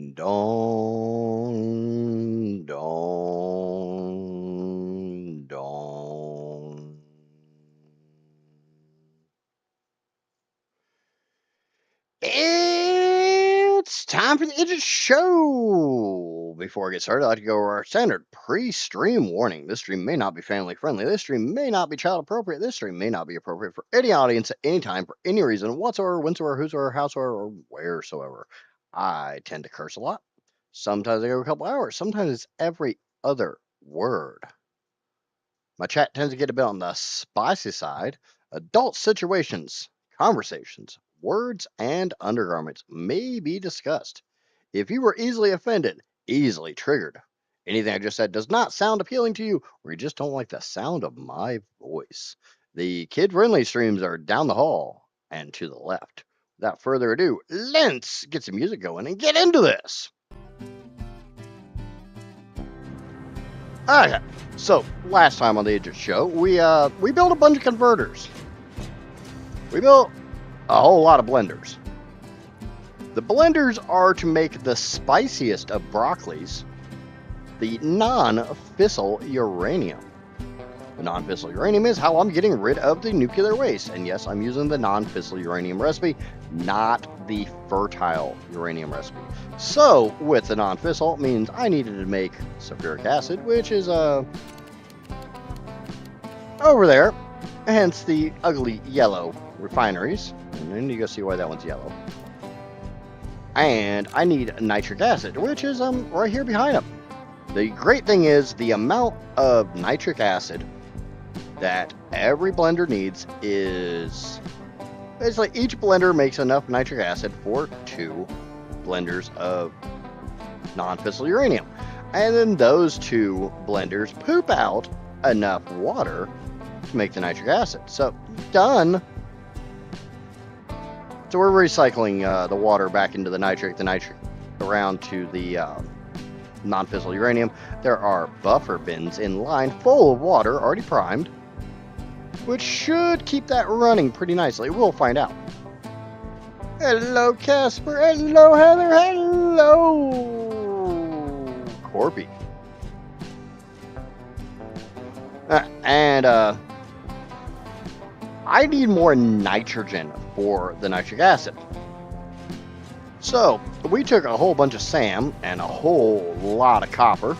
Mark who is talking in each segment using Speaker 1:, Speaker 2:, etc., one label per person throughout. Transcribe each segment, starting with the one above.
Speaker 1: Dong, dong, dong. It's time for the Idget Show. Before I get started, I'd like to go over our standard pre-stream warning. This stream may not be family friendly. This stream may not be child appropriate. This stream may not be appropriate for any audience at any time for any reason whatsoever, whensoever, whosoever, howsoever, or wheresoever. I tend to curse a lot. Sometimes I go a couple hours. Sometimes it's every other word. My chat tends to get a bit on the spicy side. Adult situations, conversations, words, and undergarments may be discussed. If you were easily offended, easily triggered, anything I just said does not sound appealing to you, or you just don't like the sound of my voice, the kid-friendly streams are down the hall and to the left. Without further ado, let's get some music going and get into this. Okay, so last time on the Idget Show, we built a bunch of converters. We built a whole lot of blenders. The blenders are to make the spiciest of broccolis, the non-fissile uranium. The non-fissile uranium is how I'm getting rid of the nuclear waste. And yes, I'm using the non-fissile uranium recipe, not the fertile uranium recipe. So, with the non-fissile, it means I needed to make sulfuric acid, which is over there, hence the ugly yellow refineries. And then you go see why that one's yellow. And I need nitric acid, which is right here behind them. The great thing is the amount of nitric acid that every blender needs is basically each blender makes enough nitric acid for 2 blenders of non-fissile uranium. And then those 2 blenders poop out enough water to make the nitric acid. So, done. So we're recycling the water back into the nitric around to the non-fissile uranium. There are buffer bins in line full of water already primed, which should keep that running pretty nicely. We'll find out. Hello, Casper. Hello, Heather. Hello, Corby. I need more nitrogen for the nitric acid. So, we took a whole bunch of SAM and a whole lot of copper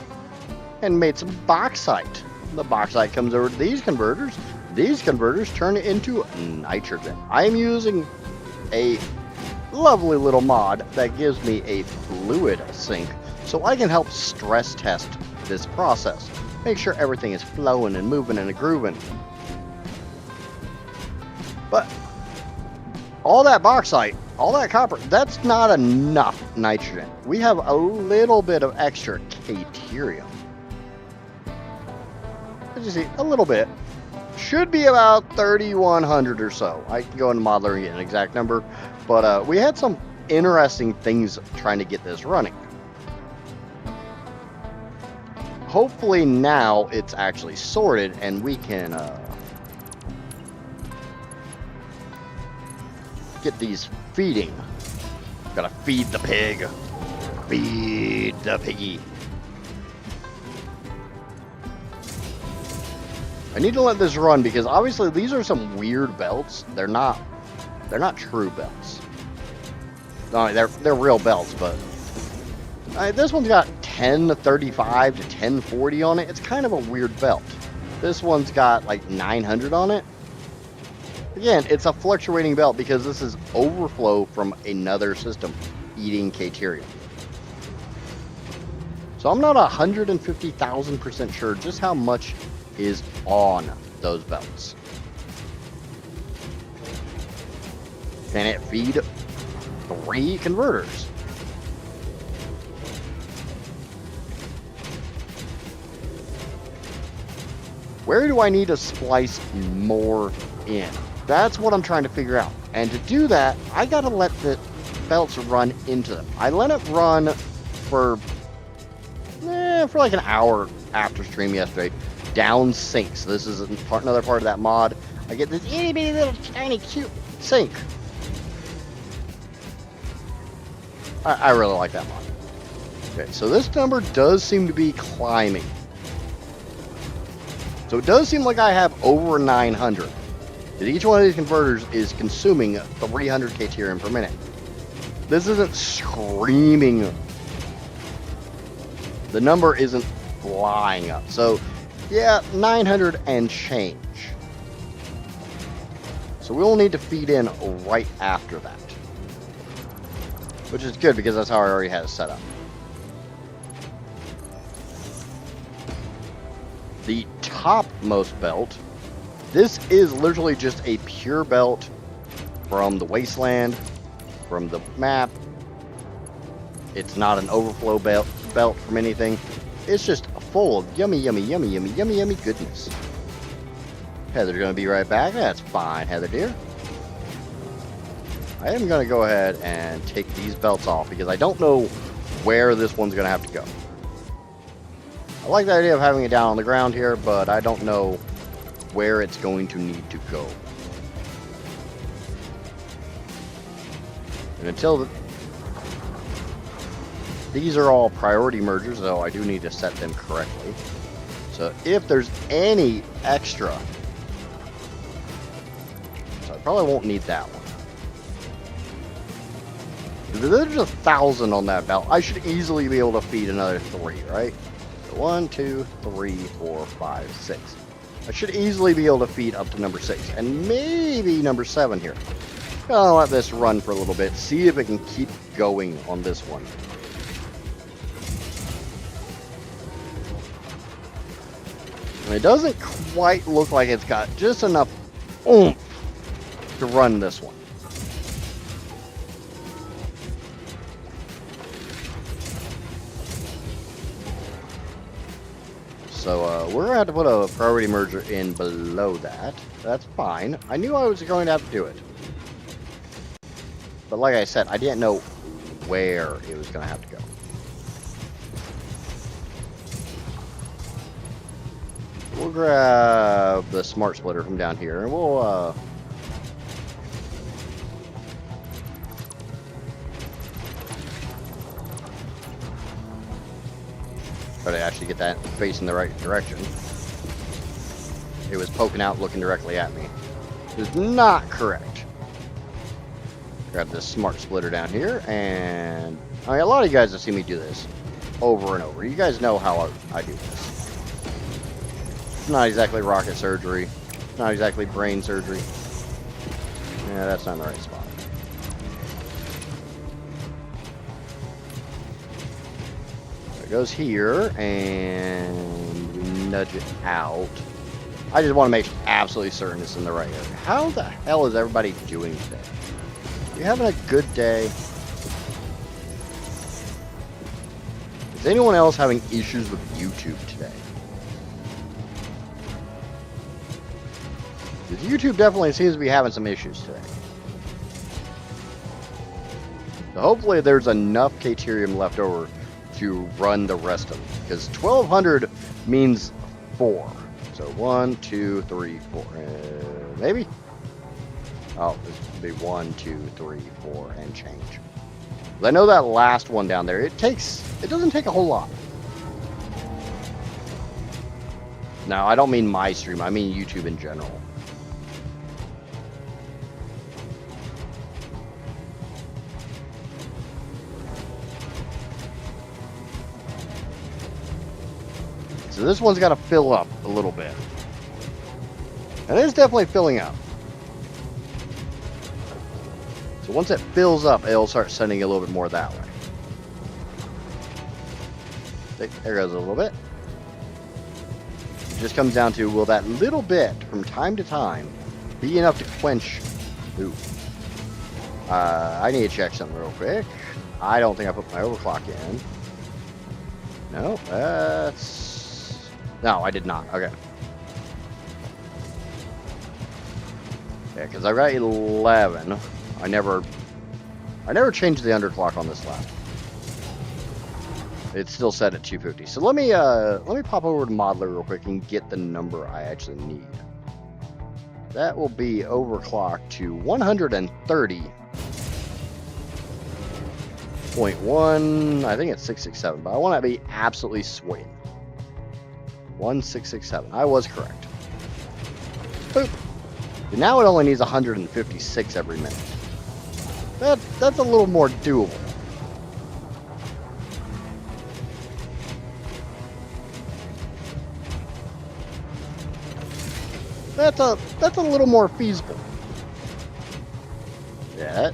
Speaker 1: and made some bauxite. The bauxite comes over to these converters. These converters turn it into nitrogen. I am using a lovely little mod that gives me a fluid sink so I can help stress test this process. Make sure everything is flowing and moving and grooving. But all that bauxite, all that copper, that's not enough nitrogen. We have a little bit of extra deuterium. As you see, a little bit. Should be about 3,100 or so. I can go into Modeler and get an exact number. But we had some interesting things trying to get this running. Hopefully now it's actually sorted and we can get these feeding. Gotta feed the pig. Feed the piggy. I need to let this run because obviously these are some weird belts. They're not true belts. No, they're real belts, but this one's got 1035 to 1040 on it. It's kind of a weird belt. This one's got like 900 on it. Again, it's a fluctuating belt because this is overflow from another system eating deuterium. So I'm not 150,000% sure just how much is on those belts. Can it feed 3 converters? Where do I need to splice more in? That's what I'm trying to figure out. And to do that, I gotta let the belts run into them. I let it run for like an hour after stream yesterday. Down sinks. This is another part of that mod. I get this itty bitty little tiny cute sink. I really like that mod. Okay, so this number does seem to be climbing. So it does seem like I have over 900. And each one of these converters is consuming 300 Caterium per minute. This isn't screaming. The number isn't flying up. So, yeah, 900 and change. So we'll need to feed in right after that. Which is good because that's how I already had it set up. The topmost belt, this is literally just a pure belt from the wasteland, from the map. It's not an overflow belt from anything. It's just full of yummy, yummy, yummy, yummy, yummy, yummy goodness. Heather's going to be right back. That's fine, Heather dear. I am going to go ahead and take these belts off because I don't know where this one's going to have to go. I like the idea of having it down on the ground here, but I don't know where it's going to need to go. And until these are all priority mergers, though I do need to set them correctly. So if there's any extra, so I probably won't need that one. There's 1,000 on that belt. I should easily be able to feed another 3, right? 1, 2, 3, 4, 5, 6. I should easily be able to feed up to number 6 and maybe number 7 here. I'll let this run for a little bit, see if it can keep going on this one. And it doesn't quite look like it's got just enough oomph to run this one. So we're going to have to put a priority merger in below that. That's fine. I knew I was going to have to do it. But like I said, I didn't know where it was going to have to go. We'll grab the smart splitter from down here and we'll try to actually get that facing the right direction. It was poking out, looking directly at me. It is not correct. Grab this smart splitter down here, and I mean, a lot of you guys have seen me do this over and over. You guys know how I do this. It's not exactly rocket surgery. It's not exactly brain surgery. Yeah, that's not in the right spot. Goes here, and we nudge it out. I just want to make absolutely certain it's in the right area. How the hell is everybody doing today? You having a good day? Is anyone else having issues with YouTube today? Because YouTube definitely seems to be having some issues today. So hopefully there's enough Caterium left over to run the rest of them, because 1,200 means 4. So 1, 2, 3, 4, maybe. Oh, this would be 1, 2, 3, 4, and change. I know that last one down there. It doesn't take a whole lot. Now, I don't mean my stream. I mean YouTube in general. So this one's got to fill up a little bit. And it's definitely filling up. So once it fills up, it'll start sending a little bit more that way. There goes a little bit. It just comes down to, will that little bit from time to time be enough to quench? Ooh. I need to check something real quick. I don't think I put my overclock in. No, that's... No, I did not. Okay. Yeah, because I've got 11. I never changed the underclock on this last one. It's still set at 250. So let me pop over to Modeler real quick and get the number I actually need. That will be overclocked to 130 1.1, I think it's 667, but I want to be absolutely sweet. 1667, I was correct. Boop. And now it only needs 156 every minute. That's a little more doable. That's a little more feasible. Yeah,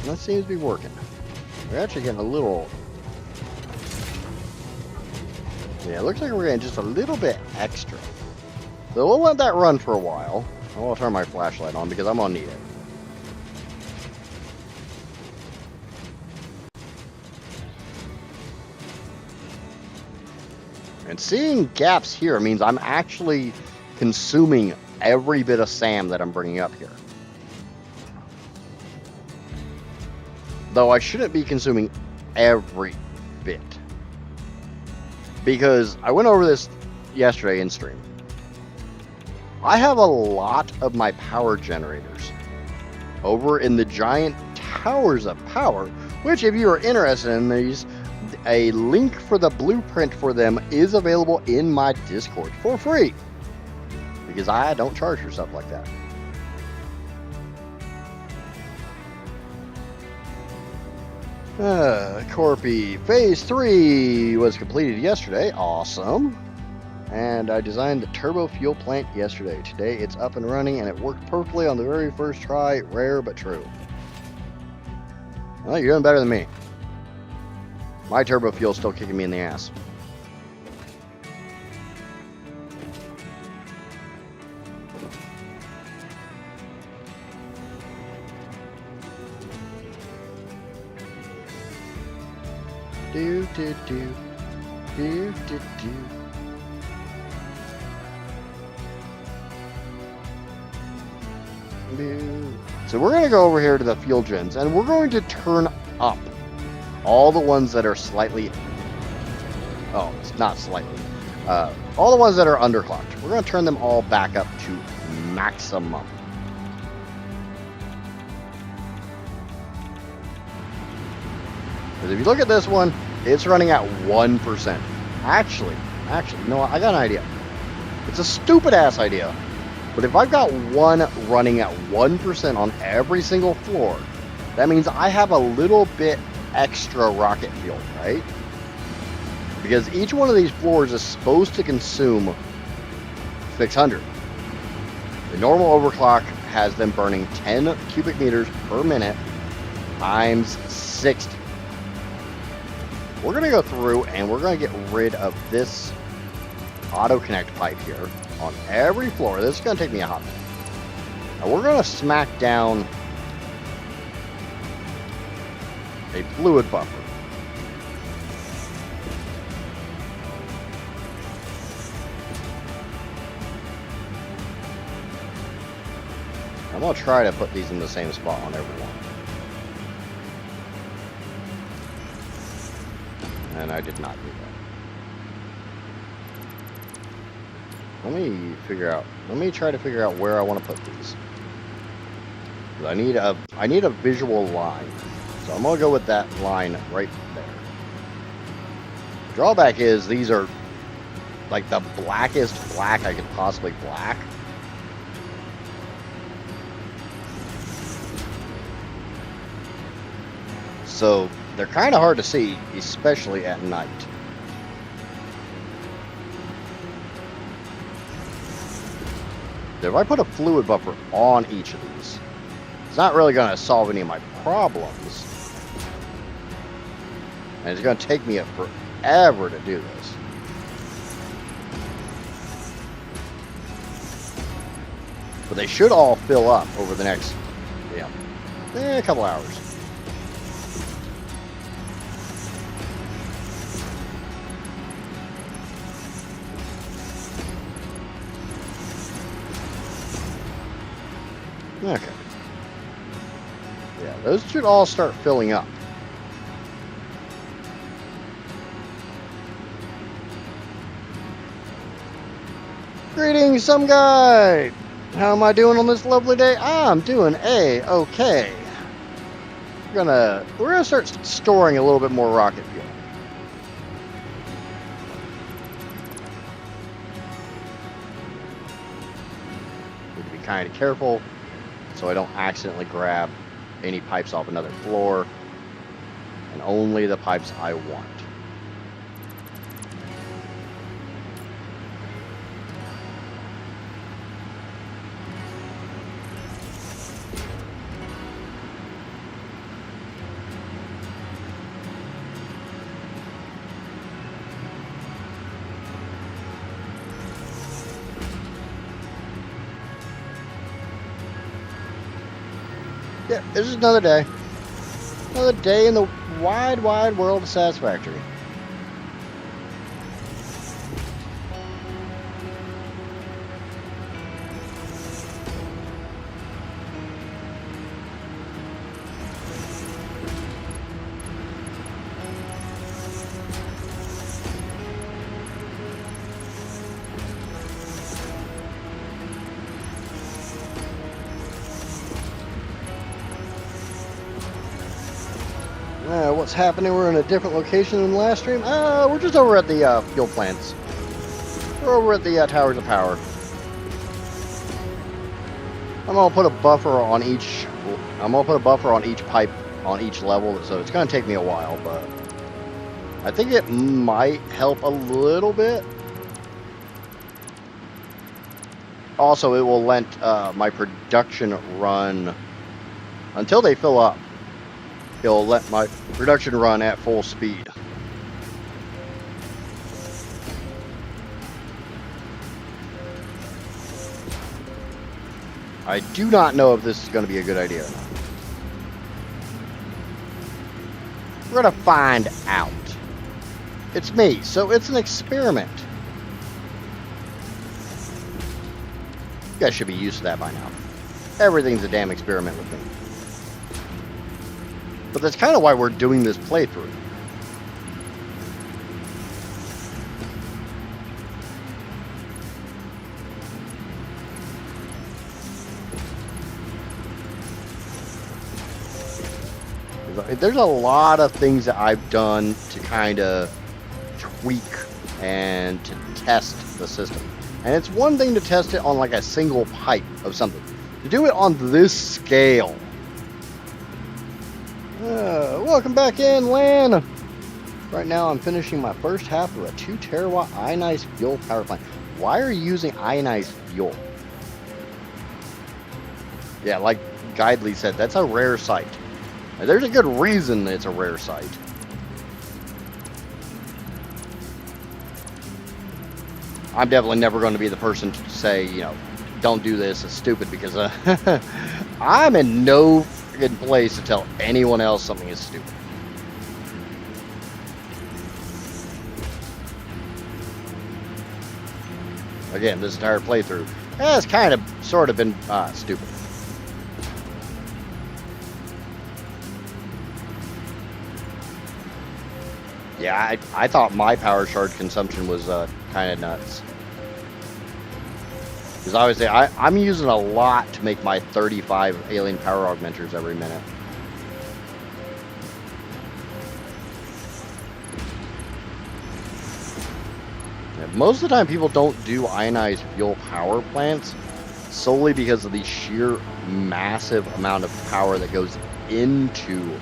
Speaker 1: that seems to be working. We're actually getting a little... Yeah, it looks like we're getting just a little bit extra. So we'll let that run for a while. I will turn my flashlight on because I'm gonna need it. And seeing gaps here means I'm actually consuming every bit of SAM that I'm bringing up here. Though I shouldn't be consuming every bit. Because I went over this yesterday in stream. I have a lot of my power generators over in the giant towers of power, which if you are interested in these, a link for the blueprint for them is available in my Discord for free. Because I don't charge for stuff like that. Corpy, Phase 3 was completed yesterday. Awesome. And I designed the turbo fuel plant yesterday. Today it's up and running and it worked perfectly on the very first try. Rare but true. Well, you're doing better than me. My turbo fuel's still kicking me in the ass. Do do do do do do. So we're going to go over here to the fuel gens and we're going to turn up all the ones that are slightly, oh, it's not slightly, all the ones that are underclocked. We're going to turn them all back up to maximum. Because if you look at this one, it's running at 1%. Actually, no, I got an idea. It's a stupid ass idea. But if I've got one running at 1% on every single floor, that means I have a little bit extra rocket fuel, right? Because each one of these floors is supposed to consume 600. The normal overclock has them burning 10 cubic meters per minute times 60. We're going to go through and we're going to get rid of this auto connect pipe here on every floor. This is going to take me a hot minute. Now we're going to smack down a fluid buffer. I'm going to try to put these in the same spot on every one. And I did not do that. Let me try to figure out where I want to put these. I need a visual line. So I'm going to go with that line right there. The drawback is these are like the blackest black I could possibly black. So they're kind of hard to see, especially at night. If I put a fluid buffer on each of these, it's not really going to solve any of my problems. And it's going to take me forever to do this. But they should all fill up over the next, a couple hours. Okay. Yeah, those should all start filling up. Greetings, some guy! How am I doing on this lovely day? I'm doing A-okay. we're gonna start storing a little bit more rocket fuel. Need to be kind of careful so I don't accidentally grab any pipes off another floor, and only the pipes I want. Yeah, this is another day. Another day in the wide, wide world of Satisfactory. What's happening? We're in a different location than last stream. We're just over at the fuel plants. We're over at the towers of power. I'm gonna put a buffer on each. I'm gonna put a buffer on each pipe on each level, so it's gonna take me a while, but I think it might help a little bit. Also, it will let my production run until they fill up. It'll let my production run at full speed. I do not know if this is going to be a good idea or not. We're going to find out. It's me, so it's an experiment. You guys should be used to that by now. Everything's a damn experiment with me. But that's kind of why we're doing this playthrough. There's a lot of things that I've done to kind of tweak and to test the system. And it's one thing to test it on like a single pipe of something. To do it on this scale. Welcome back in, Lan. Right now I'm finishing my first half of a 2 terawatt ionized fuel power plant. Why are you using ionized fuel? Yeah, like Guidely said, that's a rare site. And there's a good reason it's a rare site. I'm definitely never going to be the person to say, you know, don't do this, it's stupid, because I'm in no freaking place to tell anyone else something is stupid. Again, this entire playthrough has kind of sort of been stupid. Yeah, I thought my power shard consumption was kind of nuts. Because obviously I'm using a lot to make my 35 alien power augmenters every minute. Yeah, most of the time people don't do ionized fuel power plants solely because of the sheer massive amount of power that goes into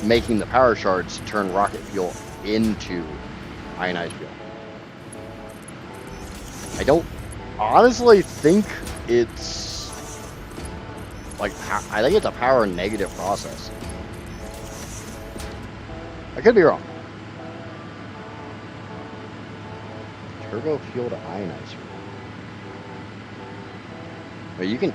Speaker 1: making the power shards turn rocket fuel into ionized fuel. I don't honestly think it's like, I think it's a power negative process. I could be wrong. Turbo fuel to ionize fuel. But you can.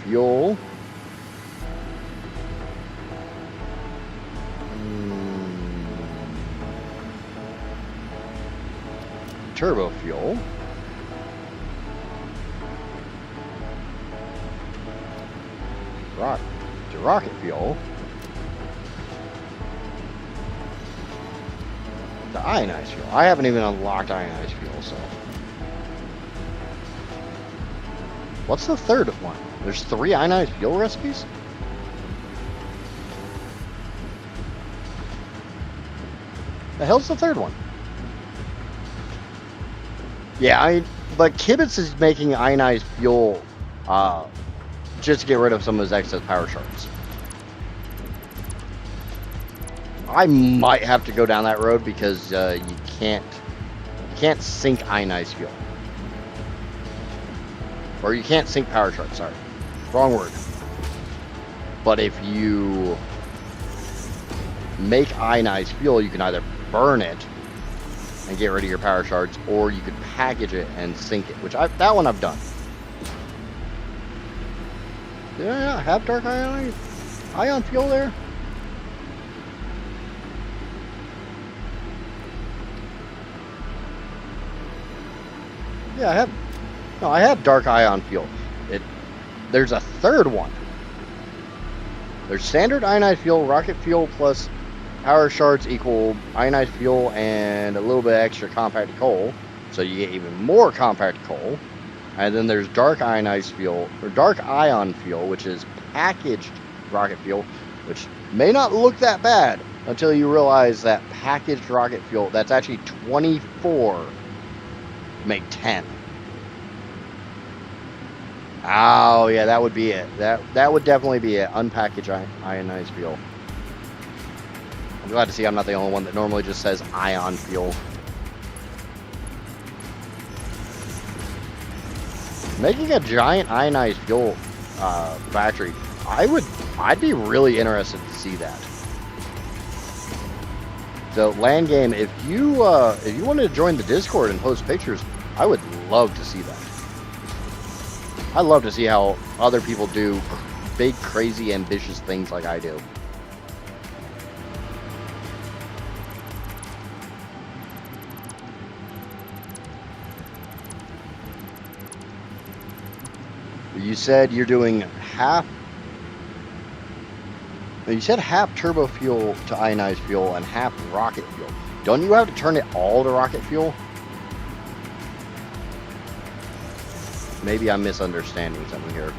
Speaker 1: Fuel. Turbo fuel. To rocket fuel. The ionized fuel. I haven't even unlocked ionized fuel, so. What's the third one? There's 3 ionized fuel recipes? The hell's the third one? Yeah, but Kibitz is making ionized fuel just to get rid of some of his excess power shards. I might have to go down that road because you can't sink ionized fuel. Or you can't sink power shards, sorry. Wrong word. But if you make ionized fuel, you can either burn it and get rid of your power shards, or you could package it and sink it, which that one I've done. Yeah, have dark ion fuel there. Yeah, I have dark ion fuel. There's a third one. There's standard ionized fuel, rocket fuel plus power shards equal ionized fuel and a little bit extra compacted coal, so you get even more compacted coal. And then there's dark ionized fuel, or dark ion fuel, which is packaged rocket fuel, which may not look that bad until you realize that packaged rocket fuel, that's actually 24 make 10. Oh yeah, that would be it. That would definitely be it. Unpackaged ionized fuel. I'm glad to see I'm not the only one that normally just says ion fuel. Making a giant ionized fuel factory, I'd be really interested to see that. So land game, if you wanted to join the Discord and post pictures, I would love to see that. I love to see how other people do big, crazy, ambitious things like I do. You said you're doing half. You said half turbo fuel to ionized fuel and half rocket fuel. Don't you have to turn it all to rocket fuel? Maybe I'm misunderstanding something here.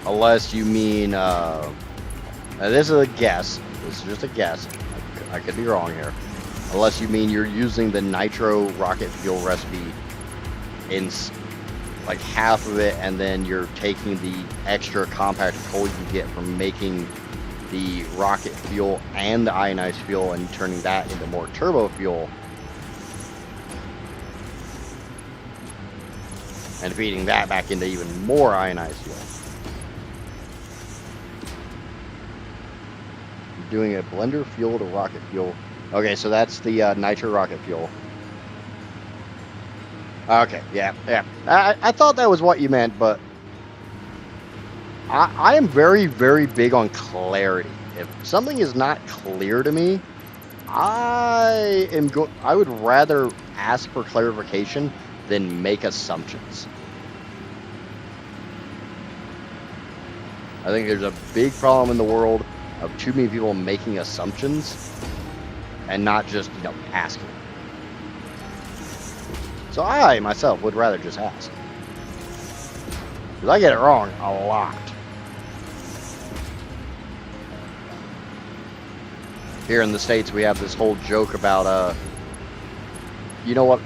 Speaker 1: Unless you mean, this is a guess. This is just a guess. I could be wrong here. Unless you mean you're using the nitro rocket fuel recipe in like half of it, and then you're taking the extra compacted coal you get from making the rocket fuel and the ionized fuel and turning that into more turbo fuel and feeding that back into even more ionized fuel. You're doing a blender fuel to rocket fuel. Okay, so that's the nitro rocket fuel. Okay, yeah. I thought that was what you meant, but I am very, very big on clarity. If something is not clear to me, I would rather ask for clarification than make assumptions. I think there's a big problem in the world of too many people making assumptions and not just, asking. So I, myself, would rather just ask. Because I get it wrong a lot. Here in the States, we have this whole joke about, you know what,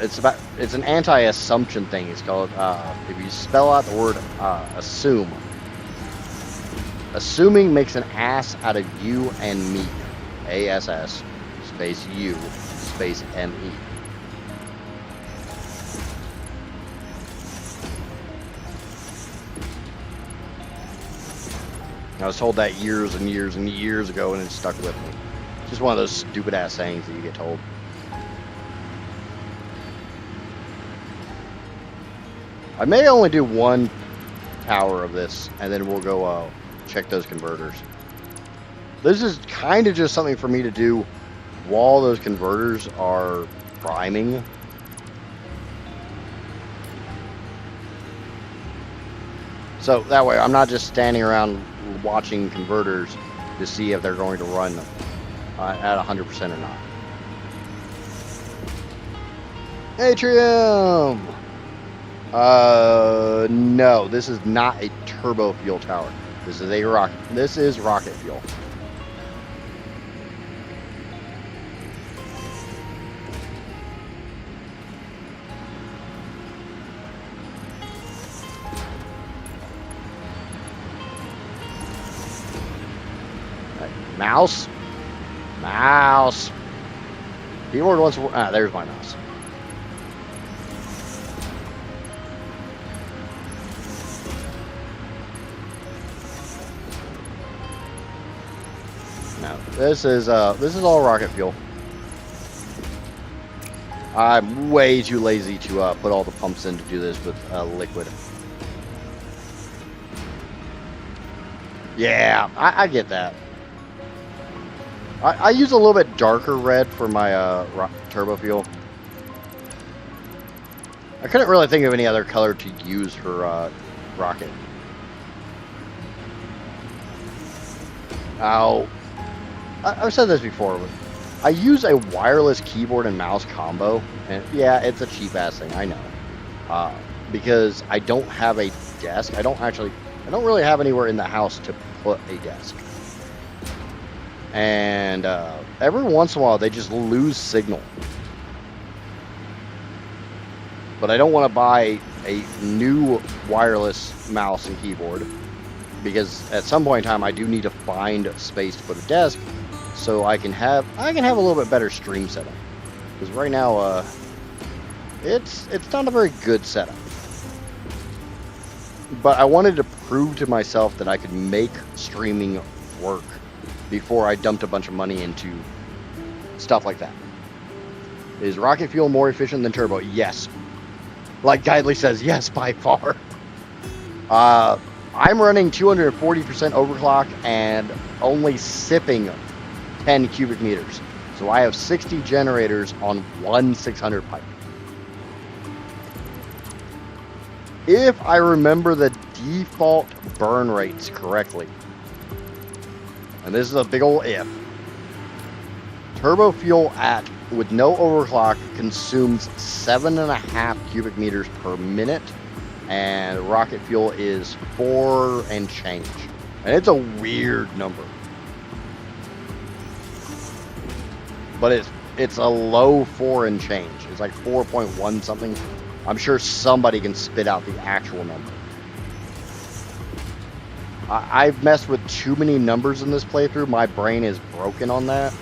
Speaker 1: it's an anti-assumption thing. It's called, if you spell out the word assume. Assuming makes an ass out of you and me. ASS, space U, space ME. I was told that years and years and years ago, and it stuck with me. It's just one of those stupid ass sayings that you get told. I may only do one tower of this, and then we'll go check those converters. This is kind of just something for me to do while those converters are priming. So that way I'm not just standing around watching converters to see if they're going to run at 100% or not. Atrium! No, this is not a turbo fuel tower. This is a rocket. This is rocket fuel. Mouse. Mouse. Keyboard wants to... Ah, there's my mouse. No, this is all rocket fuel. I'm way too lazy to put all the pumps in to do this with liquid. Yeah, I get that. I use a little bit darker red for my turbo fuel. I couldn't really think of any other color to use for rocket. Ow. I've said this before, but I use a wireless keyboard and mouse combo, and yeah, it's a cheap ass thing, I know. Because I don't have a desk. I don't really have anywhere in the house to put a desk. And every once in a while they just lose signal. But I don't want to buy a new wireless mouse and keyboard, because at some point in time I do need to find space to put a desk so I can have a little bit better stream setup. Because right now it's not a very good setup. But I wanted to prove to myself that I could make streaming work before I dumped a bunch of money into stuff like that. Is rocket fuel more efficient than turbo? Yes. Like Guidely says, yes, by far. I'm running 240% overclock and only sipping 10 cubic meters. So I have 60 generators on one 600 pipe. If I remember the default burn rates correctly, and this is a big old if, turbo fuel with no overclock consumes 7.5 cubic meters per minute, and rocket fuel is 4 and change. And it's a weird number. But it's a low 4 and change. It's like 4.1 something. I'm sure somebody can spit out the actual number. I've messed with too many numbers in this playthrough. My brain is broken on that.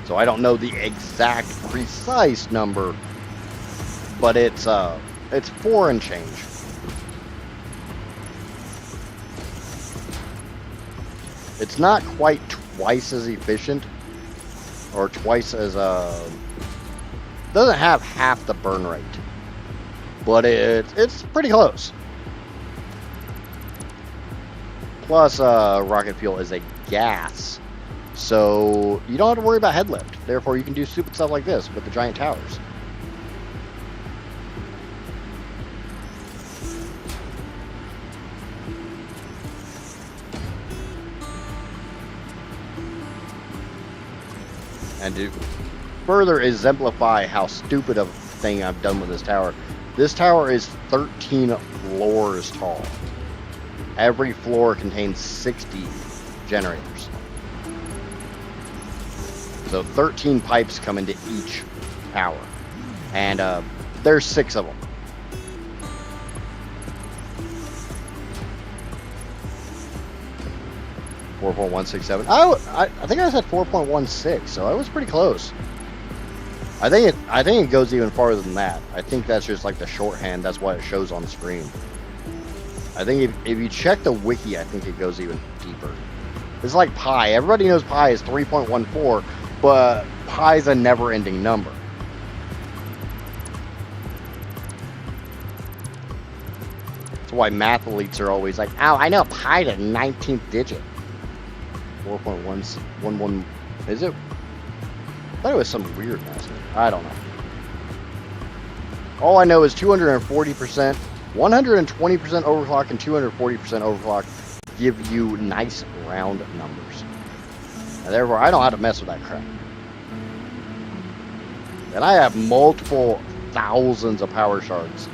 Speaker 1: So I don't know the exact precise number, but it's 4 and change. It's not quite twice as efficient, or twice as doesn't have half the burn rate, but it's pretty close. Plus, rocket fuel is a gas, so you don't have to worry about head lift. Therefore, you can do stupid stuff like this with the giant towers. And to further exemplify how stupid of a thing I've done with this tower is 13 floors tall. Every floor contains 60 generators. So 13 pipes come into each tower. And there's 6 of them. .167. I think I said 4.16, so I was pretty close. I think it goes even farther than that. I think that's just like the shorthand. That's what it shows on the screen. I think if you check the wiki, I think it goes even deeper. It's like pi. Everybody knows pi is 3.14, but pi is a never-ending number. That's why mathletes are always like, oh, I know pi to 19th digit. 4.111. Is it? I thought it was some weird mess. I don't know. All I know is 240%, 120% overclock, and 240% overclock give you nice round numbers. And therefore, I don't have to mess with that crap. And I have multiple thousands of power shards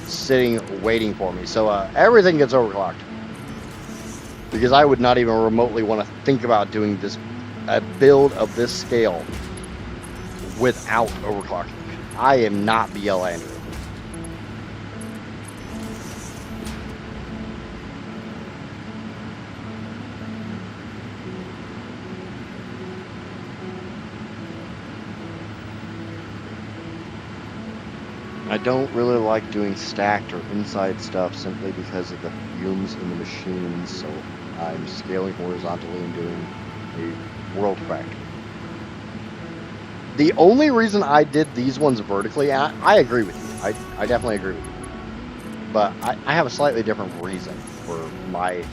Speaker 1: sitting waiting for me. So everything gets overclocked. Because I would not even remotely want to think about doing this, a build of this scale without overclocking. I am not BL Andrew. I don't really like doing stacked or inside stuff simply because of the fumes in the machines, so I'm scaling horizontally and doing a world factory. The only reason I did these ones vertically, and I agree with you, I definitely agree with you, but I have a slightly different reason for my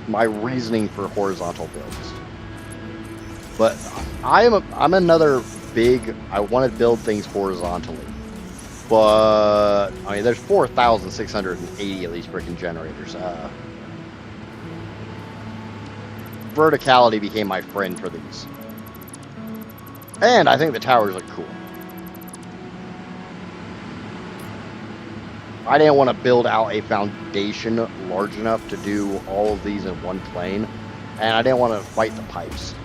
Speaker 1: reasoning for horizontal builds. But I'm another big, I want to build things horizontally. But, I mean, there's 4,680 of these freaking generators. Verticality became my friend for these. And I think the towers look cool. I didn't want to build out a foundation large enough to do all of these in one plane. And I didn't want to fight the pipes.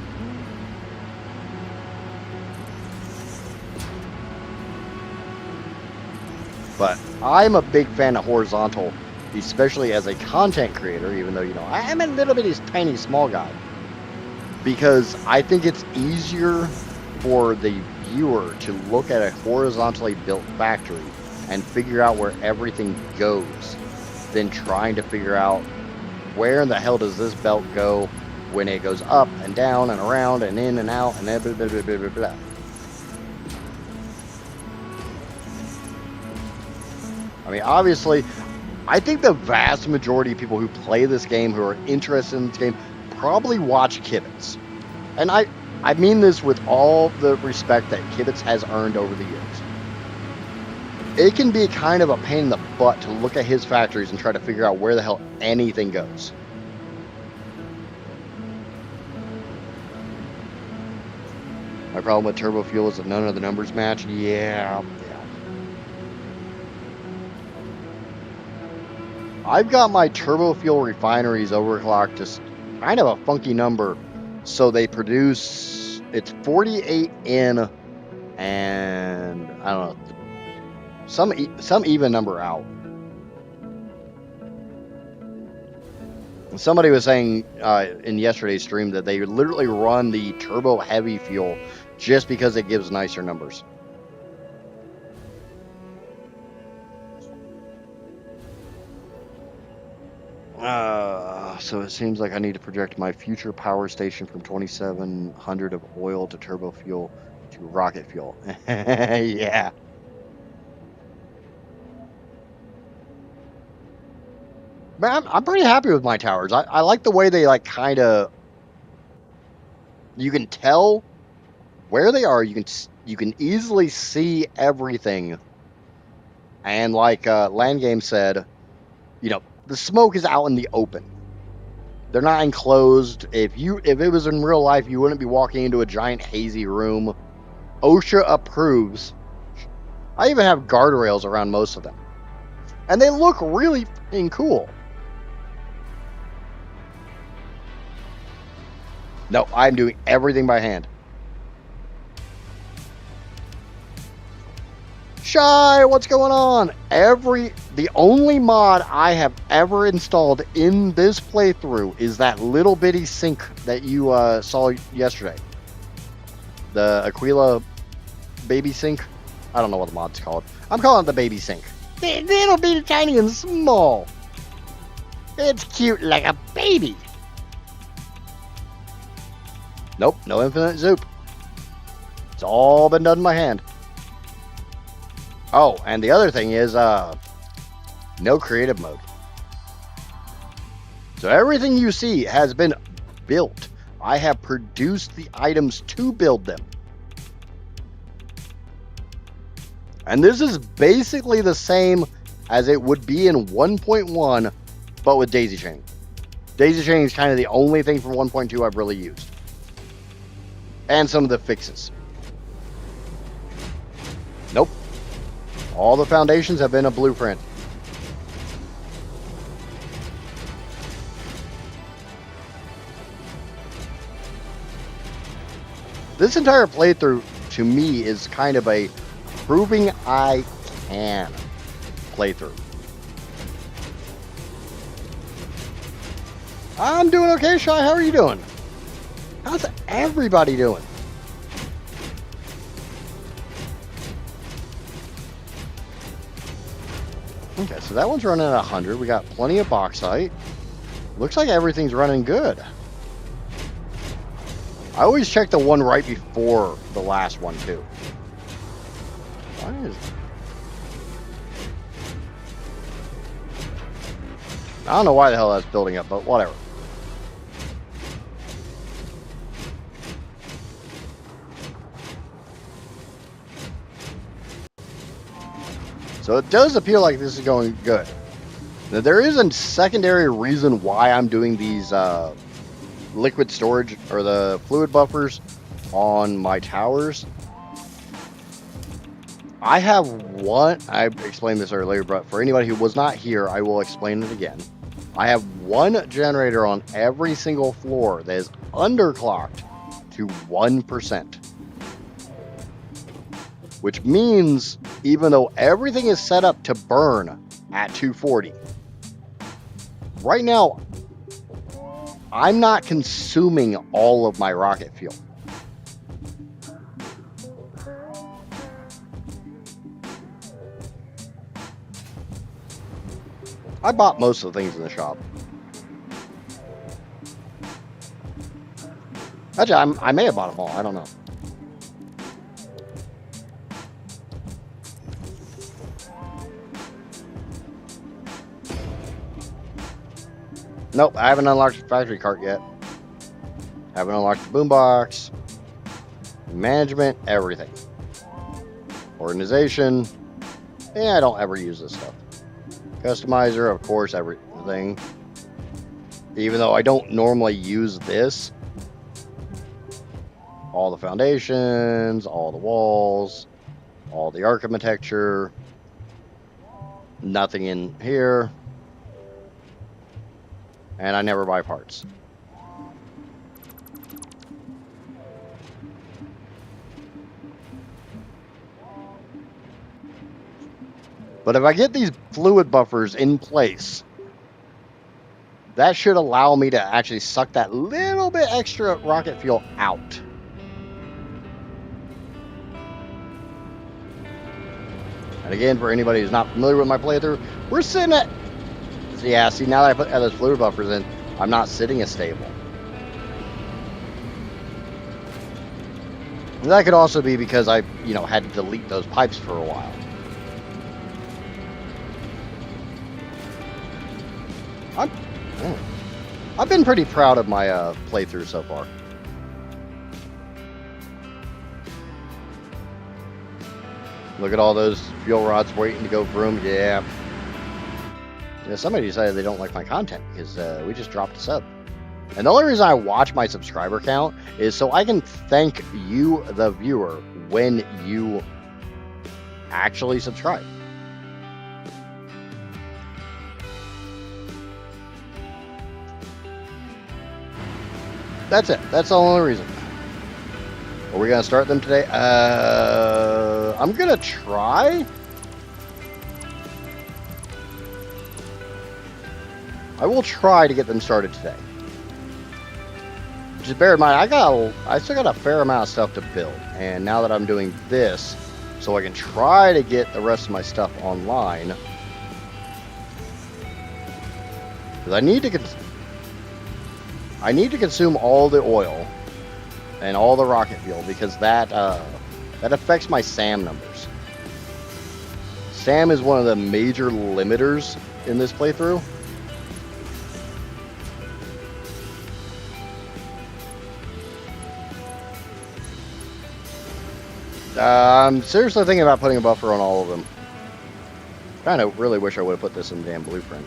Speaker 1: But I'm a big fan of horizontal, especially as a content creator, even though, you know, I'm a little bit tiny small guy. Because I think it's easier for the viewer to look at a horizontally built factory and figure out where everything goes than trying to figure out where in the hell does this belt go when it goes up and down and around and in and out and blah, blah, blah, blah, blah, blah. I mean, obviously, I think the vast majority of people who play this game, who are interested in this game, probably watch Kibitz. And I mean this with all the respect that Kibitz has earned over the years. It can be kind of a pain in the butt to look at his factories and try to figure out where the hell anything goes. My problem with turbo fuel is that none of the numbers match. Yeah. I've got my turbo fuel refineries overclocked to kind of a funky number. So they produce, it's 48 in and I don't know, some even number out. Somebody was saying in yesterday's stream that they literally run the turbo heavy fuel just because it gives nicer numbers. So it seems like I need to project my future power station from 2,700 of oil to turbo fuel to rocket fuel. Yeah. Man, I'm pretty happy with my towers. I like the way they like kind of, you can tell where they are. You can easily see everything. And like Land Game said, you know, the smoke is out in the open. They're not enclosed. If it was in real life, you wouldn't be walking into a giant hazy room. OSHA approves. I even have guardrails around most of them. And they look really f***ing cool. No, I'm doing everything by hand. Shy, what's going on? The only mod I have ever installed in this playthrough is that little bitty sink that you saw yesterday. The Aquila baby sink. I don't know what the mod's called. I'm calling it the baby sink. Little bitty tiny and small. It's cute like a baby. Nope, no infinite zoop. It's all been done by hand. Oh, and the other thing is, No creative mode. So everything you see has been built. I have produced the items to build them. And this is basically the same as it would be in 1.1, but with daisy chain. Daisy chain is kind of the only thing from 1.2 I've really used. And some of the fixes. Nope. All the foundations have been a blueprint. This entire playthrough, to me, is kind of a proving I can playthrough. I'm doing okay, Shy. How are you doing? How's everybody doing? Okay, so that one's running at 100. We got plenty of bauxite. Looks like everything's running good. I always check the one right before the last one, too. Why is... I don't know why the hell that's building up, but whatever. So it does appear like this is going good. Now, there is a secondary reason why I'm doing these liquid storage or the fluid buffers on my towers. I have one, I explained this earlier, but for anybody who was not here, I will explain it again. I have one generator on every single floor that is underclocked to 1%. Which means even though everything is set up to burn at 240, right now, I'm not consuming all of my rocket fuel. I bought most of the things in the shop. Actually, I may have bought them all. I don't know. Nope, I haven't unlocked the factory cart yet. Haven't unlocked the boombox. Management, everything. Organization. Yeah, I don't ever use this stuff. Customizer, of course, everything. Even though I don't normally use this. All the foundations, all the walls, all the architecture. Nothing in here. And I never buy parts. But if I get these fluid buffers in place, that should allow me to actually suck that little bit extra rocket fuel out. And again, for anybody who's not familiar with my playthrough, we're sitting at... Yeah, see, now that I put those fluid buffers in, I'm not sitting as stable. And that could also be because I, had to delete those pipes for a while. I've been pretty proud of my playthrough so far. Look at all those fuel rods waiting to go vroom. Yeah. Somebody decided they don't like my content because we just dropped a sub. And the only reason I watch my subscriber count is so I can thank you, the viewer, when you actually subscribe. That's it. That's the only reason. Are we going to start them today? I'm going to try. I will try to get them started today. Just bear in mind, I still got a fair amount of stuff to build. And now that I'm doing this, so I can try to get the rest of my stuff online. Because I need to consume all the oil and all the rocket fuel because that affects my SAM numbers. Sam is one of the major limiters in this playthrough. I'm seriously thinking about putting a buffer on all of them. Kind of really wish I would have put this in the damn blueprint.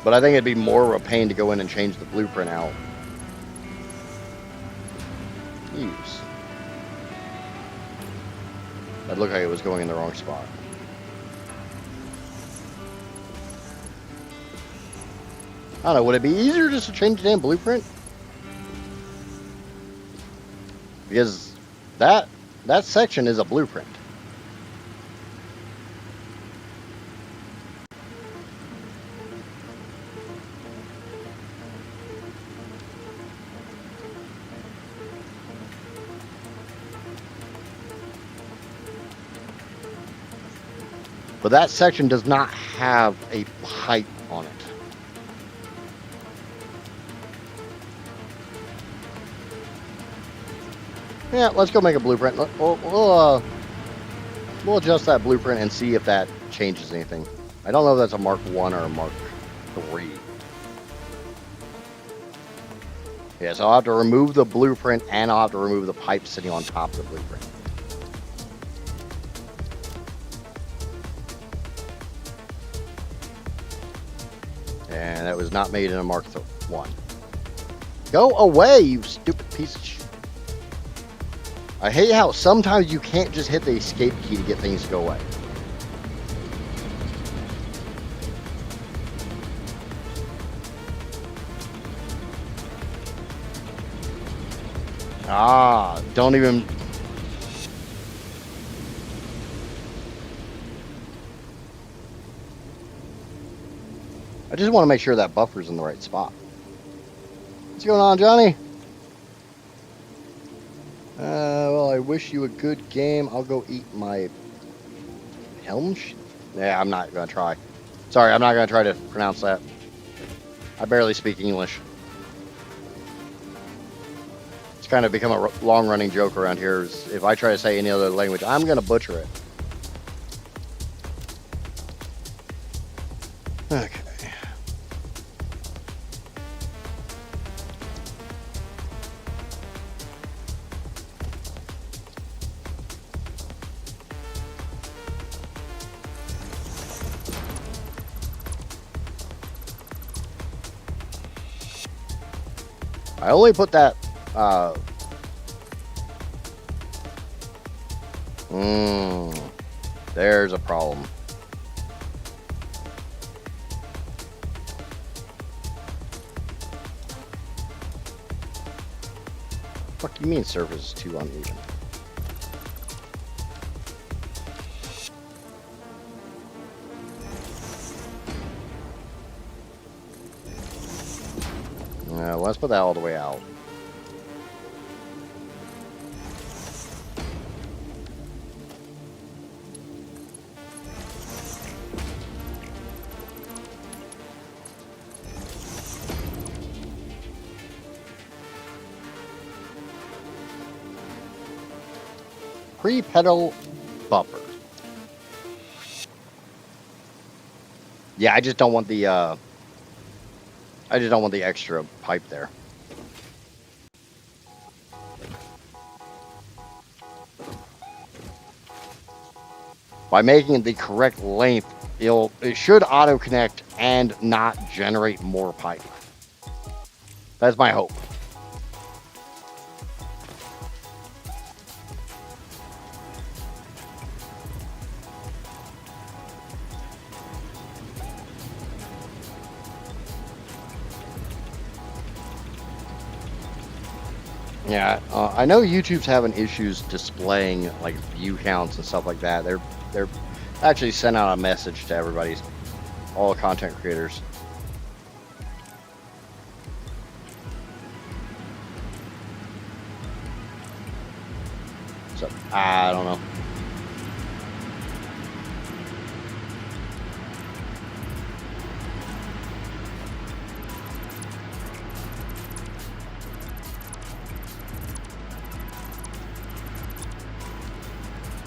Speaker 1: But I think it'd be more of a pain to go in and change the blueprint out. Use. That looked like it was going in the wrong spot. I don't know, would it be easier just to change the damn blueprint? Because that section is a blueprint. But that section does not have a pipe on it. Yeah, let's go make a blueprint. We'll adjust that blueprint and see if that changes anything. I don't know if that's a Mark 1 or a Mark 3. Yeah, so I'll have to remove the blueprint and I'll have to remove the pipe sitting on top of the blueprint. And that was not made in a Mark 1. Go away, you stupid piece of shit. I hate how sometimes you can't just hit the escape key to get things to go away. Ah, don't even... I just want to make sure that buffer's in the right spot. What's going on, Johnny? Well, I wish you a good game. I'll go eat my helm. Yeah, I'm not going to try. Sorry, I'm not going to try to pronounce that. I barely speak English. It's kind of become a long-running joke around here. If I try to say any other language, I'm going to butcher it. Okay. I only put that, there's a problem. What do you mean surface is too uneven? Let's put that all the way out. Pre-pedal buffer. Yeah, I just don't want the extra pipe there. By making it the correct length, it should auto-connect and not generate more pipe. That's my hope. Yeah, I know YouTube's having issues displaying like view counts and stuff like that. They're actually sent out a message to everybody, all content creators. So I don't know.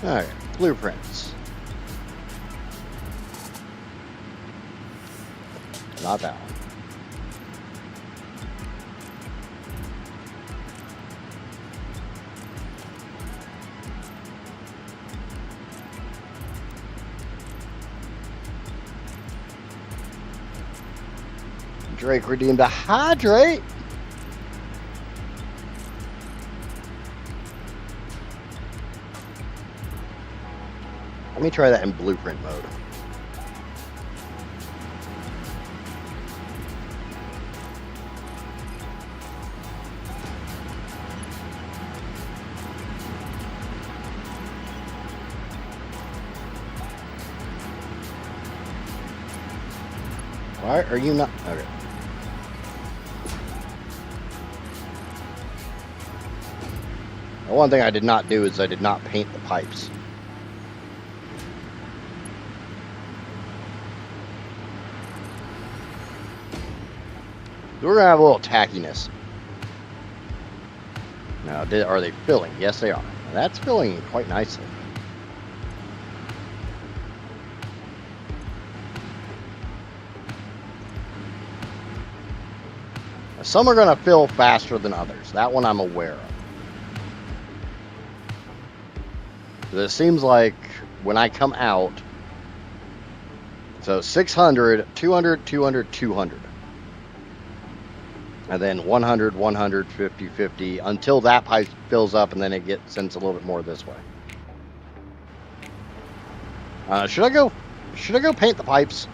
Speaker 1: All right, blueprints. Not that one. Drake redeemed a hydrate. Let me try that in blueprint mode. Why are you not? Okay. The one thing I did not do is I did not paint the pipes. We're gonna have a little tackiness. Now, are they filling? Yes, they are. Now, that's filling quite nicely. Now, some are gonna fill faster than others. That one I'm aware of. It seems like when I come out, so 600, 200, 200, 200. And then 100, 100, 50, 50, until that pipe fills up, and then it sends a little bit more this way. Should I go paint the pipes?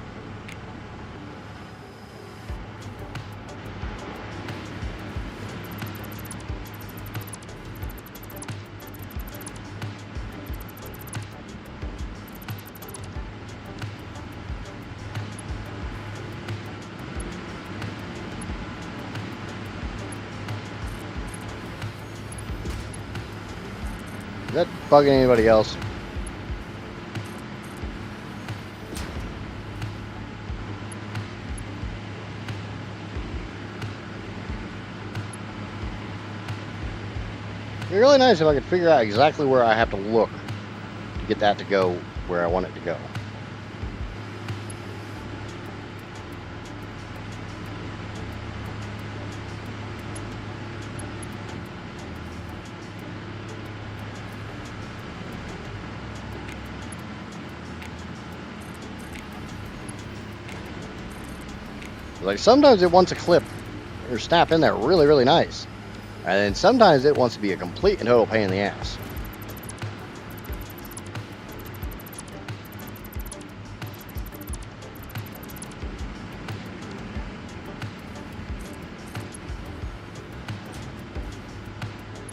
Speaker 1: Is that bugging anybody else? It'd be really nice if I could figure out exactly where I have to look to get that to go where I want it to go. Like sometimes it wants to clip or snap in there really, really nice. And then sometimes it wants to be a complete and total pain in the ass.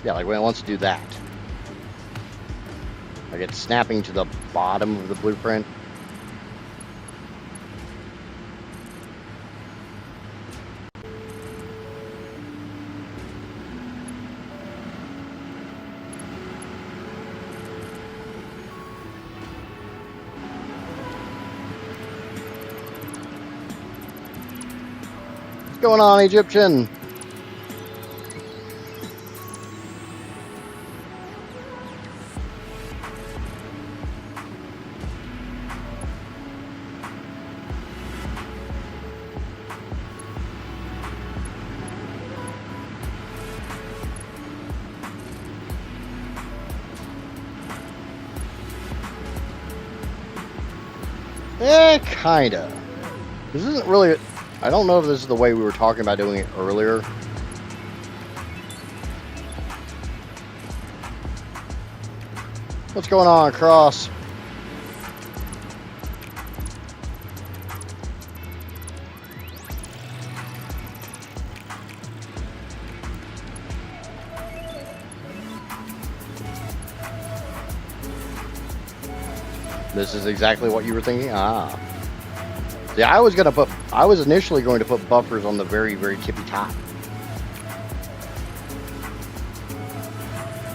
Speaker 1: Yeah, like when it wants to do that. Like it's snapping to the bottom of the blueprint. What's going on, Egyptian? Kinda. This isn't really... I don't know if this is the way we were talking about doing it earlier. What's going on, Cross? This is exactly what you were thinking? Ah. Yeah, I was initially going to put buffers on the very, very tippy top.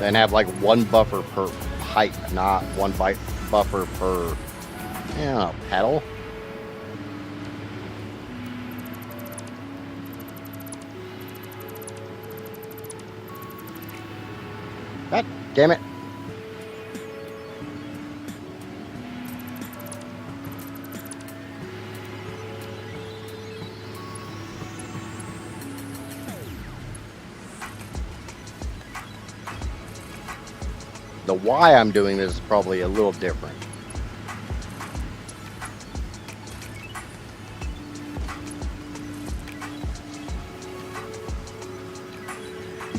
Speaker 1: And have like one buffer per pipe, not one buffer per, pedal. God damn it. The why I'm doing this is probably a little different.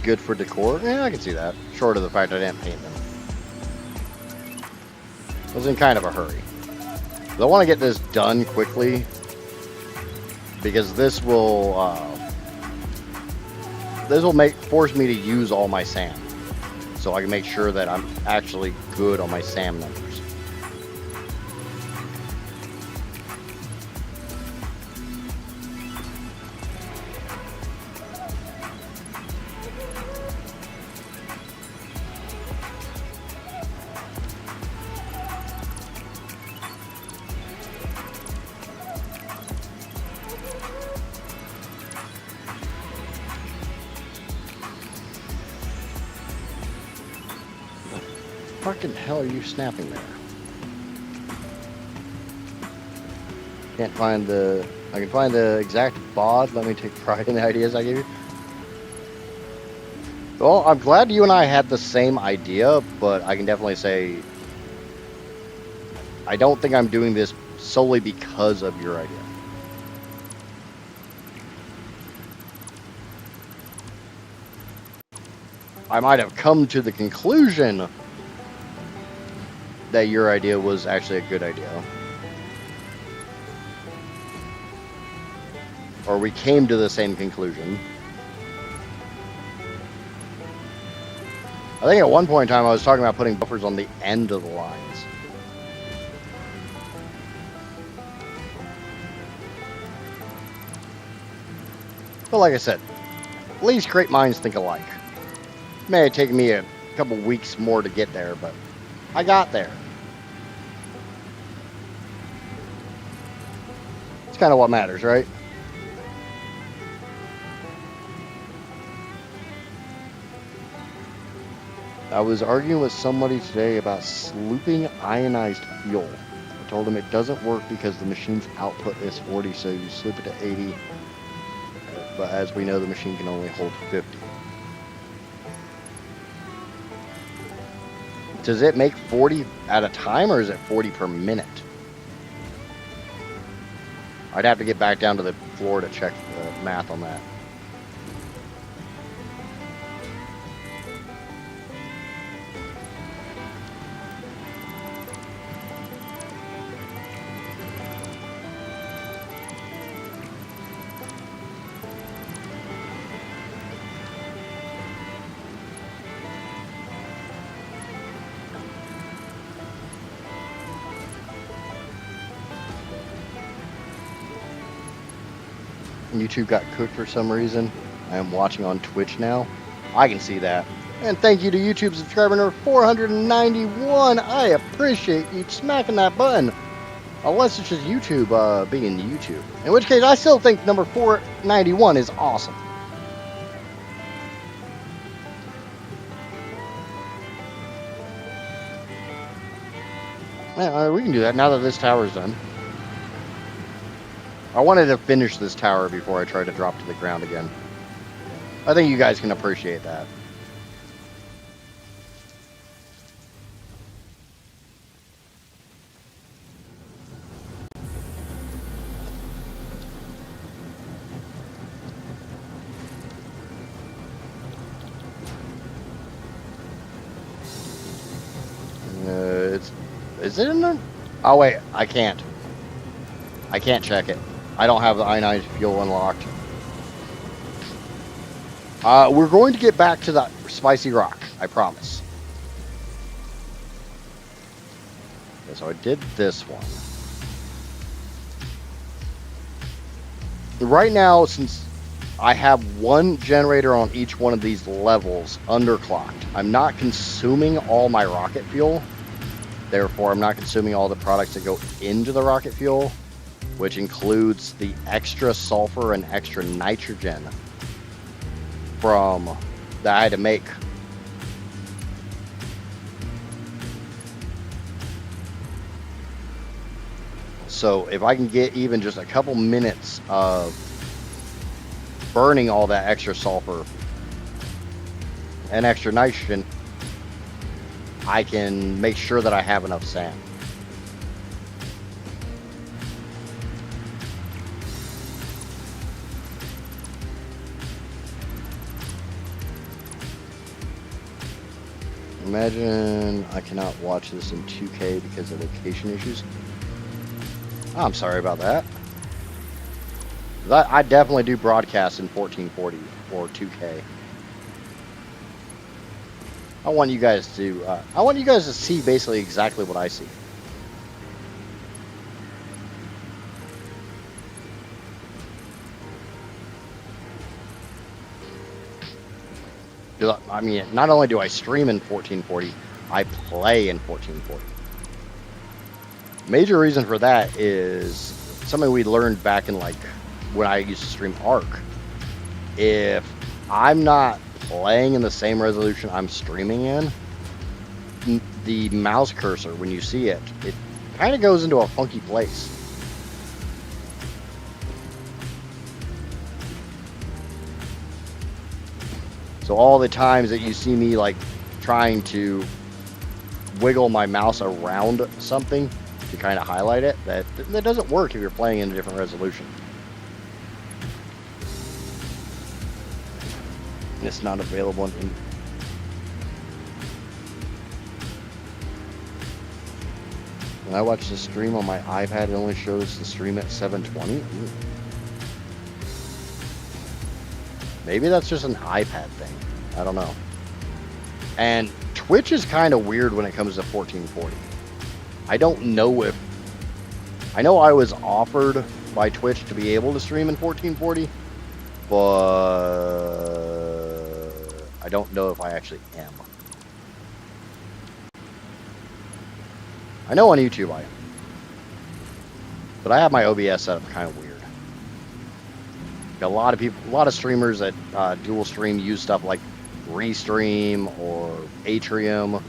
Speaker 1: Good for decor? Yeah, I can see that. Short of the fact I didn't paint them. I was in kind of a hurry. But I want to get this done quickly because this will force me to use all my SAM, so I can make sure that I'm actually good on my SAM numbers. Fucking hell are you snapping there? Can't find the... I can find the exact baud. Let me take pride in the ideas I gave you. Well, I'm glad you and I had the same idea, but I can definitely say I don't think I'm doing this solely because of your idea. I might have come to the conclusion that your idea was actually a good idea. Or we came to the same conclusion. I think at one point in time I was talking about putting buffers on the end of the lines. But like I said, at least great minds think alike. It may have taken me a couple weeks more to get there, but I got there. It's kind of what matters, right? I was arguing with somebody today about slooping ionized fuel. I told him it doesn't work because the machine's output is 40, so you sloop it to 80. But as we know, the machine can only hold 50. Does it make 40 at a time, or is it 40 per minute? I'd have to get back down to the floor to check the math on that. YouTube got cooked for some reason. I am watching on Twitch now. I can see that. And thank you to YouTube subscriber number 491. I appreciate you smacking that button. Unless it's just YouTube being YouTube. In which case, I still think number 491 is awesome. Yeah, we can do that now that this tower's done. I wanted to finish this tower before I try to drop to the ground again. I think you guys can appreciate that. Is it in there? Oh wait, I can't. I can't check it. I don't have the ionized fuel unlocked. We're going to get back to that spicy rock, I promise. Okay, so I did this one. Right now, since I have one generator on each one of these levels underclocked, I'm not consuming all my rocket fuel. Therefore, I'm not consuming all the products that go into the rocket fuel, which includes the extra sulfur and extra nitrogen from that I had to make. So if I can get even just a couple minutes of burning all that extra sulfur and extra nitrogen, I can make sure that I have enough sand. Imagine I cannot watch this in 2K because of location issues. I'm sorry about that. I definitely do broadcast in 1440 or 2K. I want you guys to see basically exactly what I see. I mean, not only do I stream in 1440, I play in 1440. Major reason for that is something we learned back in like when I used to stream Arc. If I'm not playing in the same resolution I'm streaming in, the mouse cursor, when you see it, it kind of goes into a funky place. So all the times that you see me like trying to wiggle my mouse around something to kind of highlight it, that doesn't work if you're playing in a different resolution. And it's not available in. When I watch the stream on my iPad, it only shows the stream at 720. Ooh. Maybe that's just an iPad thing. I don't know. And Twitch is kind of weird when it comes to 1440. I don't know if... I know I was offered by Twitch to be able to stream in 1440, but I don't know if I actually am. I know on YouTube I am. But I have my OBS set up kind of weird. A lot of people, a lot of streamers that dual stream use stuff like Restream or Atrium,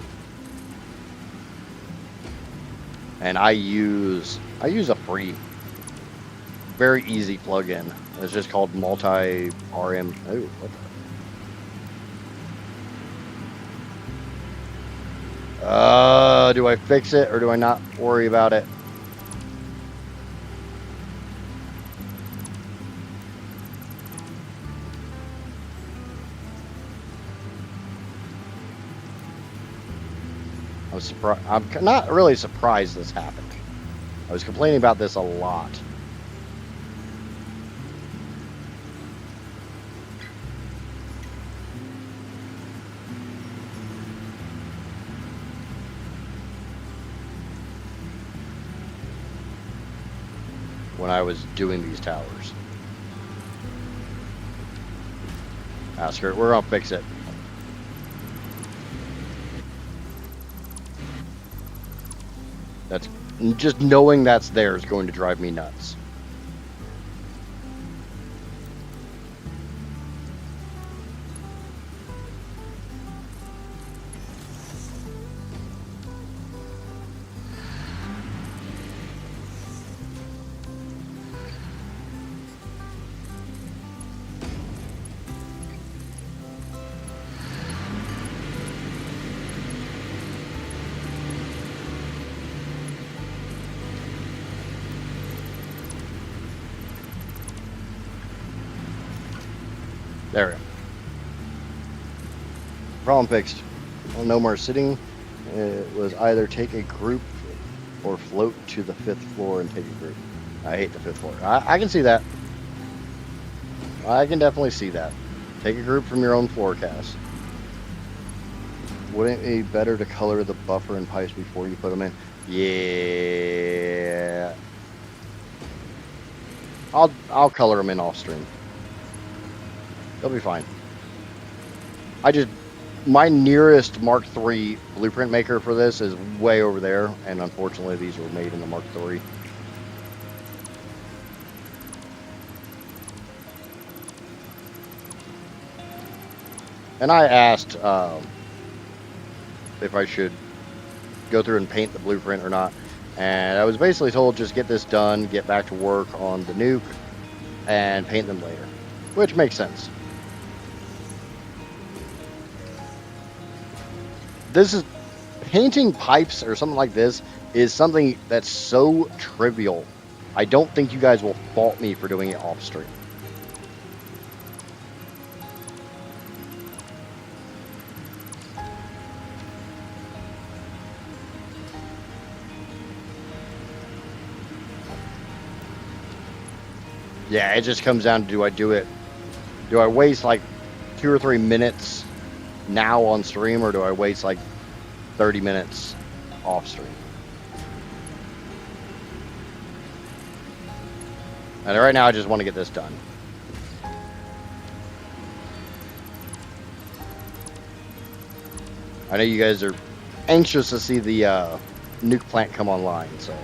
Speaker 1: and I use a free, very easy plugin. It's just called Multi-RM. Oh, what the? Do I fix it or do I not worry about it? I'm not really surprised this happened. I was complaining about this a lot. When I was doing these towers. Screw it, we're gonna fix it. That's just knowing that's there is going to drive me nuts. There we go. Problem fixed. Well, no more sitting. It was either take a group or float to the 5th floor and take a group. I hate the 5th floor. I can see that. I can definitely see that. Take a group from your own floor cast. Wouldn't it be better to color the buffer and pipes before you put them in? Yeah. I'll color them in off stream. They'll be fine. My nearest Mark III blueprint maker for this is way over there, and unfortunately these were made in the Mark III. And I asked if I should go through and paint the blueprint or not, and I was basically told just get this done, get back to work on the nuke, and paint them later, which makes sense. painting pipes or something like this is something that's so trivial. I don't think you guys will fault me for doing it off stream. Yeah, it just comes down to, do I waste like 2 or 3 minutes now on stream, or do I waste like 30 minutes off stream? And right now I just want to get this done. I know you guys are anxious to see the nuke plant come online, so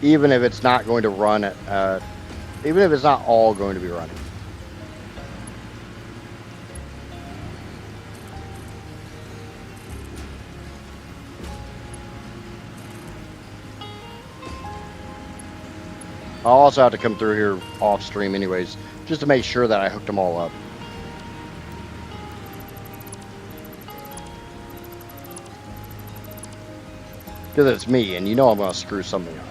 Speaker 1: even if it's not going to run at, even if it's not all going to be running. I'll also have to come through here off stream anyways, just to make sure that I hooked them all up. Because it's me, and you know I'm going to screw something up.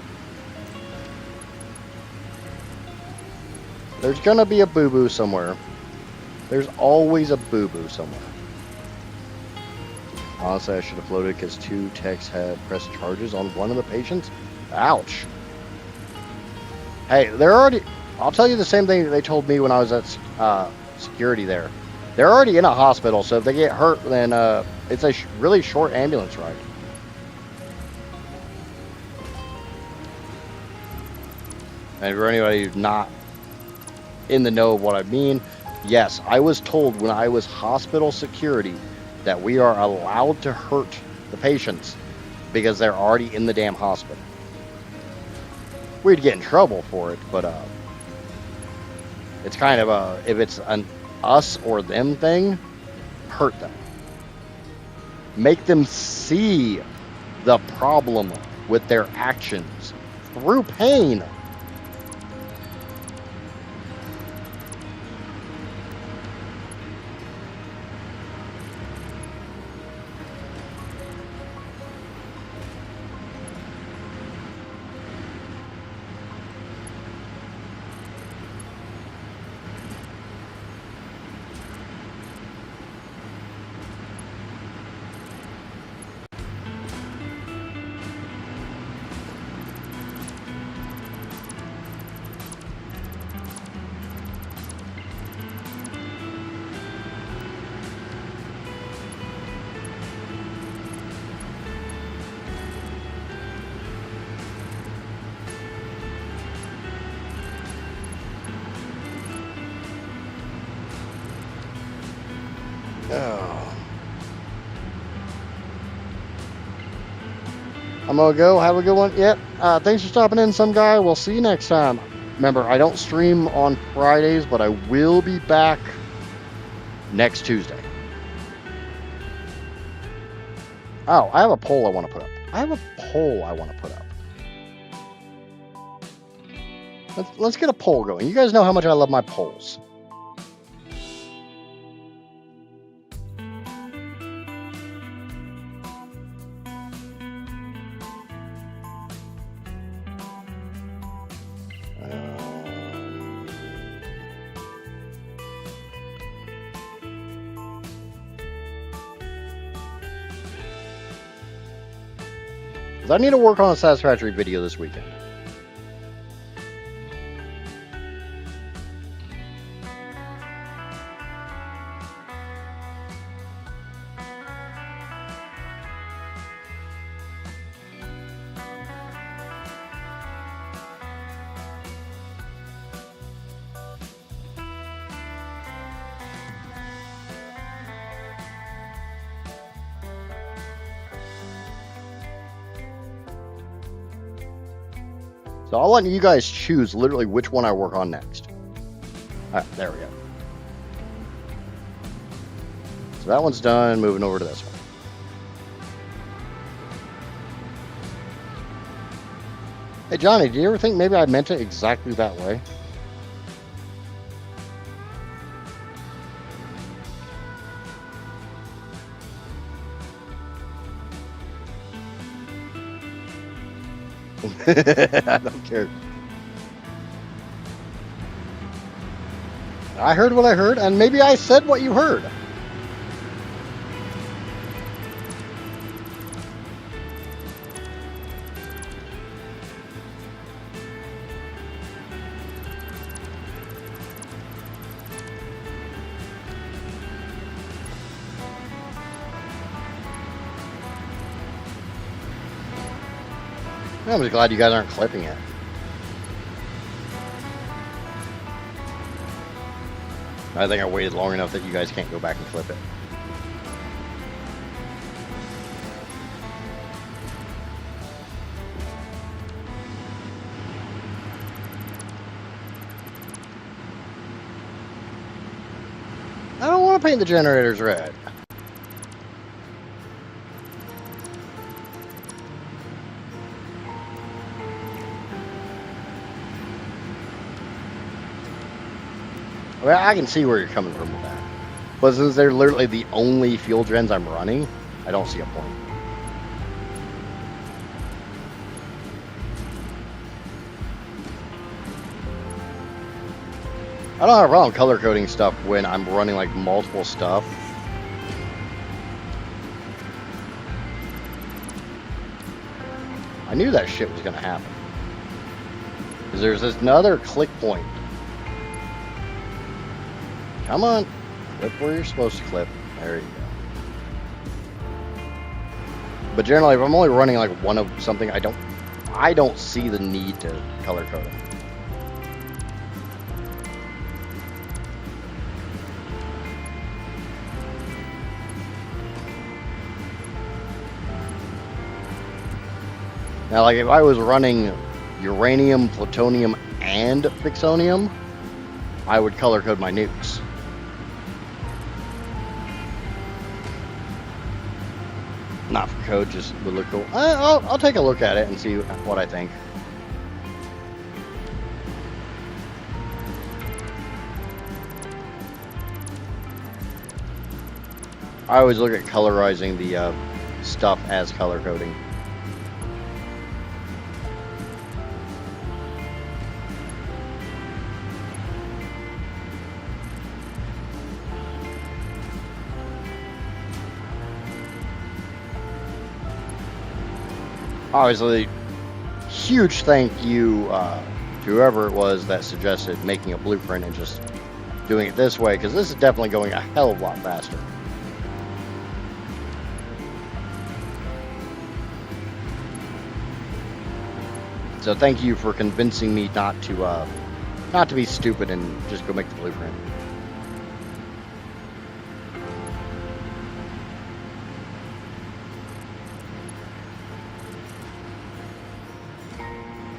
Speaker 1: There's going to be a boo-boo somewhere. There's always a boo-boo somewhere. Honestly, I should have floated because 2 techs had pressed charges on one of the patients. Ouch. Hey, they're already... I'll tell you the same thing that they told me when I was at security there. They're already in a hospital, so if they get hurt, then it's a really short ambulance ride. And for anybody who's not in the know of what I mean, yes, I was told when I was hospital security that we are allowed to hurt the patients because they're already in the damn hospital. We'd get in trouble for it, but it's kind of a, if it's an us or them thing, hurt them. Make them see the problem with their actions through pain. I'm gonna go. Have a good one. Yep. Thanks for stopping in, some guy. We'll see you next time. Remember, I don't stream on Fridays, but I will be back next Tuesday. Oh, I have a poll I want to put up. Let's get a poll going. You guys know how much I love my polls. I need to work on a Satisfactory video this weekend. So I'll let you guys choose literally which one I work on next. All right, there we go. So that one's done. Moving over to this one. Hey, Johnny, do you ever think maybe I meant it exactly that way? I don't care. I heard what I heard, and maybe I said what you heard. I'm just glad you guys aren't clipping it. I think I waited long enough that you guys can't go back and clip it. I don't want to paint the generators red. Well, I can see where you're coming from with that. But since they're literally the only fuel gens I'm running, I don't see a point. I don't have a problem color coding stuff when I'm running like multiple stuff. I knew that shit was gonna happen. Because there's this another click point. Come on, clip where you're supposed to clip. There you go. But generally, if I'm only running like one of something, I don't see the need to color code it. Now, like if I was running uranium, plutonium, and fixonium, I would color code my nukes. Not for code, just would look cool. I'll take a look at it and see what I think. I always look at colorizing the stuff as color coding. Obviously, huge thank you to whoever it was that suggested making a blueprint and just doing it this way, because this is definitely going a hell of a lot faster. So thank you for convincing me not to be stupid and just go make the blueprint.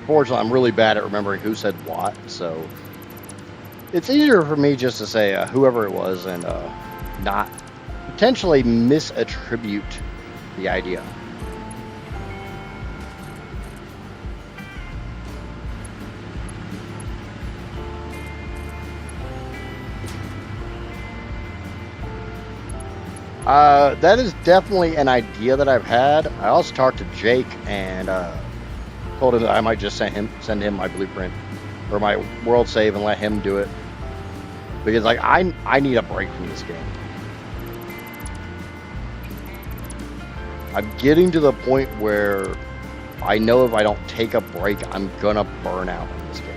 Speaker 1: Fortunately, I'm really bad at remembering who said what, so it's easier for me just to say whoever it was and not potentially misattribute the idea. That is definitely an idea that I've had. I also talked to Jake and told him that I might just send him my blueprint or my world save and let him do it, because like I need a break from this game. I'm getting to the point where I know if I don't take a break, I'm gonna burn out in this game.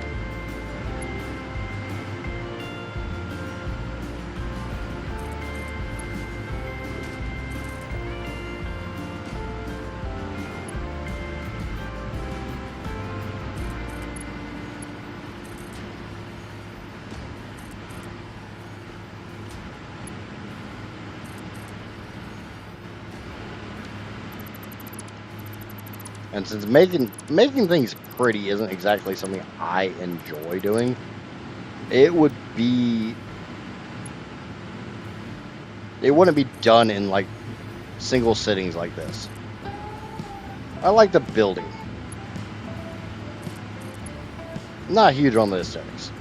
Speaker 1: And since making things pretty isn't exactly something I enjoy doing, it wouldn't be done in like single sittings like this. I like the building. Not huge on the aesthetics.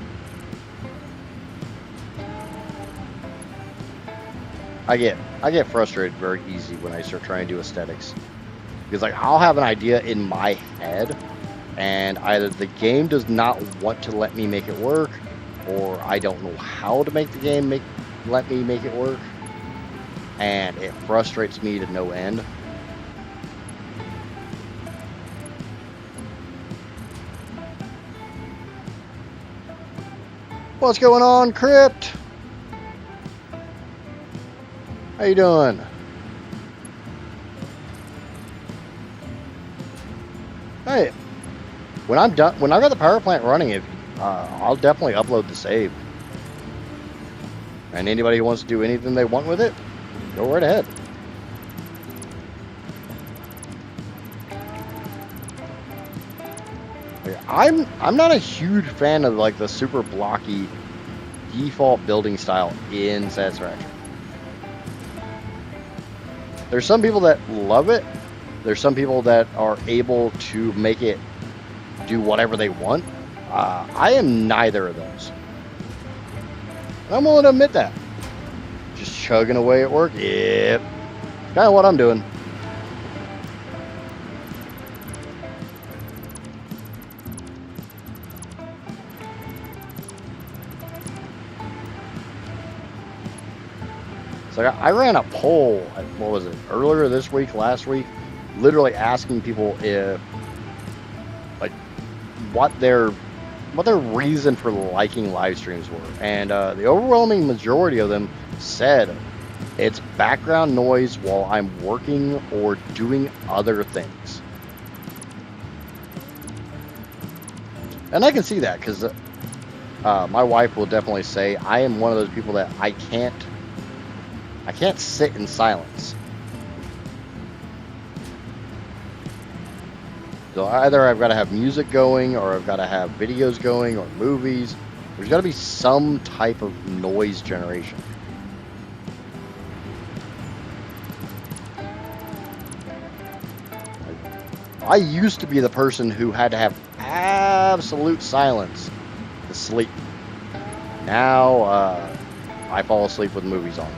Speaker 1: I get frustrated very easy when I start trying to do aesthetics. Because like I'll have an idea in my head and either the game does not want to let me make it work, or I don't know how to make the game let me make it work, and it frustrates me to no end. What's going on, Crypt? How you doing? Hey, when I'm done, when I got the power plant running, I'll definitely upload the save. And anybody who wants to do anything they want with it, go right ahead. I'm not a huge fan of like the super blocky default building style in Satisfactory. There's some people that love it. There's some people that are able to make it do whatever they want. I am neither of those. I'm willing to admit that. Just chugging away at work. Yep. Kind of what I'm doing. So I ran a poll, what was it, earlier this week, last week, literally asking people if, like, what their reason for liking live streams were. And the overwhelming majority of them said it's background noise while I'm working or doing other things. And I can see that because my wife will definitely say I am one of those people that I can't sit in silence. So either I've got to have music going, or I've got to have videos going, or movies. There's got to be some type of noise generation. I used to be the person who had to have absolute silence to sleep. Now I fall asleep with movies on.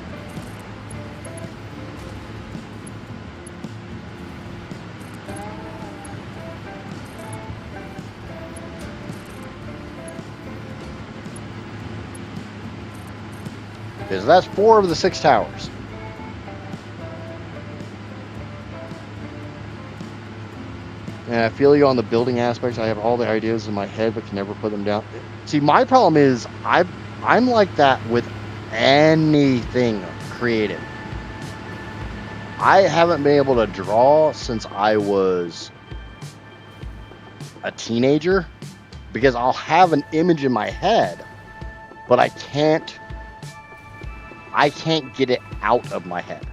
Speaker 1: Because that's 4 of the 6 towers. And I feel you on the building aspects. I have all the ideas in my head, but can never put them down. See, my problem is I'm like that with anything creative. I haven't been able to draw since I was a teenager, because I'll have an image in my head, but I can't get it out of my head.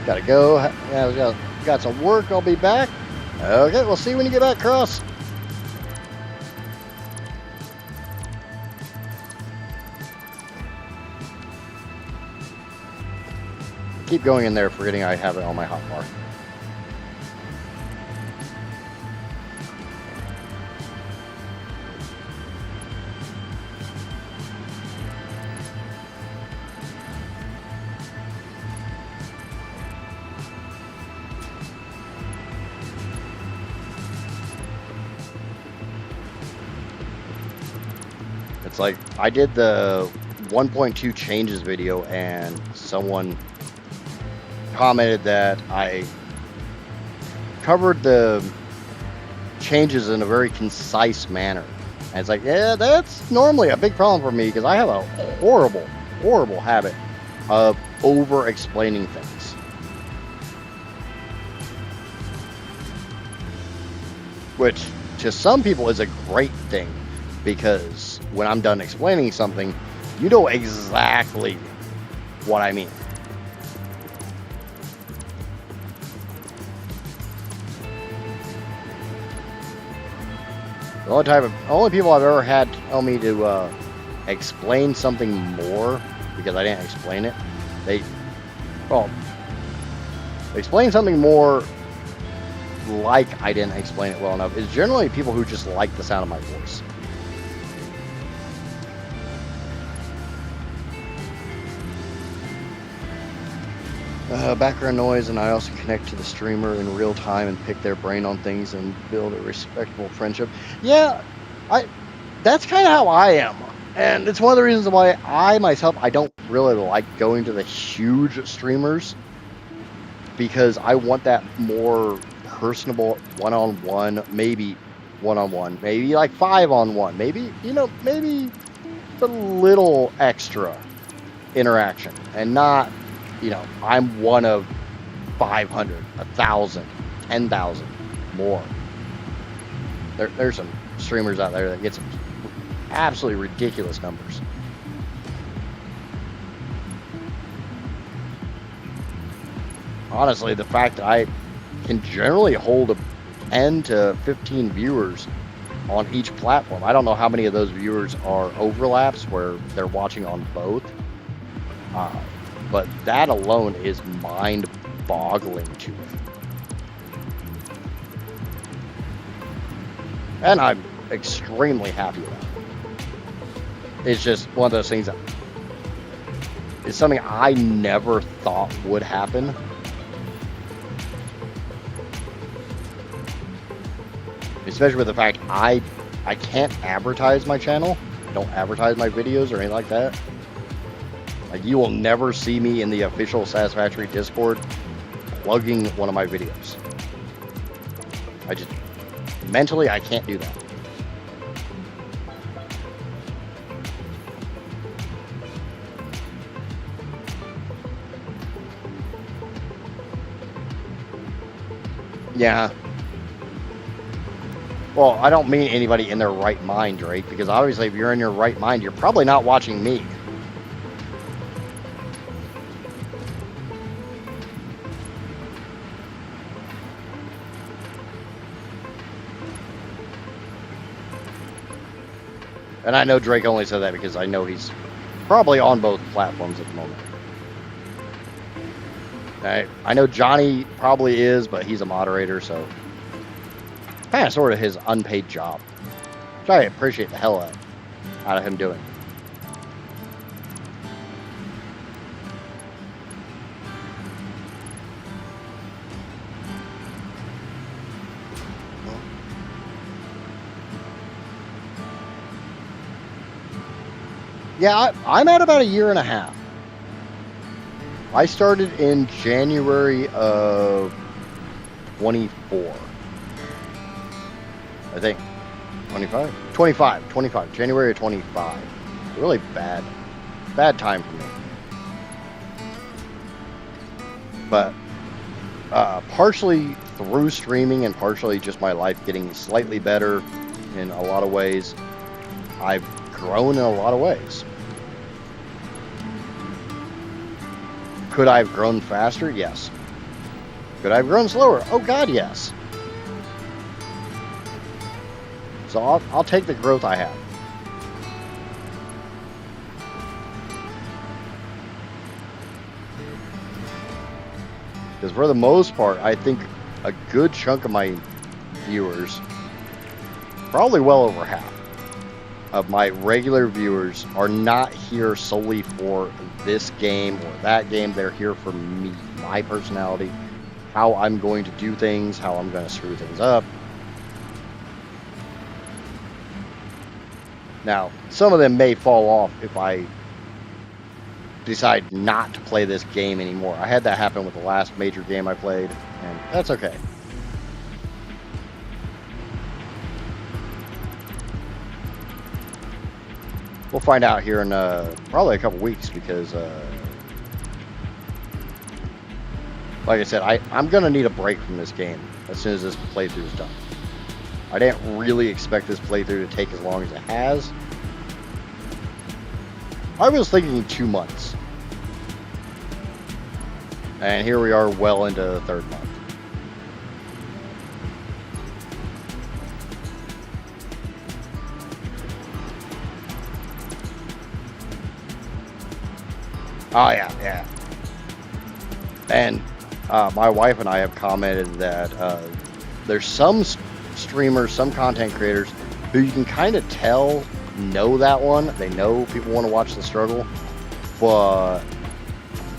Speaker 1: Gotta go. Yeah, got some work. I'll be back. Okay, we'll see you when you get back, Cross. Keep going in there, forgetting I have it on my hotbar. It's like I did the 1.2 changes video, and someone commented that I covered the changes in a very concise manner. And it's like, yeah, that's normally a big problem for me, because I have a horrible habit of over-explaining things. Which to some people is a great thing, because when I'm done explaining something, you know exactly what I mean. The only people I've ever had tell me to explain something more because I didn't explain it, they explain something more like I didn't explain it well enough, is generally people who just like the sound of my voice. background noise, and I also connect to the streamer in real time and pick their brain on things and build a respectable friendship. Yeah, that's kind of how I am. And it's one of the reasons why I myself, I don't really like going to the huge streamers, because I want that more personable one-on-one, maybe one-on-one, maybe like 5-on-1, maybe, maybe a little extra interaction, and not, I'm one of 500, 1,000, 10,000 more. There's some streamers out there that get some absolutely ridiculous numbers. Honestly, the fact that I can generally hold 10 to 15 viewers on each platform. I don't know how many of those viewers are overlaps where they're watching on both. But that alone is mind-boggling to me. And I'm extremely happy with it. It's just one of those things that is something I never thought would happen. Especially with the fact I can't advertise my channel. I don't advertise my videos or anything like that. Like, you will never see me in the official Satisfactory Discord plugging one of my videos. Mentally, I can't do that. Yeah. Well, I don't mean anybody in their right mind, Drake, because obviously if you're in your right mind, you're probably not watching me. And I know Drake only said that because I know he's probably on both platforms at the moment. I know Johnny probably is, but he's a moderator, so kind of sort of his unpaid job, which I appreciate the hell out of him doing. Yeah, I'm at about 1.5 years. I started in January of 24. I think 25, January of 25. Really bad time for me. But partially through streaming and partially just my life getting slightly better in a lot of ways, I've grown in a lot of ways. Could I have grown faster? Yes. Could I have grown slower? Oh God, yes. So I'll take the growth I have. Because for the most part, I think a good chunk of my viewers, probably well over half of my regular viewers, are not here solely for this game or that game. They're here for me, my personality, how I'm going to do things, how I'm going to screw things up. Now, some of them may fall off if I decide not to play this game anymore. I had that happen with the last major game I played, and that's okay. We'll find out here in probably a couple weeks, because like I said, I'm going to need a break from this game as soon as this playthrough is done. I didn't really expect this playthrough to take as long as it has. I was thinking 2 months. And here we are well into the 3rd month. Oh, yeah. And my wife and I have commented that there's some streamers, some content creators who you can kind of tell know that one. They know people want to watch the struggle, but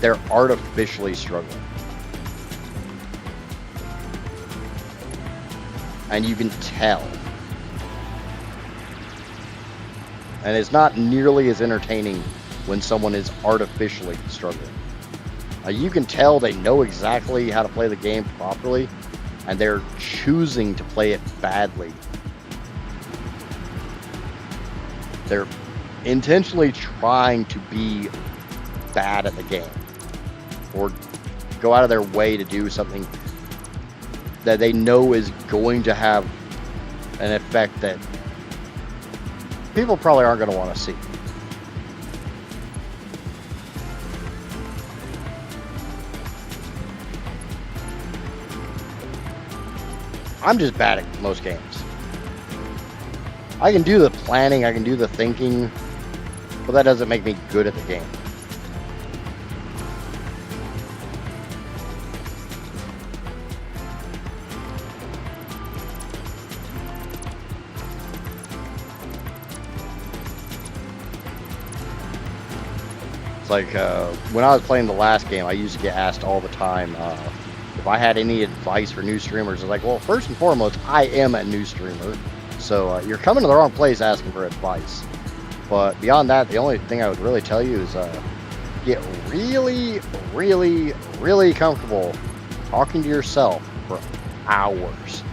Speaker 1: they're artificially struggling. And you can tell. And it's not nearly as entertaining when someone is artificially struggling. You can tell they know exactly how to play the game properly, and they're choosing to play it badly. They're intentionally trying to be bad at the game, or go out of their way to do something that they know is going to have an effect that people probably aren't going to want to see. I'm just bad at most games. I can do the planning, I can do the thinking, but that doesn't make me good at the game. It's like when I was playing the last game, I used to get asked all the time if I had any advice for new streamers. I was like, well, first and foremost, I am a new streamer, so you're coming to the wrong place asking for advice. But beyond that, the only thing I would really tell you is get really, really, really comfortable talking to yourself for hours.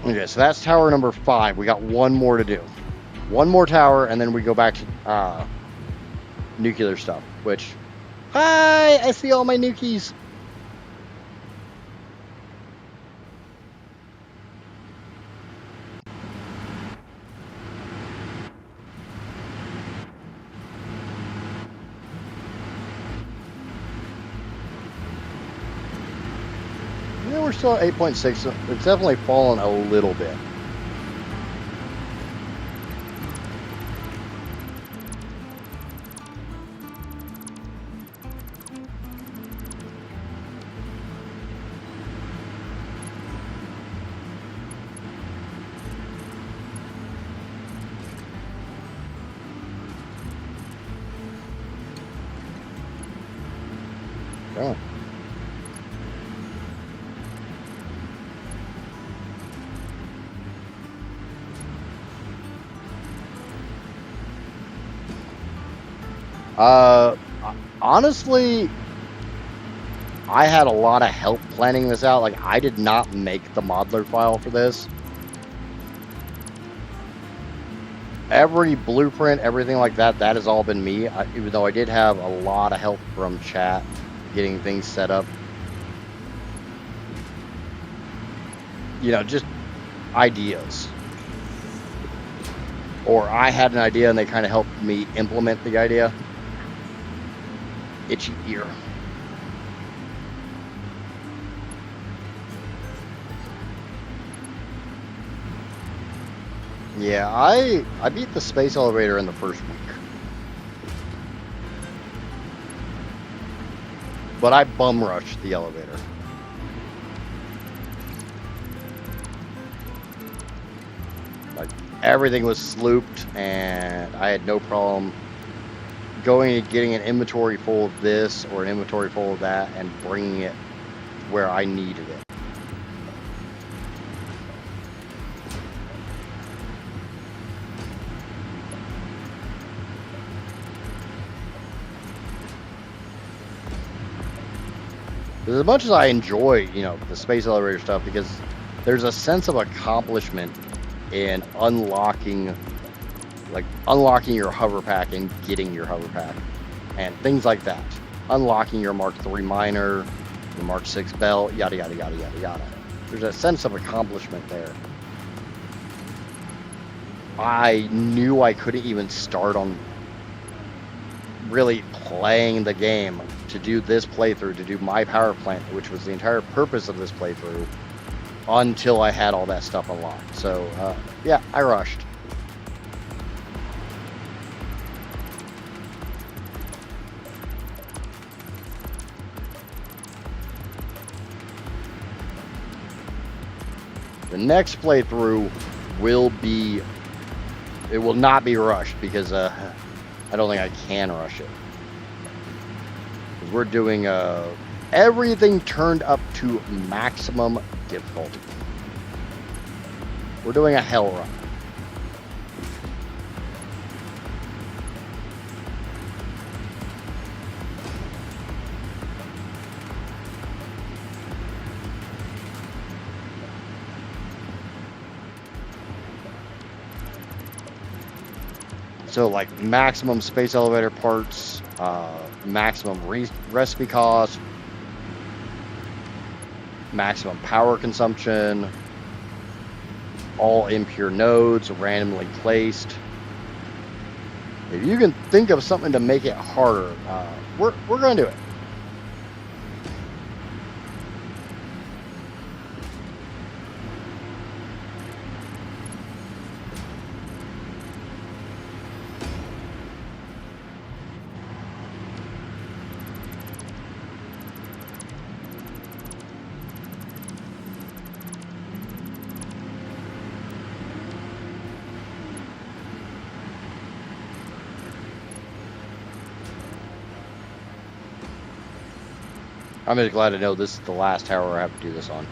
Speaker 1: Okay, so that's tower number 5. We got one more to do. One more tower, and then we go back to nuclear stuff, which... Hi! I see all my nukies! Yeah, we're still at 8.6. It's definitely fallen a little bit. Yeah. Honestly, I had a lot of help planning this out. Like, I did not make the modeler file for this. Every blueprint, everything like that, that has all been me. Even though I did have a lot of help from chat, getting things set up. You know, just ideas. Or I had an idea and they kind of helped me implement the idea. Itchy ear. Yeah, I beat the space elevator in the first week. But I bum rushed the elevator. Like, everything was slooped and I had no problem going and getting an inventory full of this or an inventory full of that and bringing it where I needed it. As much as I enjoy, you know, the space elevator stuff, because there's a sense of accomplishment in unlocking your hover pack and getting your hover pack and things like that. Unlocking your Mark III miner, your Mark VI belt, yada, yada, yada, yada, yada. There's a sense of accomplishment there. I knew I couldn't even start on really playing the game to do this playthrough, to do my power plant, which was the entire purpose of this playthrough, until I had all that stuff unlocked. So, yeah, I rushed. The next playthrough will be, it will not be rushed because I don't think I can rush it. Because we're doing everything turned up to maximum difficulty. We're doing a hell run. So like maximum space elevator parts, maximum recipe cost, maximum power consumption, all impure nodes randomly placed. If you can think of something to make it harder, we're going to do it. I'm just glad to know this is the last tower I have to do this on.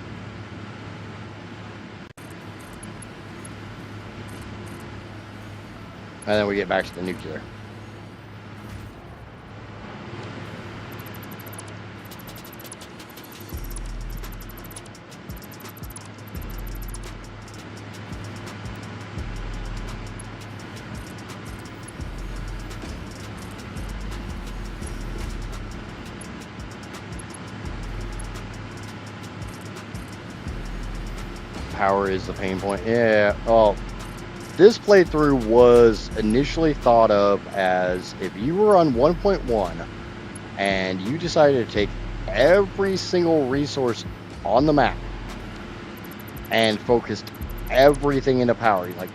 Speaker 1: And then we get back to the nuclear. Power is the pain point. Yeah. Oh, this playthrough was initially thought of as if you were on 1.1 and you decided to take every single resource on the map and focused everything into power. Like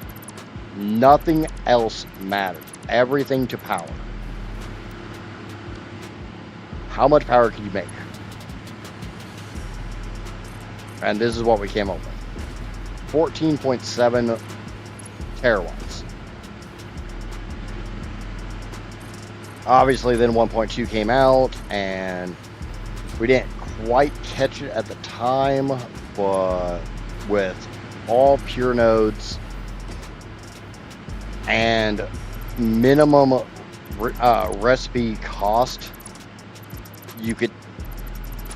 Speaker 1: nothing else mattered. Everything to power. How much power could you make? And this is what we came up with. 14.7 terawatts. Obviously, then 1.2 came out, and we didn't quite catch it at the time, but with all pure nodes and minimum recipe cost, you could,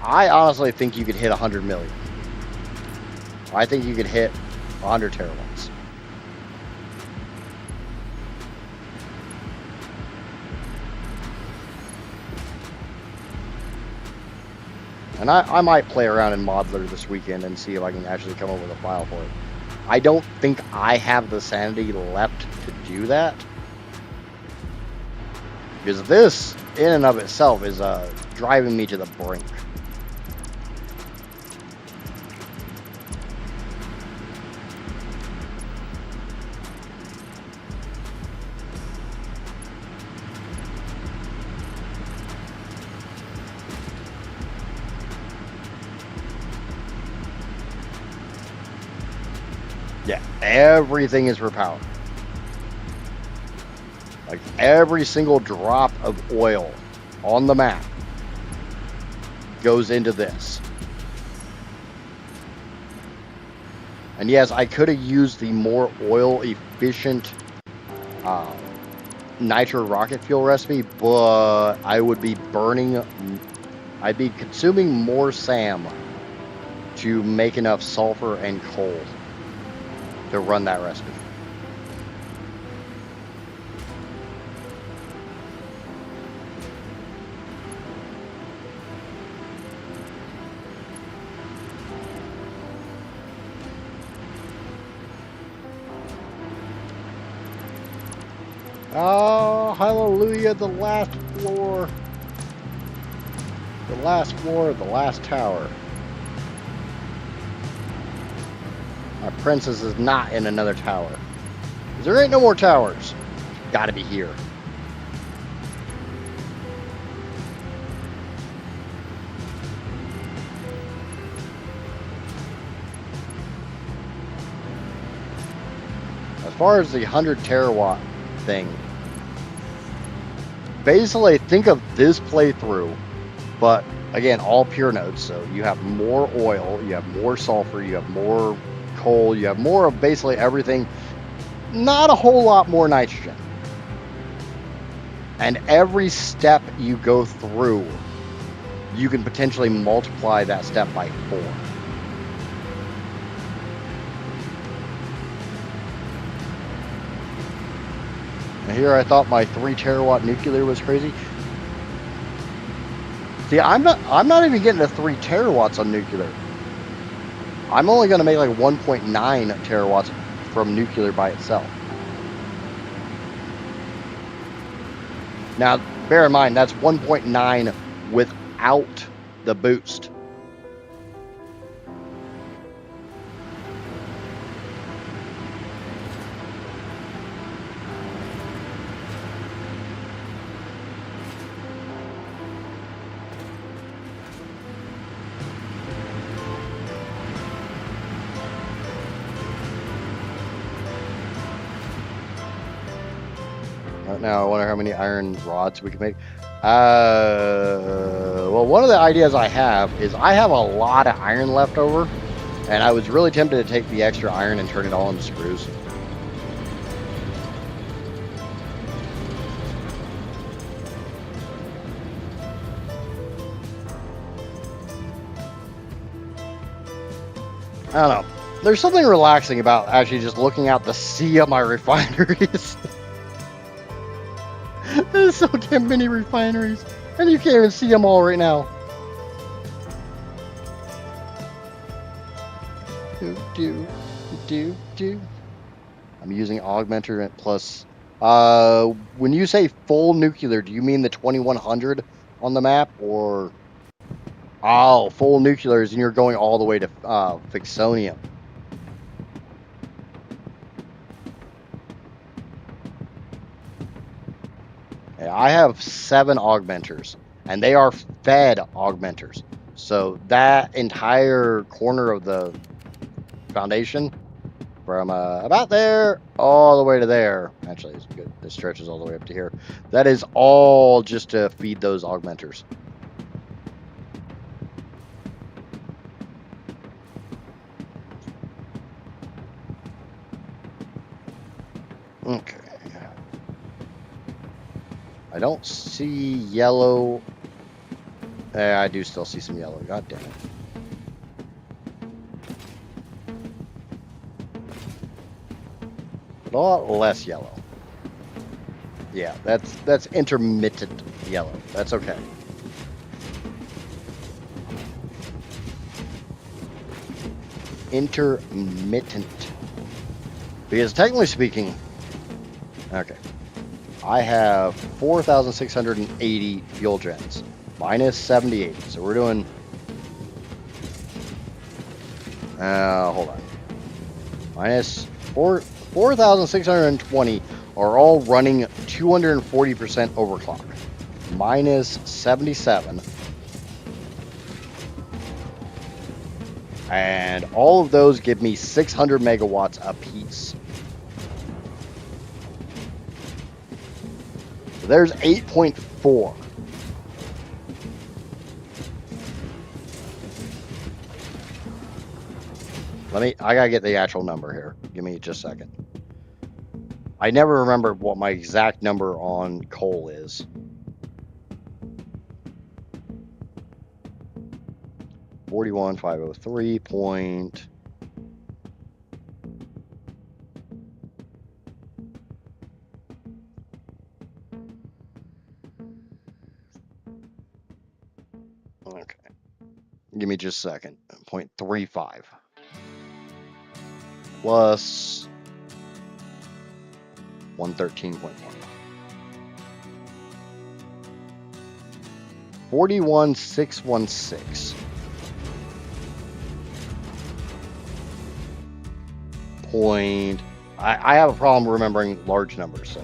Speaker 1: I honestly think you could hit 100 million. I think you could hit 100 terawatts. And I might play around in Modeler this weekend and see if I can actually come up with a file for it. I don't think I have the sanity left to do that. Because this, in and of itself, is driving me to the brink. Yeah, everything is for power. Like every single drop of oil on the map goes into this. And yes, I could have used the more oil efficient nitro rocket fuel recipe, but I would be burning, I'd be consuming more SAM to make enough sulfur and coal to run that recipe. Oh, hallelujah, the last floor. The last floor of the last tower. My princess is not in another tower. There ain't no more towers. Gotta be here. far as the 100 terawatt thing, basically think of this playthrough, but again, all pure nodes. So you have more oil, you have more sulfur, you have more coal, you have more of basically everything. Not a whole lot more nitrogen. And every step you go through, you can potentially multiply that step by 4. And here I thought my 3 terawatt nuclear was crazy. See, I'm not even getting to 3 terawatts on nuclear. I'm only going to make like 1.9 terawatts from nuclear by itself. Now, bear in mind, that's 1.9 without the boost. Now I wonder how many iron rods we can make. Well, one of the ideas I have is I have a lot of iron left over, and I was really tempted to take the extra iron and turn it all into screws. I don't know. There's something relaxing about actually just looking out the sea of my refineries. There's so damn many refineries, and you can't even see them all right now. I'm using augmenter plus. When you say full nuclear, do you mean the 2100 on the map, or? Oh, full nuclear is, and you're going all the way to Fixonium. I have 7 augmenters, and they are fed augmenters. So that entire corner of the foundation, from about there all the way to there, actually it's good. This stretches all the way up to here. That is all just to feed those augmenters. Okay. I don't see yellow. I do still see some yellow. God damn it. But a lot less yellow. Yeah, that's intermittent yellow. That's okay. Intermittent. Because technically speaking, okay. I have 4,680 fuel gens, minus 78. So we're doing, hold on. Minus 4,620 are all running 240% overclock. Minus 77. And all of those give me 600 megawatts apiece. There's 8.4. I gotta get the actual number here. Give me just a second. I never remember what my exact number on coal is. $41,503 point. Okay. Give me just a second. 0.35. Plus 113.1. 41,616. Point. I have a problem remembering large numbers, so.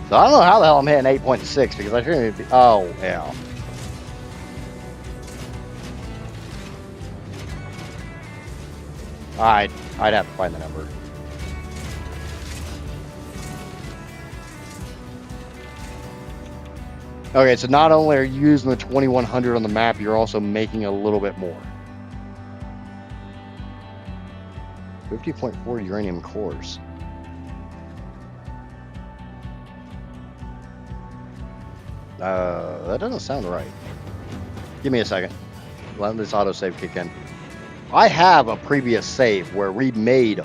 Speaker 1: So I don't know how the hell I'm hitting 8.6 because I shouldn't be. Oh, yeah. I'd have to find the number. Okay, so not only are you using the 2100 on the map, you're also making a little bit more. 50.4 uranium cores. That doesn't sound right. Give me a second. Let this autosave kick in. I have a previous save where we did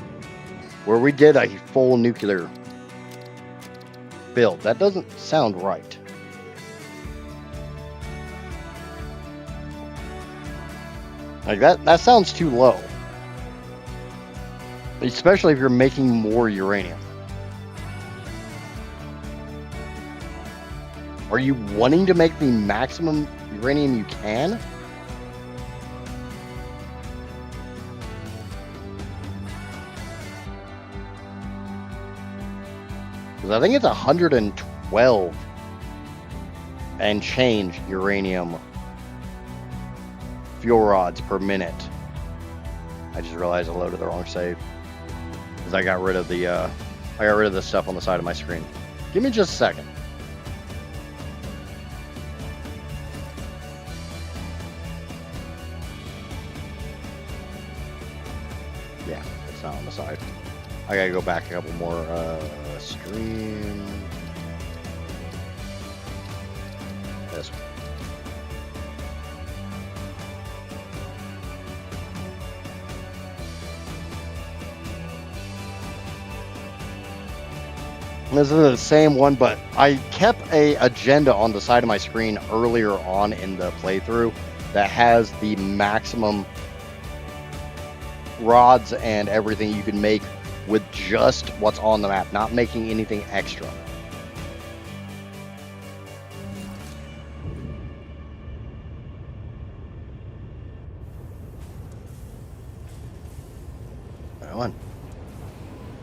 Speaker 1: a full nuclear build. That doesn't sound right. Like that sounds too low. Especially if you're making more uranium. Are you wanting to make the maximum uranium you can? Because I think it's 112 and change uranium fuel rods per minute. I just realized I loaded the wrong save because I got rid of the stuff on the side of my screen. Give me just a second. Yeah, it's not on the side. I gotta go back a couple more. Stream. This one. This is the same one, but I kept a agenda on the side of my screen earlier on in the playthrough that has the maximum rods and everything you can make with just what's on the map, not making anything extra. That one.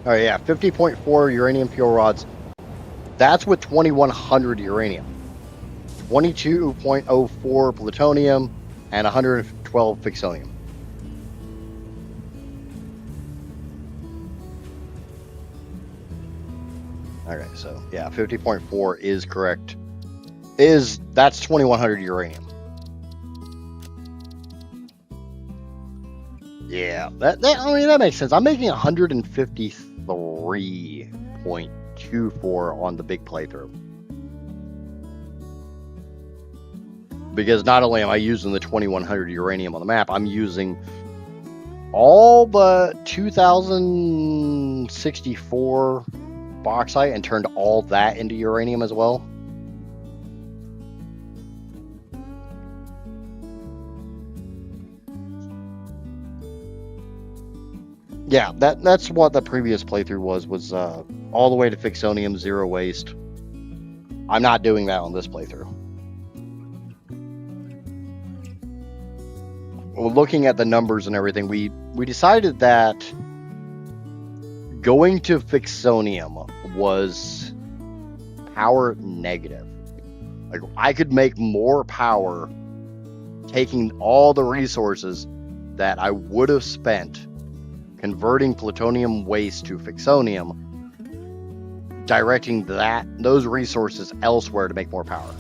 Speaker 1: Oh yeah, 50.4 uranium fuel rods. That's with 2100 uranium. 22.04 plutonium and 112 fixonium. Okay, so yeah, 50.4 is correct. That's 2100 uranium. Yeah, that makes sense. I'm making 153.24 on the big playthrough. Because not only am I using the 2100 uranium on the map, I'm using all but 2064 bauxite and turned all that into uranium as well. Yeah, that's what the previous playthrough was all the way to fixonium, zero waste. I'm not doing that on this playthrough. Well, looking at the numbers and everything, we decided that going to fixonium was power negative. Like, I could make more power taking all the resources that I would have spent converting plutonium waste to fixonium, directing those resources elsewhere to make more power.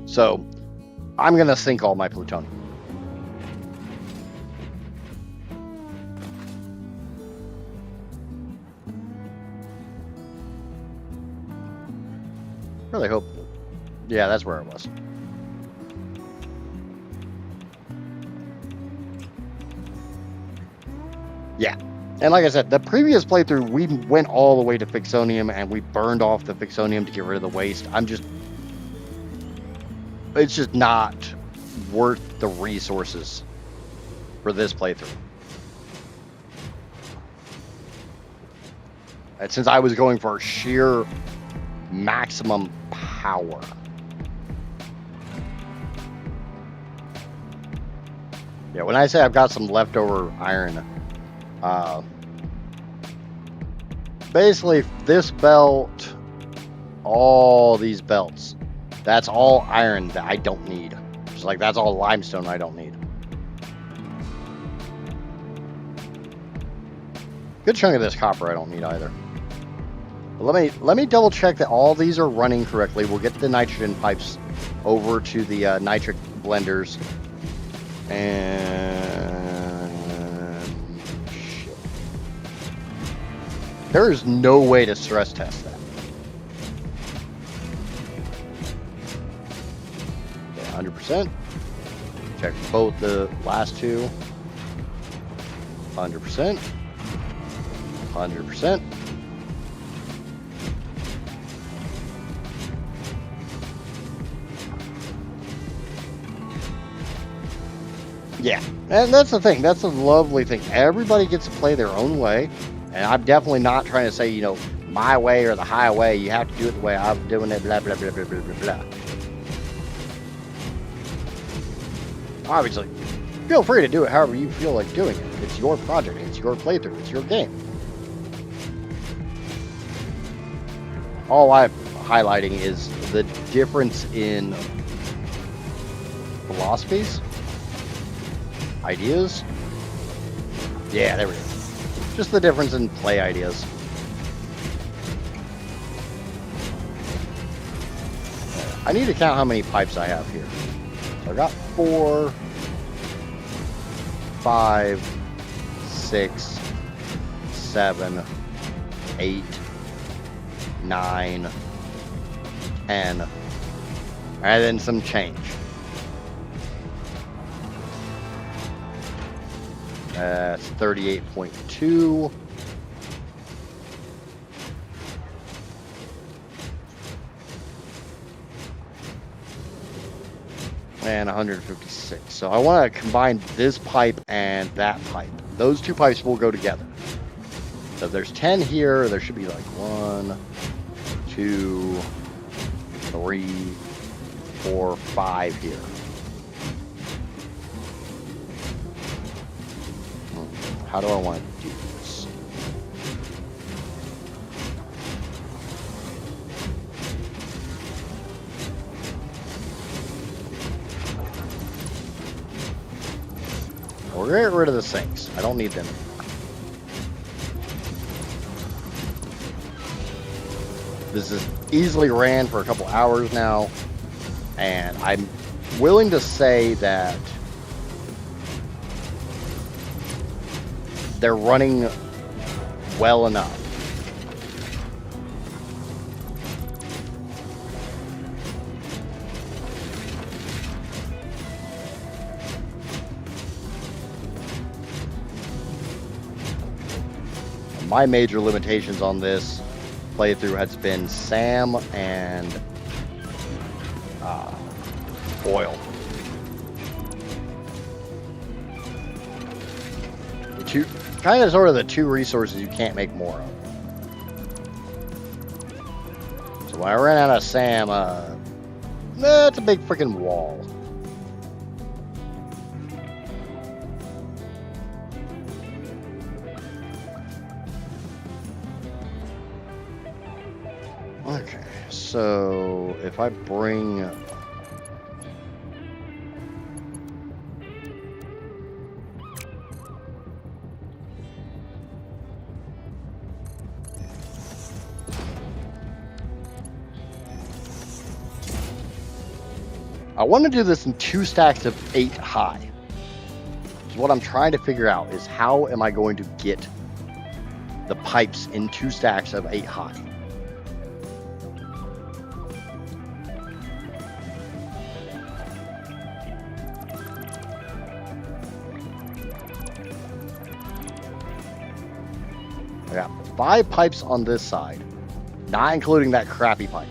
Speaker 1: So I'm gonna sink all my plutonium. Really hope. Yeah, that's where it was. Yeah, and like I said, the previous playthrough, we went all the way to fixonium and we burned off the fixonium to get rid of the waste. It's just not worth the resources for this playthrough. And since I was going for sheer maximum power. Yeah, when I say I've got some leftover iron, basically this belt, all these belts, that's all iron that I don't need. It's like, that's all limestone I don't need. Good chunk of this copper I don't need either. But let me double check that all these are running correctly. We'll get the nitrogen pipes over to the nitric blenders. And shit. There is no way to stress test that. Okay, 100%. Check both the last two. 100%. 100%. Yeah, and that's the thing. That's a lovely thing. Everybody gets to play their own way. And I'm definitely not trying to say, you know, my way or the highway. You have to do it the way I'm doing it, blah, blah, blah, blah, blah, blah, blah. Obviously, feel free to do it however you feel like doing it. It's your project. It's your playthrough. It's your game. All I'm highlighting is the difference in philosophies, ideas. Yeah, there we go. Just the difference in play ideas. I need to count how many pipes I have here. So I got 4, 5, 6, 7, 8, 9, 10, and then some change. That's 38.2. And 156. So I want to combine this pipe and that pipe. Those two pipes will go together. So if there's 10 here, there should be like 1, 2, 3, 4, 5 here. How do I want to do this? We're going to get rid of the sinks. I don't need them anymore. This is easily ran for a couple hours now, and I'm willing to say that they're running well enough. My major limitations on this playthrough has been SAM and oil. Kind of sort of the two resources you can't make more of. So when I ran out of SAM, that's a big freaking wall. Okay, so if I bring... I want to do this in 2 stacks of 8 high. So what I'm trying to figure out is how am I going to get the pipes in 2 stacks of 8 high. I got 5 pipes on this side, not including that crappy pipe.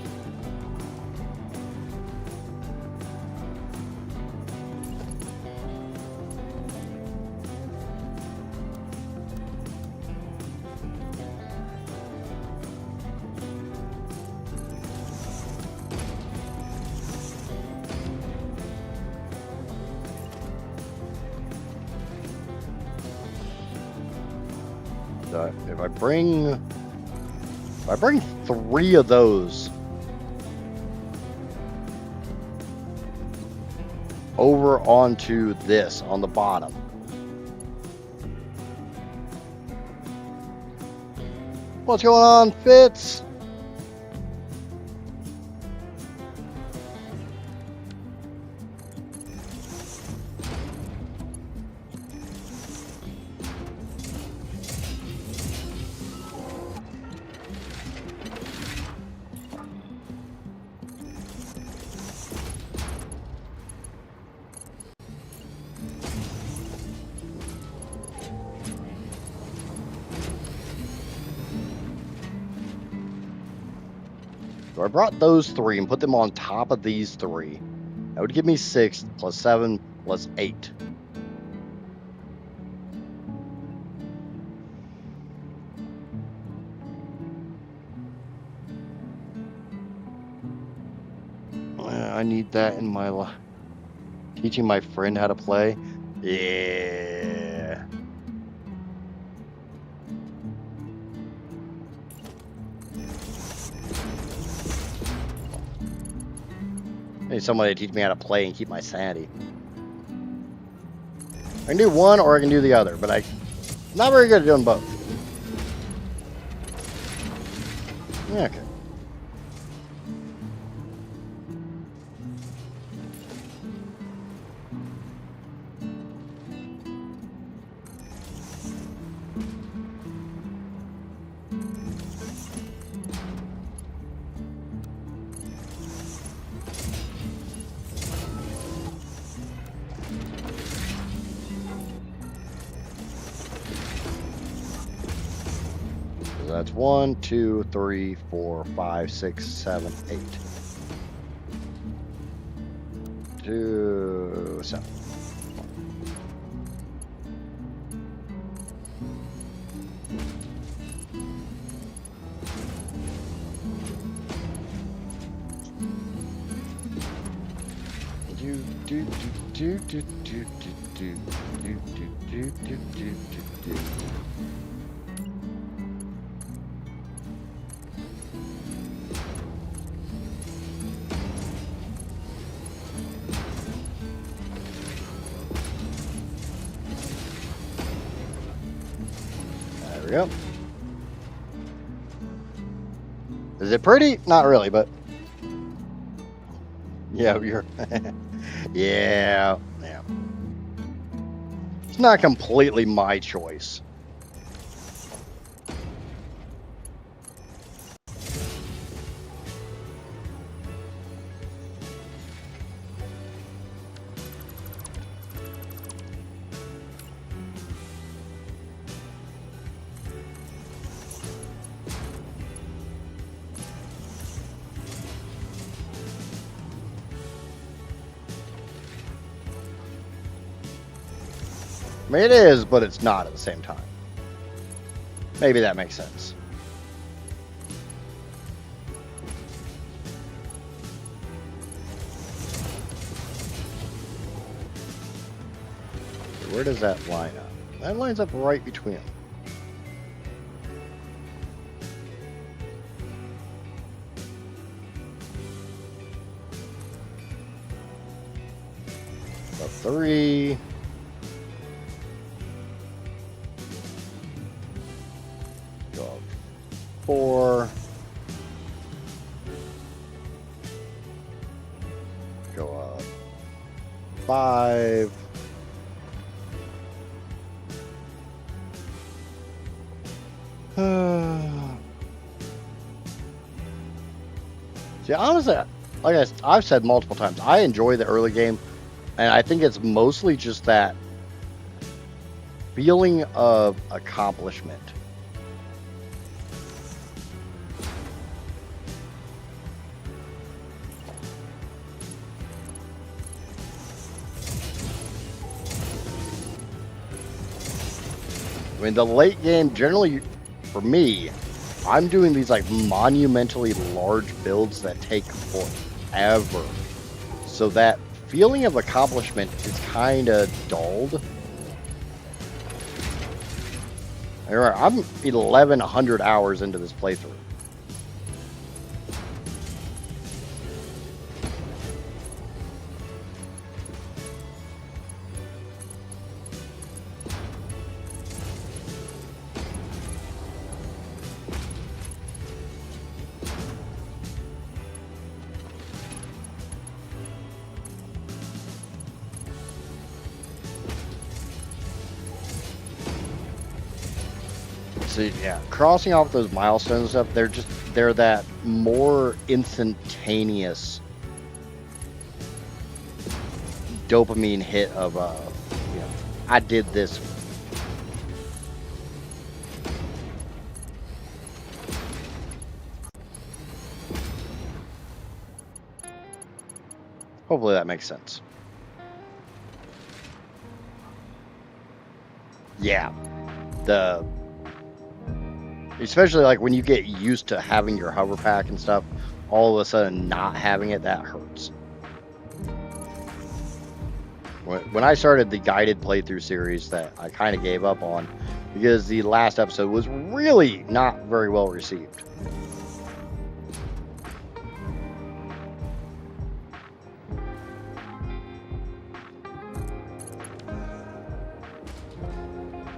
Speaker 1: If I bring 3 of those, over onto this on the bottom. What's going on, Fitz? So I brought those 3 and put them on top of these 3. That would give me 6 plus 7 plus 8. I need that in my life. Teaching my friend how to play. Yeah. I need somebody to teach me how to play and keep my sanity. I can do one or I can do the other, but I'm not very good at doing both. Okay. That's 1, 2, 3, 4, 5, 6, 7, 8. 2, 7. There we go. Is it pretty? Not really, but yeah, you're yeah. It's not completely my choice. I mean, it is, but it's not at the same time. Maybe that makes sense. Where does that line up? That lines up right between them. So 3. Go up 4. Go up 5. See, honestly, like I've said multiple times, I enjoy the early game, and I think it's mostly just that feeling of accomplishment. I mean, the late game, generally, for me, I'm doing these like monumentally large builds that take forever. So that feeling of accomplishment is kind of dulled. I'm 1,100 hours into this playthrough. So yeah, crossing off those milestones and stuff, they're that more instantaneous dopamine hit of you know, I did this. Hopefully that makes sense. Yeah. Especially like when you get used to having your hover pack and stuff, all of a sudden not having it, that hurts. When I started the guided playthrough series that I kind of gave up on because the last episode was really not very well received.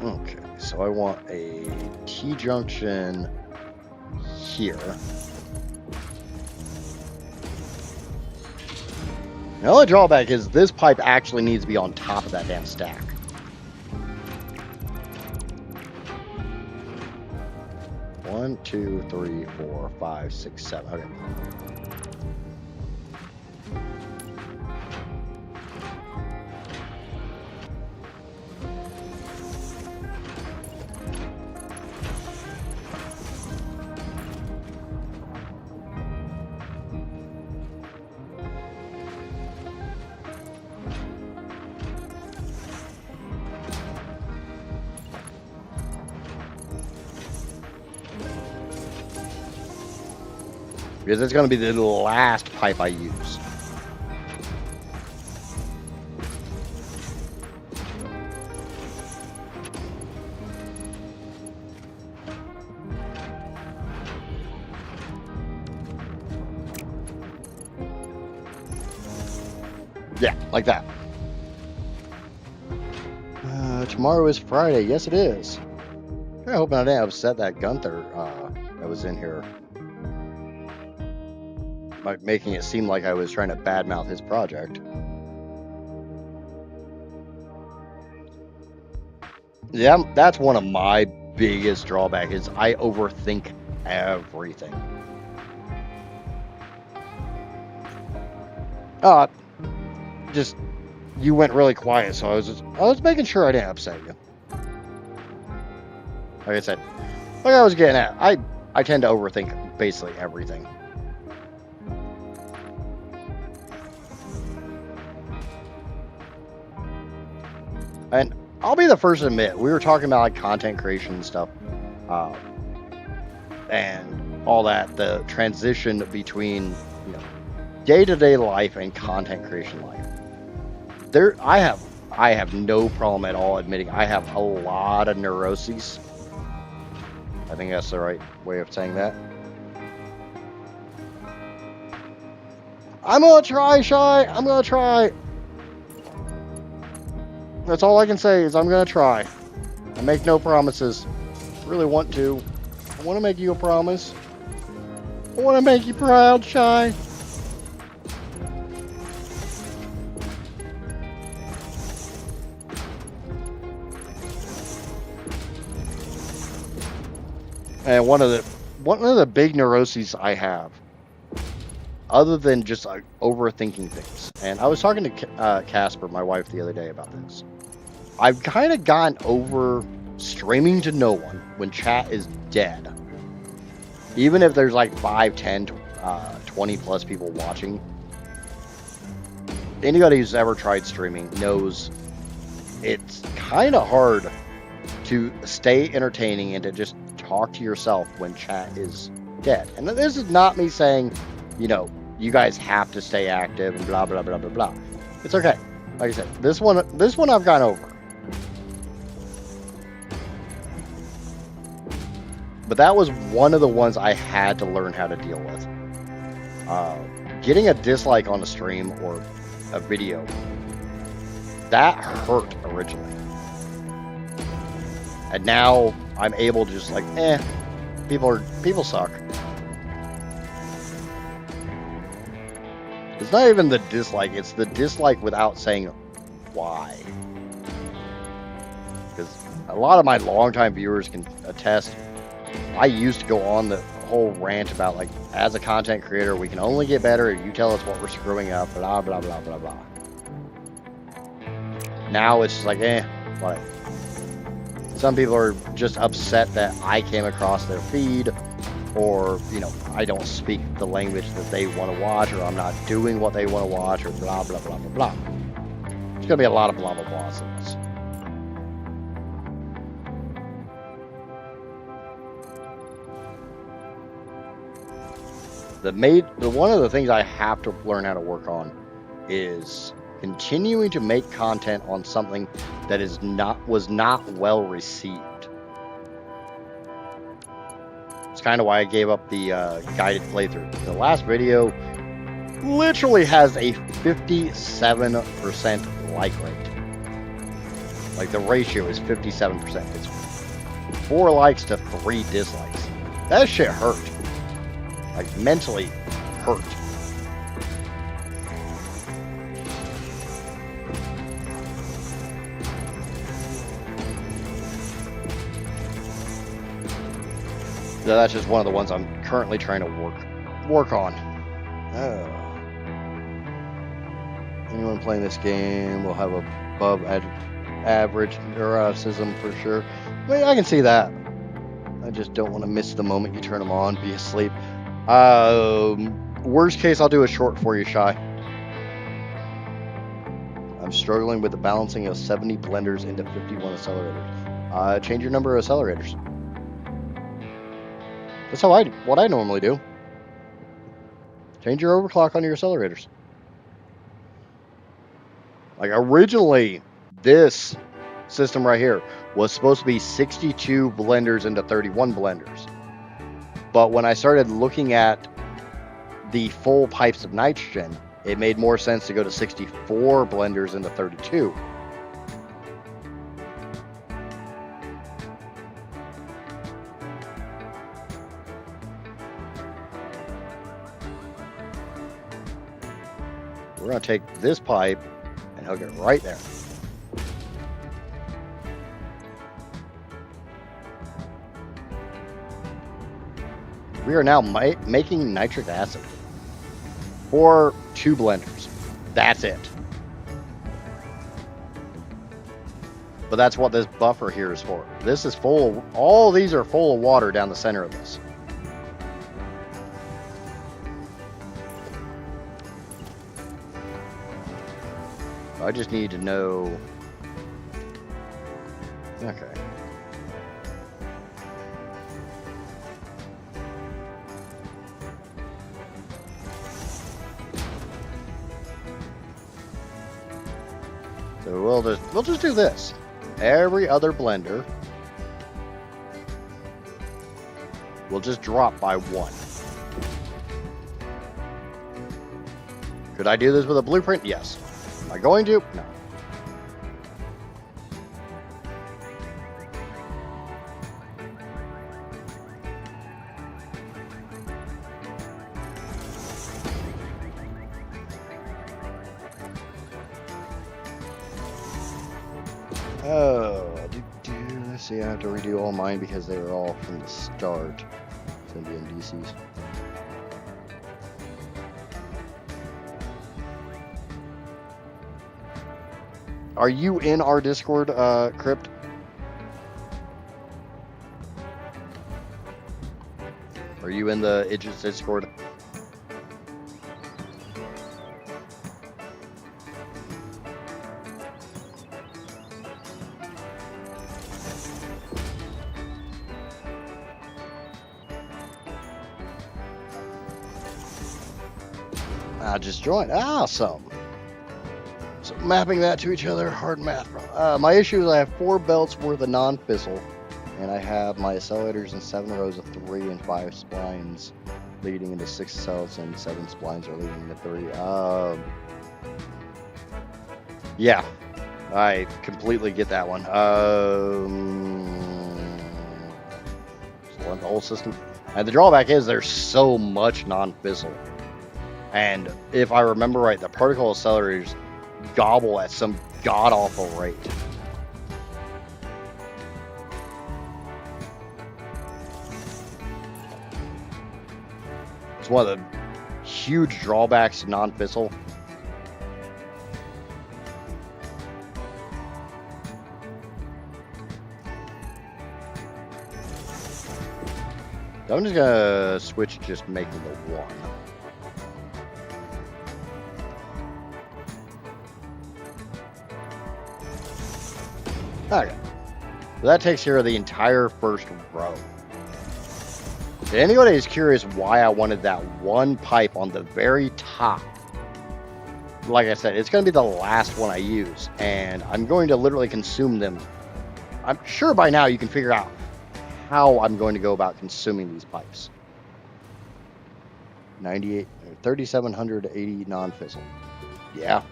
Speaker 1: Okay, so I want a T-junction here. The only drawback is this pipe actually needs to be on top of that damn stack. One, two, three, 4, 5, 6, 7. Okay. Because it's going to be the last pipe I use. Yeah, like that. Tomorrow is Friday. Yes, it is. I hope I didn't upset that Gunther that was in here. By making it seem like I was trying to badmouth his project. Yeah, that's one of my biggest drawbacks is I overthink everything. Just you went really quiet, so I was making sure I didn't upset you. Like I said, like I was getting at, I tend to overthink basically everything. And I'll be the first to admit, we were talking about like content creation and stuff, and all that, the transition between, you know, day-to-day life and content creation life. I have no problem at all admitting I have a lot of neuroses. I think that's the right way of saying that. I'm gonna try, Shy. I'm gonna try. That's all I can say is I'm gonna try. I make no promises. I really want to. I want to make you a promise. I want to make you proud, Shy. And one of the big neuroses I have, other than just like overthinking things, and I was talking to Casper, my wife, the other day about this. I've kind of gotten over streaming to no one when chat is dead. Even if there's like 5, 10, 20 plus people watching. Anybody who's ever tried streaming knows it's kind of hard to stay entertaining and to just talk to yourself when chat is dead. And this is not me saying, you know, you guys have to stay active and blah, blah, blah, blah, blah. It's okay. Like I said, this one I've gone over. But that was one of the ones I had to learn how to deal with. Getting a dislike on a stream or a video, that hurt originally. And now I'm able to just like, people suck. It's not even the dislike, it's the dislike without saying why. Because a lot of my longtime viewers can attest, I used to go on the whole rant about, like, as a content creator, we can only get better if you tell us what we're screwing up, blah, blah, blah, blah, blah. Now it's just like, whatever. Some people are just upset that I came across their feed, or, you know, I don't speak the language that they want to watch, or I'm not doing what they want to watch, or blah, blah, blah, blah, blah. There's going to be a lot of blah, blah, blahs in this. One of the things I have to learn how to work on is continuing to make content on something that was not well received. It's kind of why I gave up the guided playthrough. The last video literally has a 57% like rate. Like, the ratio is 57%. It's 4 likes to 3 dislikes. That shit hurt. Like, mentally hurt. So that's just one of the ones I'm currently trying to work on. Anyone playing this game will have above average neuroticism for sure. Well, I can see that. I just don't want to miss the moment you turn them on, be asleep. Worst case, I'll do a short for you, Shy. I'm struggling with the balancing of 70 blenders into 51 accelerators. Change your number of accelerators. That's what I normally do. Change your overclock on your accelerators. Like, originally, this system right here was supposed to be 62 blenders into 31 blenders. But when I started looking at the full pipes of nitrogen, it made more sense to go to 64 blenders into 32. We're going to take this pipe and hook it right there. We are now making nitric acid for 2 blenders. That's it. But that's what this buffer here is for. This is full. All these are full of water down the center of this. I just need to know. Okay. So we'll just do this. Every other blender will just drop by 1. Could I do this with a blueprint? Yes. Am I going to? No. Let's see, I have to redo all mine because they were all from the start. It's going to be in DCs. Are you in our Discord, Crypt? Are you in the Idris Discord? I just joined. Awesome. So mapping that to each other, hard math. My issue is I have 4 belts worth of non-fissile, and I have my accelerators in 7 rows of 3 and 5 splines leading into 6 cells, and 7 splines are leading into 3. Yeah, I completely get that one. So the whole system. And the drawback is there's so much non-fissile. And if I remember right, the particle accelerators gobble at some god-awful rate. That's one of the huge drawbacks to non-fissile. So I'm just gonna switch just making the one. Okay. So that takes care of the entire first row. If anybody is curious why I wanted that one pipe on the very top, like I said, it's going to be the last one I use, and I'm going to literally consume them. I'm sure by now you can figure out how I'm going to go about consuming these pipes. 3,780 non-fissile. Yeah.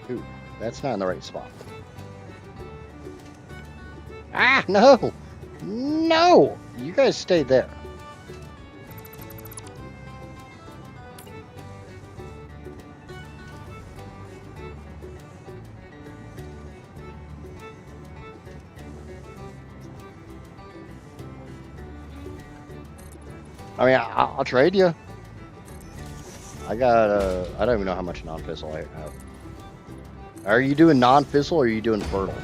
Speaker 1: Ooh, that's not in the right spot. Ah, no! No! You guys stay there. I mean, I'll trade you. I got, I don't even know how much non-fissile I have. Are you doing non-fissile or are you doing fertile?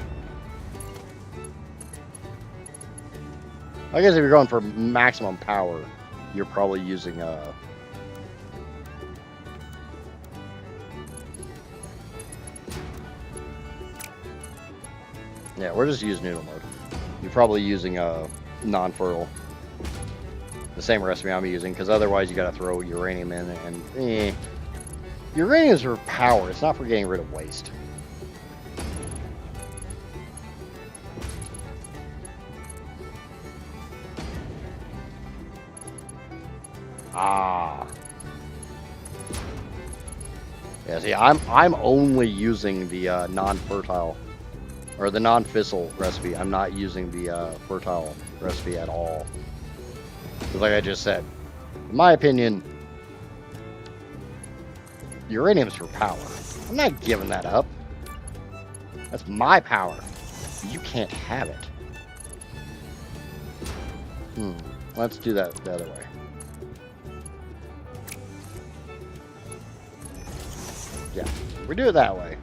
Speaker 1: I guess if you're going for maximum power, you're probably using, yeah, we're just using noodle mode. You're probably using, non-fertile. The same recipe I'm using, because otherwise you gotta throw uranium in, and uranium is for power, it's not for getting rid of waste. Ah. Yeah, see, I'm only using the non-fertile, or the non-fissile recipe. I'm not using the fertile recipe at all. Because like I just said, in my opinion, uranium's for power. I'm not giving that up. That's my power. You can't have it. Let's do that the other way. Yeah, we do it that way.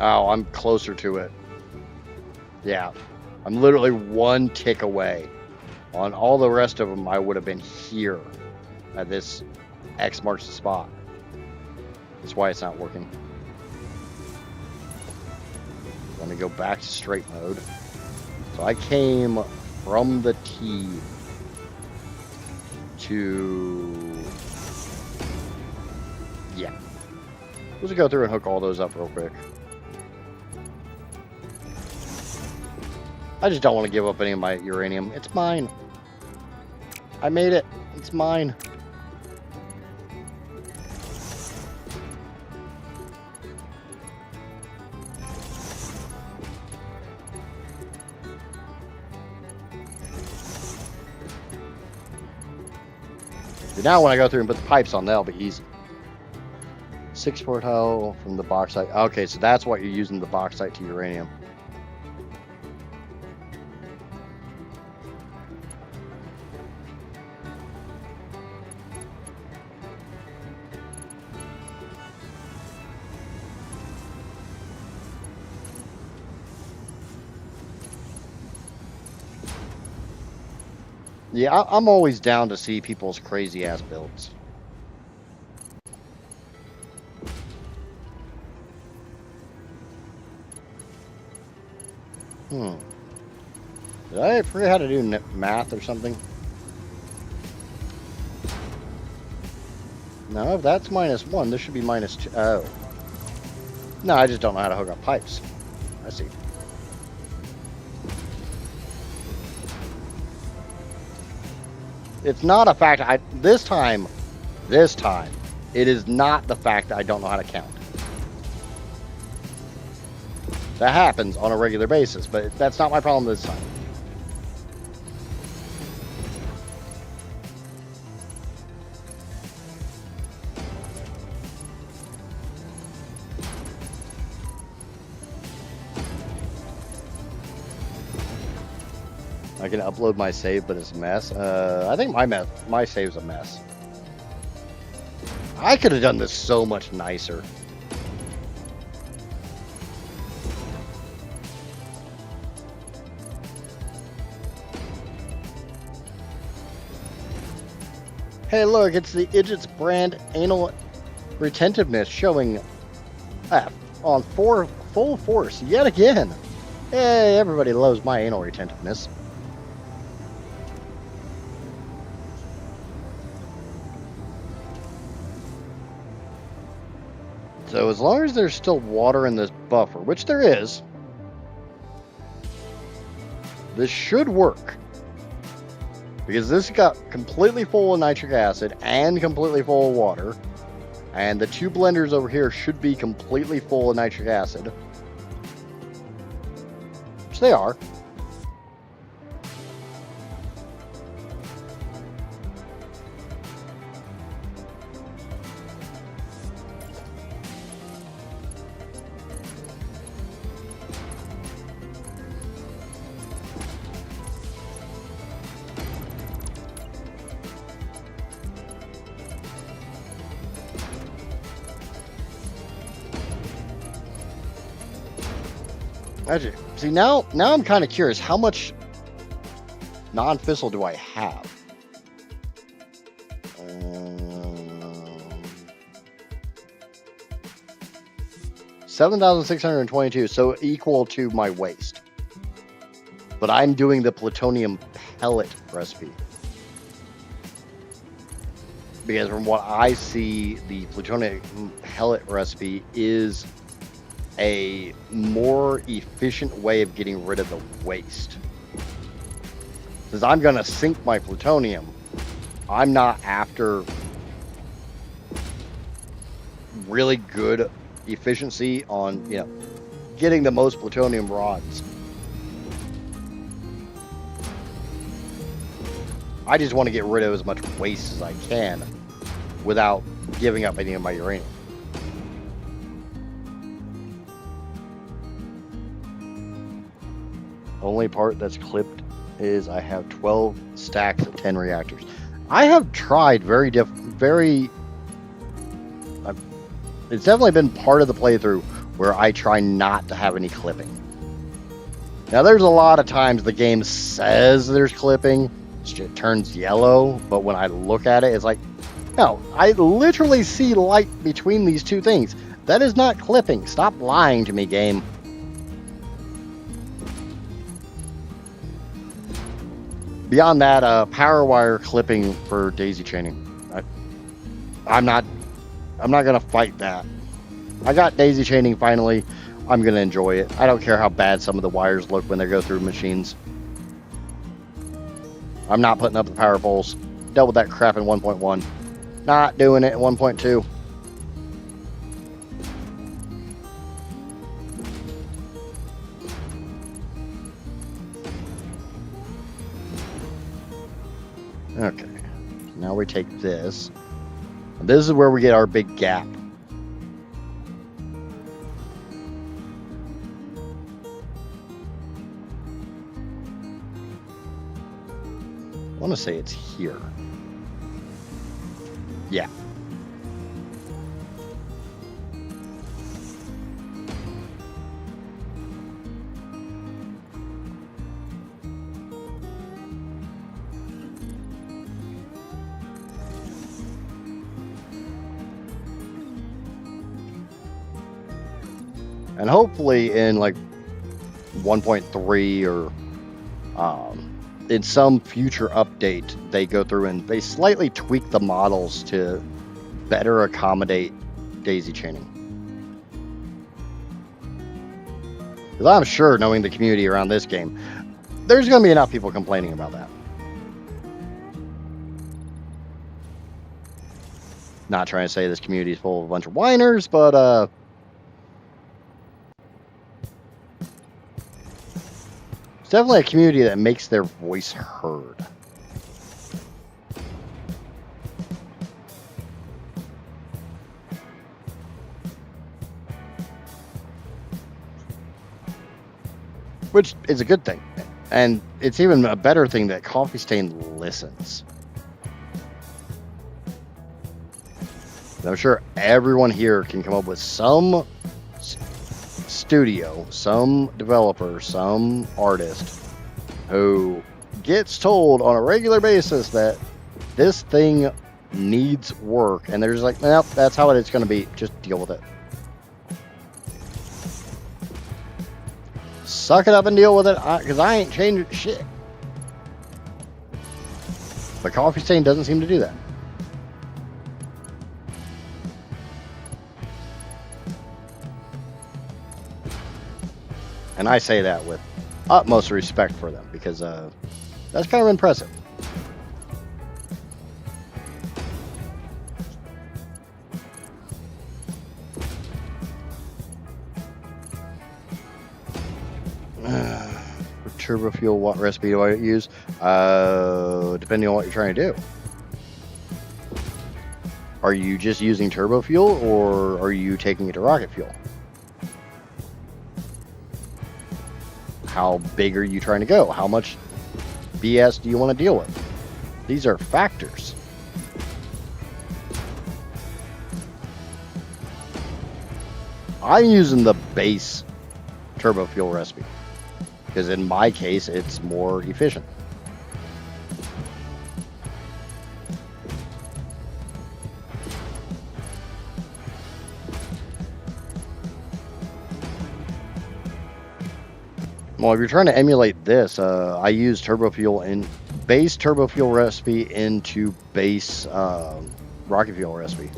Speaker 1: Oh, I'm closer to it. Yeah, I'm literally one tick away. On all the rest of them, I would have been here at this X marks the spot. That's why it's not working. Let me go back to straight mode. So I came from the T to... Yeah. Let's go through and hook all those up real quick. I just don't want to give up any of my uranium. It's mine. I made it. It's mine. Now when I go through and put the pipes on, that'll be easy. 6 fertile from the bauxite. Okay, so that's what you're using the bauxite to uranium. Yeah, I'm always down to see people's crazy ass builds. Did I forget how to do math or something? No, if that's -1, this should be -2. Oh. No, I just don't know how to hook up pipes. I see. It's not a fact. This time, it is not the fact that I don't know how to count. That happens on a regular basis, but that's not my problem this time. I can upload my save, but it's a mess. I think my save's a mess. I could have done this so much nicer. Hey, look, it's the Idjit's brand anal retentiveness showing on full force yet again. Hey, everybody loves my anal retentiveness. So as long as there's still water in this buffer, which there is, this should work. Because this got completely full of nitric acid and completely full of water. And the two blenders over here should be completely full of nitric acid. Which they are. Actually, see, now I'm kind of curious. How much non-fissile do I have? 7,622, so equal to my waste. But I'm doing the plutonium pellet recipe. Because from what I see, the plutonium pellet recipe is a more efficient way of getting rid of the waste. Because I'm going to sink my plutonium. I'm not after really good efficiency on, getting the most plutonium rods. I just want to get rid of as much waste as I can without giving up any of my uranium. Only part that's clipped is I have 12 stacks of 10 reactors. I have tried it's definitely been part of the playthrough where I try not to have any clipping. Now, there's a lot of times the game says there's clipping, it turns yellow, but when I look at it, it's like, no, I literally see light between these two things. That is not clipping. Stop lying to me, game. Beyond that, power wire clipping for daisy chaining. I'm not gonna fight that. I got daisy chaining finally. I'm gonna enjoy it. I don't care how bad some of the wires look when they go through machines. I'm not putting up the power poles. Dealt with that crap in 1.1. Not doing it in 1.2. Okay, now we take this. And this is where we get our big gap. I want to say it's here. Yeah. And hopefully in like 1.3 or in some future update, they go through and they slightly tweak the models to better accommodate daisy chaining. Because I'm sure, knowing the community around this game, there's going to be enough people complaining about that. Not trying to say this community is full of a bunch of whiners, but it's definitely a community that makes their voice heard. Which is a good thing. And it's even a better thing that Coffee Stain listens. I'm sure everyone here can come up with some studio, some developer, some artist who gets told on a regular basis that this thing needs work, and they're just like, nope, that's how it's going to be. Just deal with it. Suck it up and deal with it, because I ain't changing shit. But Coffee Stain doesn't seem to do that. And I say that with utmost respect for them, because that's kind of impressive. For turbo fuel, what recipe do I use? Depending on what you're trying to do. Are you just using turbo fuel, or are you taking it to rocket fuel? How big are you trying to go? How much BS do you want to deal with? These are factors. I'm using the base turbo fuel recipe because in my case it's more efficient. Well, if you're trying to emulate this, I use turbo fuel in base turbo fuel recipe into base rocket fuel recipe.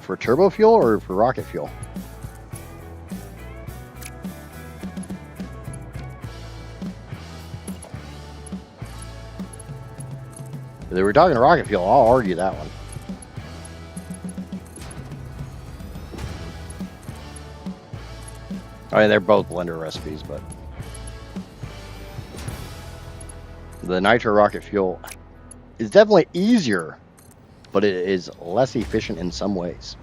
Speaker 1: For turbo fuel or for rocket fuel? If they were talking rocket fuel, I'll argue that one. I mean, they're both blender recipes, but the nitro rocket fuel is definitely easier, but it is less efficient in some ways.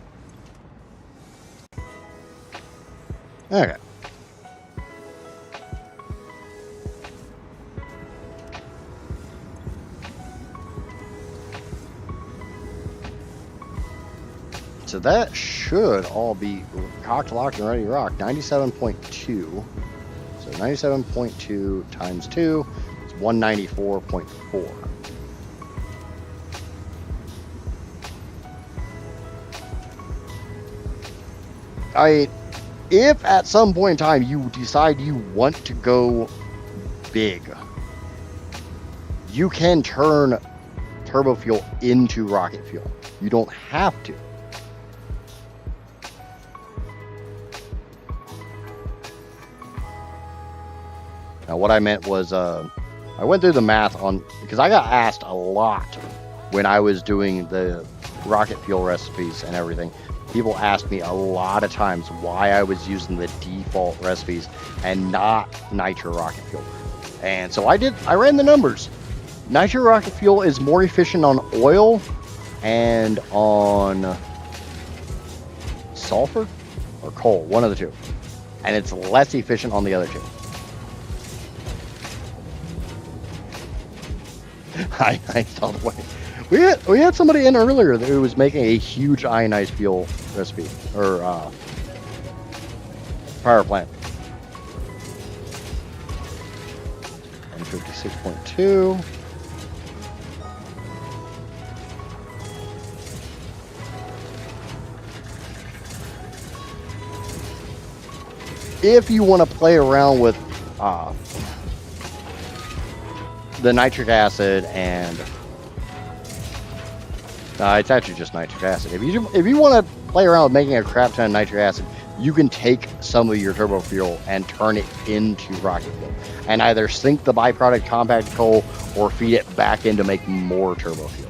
Speaker 1: Okay. So that should all be cocked, locked, and ready to rock. 97.2. So 97.2 times 2 is 194.4. If at some point in time you decide you want to go big, you can turn turbo fuel into rocket fuel. You don't have to. Now, what I meant was, I went through the math on, because I got asked a lot when I was doing the rocket fuel recipes and everything. People asked me a lot of times why I was using the default recipes and not nitro rocket fuel. And so I ran the numbers. Nitro rocket fuel is more efficient on oil and on sulfur or coal, one of the two. And it's less efficient on the other two. I saw the way. We had somebody in earlier who was making a huge ionized fuel recipe or power plant. And 56.2. If you want to play around with the nitric acid and it's actually just nitric acid. If you want to play around with making a crap ton of nitric acid, you can take some of your turbo fuel and turn it into rocket fuel, and either sink the byproduct compacted coal or feed it back in to make more turbo fuel.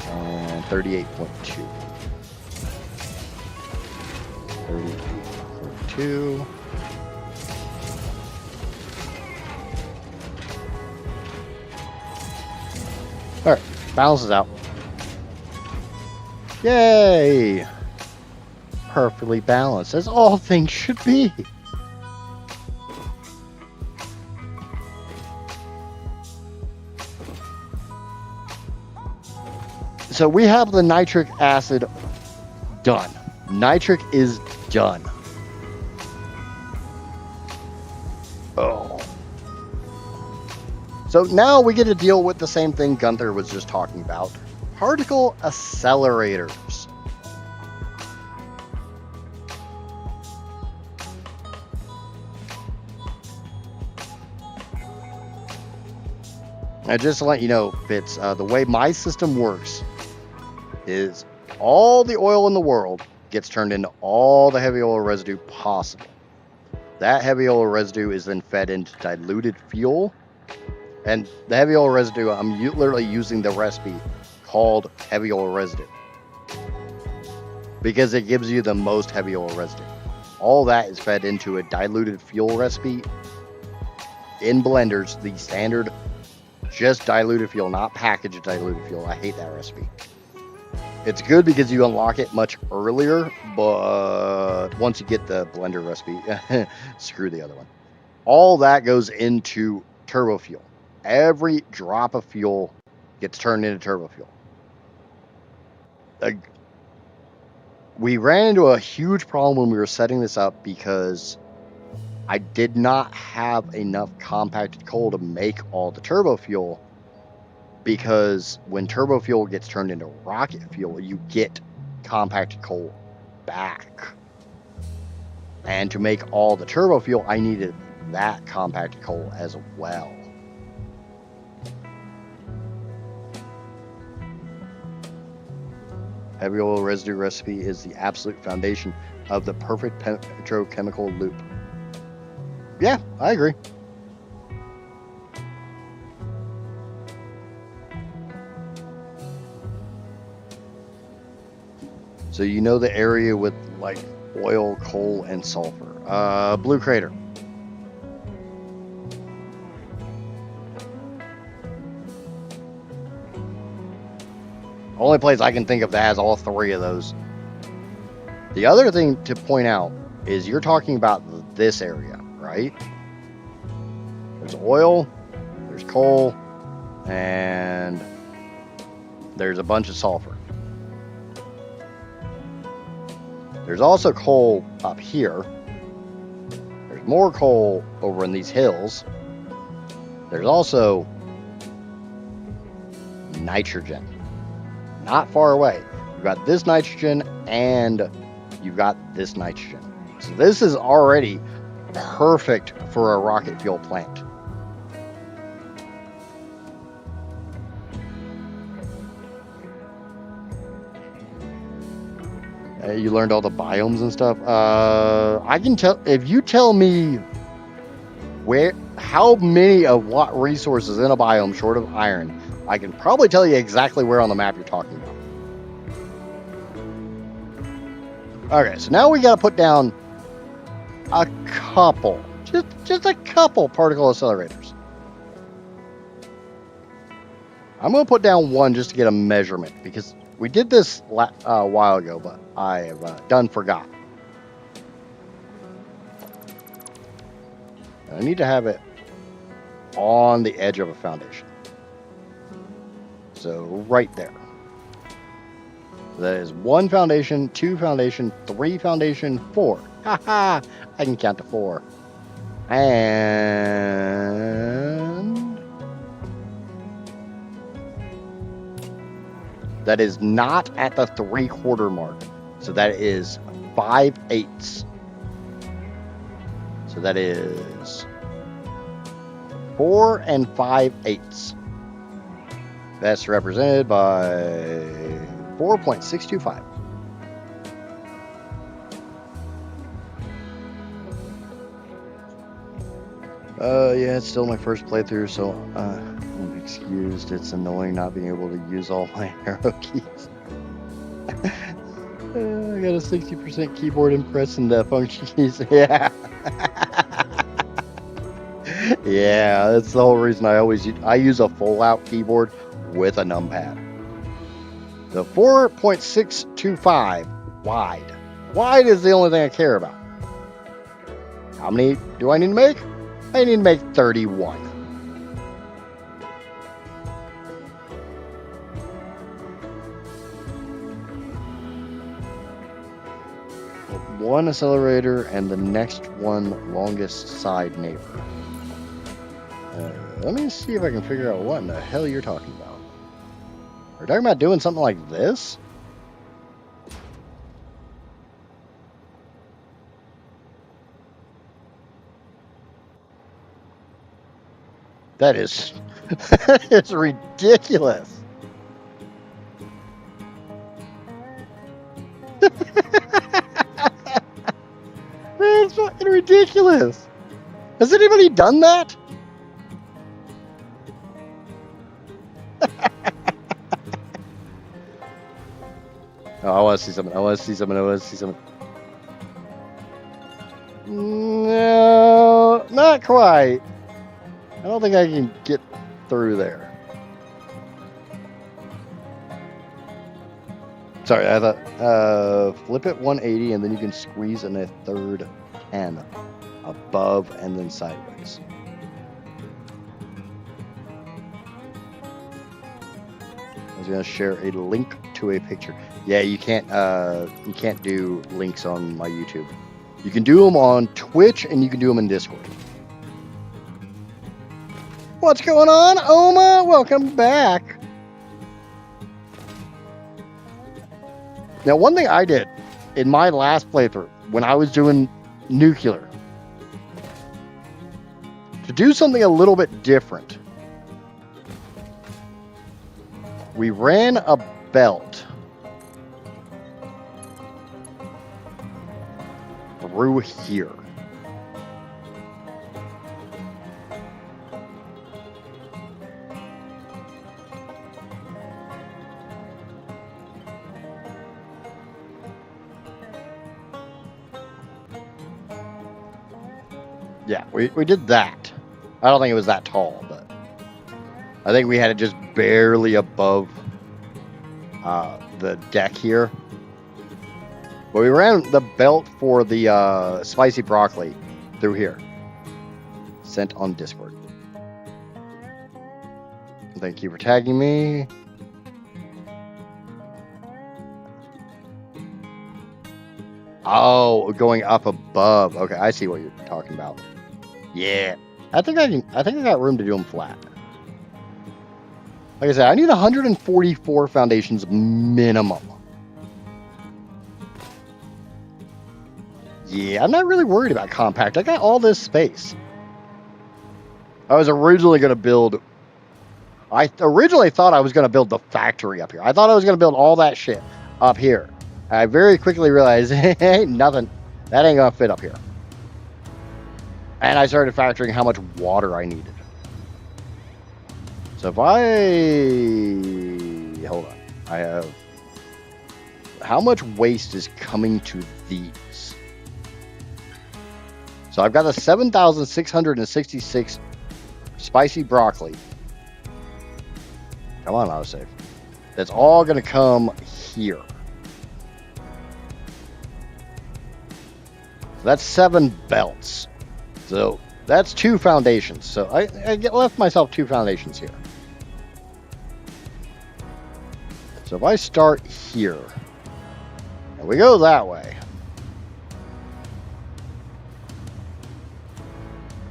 Speaker 1: And 38.2. 32. Alright, balances out. Yay! Perfectly balanced, as all things should be. So we have the nitric acid done. Nitric is done. Oh. So now we get to deal with the same thing Gunther was just talking about. Particle accelerators. Now just to let you know, Fitz, the way my system works is all the oil in the world gets turned into all the heavy oil residue possible. That heavy oil residue is then fed into diluted fuel. And the heavy oil residue, I'm literally using the recipe called heavy oil residue, because it gives you the most heavy oil residue. All that is fed into a diluted fuel recipe in blenders, the standard, just diluted fuel, not packaged diluted fuel. I hate that recipe. It's good because you unlock it much earlier, but once you get the blender recipe, screw the other one. All that goes into turbo fuel. Every drop of fuel gets turned into turbo fuel. We ran into a huge problem when we were setting this up because I did not have enough compacted coal to make all the turbo fuel, because when turbo fuel gets turned into rocket fuel, you get compacted coal back. And to make all the turbo fuel, I needed that compacted coal as well. Heavy oil residue recipe is the absolute foundation of the perfect petrochemical loop. Yeah, I agree. So you know the area with like oil, coal, and sulfur. Blue Crater. Only place I can think of that has all three of those. The other thing to point out is you're talking about this area, right? There's oil, there's coal, and there's a bunch of sulfur. There's also coal up here. There's more coal over in these hills. There's also nitrogen. Not far away. You've got this nitrogen and you've got this nitrogen. So this is already perfect for a rocket fuel plant. You learned all the biomes and stuff. I can tell, if you tell me how many of what resources in a biome short of iron, I can probably tell you exactly where on the map you're talking about. Okay, so now we got to put down a couple, just a couple particle accelerators. I'm going to put down one just to get a measurement, because we did this a while ago, but I have done forgot. I need to have it on the edge of a foundation. So right there. That is 1 foundation, 2 foundation, 3 foundation, 4. Haha! I can count to 4. And that is not at the 3/4 mark. So that is 5/8. So that is 4 and 5/8. That's represented by 4.625. Yeah, it's still my first playthrough, so I'm excused. It's annoying not being able to use all my arrow keys. I got a 60% keyboard and pressing the function keys. Yeah. Yeah, that's the whole reason I use a full-out keyboard with a numpad. The 4.625 wide. Wide is the only thing I care about. How many do I need to make? I need to make 31. One accelerator and the next one longest side neighbor. Let me see if I can figure out what in the hell you're talking about. We're talking about doing something like this? That is it's ridiculous. Man, it's fucking ridiculous. Has anybody done that? Oh, I want to see something. I want to see something. I want to see something. No, not quite. I don't think I can get through there. Sorry, I thought flip it 180 and then you can squeeze in a third 10 above and then sideways. I was gonna share a link to a picture. Yeah, you can't do links on my YouTube. You can do them on Twitch and you can do them in Discord. What's going on, Oma? Welcome back. Now, one thing I did in my last playthrough when I was doing nuclear, to do something a little bit different, we ran a belt through here. Yeah, we did that. I don't think it was that tall, but I think we had it just barely above the deck here. But we ran the belt for the spicy broccoli through here. Sent on Discord. Thank you for tagging me. Oh, going up above. Okay, I see what you're talking about. Yeah, I think I got room to do them flat. Like I said, I need 144 foundations minimum. Yeah, I'm not really worried about compact. I got all this space. I was originally going to build... I originally thought I was going to build the factory up here. I thought I was going to build all that shit up here. I very quickly realized, hey, nothing. That ain't going to fit up here. And I started factoring how much water I needed. So if I... Hold on. I have... How much waste is coming to these? So I've got the 7,666 spicy broccoli. Come on, autosave. That's all going to come here. So that's 7 belts. So that's 2 foundations. So I left myself 2 foundations here. So if I start here, and we go that way.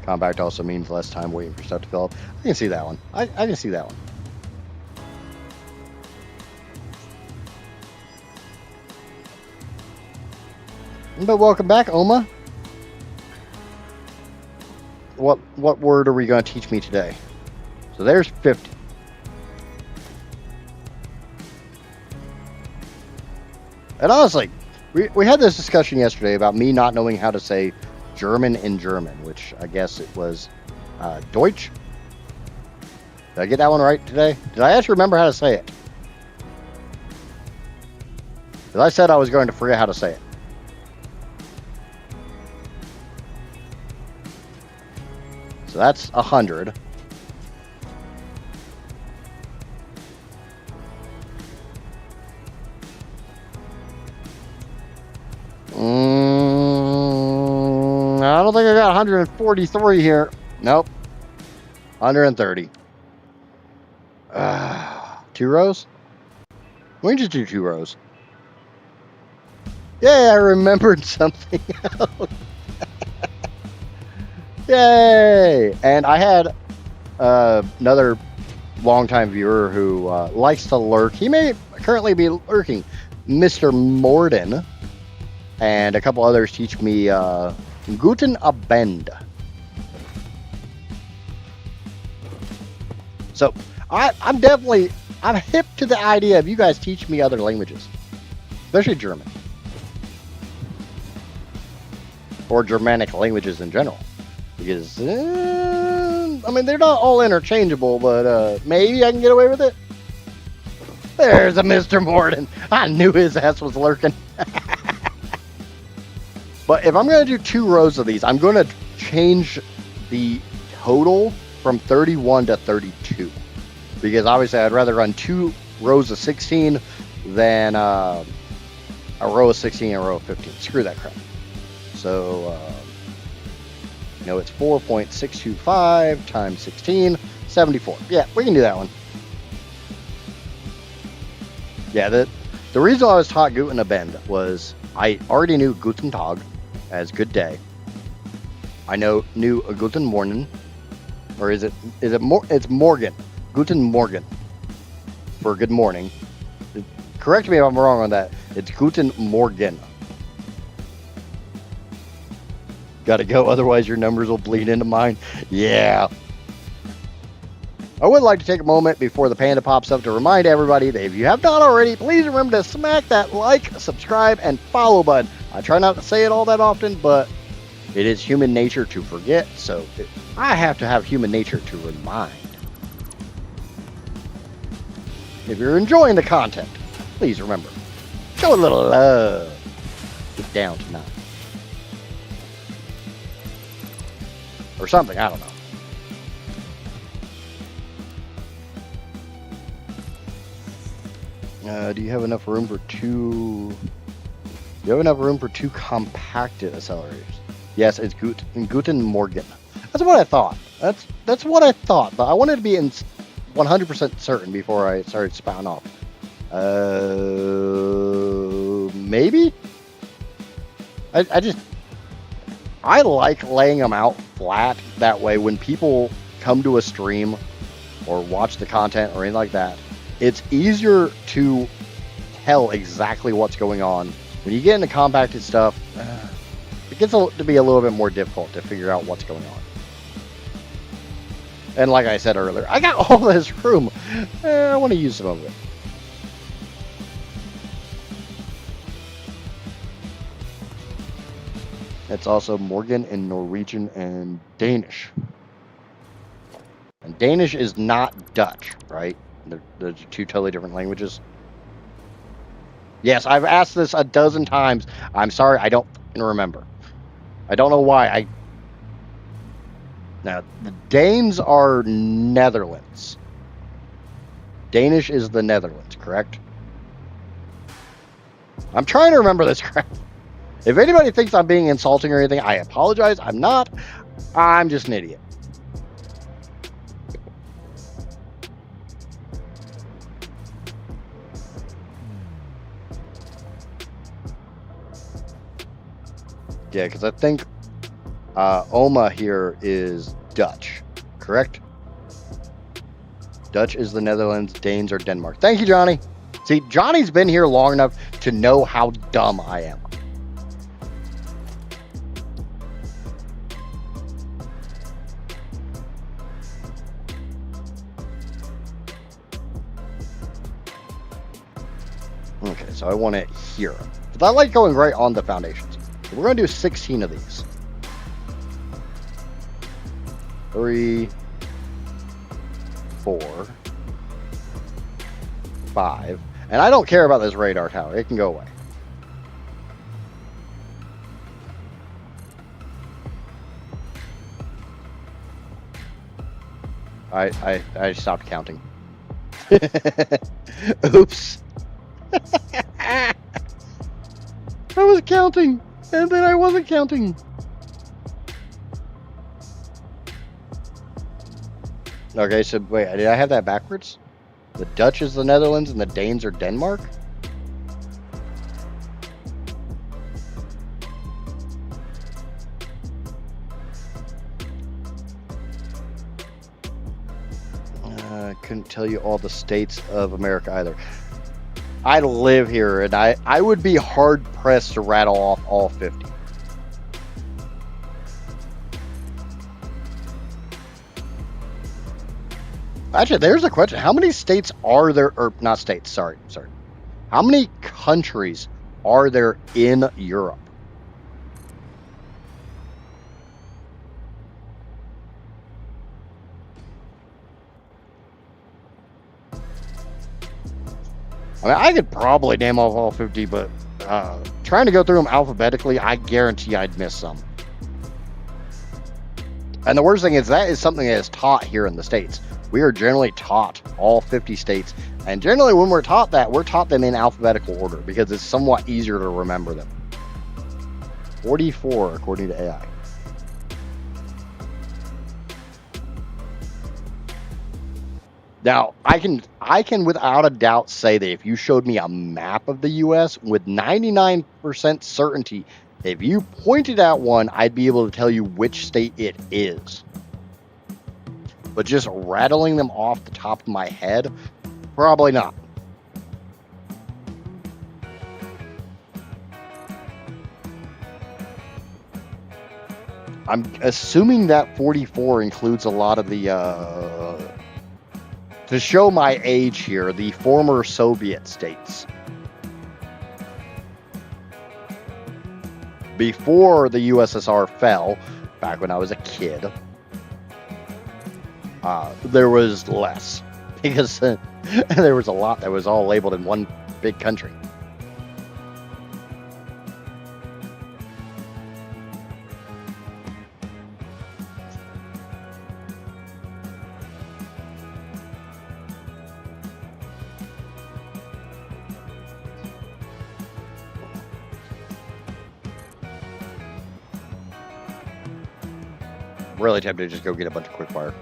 Speaker 1: Compact also means less time waiting for stuff to fill up. I can see that one. I can see that one. But welcome back, Oma. What word are we going to teach me today? So there's 50. And honestly, we had this discussion yesterday about me not knowing how to say German in German, which I guess it was Deutsch. Did I get that one right today? Did I actually remember how to say it? Because I said I was going to forget how to say it. So that's 100. I don't think I got 143 here. Nope. 130. 2 rows? We can just do 2 rows. Yay, I remembered something else. Yay! And I had another longtime viewer who likes to lurk. He may currently be lurking. Mr. Morden and a couple others teach me Guten Abend. So I'm hip to the idea of you guys teaching me other languages, especially German or Germanic languages in general, because I mean they're not all interchangeable, but maybe I can get away with it. There's a Mr. Morden. I knew his ass was lurking. But if I'm going to do 2 rows of these, I'm going to change the total from 31 to 32. Because obviously I'd rather run 2 rows of 16 than a row of 16 and a row of 15. Screw that crap. So, it's 4.625 times 16, 74. Yeah, we can do that one. Yeah, the reason I was taught Guten Abend was I already knew Guten Tag as good day. I knew a Guten Morgen, or is it it's Morgen, Guten Morgen for good morning. Correct me if I'm wrong on that. It's Guten Morgen. Gotta go, otherwise your numbers will bleed into mine. Yeah. I would like to take a moment before the panda pops up to remind everybody that if you have not already, please remember to smack that like, subscribe, and follow button. I try not to say it all that often, but it is human nature to forget, so I have to have human nature to remind. If you're enjoying the content, please remember, show a little love. Get down tonight. Or something, I don't know. Do you have enough room for 2? Do you have enough room for 2 compacted accelerators? Yes, it's Guten Morgen. That's what I thought. That's what I thought, but I wanted to be 100% certain before I started spouting off. Maybe? I like laying them out flat. That way, when people come to a stream or watch the content or anything like that, it's easier to tell exactly what's going on. When you get into compacted stuff, it gets to be a little bit more difficult to figure out what's going on. And like I said earlier, I got all this room. I want to use some of it. It's also Morgan in Norwegian and Danish. And Danish is not Dutch, right? They're 2 totally different languages. Yes, I've asked this a dozen times. I'm sorry, I don't remember. I don't know why. Now, the Danes are Netherlands. Danish is the Netherlands, correct? I'm trying to remember this crap. If anybody thinks I'm being insulting or anything, I apologize. I'm not. I'm just an idiot. Yeah, because I think Oma here is Dutch, correct? Dutch is the Netherlands, Danes are Denmark. Thank you, Johnny. See, Johnny's been here long enough to know how dumb I am. Okay, so I want it here. But I like going right on the foundations. So we're going to do 16 of these. 3, 4, 5. And I don't care about this radar tower. It can go away. I stopped counting. Oops. I was counting, and then I wasn't counting. Okay, so wait, did I have that backwards? The Dutch is the Netherlands, and the Danes are Denmark? I couldn't tell you all the states of America either. I live here, and I would be hard-pressed to rattle off all 50. Actually, there's a question. How many states are there, or not states, sorry. How many countries are there in Europe? I mean, I could probably name off all 50, but trying to go through them alphabetically, I guarantee I'd miss some. And the worst thing is that is something that is taught here in the States. We are generally taught all 50 states. And generally when we're taught that, we're taught them in alphabetical order because it's somewhat easier to remember them. 44 according to AI. Now, I can without a doubt say that if you showed me a map of the US with 99% certainty, if you pointed out one, I'd be able to tell you which state it is. But just rattling them off the top of my head, probably not. I'm assuming that 44 includes a lot of the to show my age here, the former Soviet states. Before the USSR fell, back when I was a kid, there was less because there was a lot that was all labeled in one big country. Really tempted to just go get a bunch of quickfire.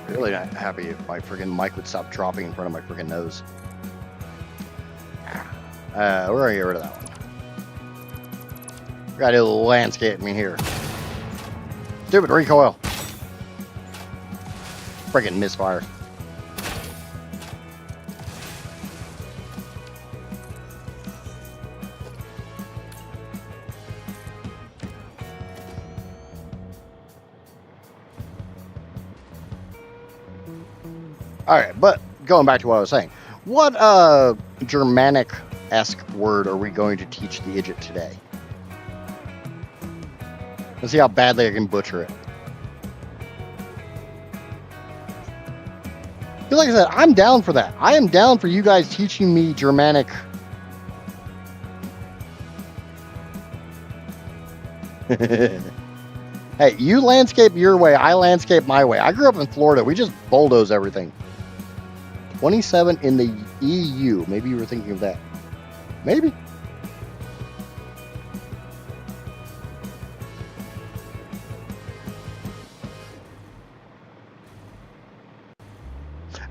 Speaker 1: Really not happy if my friggin' mic would stop dropping in front of my friggin' nose. We're gonna get rid of that one. Gotta do a little landscaping here. Stupid recoil. Friggin' misfire. Alright, but going back to what I was saying. What Germanic-esque word are we going to teach the idiot today? Let's see how badly I can butcher it. Because like I said, I'm down for that. I am down for you guys teaching me Germanic. Hey, you landscape your way, I landscape my way. I grew up in Florida. We just bulldoze everything. 27 in the EU. Maybe you were thinking of that. Maybe.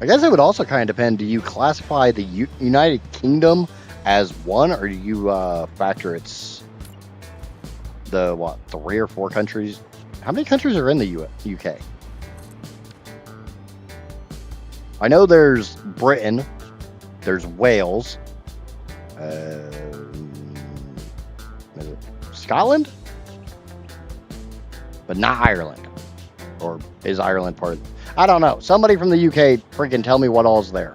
Speaker 1: I guess it would also kind of depend. Do you classify the United Kingdom as one, or do you factor its the 3 or 4 countries? How many countries are in the UK? I know there's Britain, there's Wales, Scotland, but not Ireland. Or is Ireland part of it? I don't know. Somebody from the UK freaking tell me what all's there.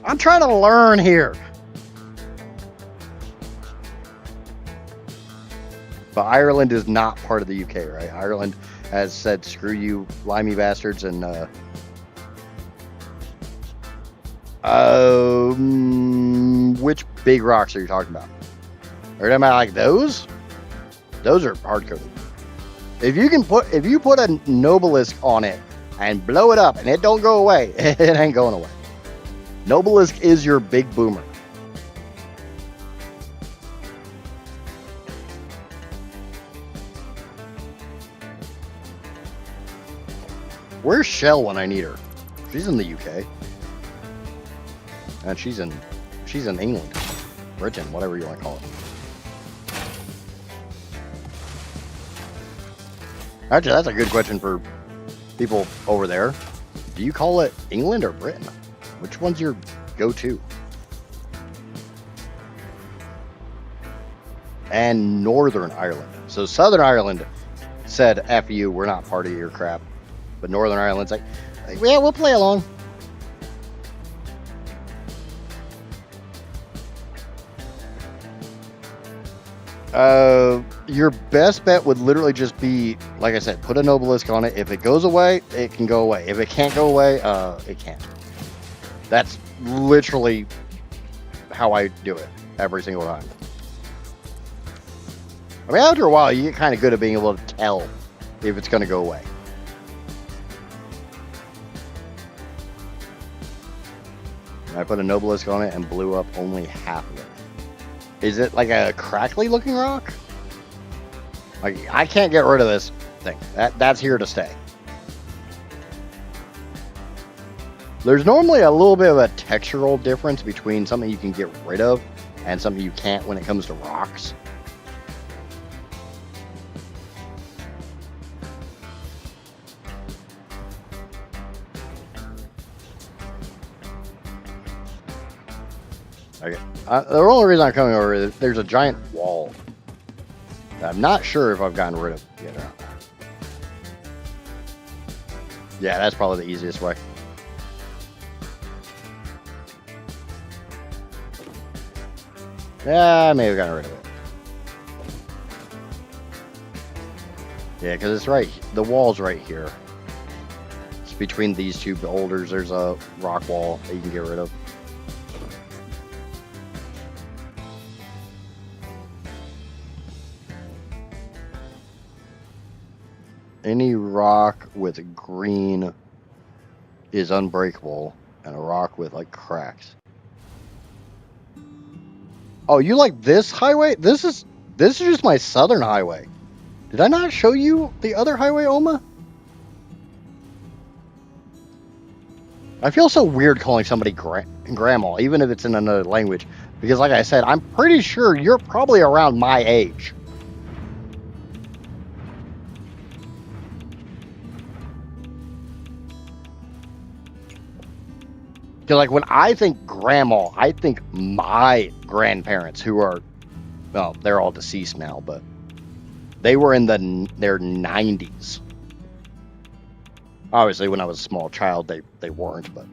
Speaker 1: I'm trying to learn here. But Ireland is not part of the UK, right? Ireland has said, screw you, limey bastards, and which big rocks are you talking about? Or am I like those? Those are hard-coded. If you put a Nobelisk on it and blow it up and it don't go away, it ain't going away. Nobelisk is your big boomer. Where's Shell when I need her? She's in the UK. And she's in England. Britain, whatever you want to call it. Actually, that's a good question for people over there. Do you call it England or Britain? Which one's your go-to? And Northern Ireland. So Southern Ireland said, F you, we're not part of your crap. But Northern Ireland's like, yeah, we'll play along. Your best bet would literally just be, like I said, put a Nobelisk on it. If it goes away, it can go away. If it can't go away, it can't. That's literally how I do it every single time. I mean, after a while, you get kind of good at being able to tell if it's going to go away. I put a Nobelisk on it and blew up only half of it. Is it like a crackly looking rock? Like, I can't get rid of this thing. That's here to stay. There's normally a little bit of a textural difference between something you can get rid of and something you can't when it comes to rocks. Okay. The only reason I'm coming over is there's a giant wall that I'm not sure if I've gotten rid of yet or not. Yeah, that's probably the easiest way. Yeah, I may have gotten rid of it. Yeah, because it's right, the wall's right here. It's between these two boulders. There's a rock wall that you can get rid of. Any rock with green is unbreakable, and a rock with like cracks. Oh, you like this highway? This is just my southern highway. Did I not show you the other highway, Oma? I feel so weird calling somebody grandma, even if it's in another language, because like I said, I'm pretty sure you're probably around my age. Because like when I think grandma, I think my grandparents, who are, well, they're all deceased now, but they were in their 90s. Obviously, when I was a small child, they weren't, but.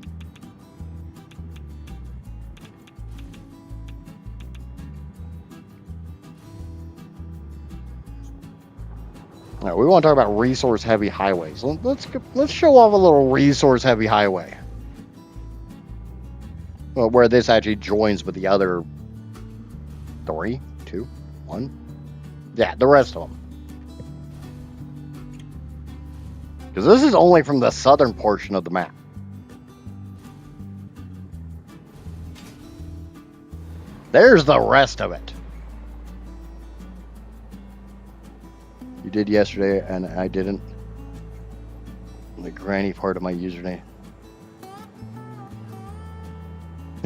Speaker 1: All right, we want to talk about resource-heavy highways. Let's show off a little resource-heavy highway. Well, where this actually joins with the other 3, 2, 1. Yeah, the rest of them. Because this is only from the southern portion of the map. There's the rest of it. You did yesterday, and I didn't. The granny part of my username.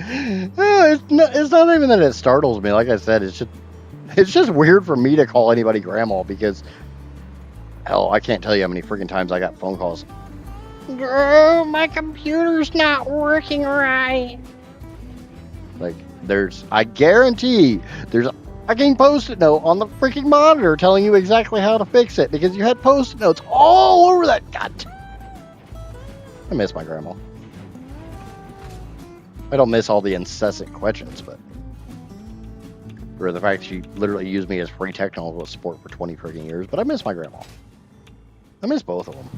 Speaker 1: It's not even that it startles me. Like I said, it's just weird for me to call anybody grandma because, hell, I can't tell you how many freaking times I got phone calls. Girl, my computer's not working right. Like, I guarantee there's a fucking post-it note on the freaking monitor telling you exactly how to fix it because you had post-it notes all over that. God, I miss my grandma. I don't miss all the incessant questions, but or the fact she literally used me as free technical support for 20 freaking years. But I miss my grandma. I miss both of them.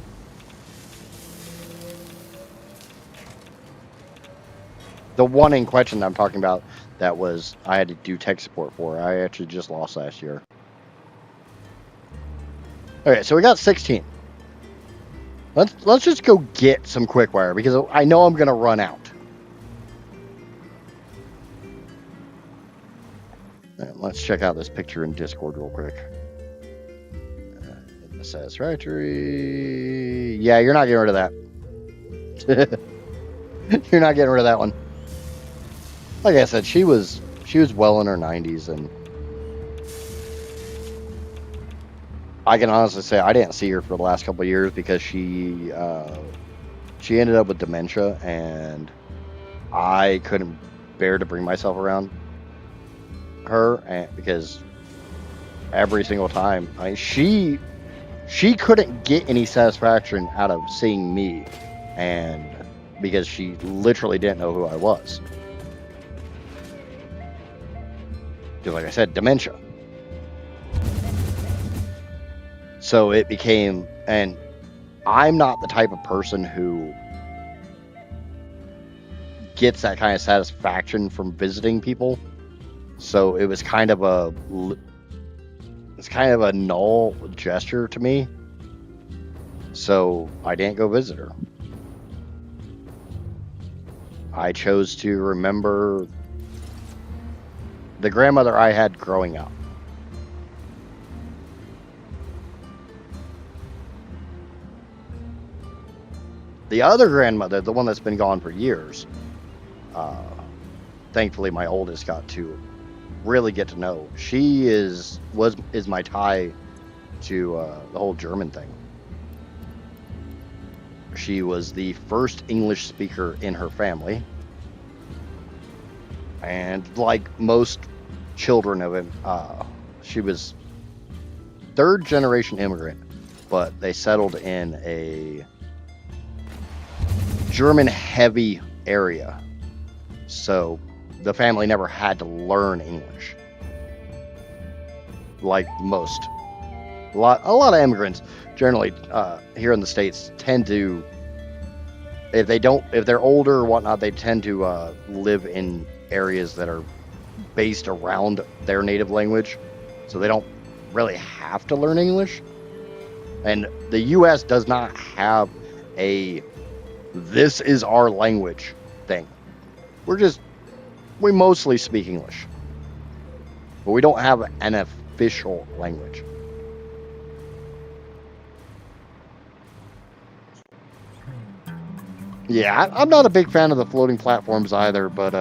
Speaker 1: The one in question that I'm talking about that was I had to do tech support for, I actually just lost last year. Okay, so we got 16. Let's just go get some quick wire because I know I'm gonna run out. Let's check out this picture in Discord real quick. The Satisfactory. Yeah, you're not getting rid of that. You're not getting rid of that one. Like I said, she was well in her 90s, and I can honestly say I didn't see her for the last couple of years because she ended up with dementia, and I couldn't bear to bring myself around her, and because every single time, she couldn't get any satisfaction out of seeing me, and because she literally didn't know who I was. Because like I said, dementia. So it became, and I'm not the type of person who gets that kind of satisfaction from visiting people. So it was kind of a null gesture to me. So I didn't go visit her. I chose to remember the grandmother I had growing up. The other grandmother, the one that's been gone for years, thankfully my oldest got to really get to know. She is my tie to the whole German thing. She was the first English speaker in her family, and like most children of it, she was third generation immigrant, but they settled in a German heavy area, so the family never had to learn English like most. A lot of immigrants generally here in the States tend to, if they're older or whatnot, they tend to live in areas that are based around their native language, so they don't really have to learn English. And the U.S. does not have a "this is our language" thing. We mostly speak English, but we don't have an official language. Yeah, I'm not a big fan of the floating platforms either, but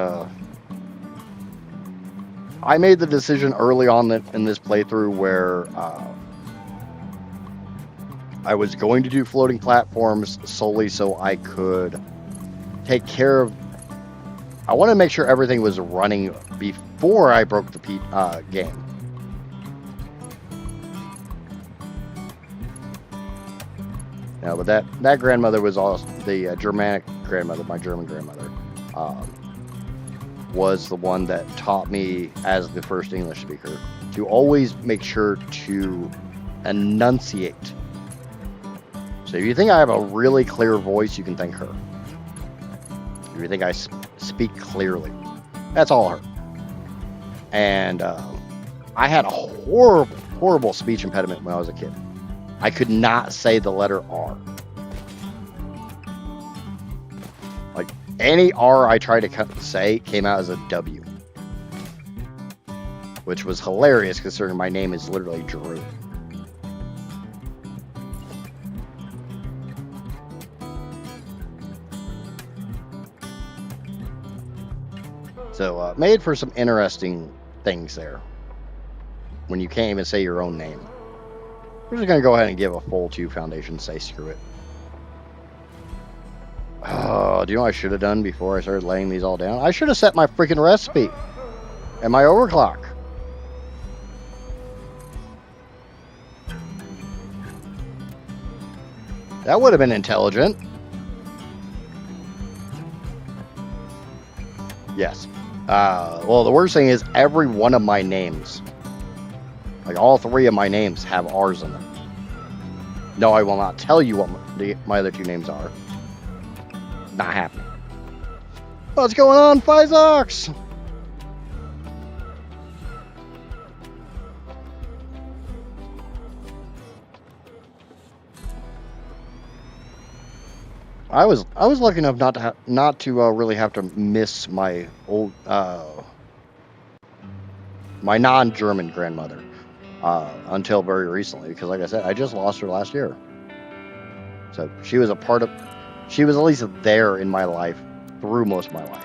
Speaker 1: I made the decision early on in this playthrough where I was going to do floating platforms solely so I could take care of. I wanted to make sure everything was running before I broke the game. No, but that grandmother was also the Germanic grandmother, my German grandmother, was the one that taught me as the first English speaker to always make sure to enunciate. So if you think I have a really clear voice, you can thank her. If you think I speak clearly, that's all her. And I had a horrible speech impediment when I was a kid. I could not say the letter R. Like, any R I tried to say came out as a W. Which was hilarious considering my name is literally Drew. So, made for some interesting things there. When you can't even say your own name. We're just going to go ahead and give a full 2 foundation, say screw it. Oh, do you know what I should have done before I started laying these all down? I should have set my freaking recipe and my overclock. That would have been intelligent. Yes. Well, the worst thing is every one of my names, like all 3 of my names, have R's in them. No, I will not tell you what my other 2 names are. Not happening. What's going on, Fizox? I was lucky enough not to really have to miss my old my non-German grandmother until very recently, because like I said, I just lost her last year. So she was she was at least there in my life through most of my life,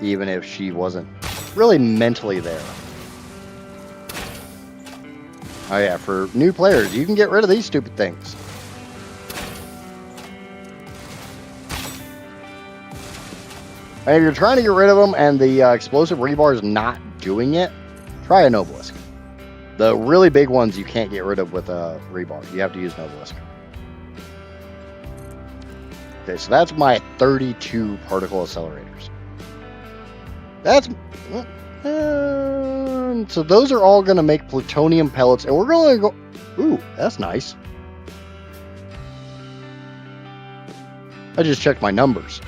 Speaker 1: even if she wasn't really mentally there. Oh yeah, for new players, you can get rid of these stupid things. And if you're trying to get rid of them and the explosive rebar is not doing it, try a Noblisk. The really big ones you can't get rid of with a rebar. You have to use Noblisk. Okay, so that's my 32 particle accelerators. That's... so those are all going to make plutonium pellets, and we're going to go... Ooh, that's nice. I just checked my numbers.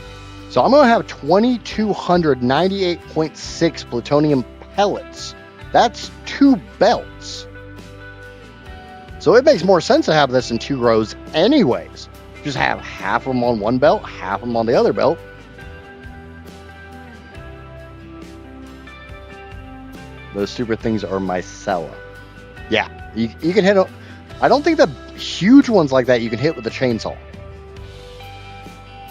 Speaker 1: So I'm going to have 2,298.6 plutonium pellets. That's 2 belts. So it makes more sense to have this in 2 rows anyways. Just have half of them on one belt, half of them on the other belt. Those stupid things are micella. Yeah, you can hit them. I don't think the huge ones like that you can hit with a chainsaw.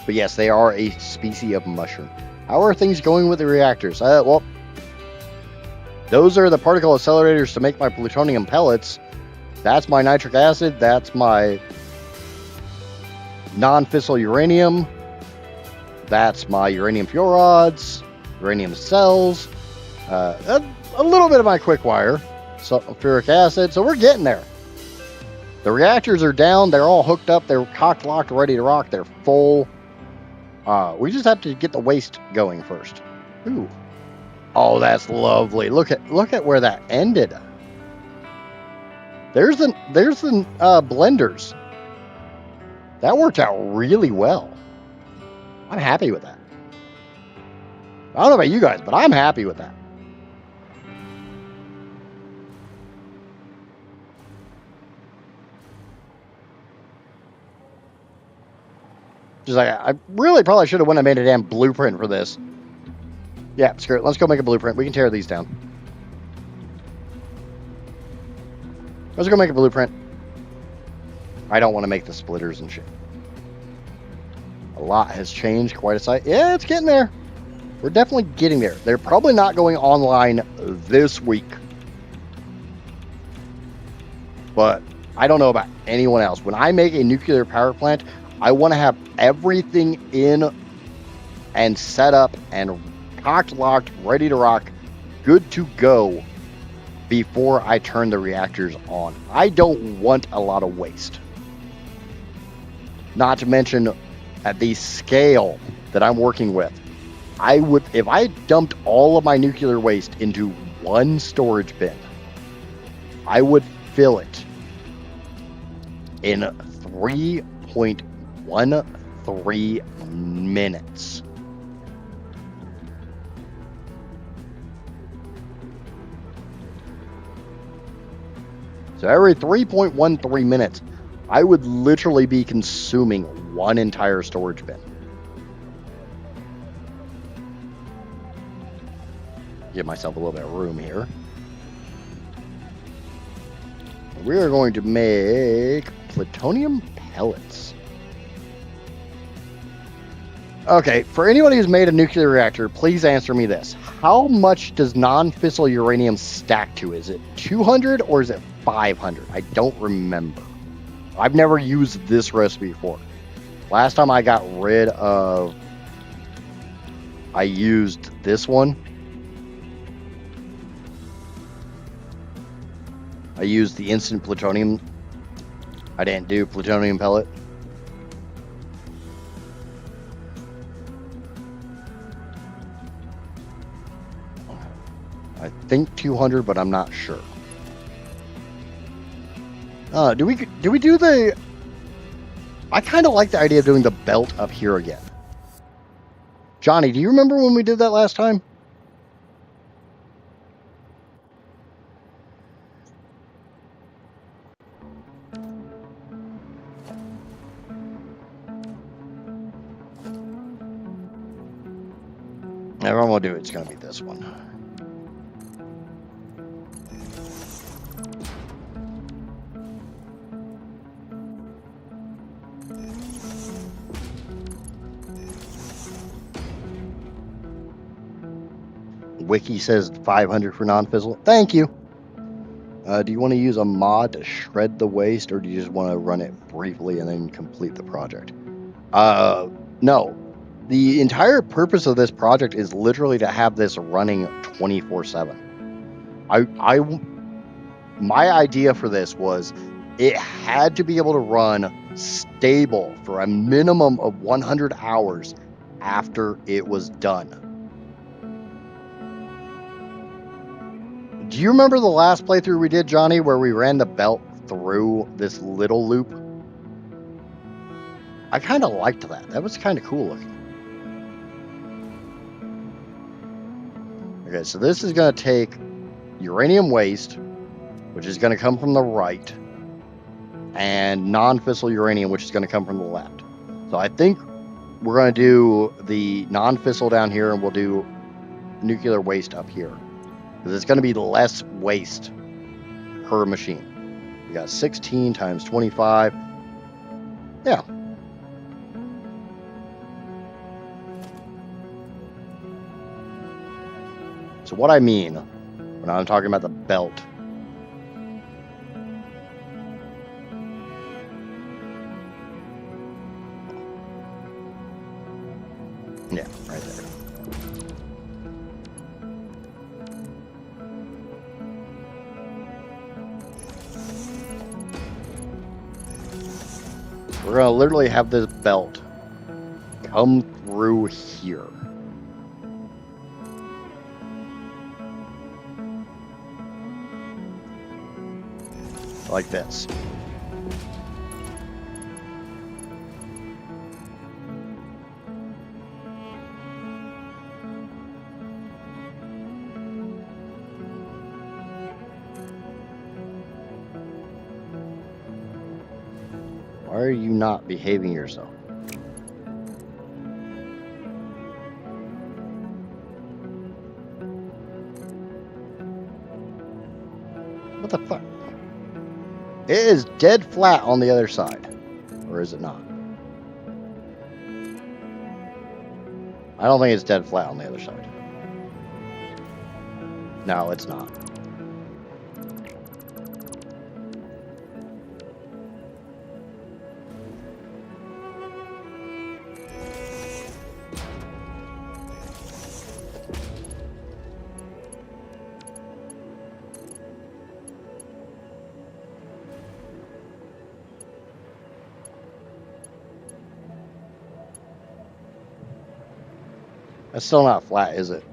Speaker 1: But yes, they are a species of mushroom. How are things going with the reactors? Well, those are the particle accelerators to make my plutonium pellets. That's my nitric acid. That's my non-fissile uranium. That's my uranium fuel rods, uranium cells, a little bit of my quick wire, sulfuric acid. So we're getting there. The reactors are down. They're all hooked up. They're cocked, locked, ready to rock. They're full. We just have to get the waste going first. Ooh. Oh, that's lovely. Look at where that ended. There's the blenders. That worked out really well. I'm happy with that. I don't know about you guys, but I'm happy with that. Just like, I really probably should have went and made a damn blueprint for this. Yeah, screw it. Let's go make a blueprint. We can tear these down. Let's go make a blueprint. I don't want to make the splitters and shit. A lot has changed quite a sight. Yeah, it's getting there. We're definitely getting there. They're probably not going online this week. But I don't know about anyone else. When I make a nuclear power plant, I want to have everything in and set up and cocked, locked, ready to rock, good to go before I turn the reactors on. I don't want a lot of waste. Not to mention at the scale that I'm working with, I would, if I dumped all of my nuclear waste into one storage bin, I would fill it in 3.13 minutes. So every 3.13 minutes, I would literally be consuming one entire storage bin. Give myself a little bit of room here. We are going to make plutonium pellets. Okay, for anybody who's made a nuclear reactor, please answer me this. How much does non-fissile uranium stack to? Is it 200 or is it 500? I don't remember. I've never used this recipe before. Last time I got rid of... I used this one. I used the instant plutonium. I didn't do plutonium pellet. think 200, but I'm not sure. Do we do the... I kind of like the idea of doing the belt up here again. Johnny, do you remember when we did that last time? Never I'm gonna do it. It's gonna be this one. Wiki says 500 for non-fizzle. Thank you. Do you want to use a mod to shred the waste, or do you just want to run it briefly and then complete the project? No. The entire purpose of this project is literally to have this running 24/7. My idea for this was it had to be able to run stable for a minimum of 100 hours after it was done. Do you remember the last playthrough we did, Johnny, where we ran the belt through this little loop? I kind of liked that. That was kind of cool looking. Okay, so this is going to take uranium waste, which is going to come from the right, and non-fissile uranium, which is going to come from the left. So I think we're going to do the non-fissile down here, and we'll do nuclear waste up here, because it's going to be less waste per machine. We got 16 times 25. Yeah. So what I mean when I'm talking about the belt, yeah, right there. We're going to literally have this belt come through here. Like this. Why are you not behaving yourself? What the fuck? It is dead flat on the other side. Or is it not? I don't think it's dead flat on the other side. No, it's not. That's still not flat, is it?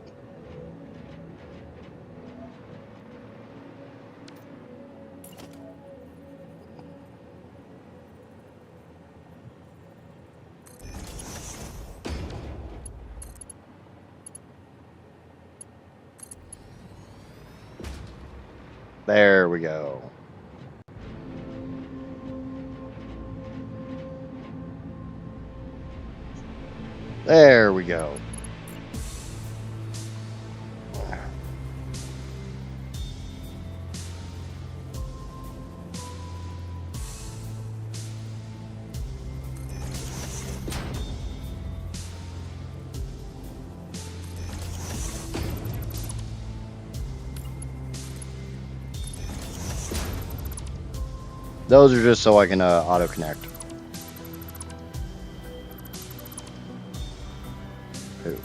Speaker 1: There we go. There we go. Those are just so I can auto connect. Ooh.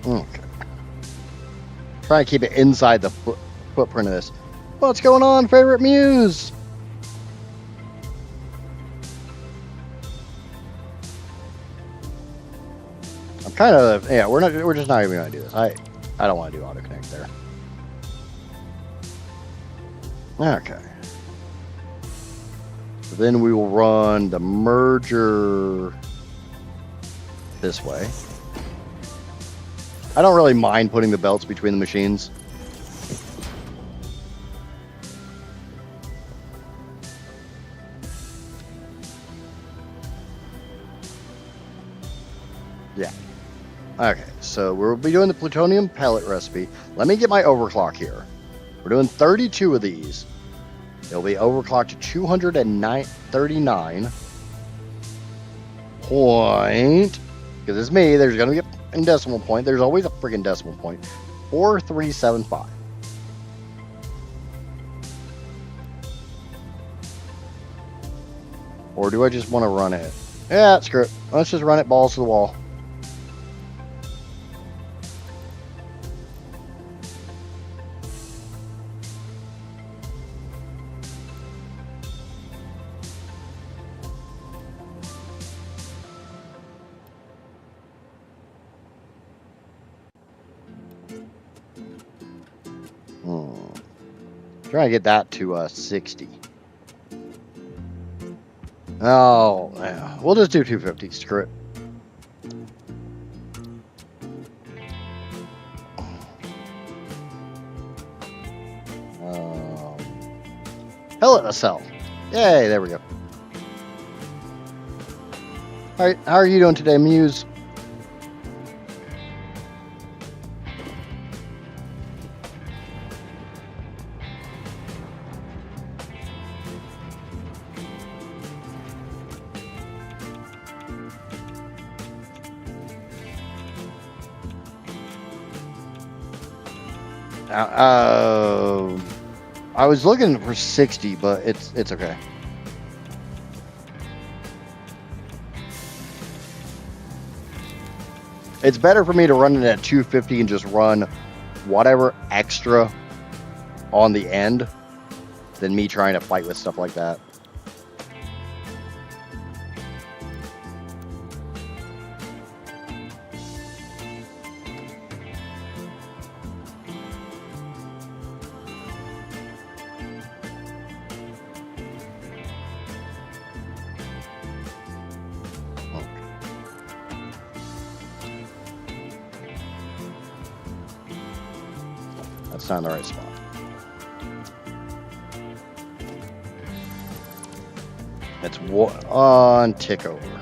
Speaker 1: Okay. Try to keep it inside the footprint of this. What's going on, favorite muse? I'm kind of, yeah, we're just not even gonna do this. I don't want to do auto connect there. Okay. Then we will run the merger this way. I don't really mind putting the belts between the machines. Yeah. Okay, so we'll be doing the plutonium pellet recipe. Let me get my overclock here. We're doing 32 of these. It'll be overclocked to 239 point. Because it's me, there's going to be a decimal point. There's always a freaking decimal point. 4375. Or do I just want to run it? Yeah, screw it. Let's just run it balls to the wall. Try to get that to 60. Oh, yeah. We'll just do 250. Screw it. Pellet a cell. Yay, there we go. Alright, how are you doing today, Muse? I was looking for 60, but it's okay. It's better for me to run it at 250 and just run whatever extra on the end than me trying to fight with stuff like that. That's not in the right spot. It's one tick over.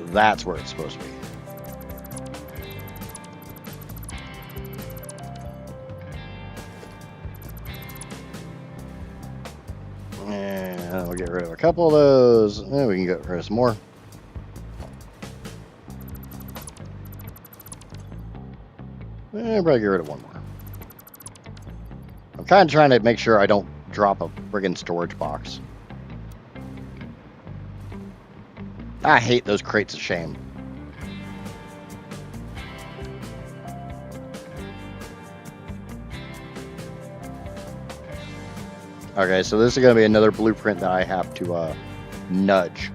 Speaker 1: That's where it's supposed to be. And we'll get rid of a couple of those. And we can get rid of some more. And probably get rid of one more. I'm kind of trying to make sure I don't drop a friggin' storage box. I hate those crates of shame. Okay, so this is going to be another blueprint that I have to nudge.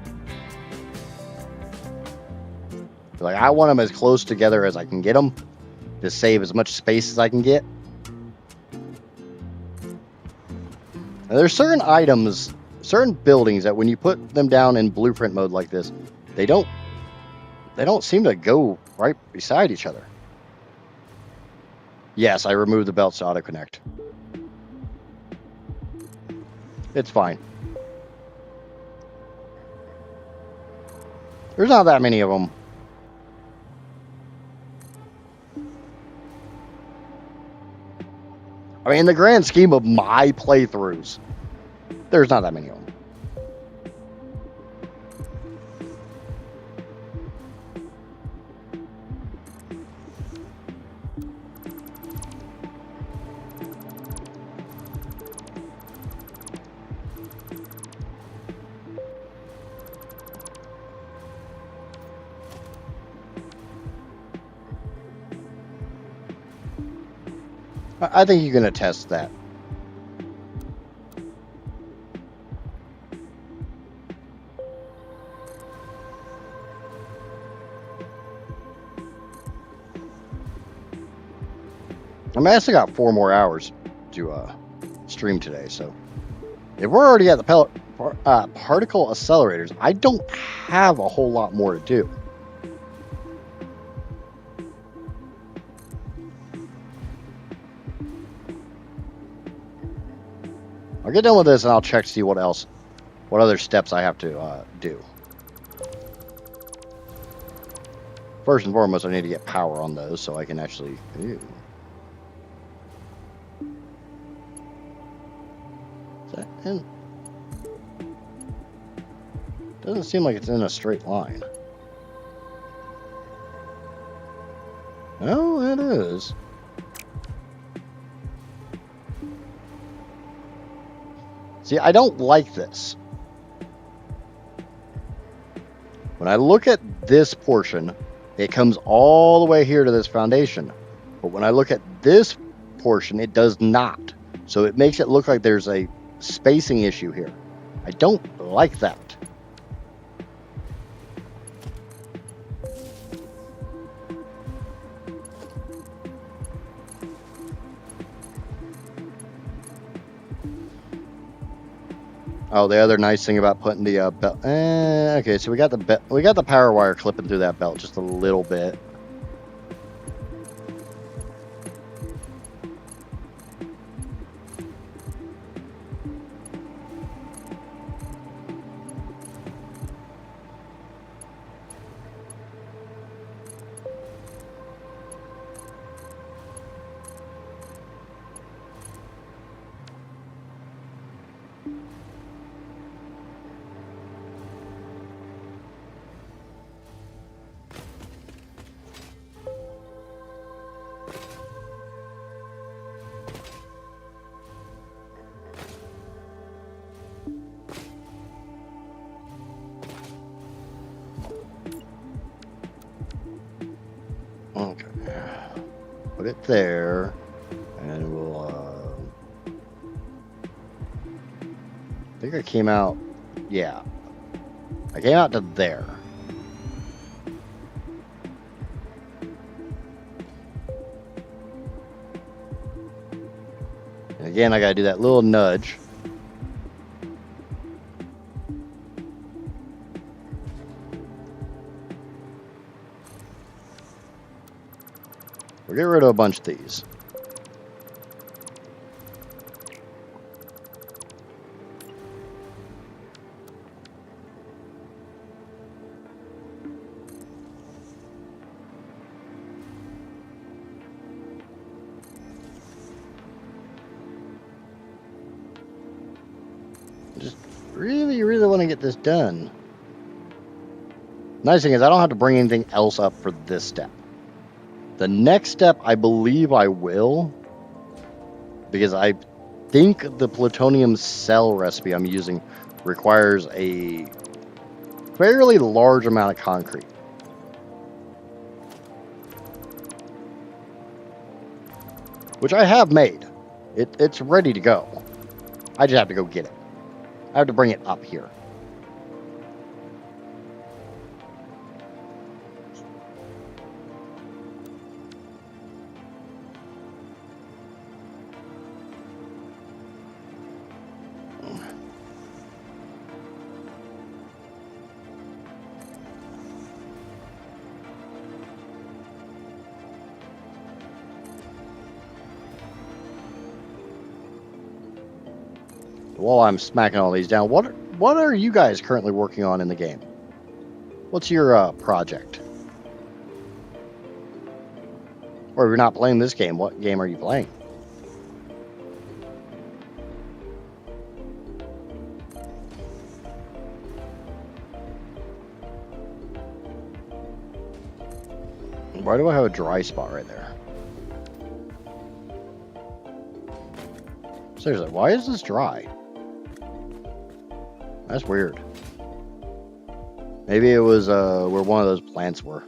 Speaker 1: Like, I want them as close together as I can get them to save as much space as I can get. Now, there's certain items, certain buildings that when you put them down in blueprint mode like this, they don't seem to go right beside each other. Yes, I removed the belts to auto connect. It's fine. There's not that many of them. I mean, in the grand scheme of my playthroughs, there's not that many of them. I think you can attest that. I mean, I still got 4 more hours to stream today, so if we're already at the particle accelerators, I don't have a whole lot more to do. I'll get done with this and I'll check to see what other steps I have to do. First and foremost, I need to get power on those so I can actually... Ew. Is that in? Doesn't seem like it's in a straight line. Oh, it is. See, I don't like this. When I look at this portion, it comes all the way here to this foundation. But when I look at this portion, it does not. So it makes it look like there's a spacing issue here. I don't like that. Oh, the other nice thing about putting the belt. Okay, so we got the power wire clipping through that belt just a little bit. Okay, put it there, and we'll, I think I came out, yeah, I came out to there. And again, I gotta do that little nudge. We'll get rid of a bunch of these. Just really want to get this done. Nice thing is I don't have to bring anything else up for this step. The next step, I believe I will, because I think the plutonium cell recipe I'm using requires a fairly large amount of concrete. Which I have made. It's ready to go. I just have to go get it. I have to bring it up here. While I'm smacking all these down, what are you guys currently working on in the game? What's your project? Or if you're not playing this game, what game are you playing? Why do I have a dry spot right there? Seriously, why is this dry? That's weird. Maybe it was where one of those plants were.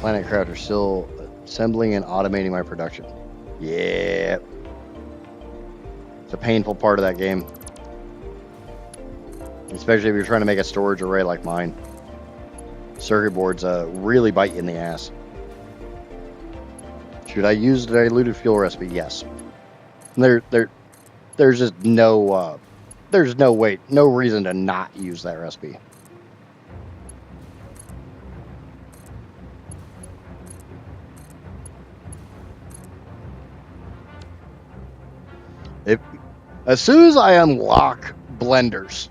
Speaker 1: Planet Crafter still assembling and automating my production. Yeah. It's a painful part of that game. Especially if you're trying to make a storage array like mine. Circuit boards really bite you in the ass. Should I use the diluted fuel recipe? Yes. There's just no there's no reason to not use that recipe. As soon as I unlock blenders,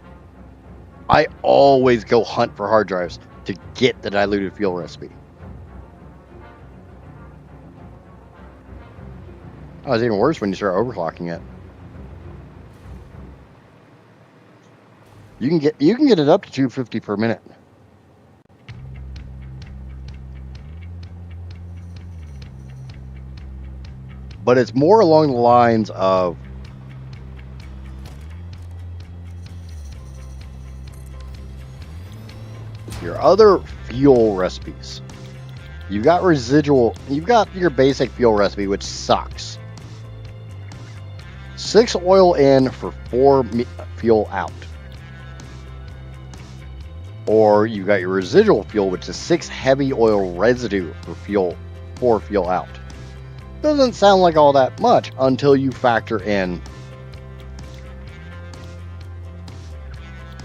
Speaker 1: I always go hunt for hard drives to get the diluted fuel recipe. Oh, it's even worse when you start overclocking it. You can get it up to 250 per minute. But it's more along the lines of your other fuel recipes. You've got your basic fuel recipe, which sucks. 6 oil in for 4 fuel out. Or you got your residual fuel, which is 6 heavy oil residue for 4 fuel out. Doesn't sound like all that much until you factor in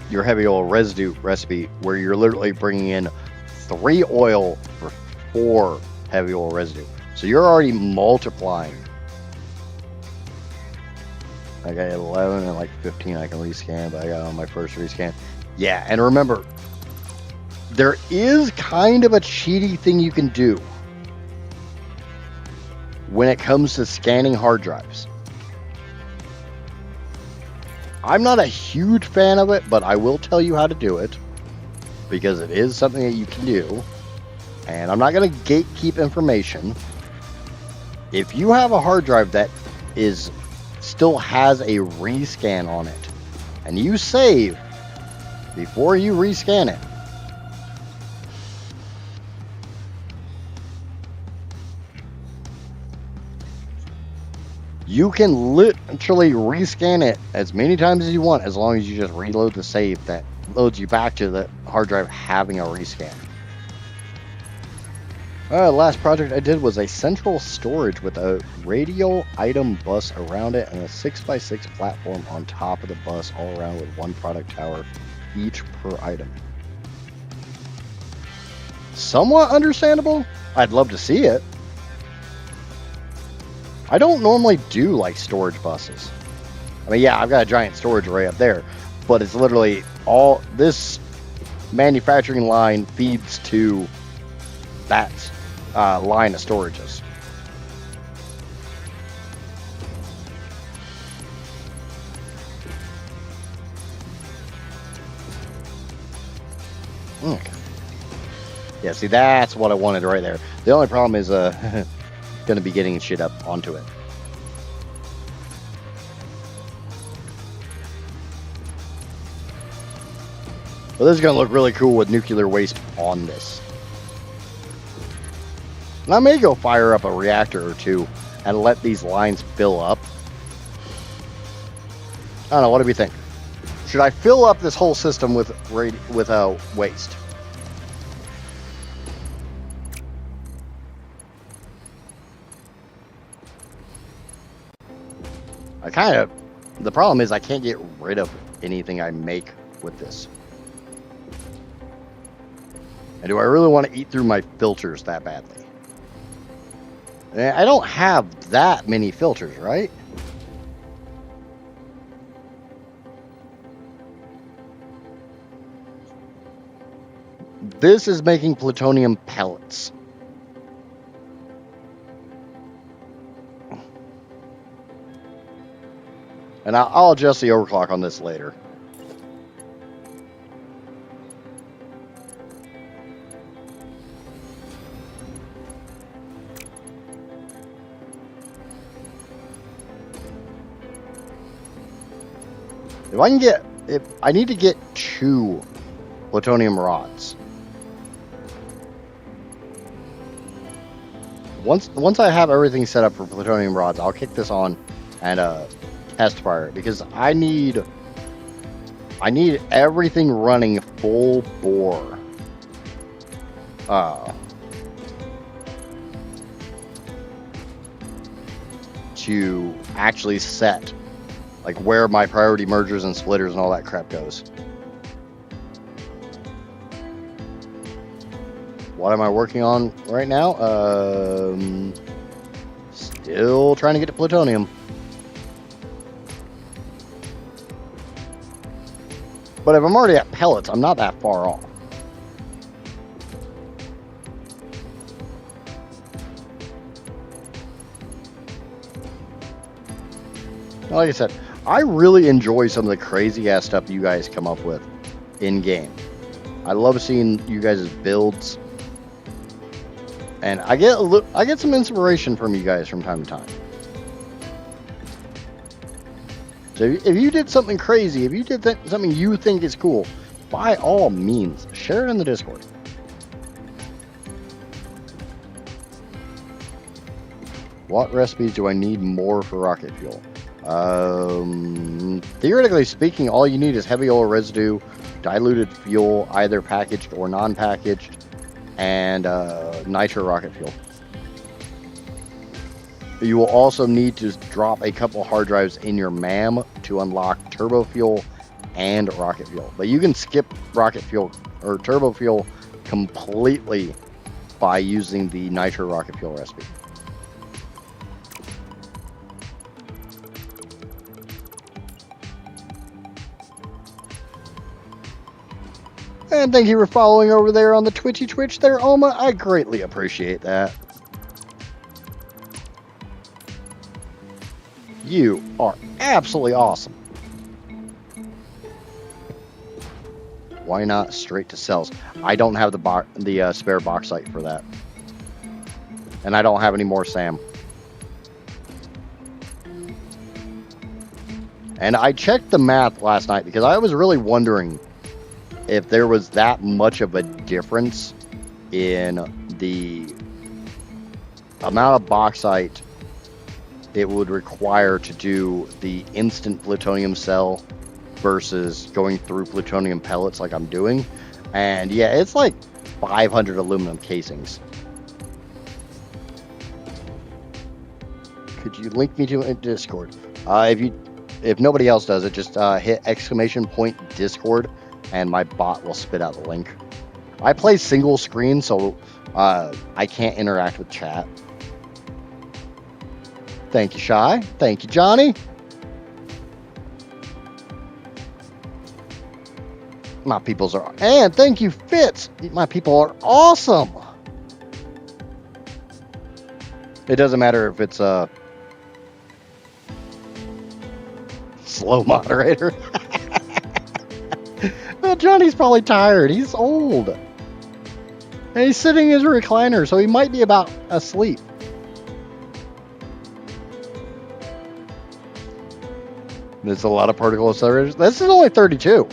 Speaker 1: your heavy oil residue recipe, where you're literally bringing in 3 oil for 4 heavy oil residue. So you're already multiplying. I got 11 and like 15 I can rescan, but I got on my first rescan. Yeah, and remember, there is kind of a cheaty thing you can do when it comes to scanning hard drives. I'm not a huge fan of it, but I will tell you how to do it, because it is something that you can do. And I'm not going to gatekeep information. If you have a hard drive that still has a rescan on it, and you save before you rescan it, you can literally rescan it as many times as you want, as long as you just reload the save that loads you back to the hard drive having a rescan. The last project I did was a central storage with a radial item bus around it and a 6x6 platform on top of the bus, all around with 1 product tower each per item. Somewhat understandable. I'd love to see it. I don't normally do like storage buses. I mean, yeah, I've got a giant storage array up there, but it's literally all this manufacturing line feeds to that line of storages. Okay. Yeah, see, that's what I wanted right there. The only problem is going to be getting shit up onto it. Well, this is going to look really cool with nuclear waste on this. And I may go fire up a reactor or two and let these lines fill up. I don't know, what do we think? Should I fill up this whole system with waste? The problem is I can't get rid of anything I make with this. And do I really want to eat through my filters that badly? I don't have that many filters, right? This is making plutonium pellets. And I'll adjust the overclock on this later. If I can get, if I need to get 2 plutonium rods. Once I have everything set up for plutonium rods, I'll kick this on and test fire it, because I need everything running full bore. To actually set like where my priority mergers and splitters and all that crap goes. What am I working on right now? Still trying to get to plutonium. But if I'm already at pellets, I'm not that far off. Like I said, I really enjoy some of the crazy ass stuff you guys come up with in game. I love seeing you guys' builds. And I get some inspiration from you guys from time to time. So if you did something crazy, if you did something you think is cool, by all means, share it in the Discord. What recipes do I need more for rocket fuel? Theoretically speaking, all you need is heavy oil residue, diluted fuel, either packaged or non-packaged, and nitro rocket fuel. You will also need to drop a couple hard drives in your MAM to unlock turbo fuel and rocket fuel. But you can skip rocket fuel or turbo fuel completely by using the nitro rocket fuel recipe. And thank you for following over there on the Twitch there, Oma. I greatly appreciate that. You are absolutely awesome. Why not straight to cells? I don't have the spare bauxite for that. And I don't have any more SAM. And I checked the math last night because I was really wondering if there was that much of a difference in the amount of bauxite it would require to do the instant plutonium cell versus going through plutonium pellets like I'm doing. And yeah, it's like 500 aluminum casings. Could you link me to a Discord? If nobody else does it, just hit ! Discord and my bot will spit out the link. I play single screen, so I can't interact with chat. Thank you, Shy. Thank you, Johnny. My peoples are... And thank you, Fitz. My people are awesome. It doesn't matter if it's a slow moderator. Well, Johnny's probably tired. He's old. And he's sitting in his recliner, so he might be about asleep. There's a lot of particle accelerators. This is only 32.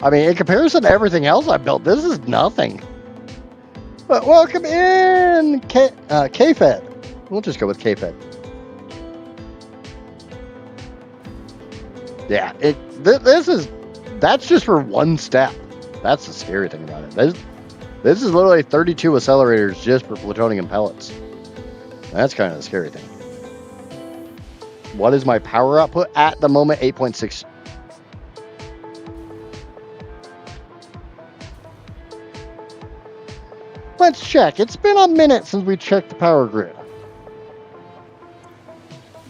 Speaker 1: I mean, in comparison to everything else I built, this is nothing. But welcome in, K-Fed. We'll just go with K-Fed. Yeah, that's just for one step. That's the scary thing about it. This is literally 32 accelerators just for plutonium pellets. That's kind of the scary thing. What is my power output at the moment? 8.6. Let's check. It's been a minute since we checked the power grid.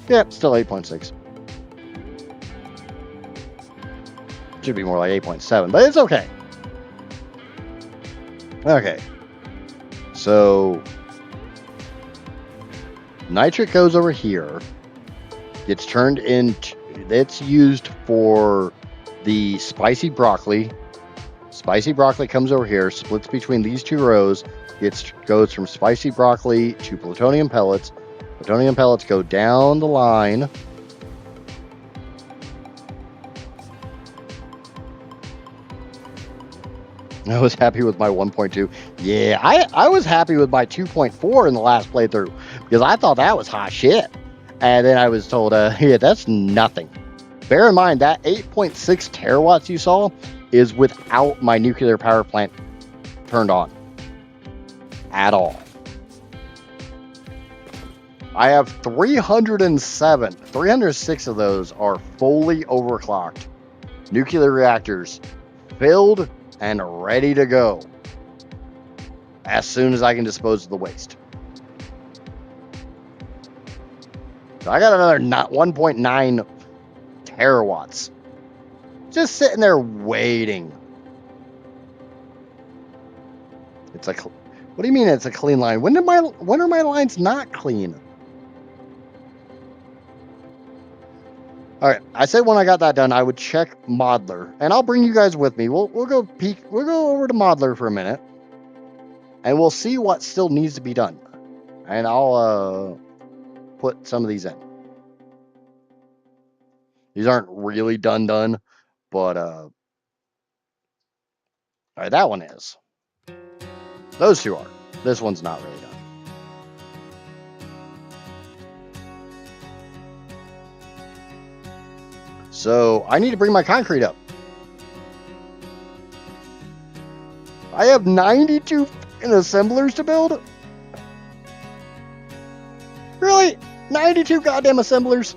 Speaker 1: Yep, still 8.6. Should be more like 8.7, but it's okay. Okay. So, nitric goes over here. Gets turned into... It's used for the spicy broccoli. Spicy broccoli comes over here, splits between these two rows. Goes from spicy broccoli to plutonium pellets. Plutonium pellets go down the line. I was happy with my 1.2. Yeah, I was happy with my 2.4 in the last playthrough because I thought that was hot shit. And then I was told, yeah, that's nothing. Bear in mind that 8.6 terawatts you saw is without my nuclear power plant turned on at all. I have 307. 306 of those are fully overclocked. Nuclear reactors filled and ready to go as soon as I can dispose of the waste. So I got another 1.9 terawatts just sitting there waiting. It's like, what do you mean it's a clean line? When are my lines not clean? All right, I said when I got that done, I would check Modeler, and I'll bring you guys with me. We'll go over to Modeler for a minute, and we'll see what still needs to be done. And I'll put some of these in. These aren't really done, but all right, that one is. Those two are. This one's not really done. So I need to bring my concrete up. I have 92 assemblers to build? Really? 92 goddamn assemblers?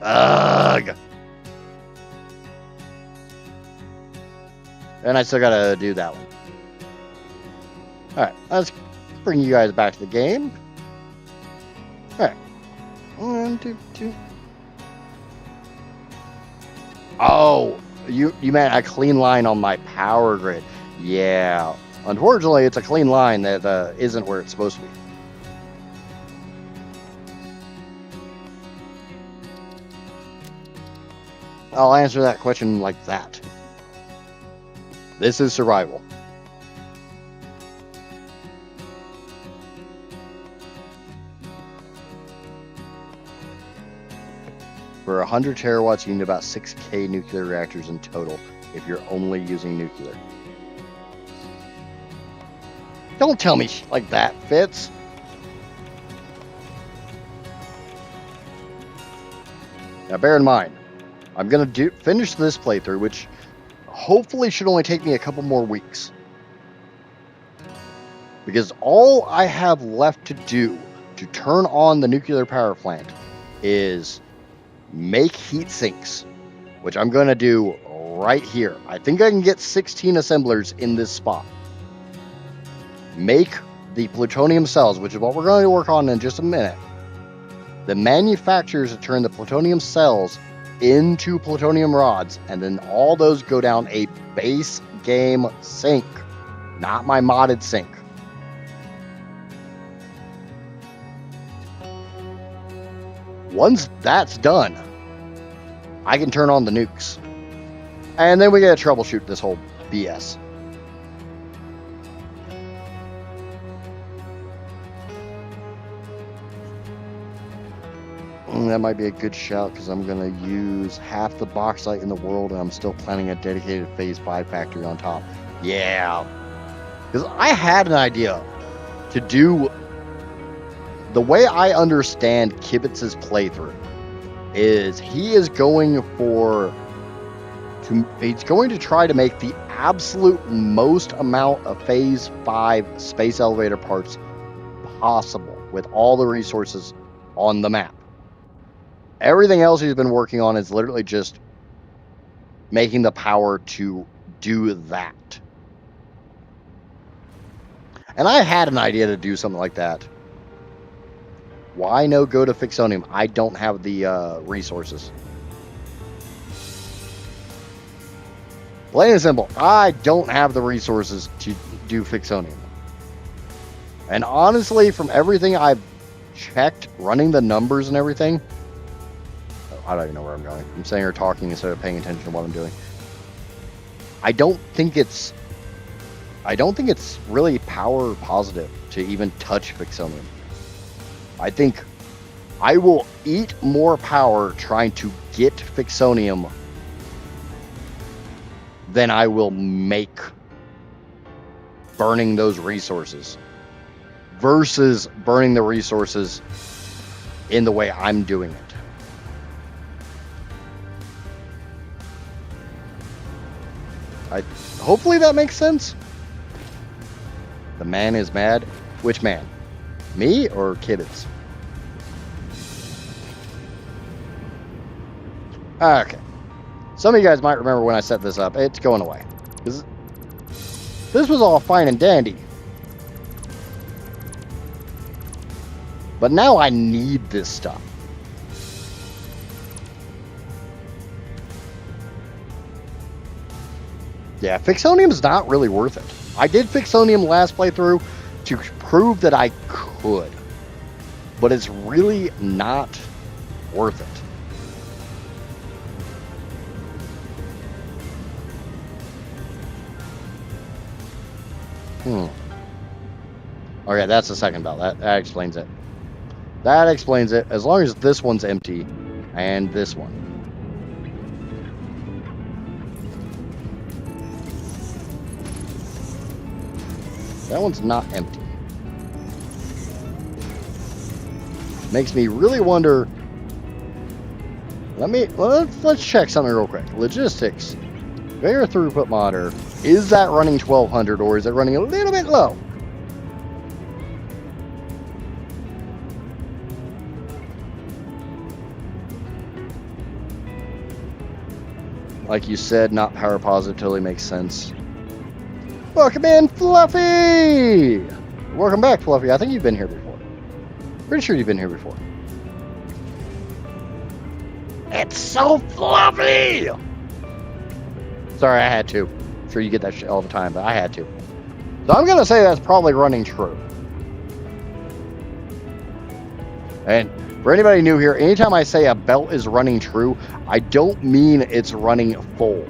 Speaker 1: Ugh. And I still gotta do that one. Alright, let's bring you guys back to the game. Alright. 1, 2, 2. Oh, you meant a clean line on my power grid. Yeah. Unfortunately, it's a clean line that isn't where it's supposed to be. I'll answer that question like that. This is survival. For 100 terawatts, you need about 6K nuclear reactors in total if you're only using nuclear. Don't tell me like that, Fitz. Now bear in mind, I'm going to finish this playthrough, which hopefully should only take me a couple more weeks. Because all I have left to do to turn on the nuclear power plant is make heat sinks, which I'm going to do right here. I think I can get 16 assemblers in this spot. Make the plutonium cells, which is what we're going to work on in just a minute. The manufacturers to turn the plutonium cells into plutonium rods, and then all those go down a base game sink, not my modded sink. Once that's done, I can turn on the nukes. And then we gotta troubleshoot this whole BS. That might be a good shout because I'm going to use half the bauxite in the world and I'm still planning a dedicated phase 5 factory on top. Yeah. Because I had an idea to do... The way I understand Kibitz's playthrough is he is going he's going to try to make the absolute most amount of phase 5 space elevator parts possible with all the resources on the map. Everything else he's been working on is literally just making the power to do that. And I had an idea to do something like that. Why no go to Fixonium? I don't have the resources. Plain and simple, I don't have the resources to do Fixonium. And honestly, from everything I've checked, running the numbers and everything, I don't even know where I'm going. I'm sitting here talking instead of paying attention to what I'm doing. I don't think it's really power positive to even touch Fixonium. I think I will eat more power trying to get Fixonium then I will make burning those resources versus burning the resources in the way I'm doing it. Hopefully that makes sense. The man is mad. Which man? Me or Kibbits? Okay. Some of you guys might remember when I set this up. It's going away. This was all fine and dandy. But now I need this stuff. Yeah, Fixonium's not really worth it. I did Fixonium last playthrough to prove that I could. But it's really not worth it. Okay, that's the second belt. That explains it. That explains it. As long as this one's empty and this one. That one's not empty. Makes me really wonder. Let's check something real quick. Logistics. Conveyor throughput monitor. Is that running 1200 or is it running a little bit low? Like you said, not power positive totally makes sense. Welcome in, Fluffy! Welcome back, Fluffy. I think you've been here before. Pretty sure you've been here before. It's so fluffy! Sorry, I had to. I'm sure you get that shit all the time, but I had to. So I'm going to say that's probably running true. And for anybody new here, anytime I say a belt is running true, I don't mean it's running full.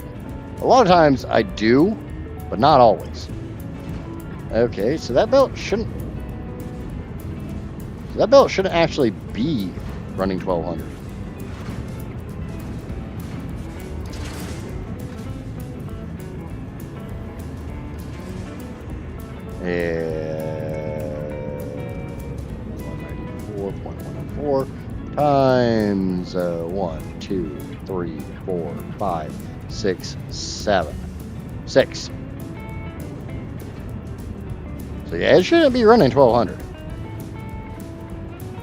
Speaker 1: A lot of times I do, but not always. Okay, so that belt shouldn't actually be running 1200. And 194.114 times 1, 2, 3, 4, 5, 6, 7. 6. So yeah, it shouldn't be running 1200.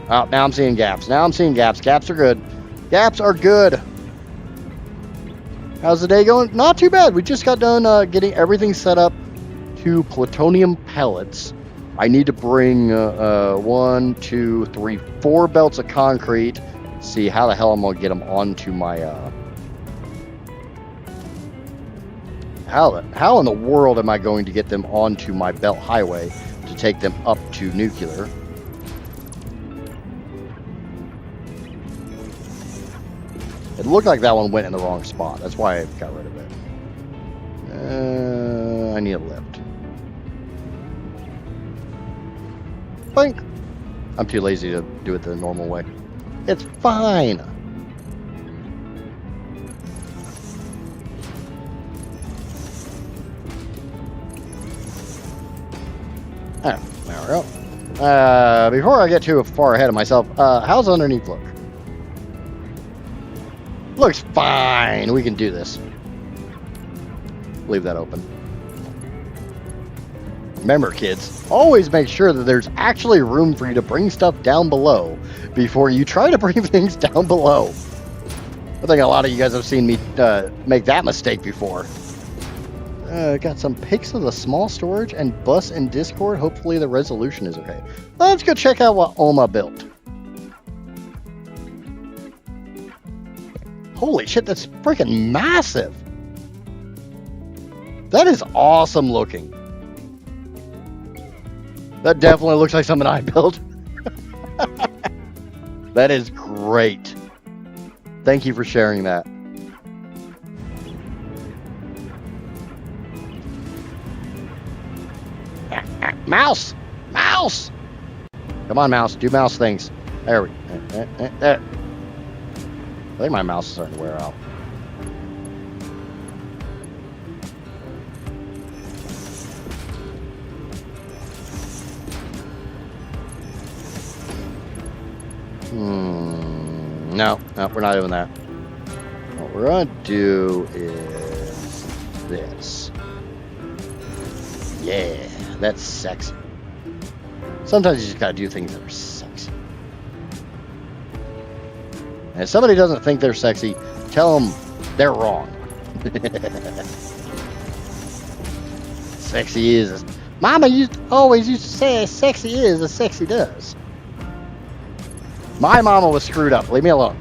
Speaker 1: Oh, now I'm seeing gaps. Gaps are good. Gaps are good. How's the day going? Not too bad. We just got done getting everything set up to plutonium pellets. I need to bring 1, 2, 3, 4 belts of concrete. See how the hell I'm gonna get them onto my how in the world am I going to get them onto my belt highway to take them up to nuclear? It looked like that one went in the wrong spot. That's why I got rid of it. I need a lift. Boink. I'm too lazy to do it the normal way. It's fine. There we go. Before I get too far ahead of myself, how's underneath look? Looks fine. We can do this. Leave that open. Remember, kids, always make sure that there's actually room for you to bring stuff down below before you try to bring things down below. I think a lot of you guys have seen me make that mistake before. Got some pics of the small storage and bus in Discord. Hopefully the resolution is okay. Let's go check out what Oma built. Holy shit, that's freaking massive. That is awesome looking. That definitely looks like something I built. That is great. Thank you for sharing that. Mouse! Mouse! Come on, mouse. Do mouse things. There we go. There. I think my mouse is starting to wear out. No, we're not doing that. What we're gonna do is this. Yeah, that's sexy. Sometimes you just gotta do things that are sexy. And if somebody doesn't think they're sexy, tell them they're wrong. Sexy is. Mama always used to say sexy is as sexy does. My mama was screwed up. Leave me alone.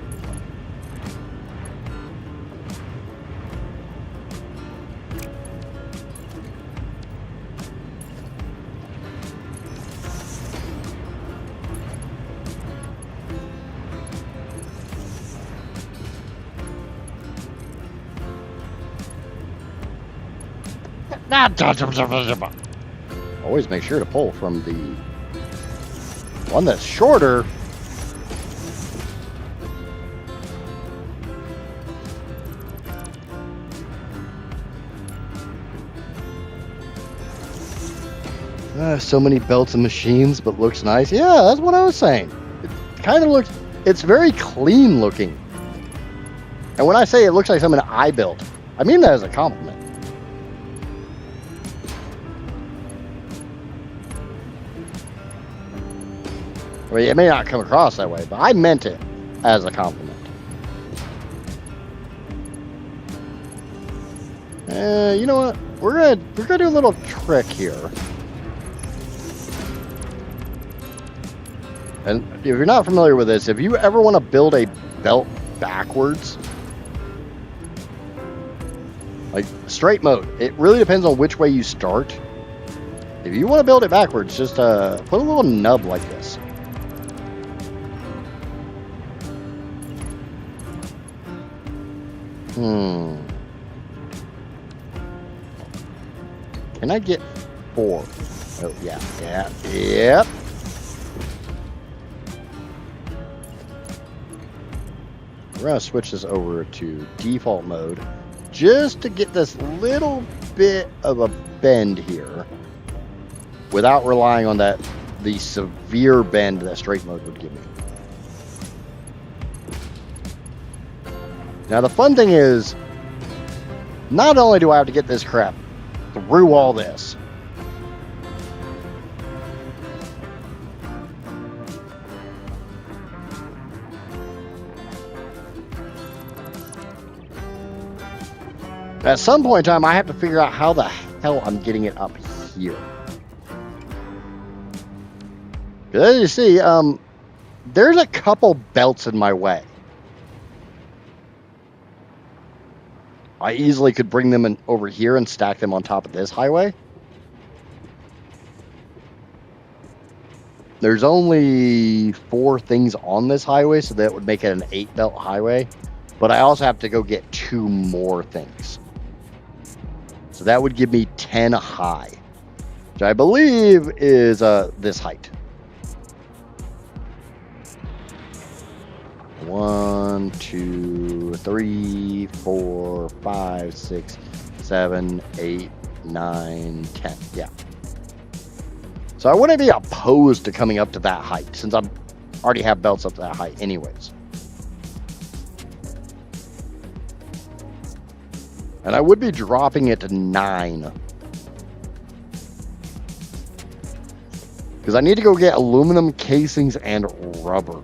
Speaker 1: Always make sure to pull from the one that's shorter. So many belts and machines, but looks nice. Yeah, that's what I was saying. It kind of looks, it's very clean looking. And when I say it looks like something I built, I mean that as a compliment. I mean, it may not come across that way, but I meant it as a compliment. You know what? We're gonna do a little trick here. And if you're not familiar with this, if you ever want to build a belt backwards, like straight mode, it really depends on which way you start. If you want to build it backwards, just put a little nub like this. Can I get 4? Oh, yeah. Yep. We're going to switch this over to default mode just to get this little bit of a bend here without relying on the severe bend that straight mode would give me. Now, the fun thing is, not only do I have to get this crap through all this, at some point in time, I have to figure out how the hell I'm getting it up here. As you see, there's a couple belts in my way. I easily could bring them in over here and stack them on top of this highway. There's only 4 things on this highway, so that would make it an 8-belt highway. But I also have to go get 2 more things. So that would give me 10 high, which I believe is this height. 1, 2, 3, 4, 5, 6, 7, 8, 9, 10. Yeah. So I wouldn't be opposed to coming up to that height since I already have belts up to that height anyways. And I would be dropping it to 9. Because I need to go get aluminum casings and rubber.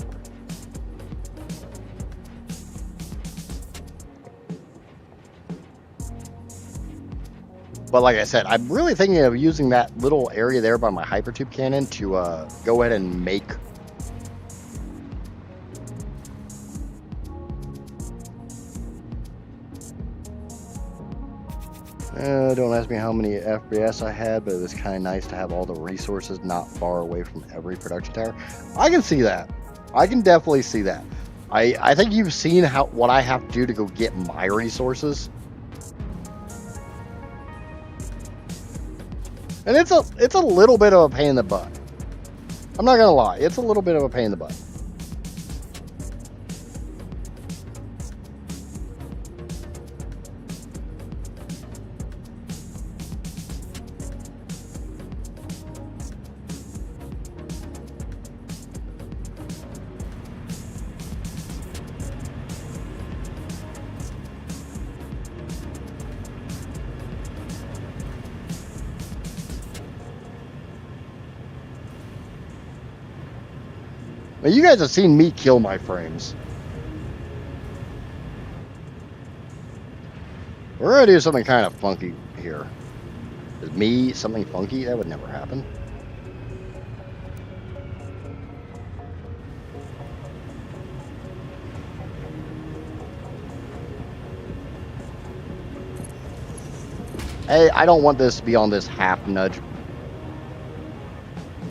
Speaker 1: But like I said, I'm really thinking of using that little area there by my hypertube cannon to go ahead and make don't ask me how many FPS I had, but it was kind of nice to have all the resources not far away from every production tower. I can see that. I can definitely see that. I think you've seen what I have to do to go get my resources. And it's a little bit of a pain in the butt. I'm not gonna lie, it's a little bit of a pain in the butt. Now, you guys have seen me kill my frames. We're gonna do something kind of funky here. Is me something funky? That would never happen. Hey, I don't want this to be on this half nudge.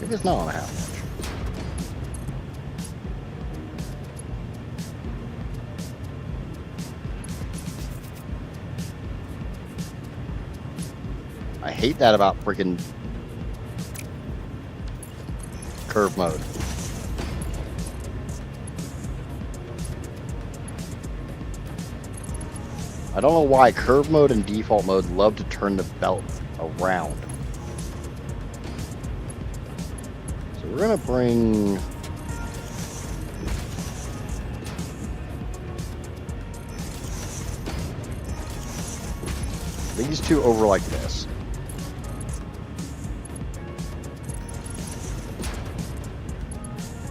Speaker 1: Maybe it's not on a half nudge. I hate that about freaking curve mode. I don't know why curve mode and default mode love to turn the belt around. So we're gonna bring these two over like this.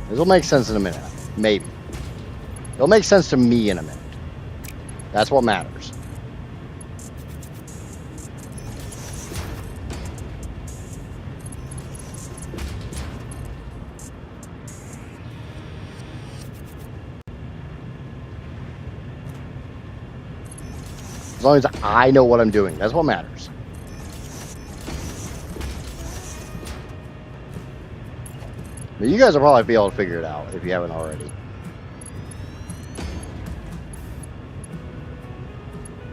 Speaker 1: This will make sense in a minute. Maybe. It'll make sense to me in a minute. That's what matters. As long as I know what I'm doing, that's what matters. But you guys will probably be able to figure it out if you haven't already.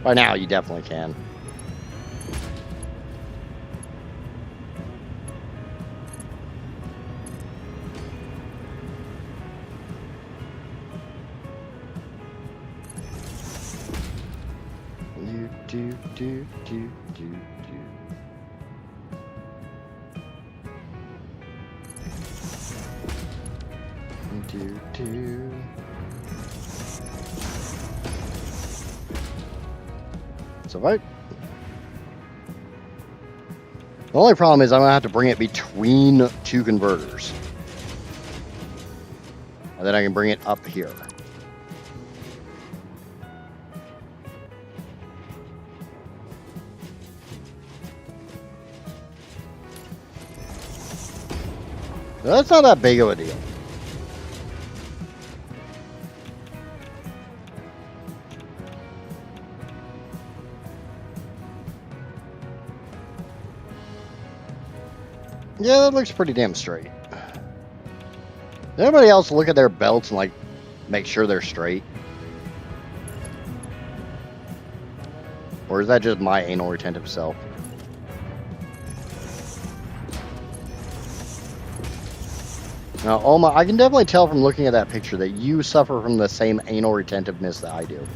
Speaker 1: By now, you definitely can. So right. The only problem is I'm gonna have to bring it between two converters. And then I can bring it up here. That's not that big of a deal. Yeah, that looks pretty damn straight. Does anybody else look at their belts and, like, make sure they're straight? Or is that just my anal retentive self? Now, Oma, I can definitely tell from looking at that picture that you suffer from the same anal retentiveness that I do.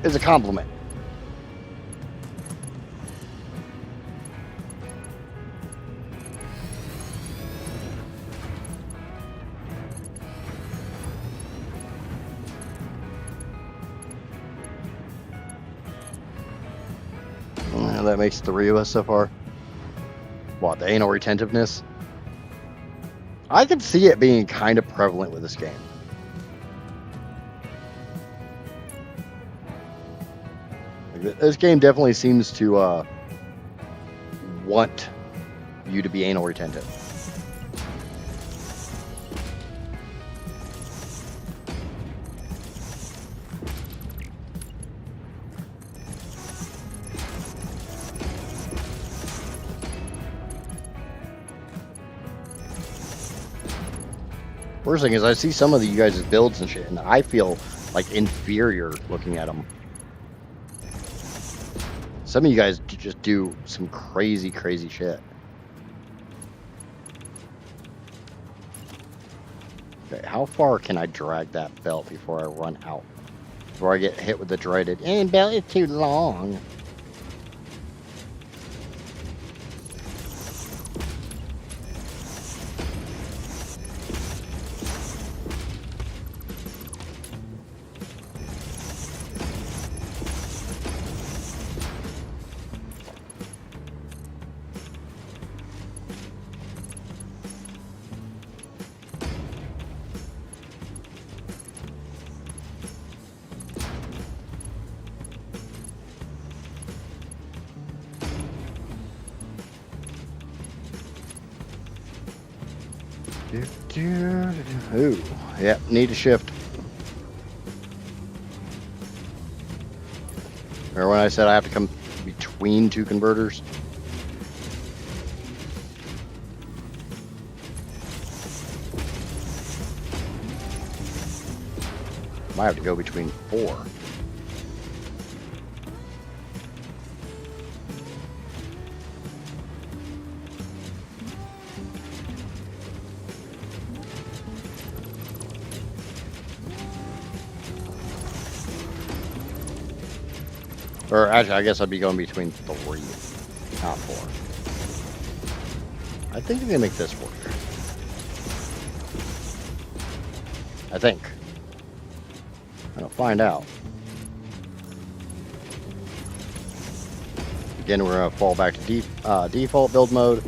Speaker 1: It's a compliment. That makes 3 of us so far. What, the anal retentiveness? I can see it being kind of prevalent with this game. Like, this game definitely seems to want you to be anal retentive. Worst thing is I see some of you guys' builds and shit, and I feel like inferior looking at them. Some of you guys just do some crazy, crazy shit. Okay, how far can I drag that belt before I run out? Before I get hit with the dreaded, and belt is too long. Ooh, yep, need to shift. Remember when I said I have to come between two converters? Might have to go between 4. Or actually, I guess I'd be going between 3, not 4. I think we can make this work. I think. I'll find out. Again, we're going to fall back to default build mode.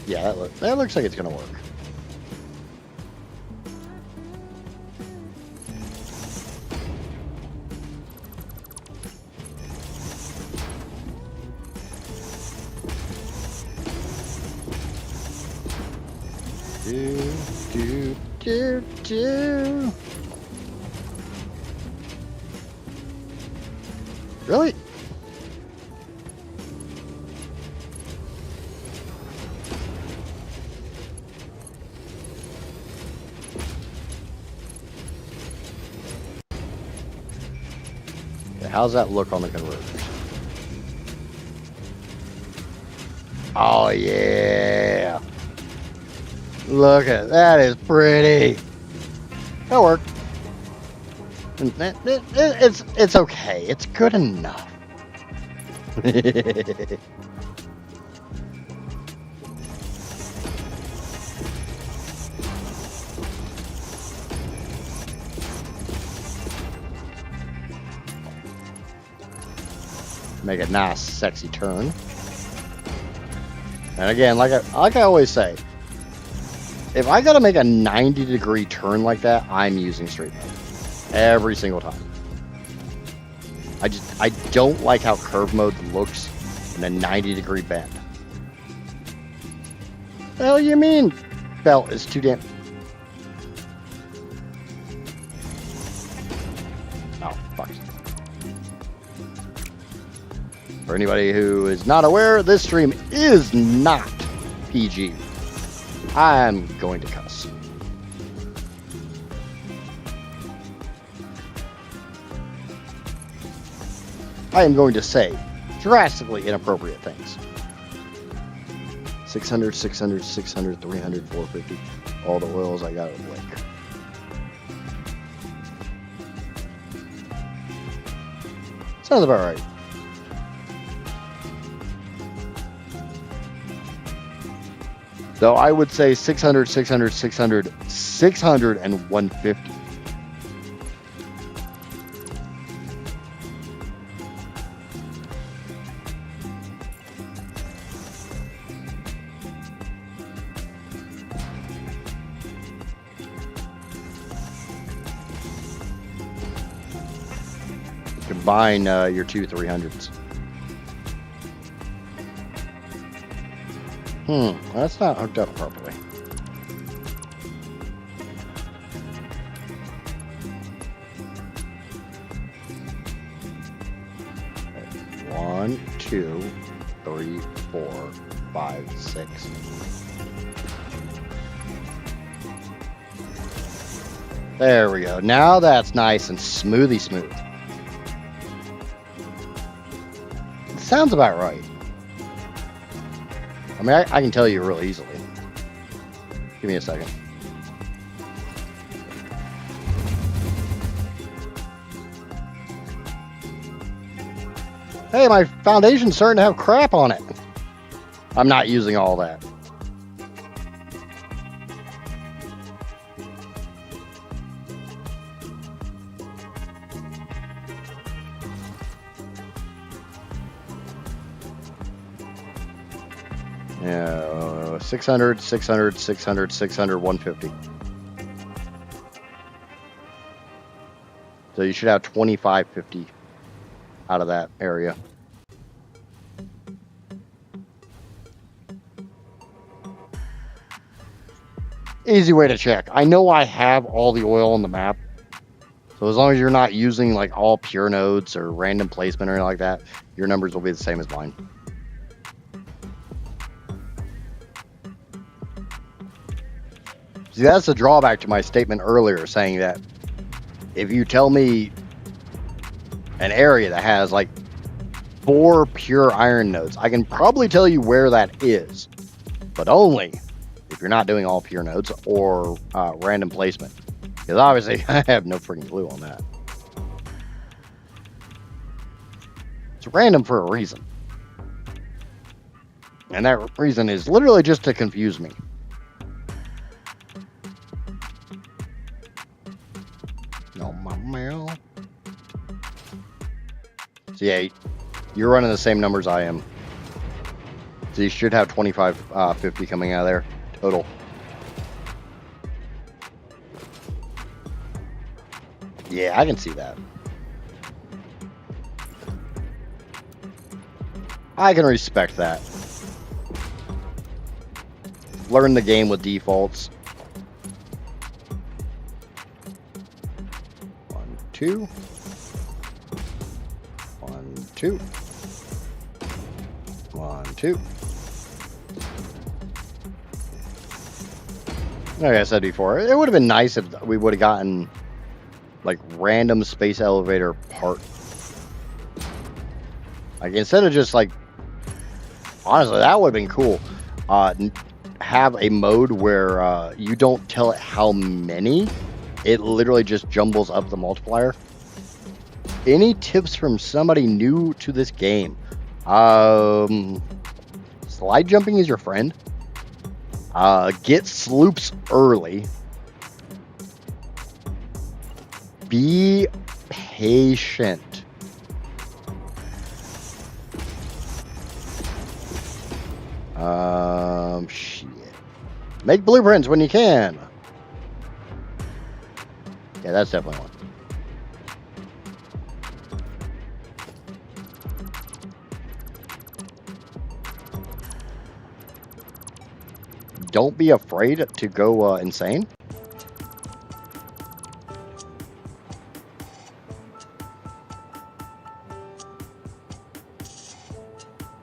Speaker 1: Yeah, that looks like it's going to work. Really? Okay, how's that look on the converters? Oh yeah. Look at that, is pretty. That worked. It's okay. It's good enough. Make a nice, sexy turn. And again, like I always say, if I gotta make a 90-degree turn like that, I'm using straight mode every single time. I don't like how curve mode looks in a 90-degree bend. The hell you mean belt is too damn... Oh, fuck. For anybody who is not aware, this stream is not PG. I'm going to cuss. I am going to say drastically inappropriate things. 600, 600, 600, 300, 450. All the oils I got at the lake. Sounds about right. So I would say 600, 600, 600, 600, and 150. Combine your two 300s. That's not hooked up properly. Okay. 1, 2, 3, 4, 5, 6. There we go. Now that's nice and smooth. It sounds about right. I mean, I can tell you real easily. Give me a second. Hey, my foundation's starting to have crap on it. I'm not using all that. Yeah, 600, 600, 600, 600, 150. So you should have 2550 out of that area. Easy way to check. I know I have all the oil on the map. So as long as you're not using like all pure nodes or random placement or anything like that, your numbers will be the same as mine. See, that's the drawback to my statement earlier, saying that if you tell me an area that has like 4 pure iron nodes, I can probably tell you where that is, but only if you're not doing all pure nodes or random placement. Because obviously I have no freaking clue on that. It's random for a reason. And that reason is literally just to confuse me. No, my mail. So yeah, you're running the same numbers I am. So you should have 2550 coming out of there total. Yeah, I can see that. I can respect that. Learn the game with defaults. 1, 2. 1, 2. 1, 2. Like I said before, it would have been nice if we would have gotten like random space elevator part. Like instead of just like, honestly, that would have been cool. Have a mode where you don't tell it how many, it literally just jumbles up the multiplier. Any tips from somebody new to this game? Slide jumping is your friend. Get sloops early. Be patient. Shit. Make blueprints when you can. Yeah, that's definitely one. Don't be afraid to go insane.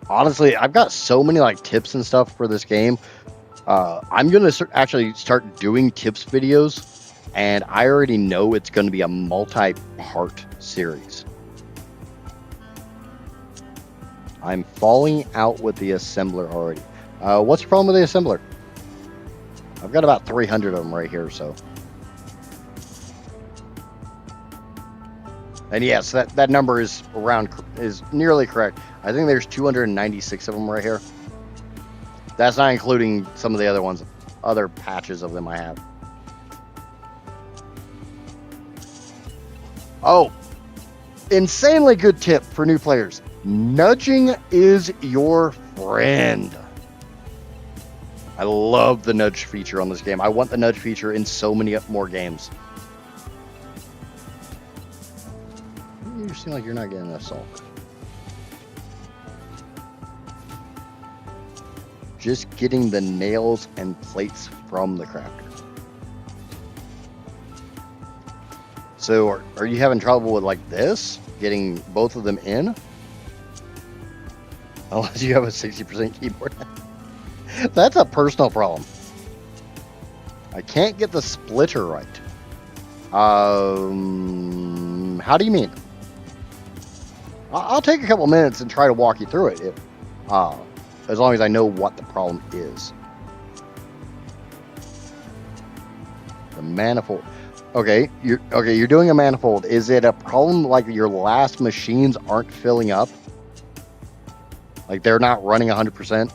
Speaker 1: Honestly, I've got so many like tips and stuff for this game. I'm gonna actually start doing tips videos, and I already know it's going to be a multi-part series. I'm falling out with the assembler already. What's the problem with the assembler? I've got about 300 of them right here, so. And yes, that number is nearly correct. I think there's 296 of them right here. That's not including some of the other ones, other patches of them I have. Oh, insanely good tip for new players. Nudging is your friend. I love the nudge feature on this game. I want the nudge feature in so many more games. You seem like you're not getting enough salt. Just getting the nails and plates from the crafter. So are you having trouble with like this? Getting both of them in? Unless you have a 60% keyboard. That's a personal problem. I can't get the splitter right. How do you mean? I'll take a couple minutes and try to walk you through it. As long as I know what the problem is. The manifold. Okay, you're doing a manifold. Is it a problem like your last machines aren't filling up? Like they're not running 100%?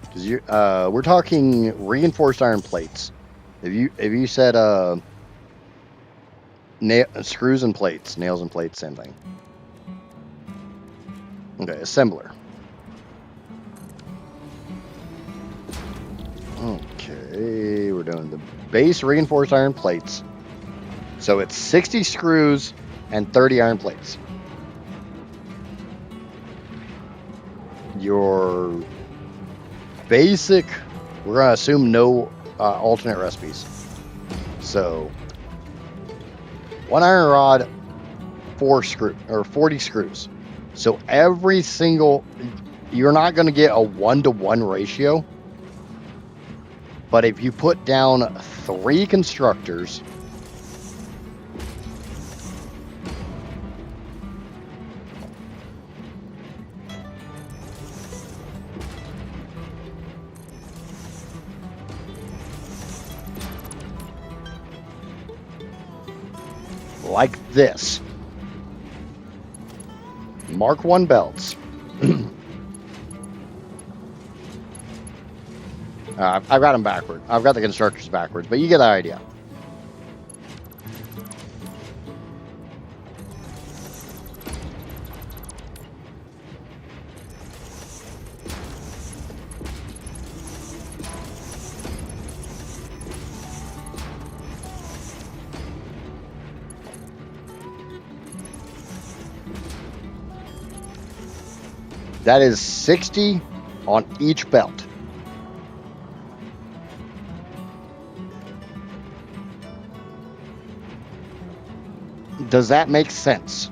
Speaker 1: Because we're talking reinforced iron plates. If you said screws and plates, nails and plates, same thing. Okay, assembler. Okay, we're doing the base reinforced iron plates. So it's 60 screws and 30 iron plates. Your basic, we're going to assume no alternate recipes. So 1 iron rod, 40 screws. So every single, you're not going to get a 1-to-1 ratio. But if you put down 3 constructors, like this, Mark 1 belts. I've got them backward. I've got the constructors backwards, but you get the idea. That is 60 on each belt. Does that make sense?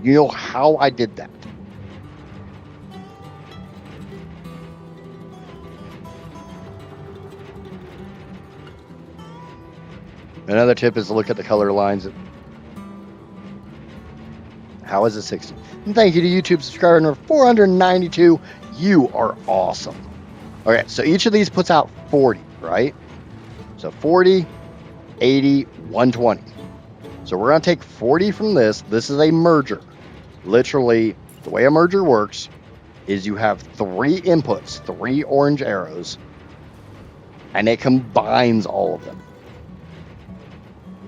Speaker 1: You know how I did that? Another tip is to look at the color lines. How is it 60? And thank you to YouTube subscriber number 492. You are awesome. Okay, so each of these puts out 40, right? So 40, 80, 120. So we're going to take 40 from this. This is a merger. Literally, the way a merger works is you have 3 inputs, 3 orange arrows, and it combines all of them.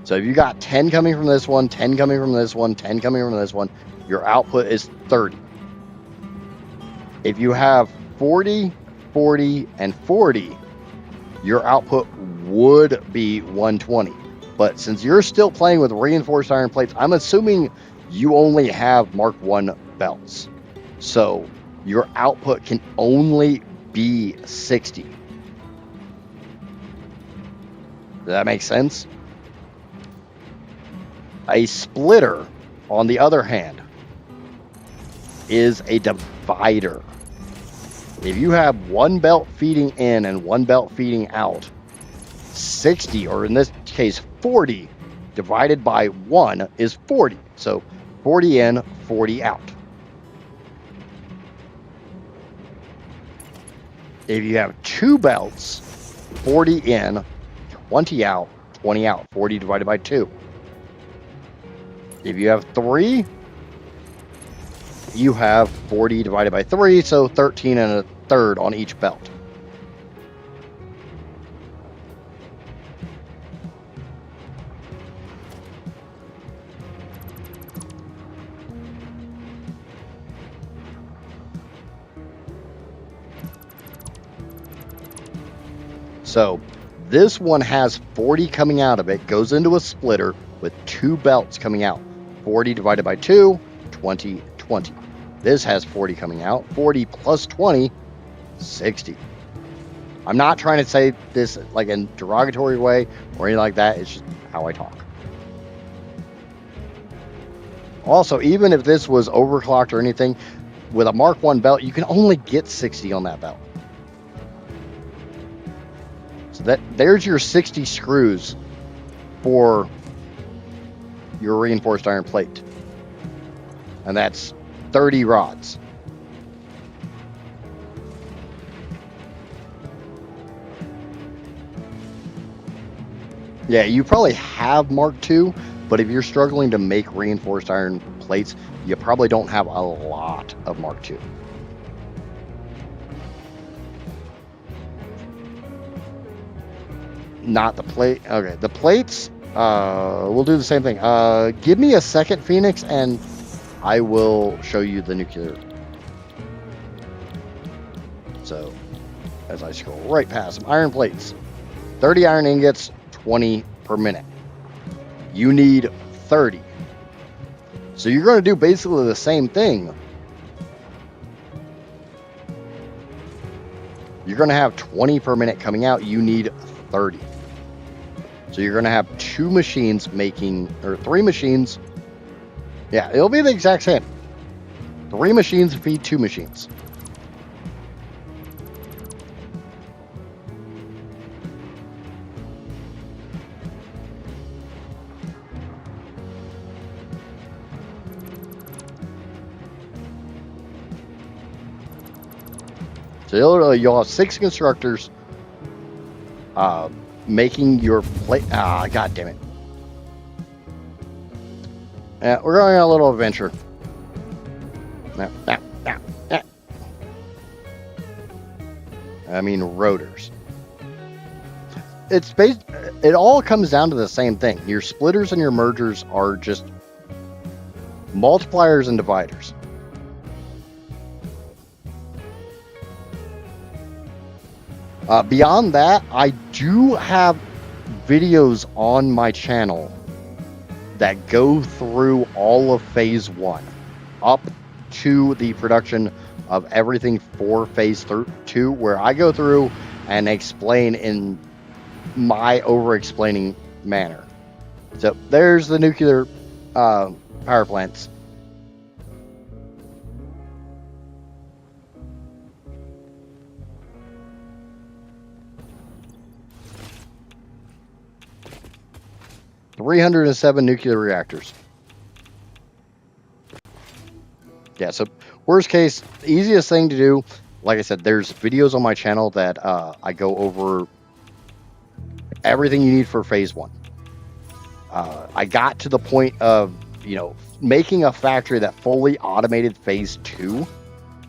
Speaker 1: So if you got 10 coming from this one, 10 coming from this one, 10 coming from this one, your output is 30. If you have 40, 40, and 40, your output would be 120. But since you're still playing with reinforced iron plates, I'm assuming you only have Mark 1 belts. So your output can only be 60. Does that make sense? A splitter, on the other hand, is a divider. If you have 1 belt feeding in and 1 belt feeding out, 60, or in this case 40, divided by 1 is 40. So 40 in, 40 out. If you have 2 belts, 40 in, 20 out, 20 out, 40 divided by 2. If you have 3, you have 40 divided by 3, so 13 and a third on each belt. So this one has 40 coming out of it, goes into a splitter with 2 belts coming out. 40 divided by 2, 20, 20. This has 40 coming out. 40 plus 20, 60. I'm not trying to say this like in a derogatory way or anything like that. It's just how I talk. Also, even if this was overclocked or anything, with a Mark 1 belt, you can only get 60 on that belt. So there's your 60 screws for your reinforced iron plate. And that's 30 rods. Yeah, you probably have Mark II, but if you're struggling to make reinforced iron plates, you probably don't have a lot of Mark II. Not the plate. Okay, the plates, we'll do the same thing. Give me a second, Phoenix, and I will show you the nuclear. So, as I scroll right past them. Iron plates. 30 iron ingots, 20 per minute. You need 30. So you're going to do basically the same thing. You're going to have 20 per minute coming out. You need 30. So you're going to have 2 machines making, or 3 machines. Yeah, it'll be the exact same. 3 machines feed 2 machines. So you'll have 6 constructors making your plate. Ah, god damn it. Yeah, we're going on a little adventure. I mean, rotors. It all comes down to the same thing. Your splitters and your mergers are just multipliers and dividers. Beyond that, I do have videos on my channel that go through all of phase 1 up to the production of everything for phase 2, where I go through and explain in my over-explaining manner. So there's the nuclear power plants. $307 nuclear reactors. Yeah, so worst case, easiest thing to do, like I said, there's videos on my channel that I go over everything you need for phase 1. I got to the point of, making a factory that fully automated phase 2,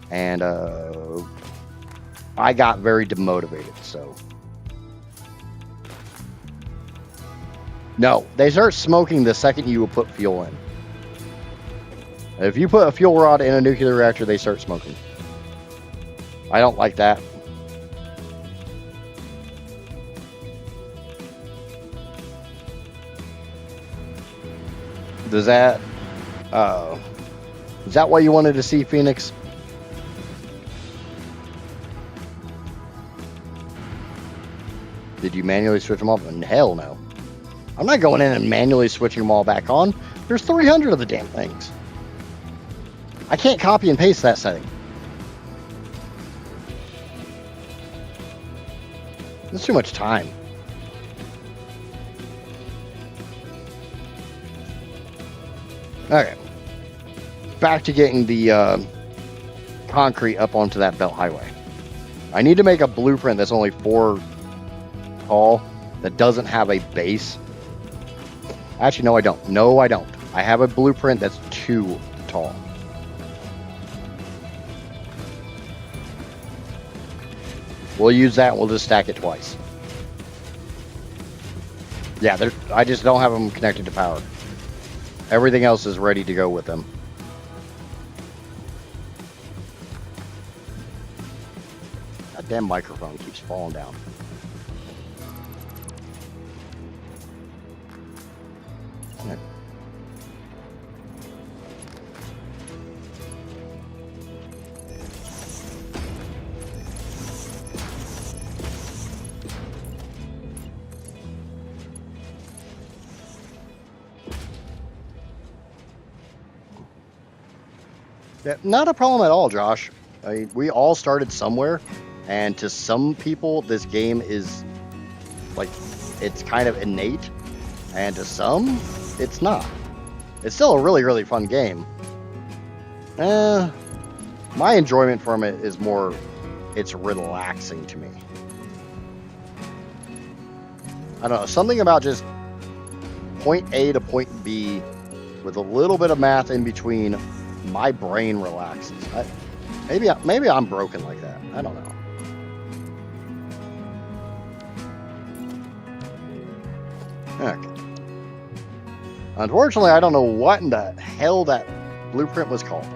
Speaker 1: and I got very demotivated, so. No, they start smoking the second you will put fuel in. If you put a fuel rod in a nuclear reactor, they start smoking. I don't like that. Is that why you wanted to see Phoenix? Did you manually switch them off? Hell no. I'm not going in and manually switching them all back on. There's 300 of the damn things. I can't copy and paste that setting. That's too much time. Okay. Back to getting the concrete up onto that belt highway. I need to make a blueprint that's only 4 tall, that doesn't have a base. Actually, no, I don't. No, I don't. I have a blueprint that's 2 tall. We'll use that. We'll just stack it twice. Yeah, I just don't have them connected to power. Everything else is ready to go with them. That damn microphone keeps falling down. Yeah, not a problem at all, Josh. We all started somewhere, and to some people, this game is like, it's kind of innate, and to some, it's not. It's still a really, really fun game. My enjoyment from it is more, it's relaxing to me. I don't know, something about just point A to point B with a little bit of math in between. My brain relaxes. Maybe I'm broken like that. I don't know. Okay. Unfortunately, I don't know what in the hell that blueprint was called.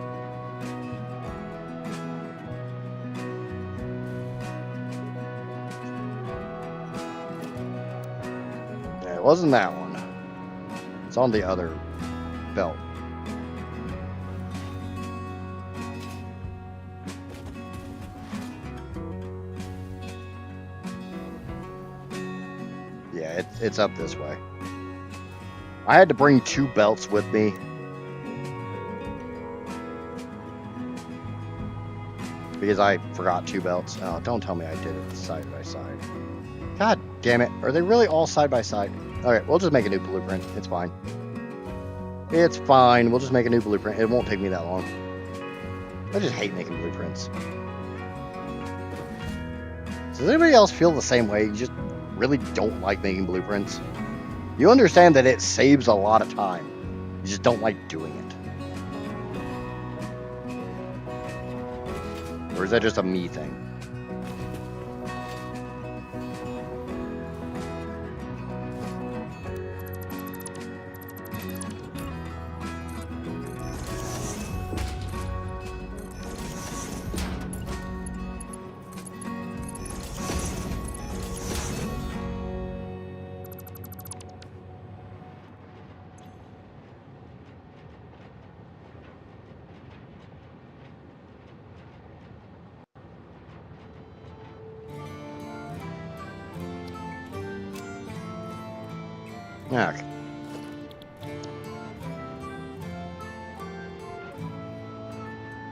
Speaker 1: it wasn't that one. It's on the other belt. Yeah, it's up this way. I had to bring 2 belts with me. Because I forgot 2 belts. Oh, don't tell me I did it side by side. God damn it. Are they really all side by side? Alright, we'll just make a new blueprint. It's fine. It's fine. We'll just make a new blueprint. It won't take me that long. I just hate making blueprints. Does anybody else feel the same way? You just really don't like making blueprints? You understand that it saves a lot of time. You just don't like doing it. Or is that just a me thing? Okay.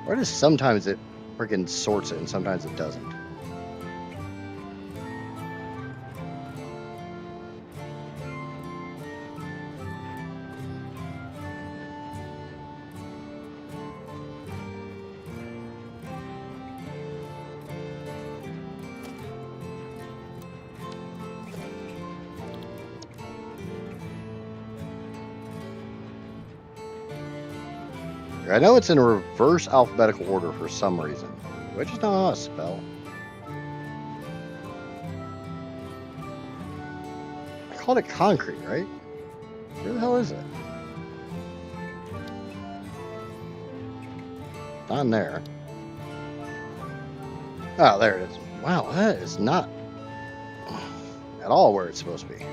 Speaker 1: Or just sometimes it freaking sorts it and sometimes it doesn't. I know it's in a reverse alphabetical order for some reason. Do I just know how to spell? I called it concrete, right? Where the hell is it? Not in there. Oh, there it is. Wow, that is not at all where it's supposed to be.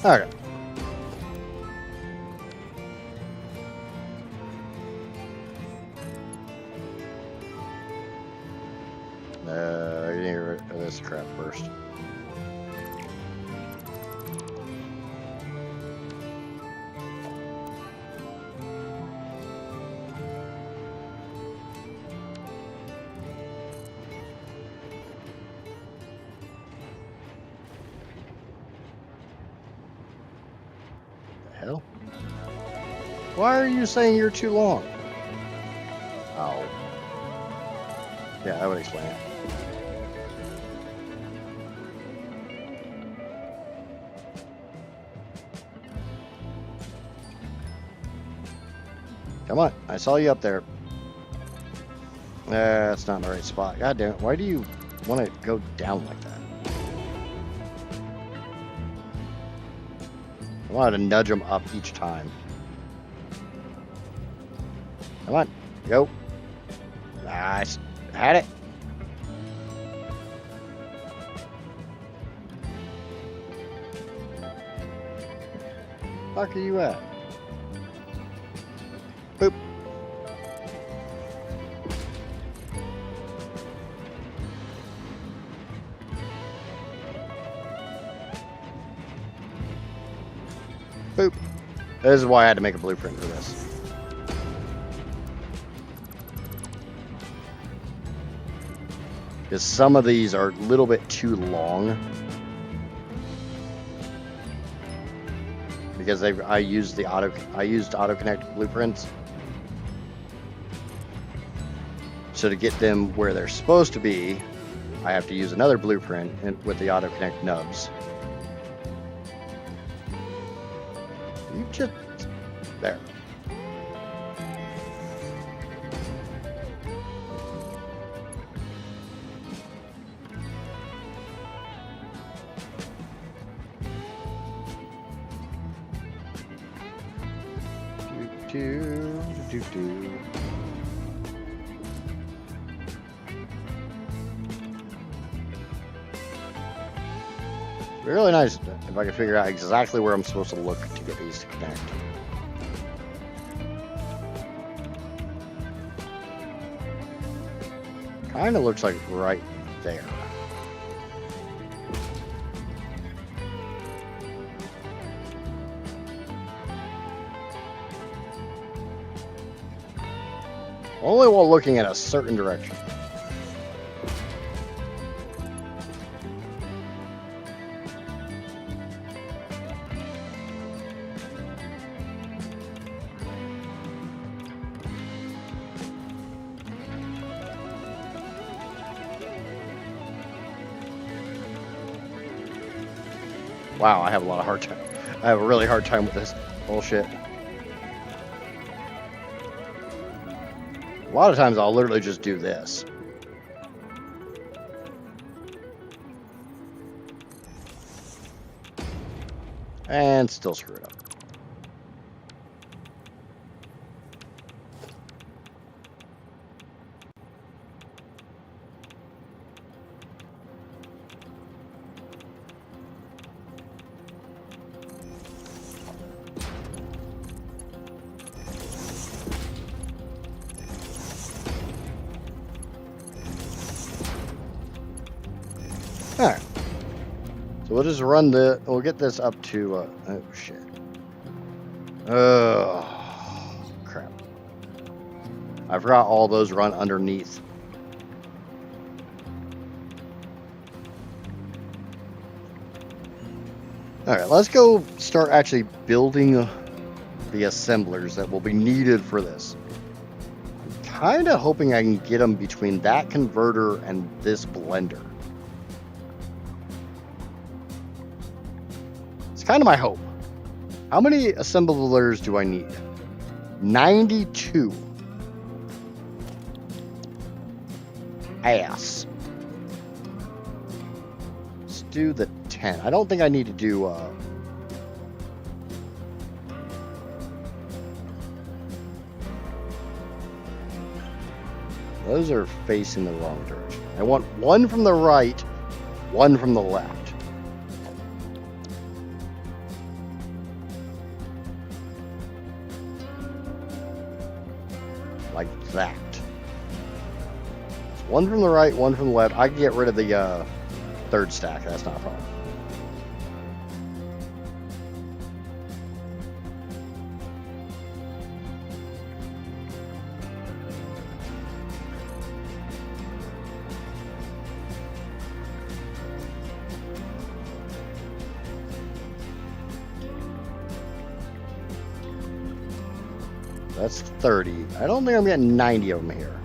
Speaker 1: Okay. I need to get rid of this crap first. Hell? Why are you saying you're too long? Oh. Yeah, I would explain it. Come on, I saw you up there. That's not in the right spot. God damn it, why do you want to go down like that? I wanted to nudge them up each time. Come on, go. Nice. Had it. Fuck are you at? Boop. Boop. This is why I had to make a blueprint for this. Because some of these are a little bit too long. Because I used auto connect blueprints. So to get them where they're supposed to be, I have to use another blueprint with the auto connect nubs. You just... There. Do. It'd be really nice if I could figure out exactly where I'm supposed to look to get these to connect. Kind of looks like right there. Only while looking at a certain direction. Wow, I have a lot of hard time. I have a really hard time with this bullshit. A lot of times I'll literally just do this. And still screw it up. Alright. So we'll just run we'll get this up to, oh shit. Oh, crap. I forgot all those run underneath. Alright, let's go start actually building the assemblers that will be needed for this. I'm kind of hoping I can get them between that converter and this blender. It's kind of my hope. How many assemblers do I need? 92. Ass. Let's do the 10. I don't think I need to do those are facing the wrong direction. I want one from the right, one from the left. Like that. So one from the right, one from the left. I can get rid of the third stack. That's not a problem. That's 30. I don't think I'm getting 90 of them here.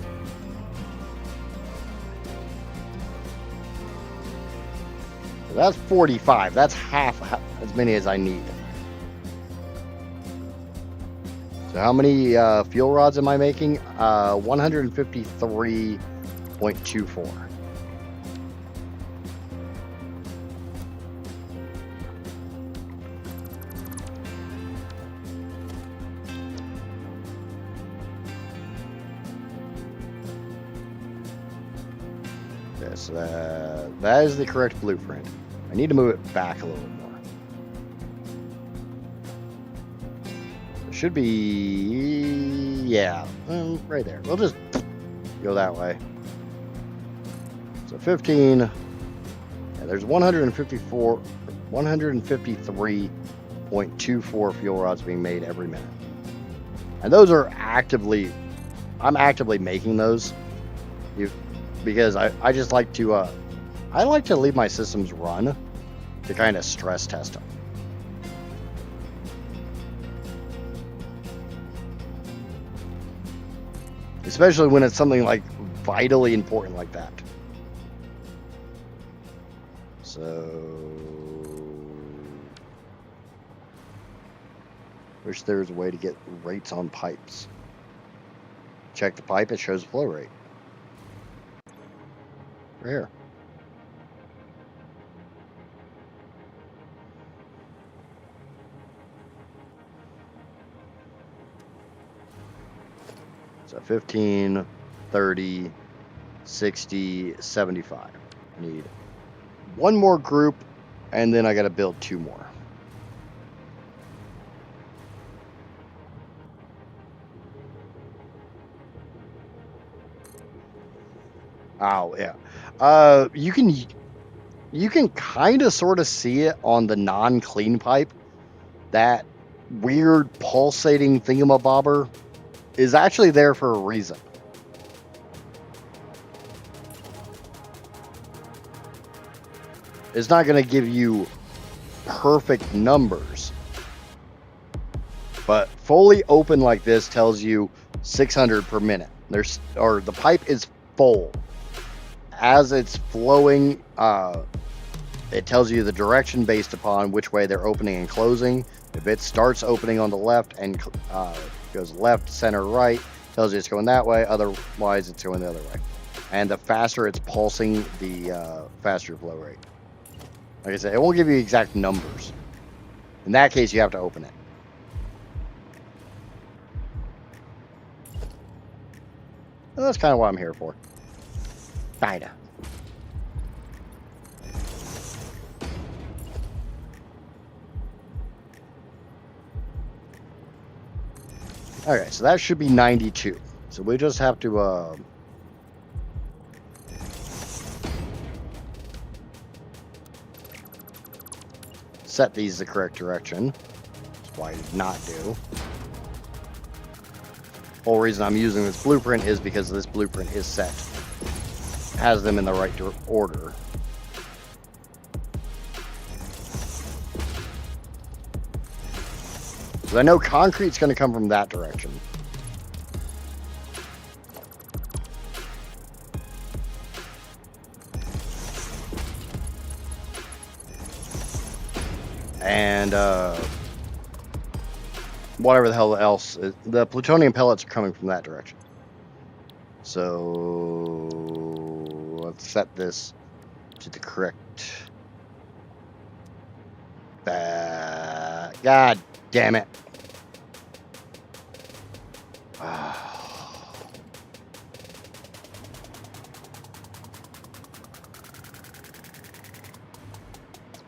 Speaker 1: So that's 45. That's half as many as I need. So how many fuel rods am I making? 153.24. So that is the correct blueprint. I need to move it back a little bit more. It should be, yeah, right there. We'll just go that way. So 15. Yeah, there's 153.24 fuel rods being made every minute. And those are actively, I'm actively making those. Because I just like to I like to leave my systems run to kind of stress test them. Especially when it's something like vitally important like that. So Wish there was a way to get rates on pipes. Check the pipe, it shows flow rate. Right here. So 15, 30, 60, 75. I need one more group, and then I got to build 2 more. Oh, yeah. You can kind of sort of see it on the non-clean pipe. That weird pulsating thingamabobber is actually there for a reason. It's not going to give you perfect numbers, but fully open like this tells you 600 per minute. The pipe is full. As it's flowing, it tells you the direction based upon which way they're opening and closing. If it starts opening on the left and goes left, center, right, tells you it's going that way. Otherwise, it's going the other way. And the faster it's pulsing, the faster your flow rate. Like I said, it won't give you exact numbers. In that case, you have to open it. And that's kind of what I'm here for. Kinda. Okay, so that should be 92. So we just have to set these the correct direction. That's why I did not do. The whole reason I'm using this blueprint is because this blueprint is set. Has them in the right order. Because I know concrete's going to come from that direction. And whatever the hell else, the plutonium pellets are coming from that direction. So let's set this to the correct. God damn it.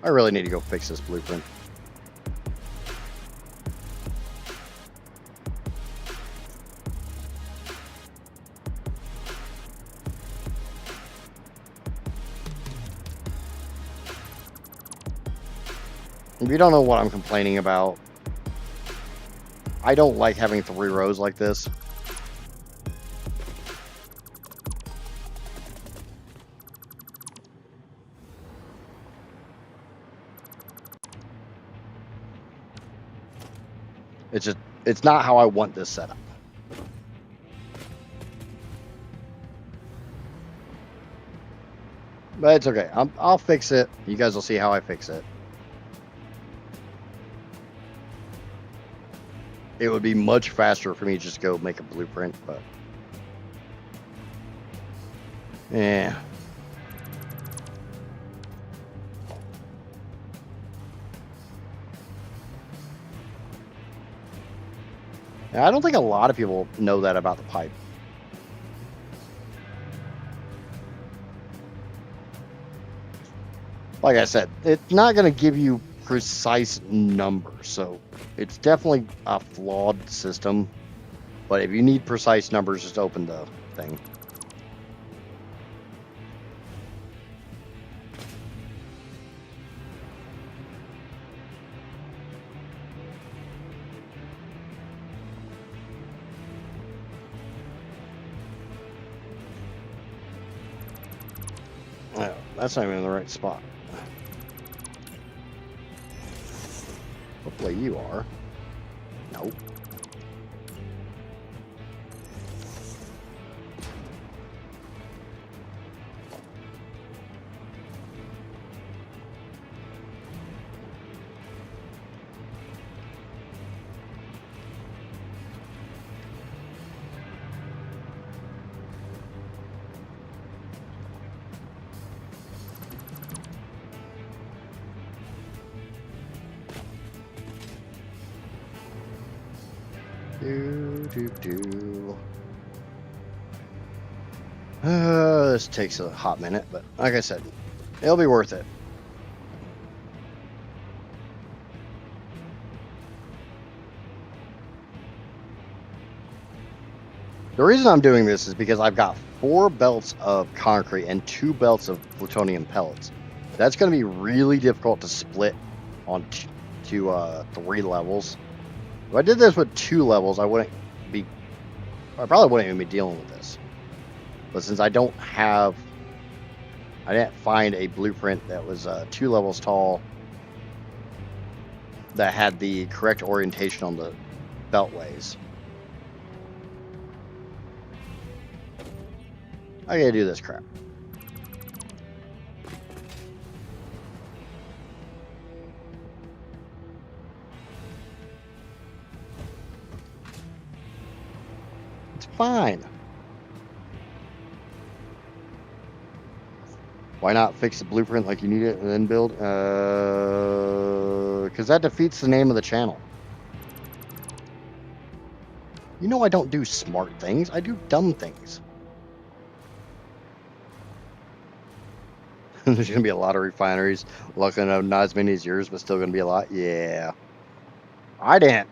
Speaker 1: I really need to go fix this blueprint. If you don't know what I'm complaining about, I don't like having 3 rows like this. It's not how I want this setup. But it's okay. I'll fix it. You guys will see how I fix it. It would be much faster for me to just go make a blueprint, but yeah. I don't think a lot of people know that about the pipe. Like I said, it's not going to give you precise numbers, so it's definitely a flawed system. But if you need precise numbers, just open the thing. No, that's not even in the right spot. Hopefully you are. Nope. This takes a hot minute, but like I said, it'll be worth it. The reason I'm doing this is because I've got 4 belts of concrete and 2 belts of plutonium pellets. That's going to be really difficult to split on to 3 levels. If I did this with 2 levels, I probably wouldn't even be dealing with this. But since I didn't find a blueprint that was 2 levels tall that had the correct orientation on the beltways. I gotta do this crap. It's fine. Why not fix the blueprint like you need it and then build? Because that defeats the name of the channel. You know I don't do smart things. I do dumb things. There's going to be a lot of refineries. Luckily enough, not as many as yours, but still going to be a lot. Yeah. I didn't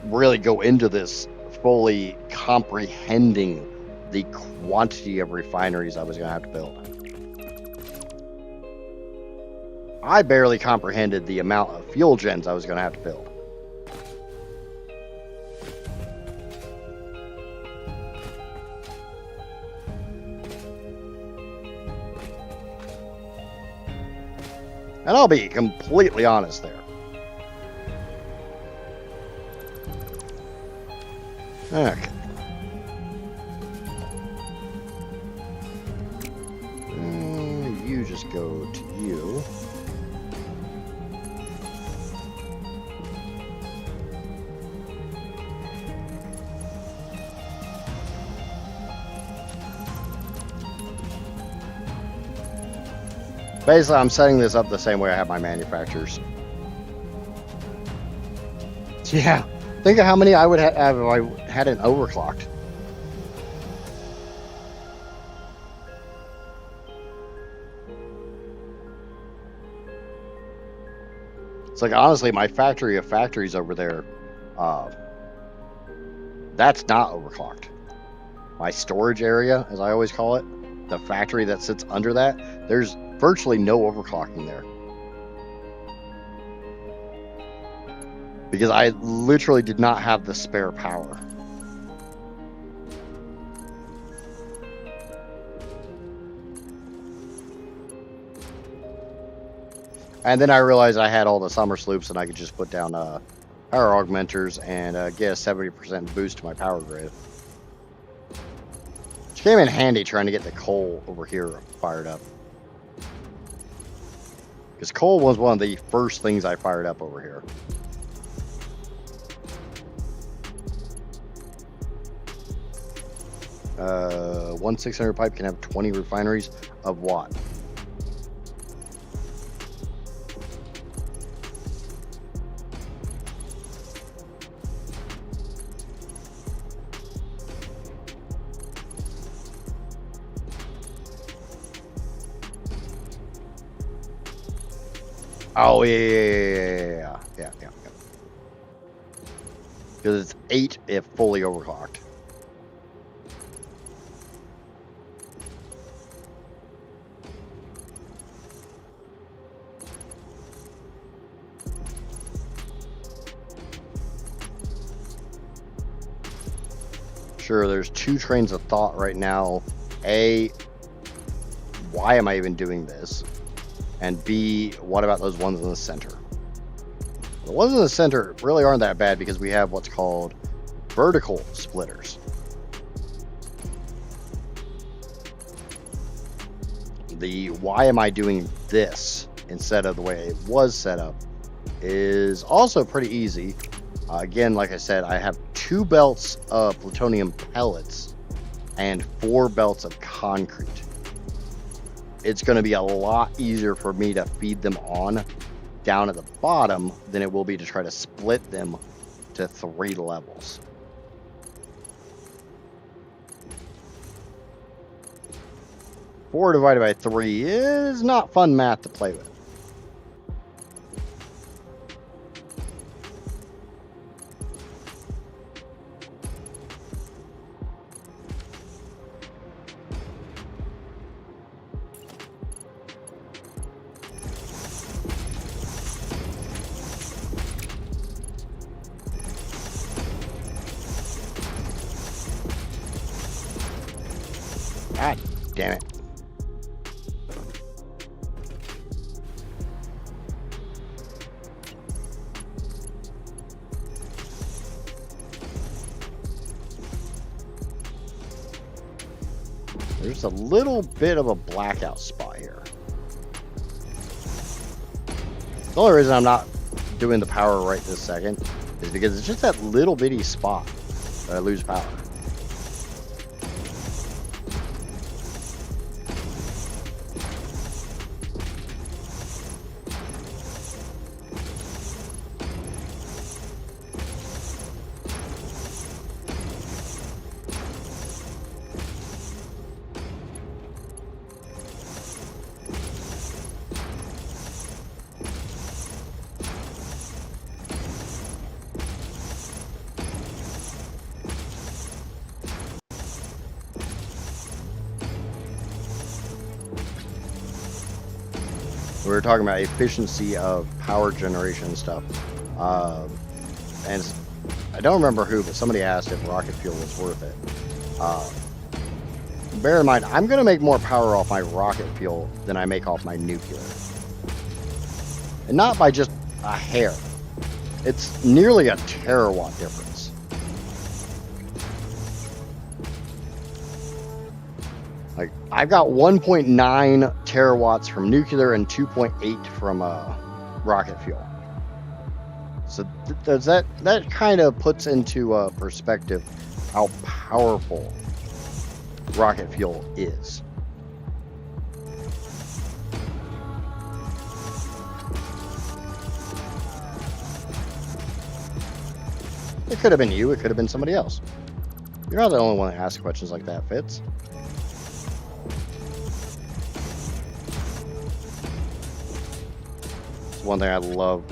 Speaker 1: really go into this fully comprehending the quantity of refineries I was going to have to build. I barely comprehended the amount of fuel gens I was going to have to build. And I'll be completely honest there. Okay. You just go to you. Basically, I'm setting this up the same way I have my manufacturers. Yeah, think of how many I would have if I had it overclocked. It's like, honestly, my factory of factories over there, that's not overclocked. My storage area, as I always call it, the factory that sits under that, there's virtually no overclocking there. Because I literally did not have the spare power. And then I realized I had all the summer sloops and I could just put down power augmenters and get a 70% boost to my power grid. Which came in handy trying to get the coal over here fired up. Because coal was one of the first things I fired up over here. One 600 pipe can have 20 refineries of what? Oh, yeah. Because it's 8 if fully overclocked. Sure, there's 2 trains of thought right now. A, why am I even doing this? And B, what about those ones in the center? The ones in the center really aren't that bad because we have what's called vertical splitters. The why am I doing this instead of the way it was set up is also pretty easy. Again, like I said, I have 2 belts of plutonium pellets and 4 belts of concrete. It's going to be a lot easier for me to feed them on down at the bottom than it will be to try to split them to 3 levels. 4 divided by 3 is not fun math to play with. God damn it. There's a little bit of a blackout spot here. The only reason I'm not doing the power right this second is because it's just that little bitty spot that I lose power. We were talking about efficiency of power generation stuff. And I don't remember who, but somebody asked if rocket fuel was worth it. Bear in mind, I'm going to make more power off my rocket fuel than I make off my nuclear. And not by just a hair. It's nearly a terawatt difference. Like, I've got 1.9 terawatts from nuclear and 2.8 from rocket fuel. So that kind of puts into perspective how powerful rocket fuel is. It could have been you, it could have been somebody else. You're not the only one that asks questions like that, Fitz. One thing I love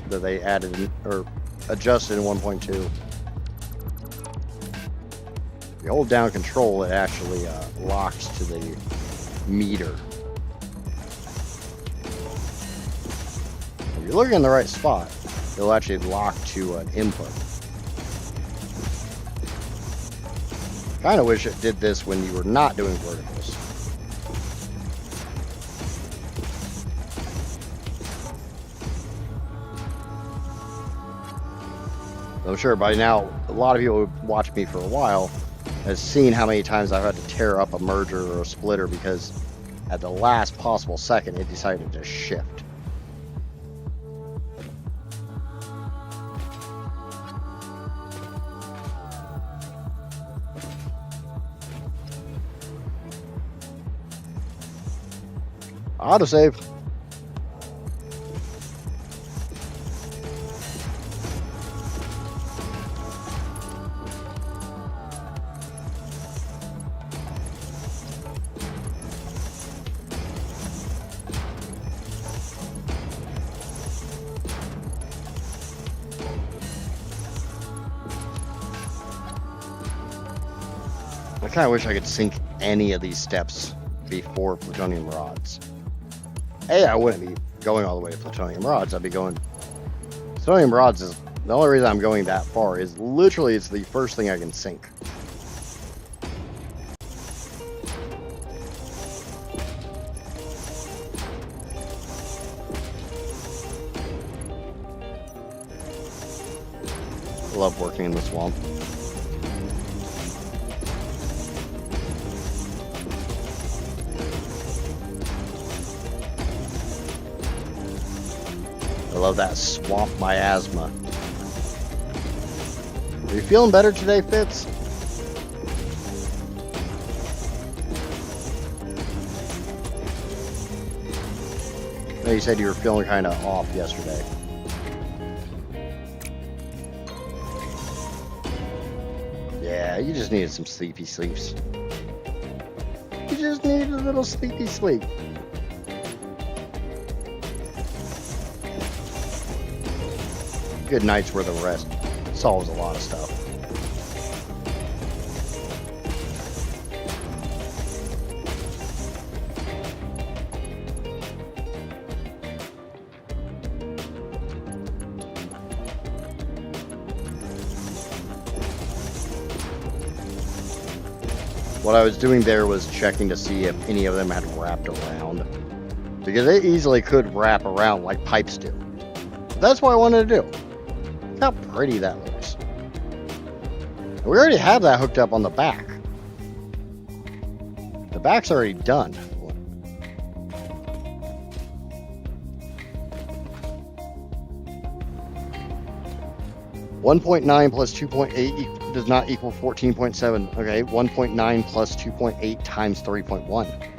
Speaker 1: that they added or adjusted in 1.2. You hold down control, it actually locks to the meter. If you're looking in the right spot, it'll actually lock to an input. Kind of wish it did this when you were not doing verticals. I'm sure by now, a lot of people who watched me for a while has seen how many times I've had to tear up a merger or a splitter because at the last possible second, it decided to shift. Autosave. I kind of wish I could sink any of these steps before plutonium rods. I wouldn't be going all the way to plutonium rods. I'd be going... Plutonium rods is... The only reason I'm going that far is literally it's the first thing I can sink. I love working in the swamp. I love that swamp miasma. Are you feeling better today, Fitz? No, you said you were feeling kind of off yesterday. Yeah, you just needed some sleepy sleeps. You just need a little sleepy sleep. Good night's worth of rest solves a lot of stuff. What I was doing there was checking to see if any of them had wrapped around. Because they easily could wrap around like pipes do. That's what I wanted to do. Look how pretty that looks. We already have that hooked up on the back. The back's already done. 1.9 plus 2.8 does not equal 14.7. Okay, 1.9 plus 2.8 times 3.1.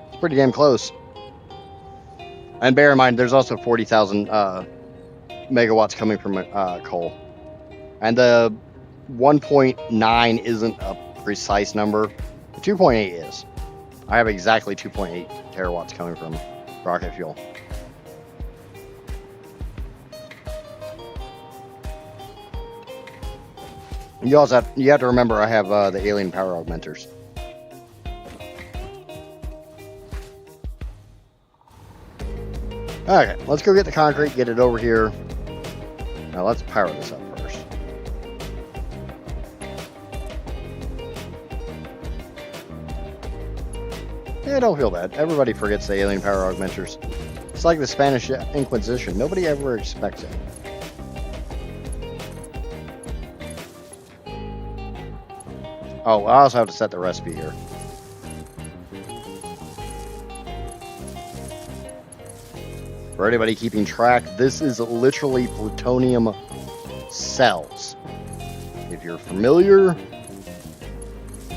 Speaker 1: It's pretty damn close. And bear in mind, there's also 40,000 megawatts coming from coal. And the 1.9 isn't a precise number. The 2.8 is. I have exactly 2.8 terawatts coming from rocket fuel. You also have to remember I have the alien power augmenters. Okay, let's go get the concrete, get it over here. Now let's power this up first. Yeah, don't feel bad. Everybody forgets the alien power augmenters. It's like the Spanish Inquisition. Nobody ever expects it. Oh, I also have to set the recipe here. For anybody keeping track, this is literally plutonium cells. If you're familiar,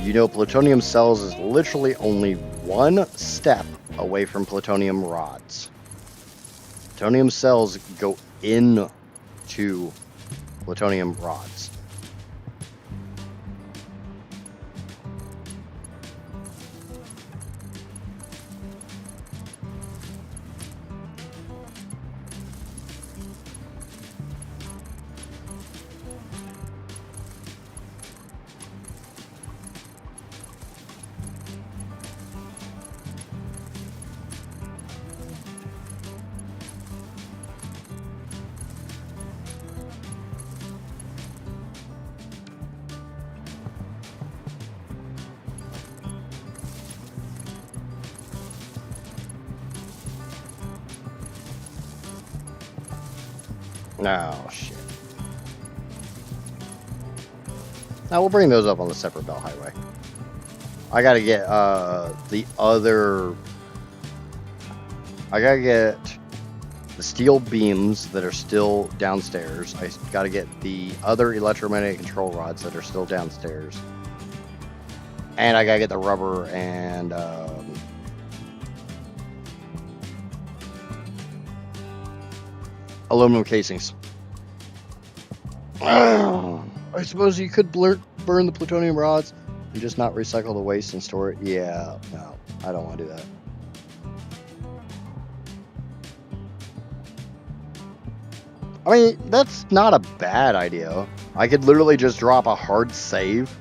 Speaker 1: you know plutonium cells is literally only one step away from plutonium rods. Plutonium cells go into plutonium rods. Oh, shit. Now we'll bring those up on the separate belt highway. I gotta get the other... I gotta get the steel beams that are still downstairs. I gotta get the other electromagnetic control rods that are still downstairs. And I gotta get the rubber and... aluminum casings. I suppose you could burn the plutonium rods and just not recycle the waste and store it. Yeah, no, I don't want to do that. I mean, that's not a bad idea. I could literally just drop a hard save.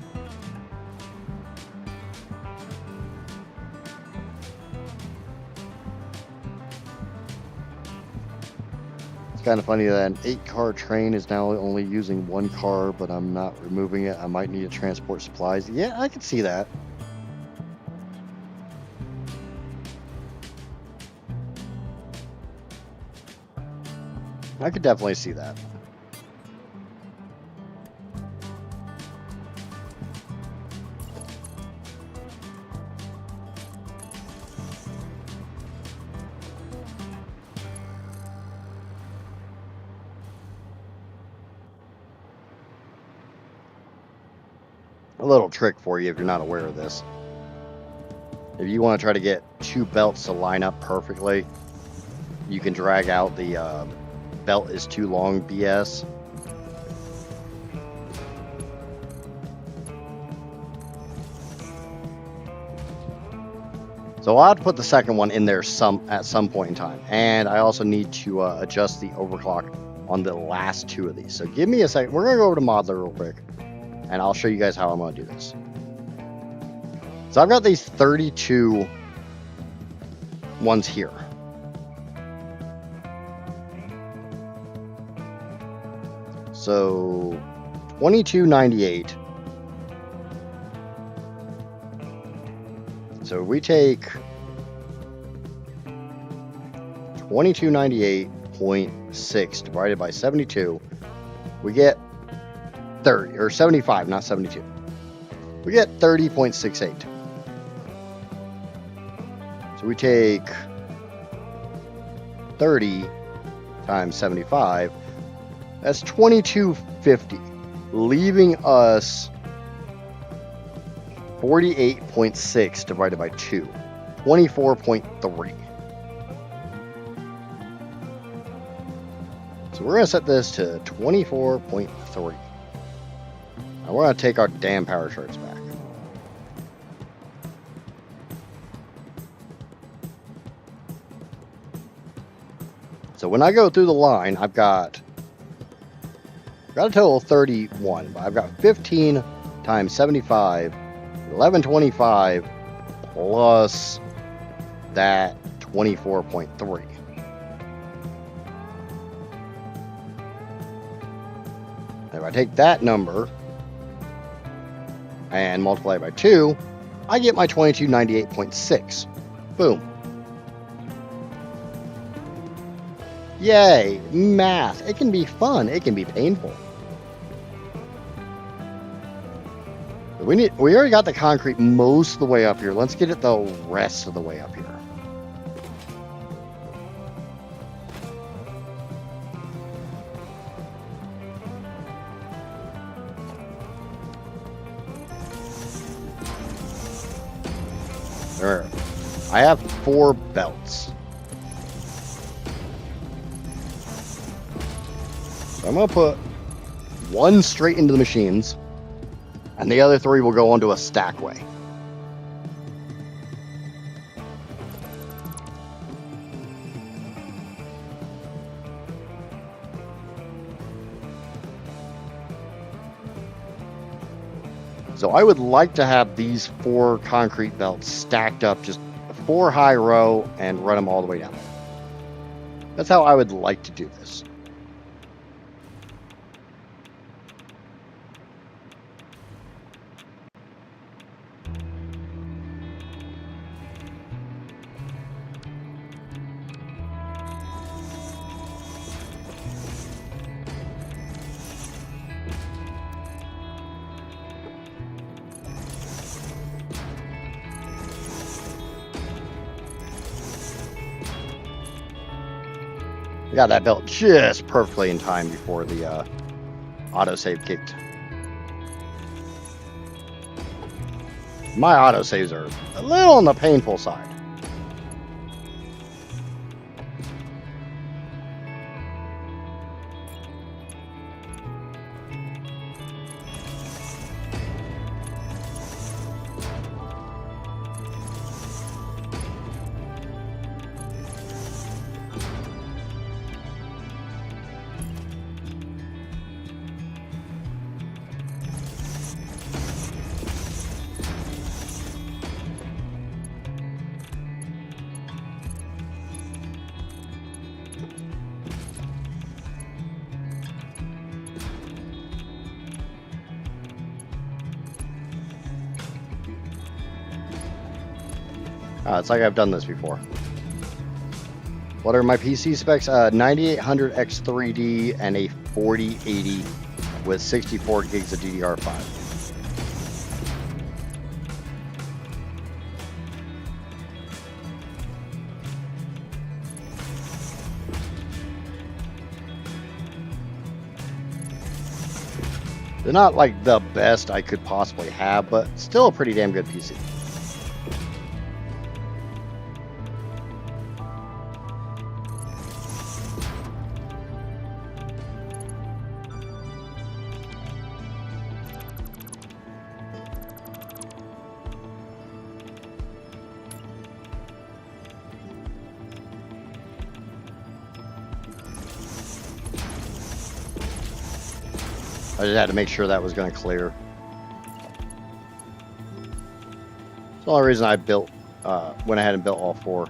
Speaker 1: Kind of funny that an 8-car train is now only using 1 car, but I'm not removing it. I might need to transport supplies. Yeah, I could see that. I could definitely see that. A little trick for you if you're not aware of this. If you want to try to get two belts to line up perfectly, you can drag out the belt is too long BS. So I'll have to put the second one in there at some point in time. And I also need to adjust the overclock on the last two of these. So give me a second. We're going to go over to Modeler real quick. And I'll show you guys how I'm going to do this. So I've got these 32 ones here. So 2298. So we take 2298.6 divided by 72. We get 30 or 75, not 72. We get 30.68. So we take 30 times 75. That's 2250, leaving us 48.6 divided by 2, 24.3. So we're going to set this to 24.3. Now we're going to take our damn power charts back. So when I go through the line, I've got a total of 31, but I've got 15 times 75, 1125 plus that 24.3. If I take that number and multiply it by 2, I get my 2298.6. Boom. Yay, math. It can be fun. It can be painful. We already got the concrete most of the way up here. Let's get it the rest of the way up here. There. I have 4 belts. So I'm going to put 1 straight into the machines, and the other 3 will go onto a stackway. So I would like to have these 4 concrete belts stacked up, just 4 high row, and run them all the way down. That's how I would like to do this. I got that belt just perfectly in time before the autosave kicked. My autosaves are a little on the painful side. It's like I've done this before. What are my PC specs? 9800 X3D and a 4080 with 64 gigs of DDR5. They're not like the best I could possibly have, but still a pretty damn good PC. I just had to make sure that was going to clear. It's the only reason I went ahead and built all 4.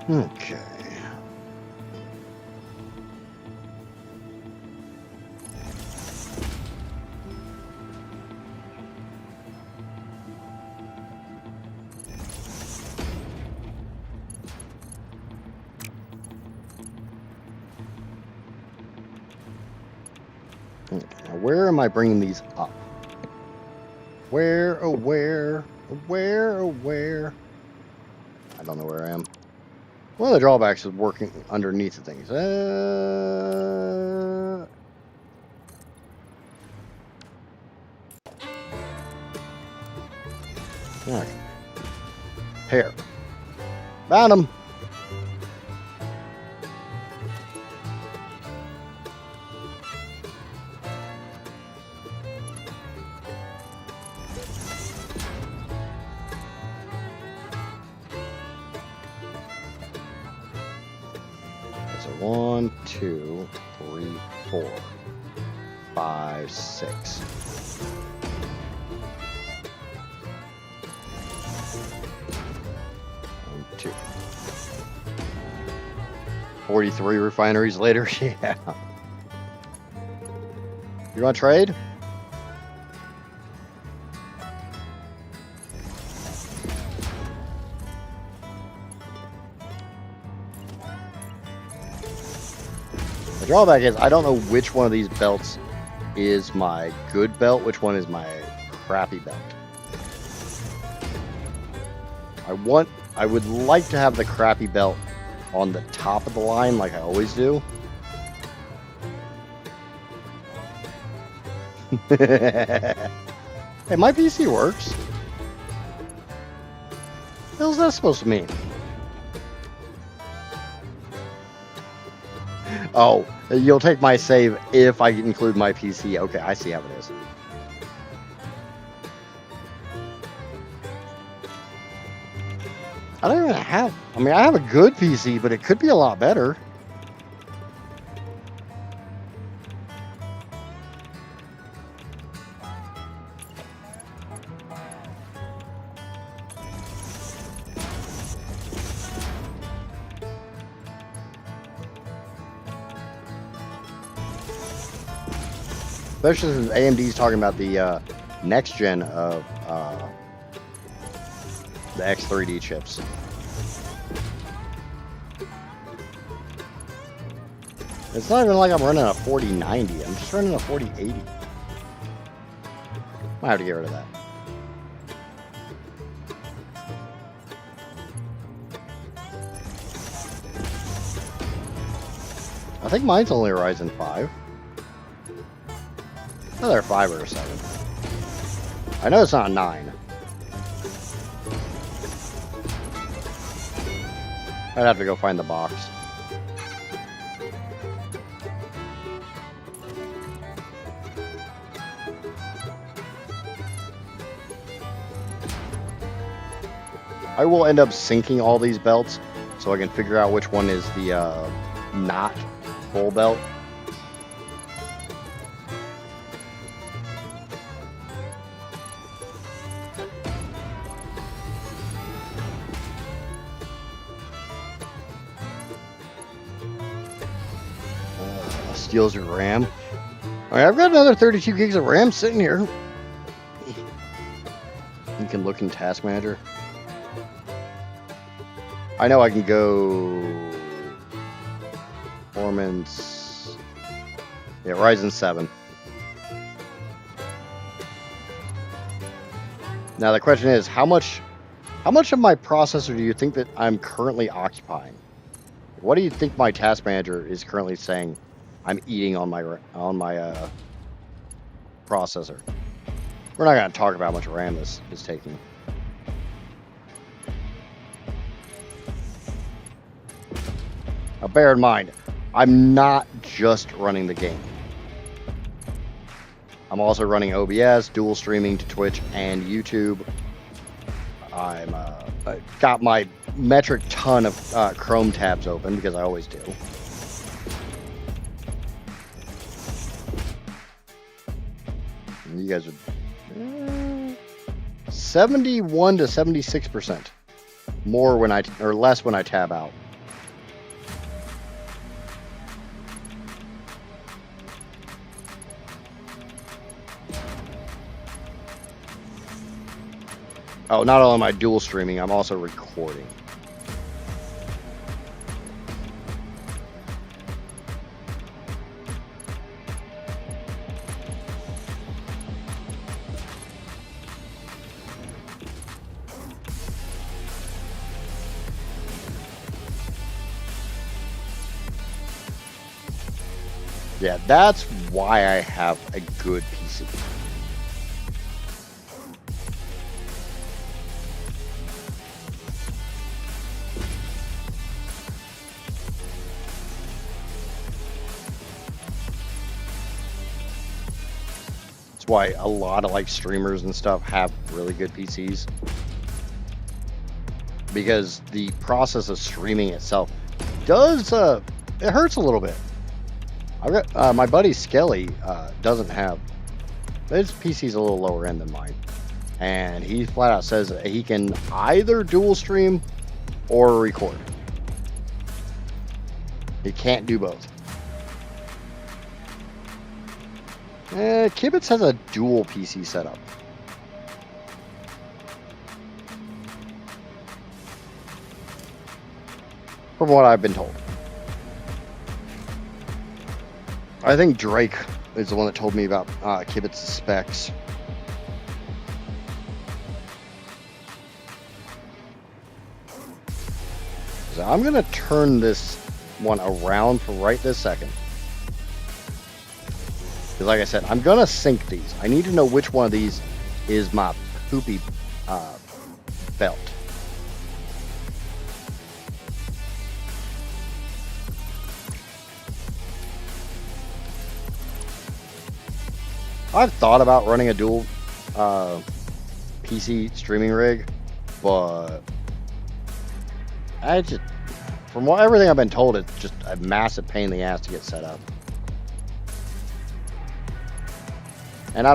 Speaker 1: Okay. Now, where am I bringing these up? Where, oh, where, where, oh, where? I don't know where I am. One of the drawbacks is working underneath the things. Okay. Here. Found him. So 1, 2, 3, 4, 5, 6. 1, 2. 43 refineries later. Yeah. You want to trade? The drawback is I don't know which one of these belts is my good belt, which one is my crappy belt. I would like to have the crappy belt on the top of the line like I always do. Hey, my PC works. What the hell's that supposed to mean? Oh, you'll take my save if I include my PC. Okay, I see how it is. I don't even have... I mean, I have a good PC, but it could be a lot better. Especially since AMD's talking about the next gen of the X3D chips. It's not even like I'm running a 4090. I'm just running a 4080. Might have to get rid of that. I think mine's only a Ryzen 5. Another 5 or a 7. I know it's not a 9. I'd have to go find the box. I will end up syncing all these belts so I can figure out which one is the not full belt. Steals your RAM. All right, I've got another 32 gigs of RAM sitting here. You can look in Task Manager. I know I can go performance. Yeah, Ryzen 7. Now the question is, how much How much of my processor do you think that I'm currently occupying? What do you think my task manager is currently saying I'm eating on my processor? We're not going to talk about how much RAM this is taking. Now, bear in mind, I'm not just running the game. I'm also running OBS, dual streaming to Twitch and YouTube. I got my metric ton of Chrome tabs open because I always do. And you guys are 71 to 76% more when or less when I tab out. Oh, not only am I dual streaming, I'm also recording. Yeah, that's why I have a good PC. That's why a lot of like streamers and stuff have really good PCs. Because the process of streaming itself does, it hurts a little bit. I've got, my buddy Skelly doesn't have, his PC's a little lower end than mine. And he flat out says that he can either dual stream or record. He can't do both. Kibitz has a dual PC setup. From what I've been told. I think Drake is the one that told me about Kibitz's specs. So I'm going to turn this one around for right this second. Because like I said, I'm going to sync these. I need to know which one of these is my poopy belt. I've thought about running a dual PC streaming rig, but I just, from everything I've been told, it's just a massive pain in the ass to get set up. And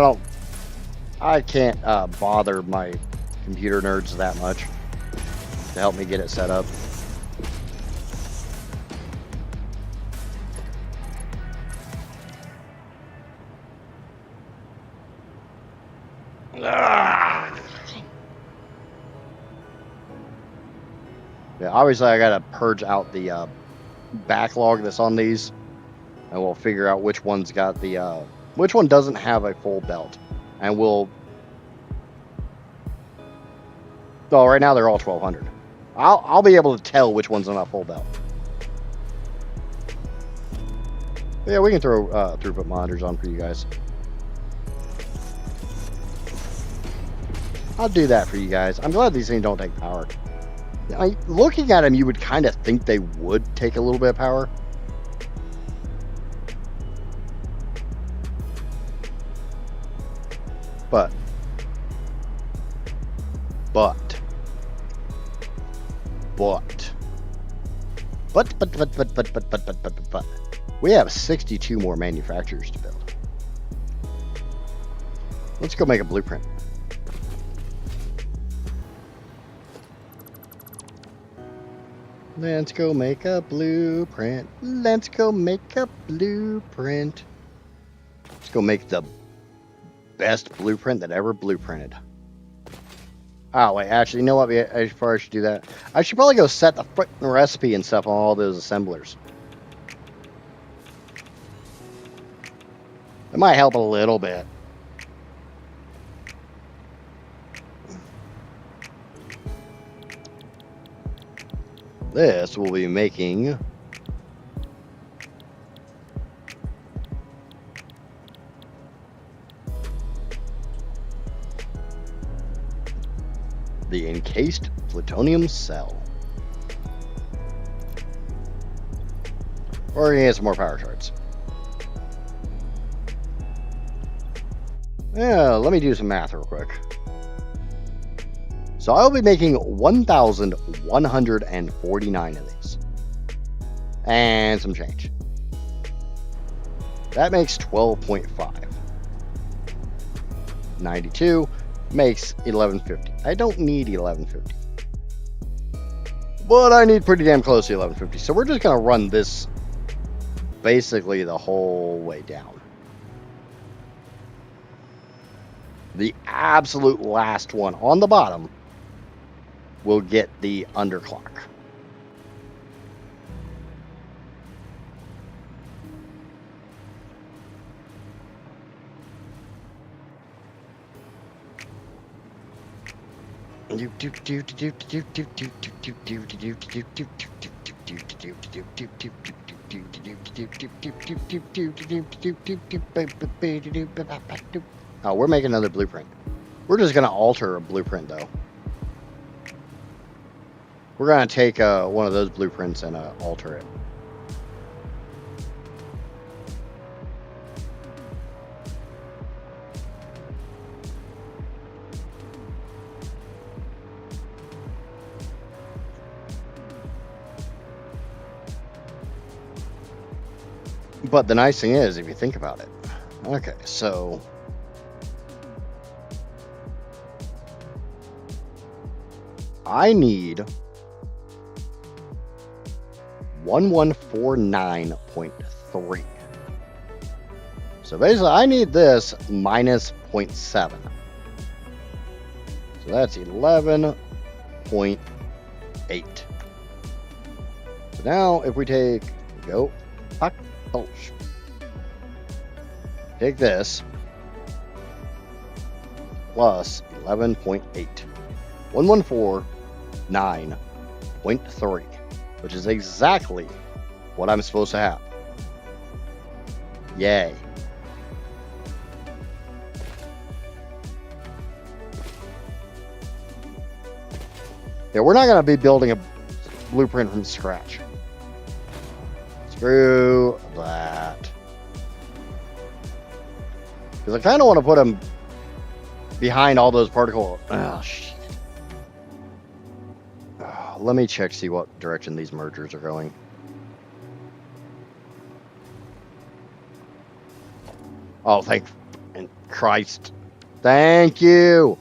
Speaker 1: I can't bother my computer nerds that much to help me get it set up. Yeah, obviously I gotta purge out the backlog that's on these, and we'll figure out which one's got the which one doesn't have a full belt, and we'll. Oh, right now they're all 1200. I'll be able to tell which one's on a full belt. But yeah, we can throw throughput monitors on for you guys. I'll do that for you guys. I'm glad these things don't take power. Looking at them, you would kind of think they would take a little bit of power. But we have 62 more manufacturers to build. Let's go make a blueprint. Let's go make a blueprint. Let's go make a blueprint. Let's go make the best blueprint that ever blueprinted. Oh, wait, actually, you know what? Before I should do that, I should probably go set the frickin' recipe and stuff on all those assemblers. It might help a little bit. this will be making the encased plutonium cell. We're gonna get some more power charts. Yeah, let me do some math real quick. So I'll be making 1,149 of these. And some change. That makes 12.5. 92 makes 1150. I don't need 1150. But I need pretty damn close to 1150. So we're just going to run this basically the whole way down. The absolute last one on the bottom will get the underclock. Oh, we're making another blueprint. We're just going to alter a blueprint, though. We're going to take one of those blueprints and alter it. But the nice thing is, if you think about it, okay, so I need 1149.3. So basically, I need this minus 0.7. So that's 11.8. So now, if we take, go, take this plus 11.8, 1149.3, which is exactly what I'm supposed to have. Yay. Yeah, we're not going to be building a blueprint from scratch. Screw that. Because I kind of want to put them behind all those particle. Oh, shit. Oh, let me check, see what direction these mergers are going. Oh, thank Christ. Thank you.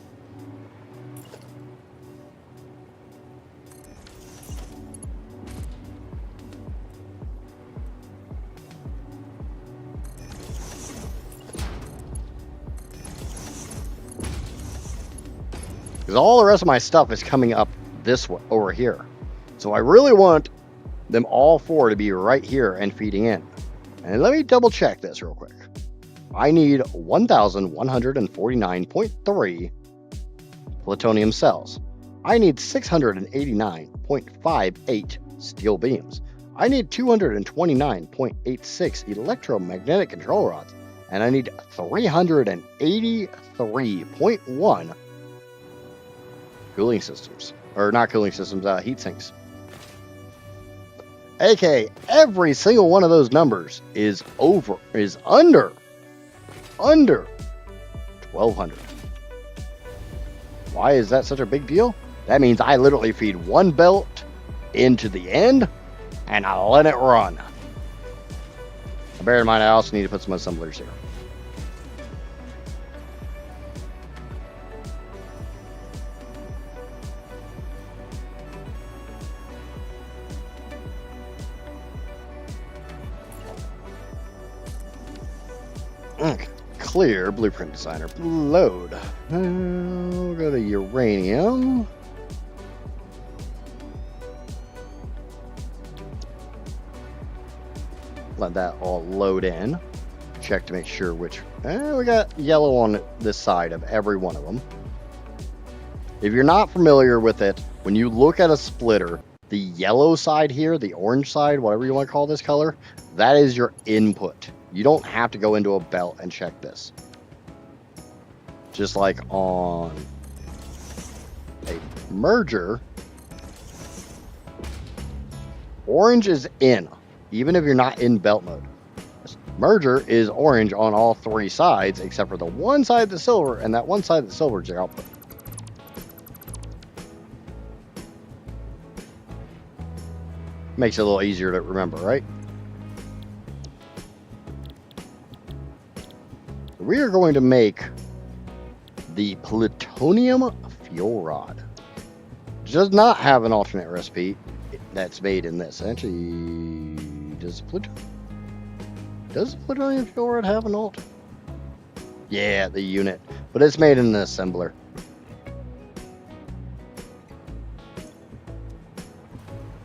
Speaker 1: Because all the rest of my stuff is coming up this way, over here. So I really want them all four to be right here and feeding in. And let me double check this real quick. I need 1,149.3 plutonium cells. I need 689.58 steel beams. I need 229.86 electromagnetic control rods. And I need 383.1 cooling systems. Or not cooling systems, heat sinks. AK, every single one of those numbers is under 1,200. Why is that such a big deal? That means I literally feed one belt into the end and I let it run. Bear in mind, I also need to put some assemblers here. Okay. Clear blueprint designer. Load. We'll go to uranium. Let that all load in. Check to make sure which. We got yellow on this side of every one of them. If you're not familiar with it, when you look at a splitter, The yellow side here, the orange side, whatever you want to call this color, that is your input. You don't have to go into a belt and check this. Just like on a merger, orange is in, even if you're not in belt mode. Merger is orange on all three sides, except for the one side that's silver, and that one side that's silver is your output. Makes it a little easier to remember, right? We are going to make the plutonium fuel rod. It does not have an alternate recipe that's made in this. Actually, does the plutonium fuel rod have an alt? Yeah, the unit, but it's made in an assembler.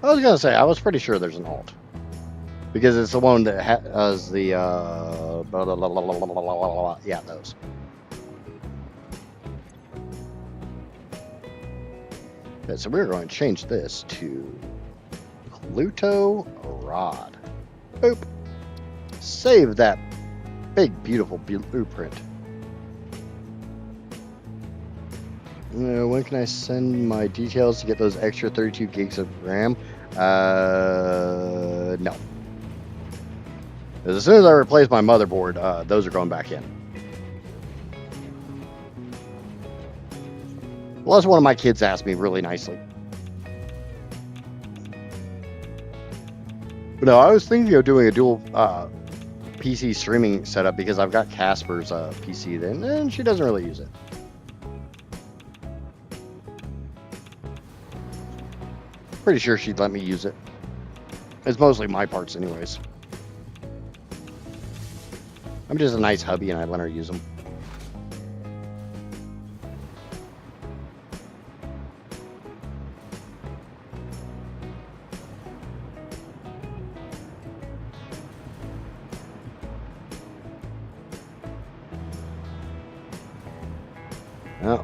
Speaker 1: I was gonna say, I was pretty sure there's an alt. Because it's the one that has the, yeah, those. Okay, so we're going to change this to Pluto Rod. Boop. Save that big, beautiful blueprint. When can I send my details to get those extra 32 gigs of RAM? No. As soon as I replace my motherboard, those are going back in. Unless one of my kids asked me really nicely. But no, I was thinking of doing a dual PC streaming setup because I've got Casper's PC then, and she doesn't really use it. Pretty sure she'd let me use it. It's mostly my parts anyways. I'm just a nice hubby and I let her use them.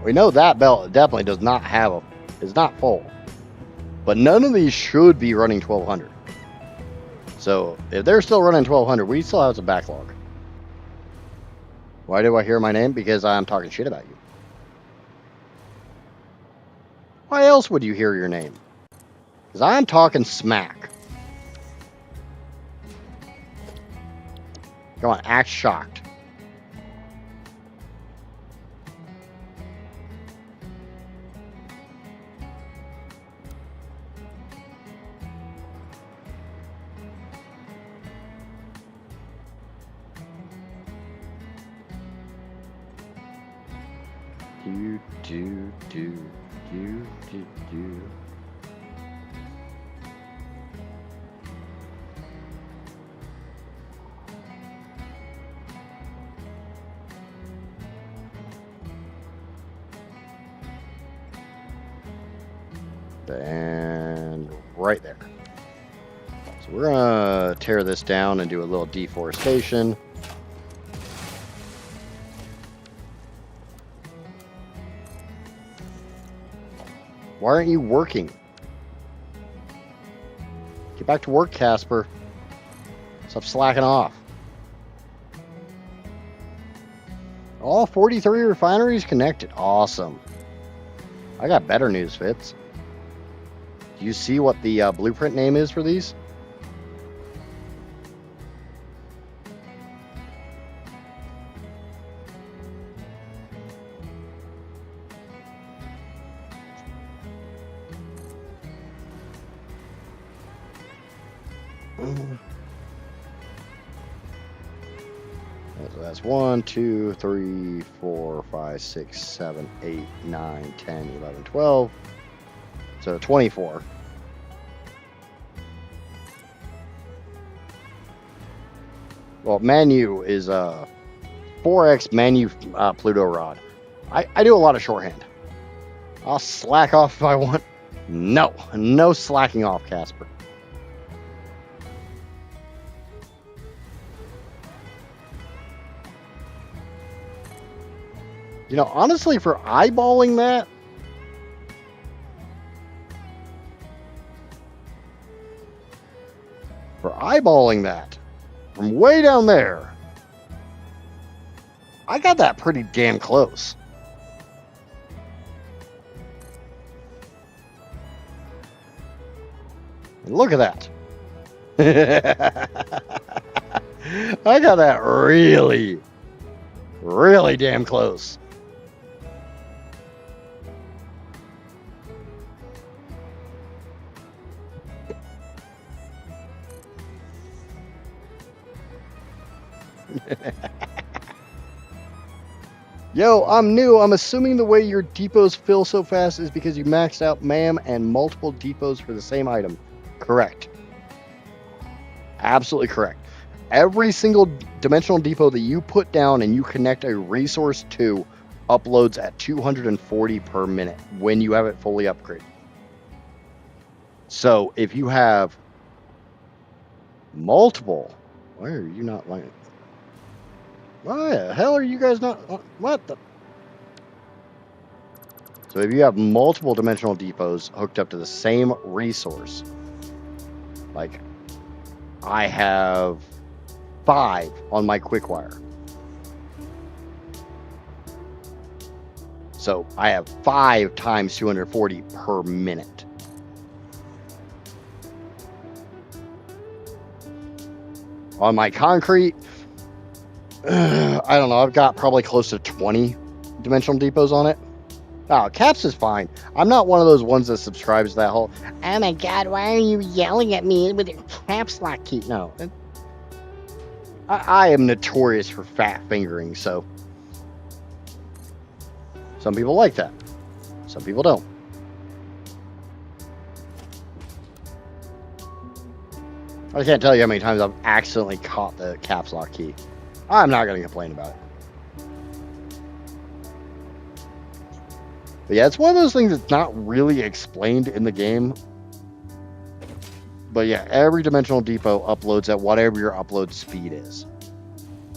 Speaker 1: We know that belt definitely does not have is not full. But none of these should be running 1200. So if they're still running 1200, we still have some backlog. Why do I hear my name? Because I'm talking shit about you. Why else would you hear your name? Because I'm talking smack. Come on, act shocked. Do. And right there. So we're gonna tear this down and do a little deforestation. Why aren't you working? Get back to work, Casper. Stop slacking off. All 43 refineries connected. Awesome. I got better news, Fitz. Do you see what the blueprint name is for these? So that's 1, 2, 3, 4, 5, 6, 7, 8, 9, 10, 11, 12. So 24. Well, Manu is 4x Manu Pluto Rod. I do a lot of shorthand. I'll slack off if I want. No slacking off, Casper. You know, honestly, for eyeballing that, eyeballing that from way down there, I got that pretty damn close. And look at that. I got that really, really damn close. Yo, I'm new. I'm assuming the way your depots fill so fast is because you maxed out MAM and multiple depots for the same item. Correct. Absolutely correct. Every single dimensional depot that you put down and you connect a resource to uploads at 240 per minute when you have it fully upgraded. So if you have multiple, why are you not like? Why the hell are you guys not? What the? So if you have multiple dimensional depots hooked up to the same resource, like I have 5 on my quick wire. So I have 5 times 240 per minute. On my concrete, I don't know, I've got probably close to 20 dimensional depots on it. Oh, caps is fine. I'm not one of those ones that subscribes to that whole, oh my god, why are you yelling at me with your caps lock key? No. I am notorious for fat fingering, so some people like that. Some people don't. I can't tell you how many times I've accidentally caught the caps lock key. I'm not going to complain about it. But yeah, it's one of those things that's not really explained in the game. But yeah, every dimensional depot uploads at whatever your upload speed is.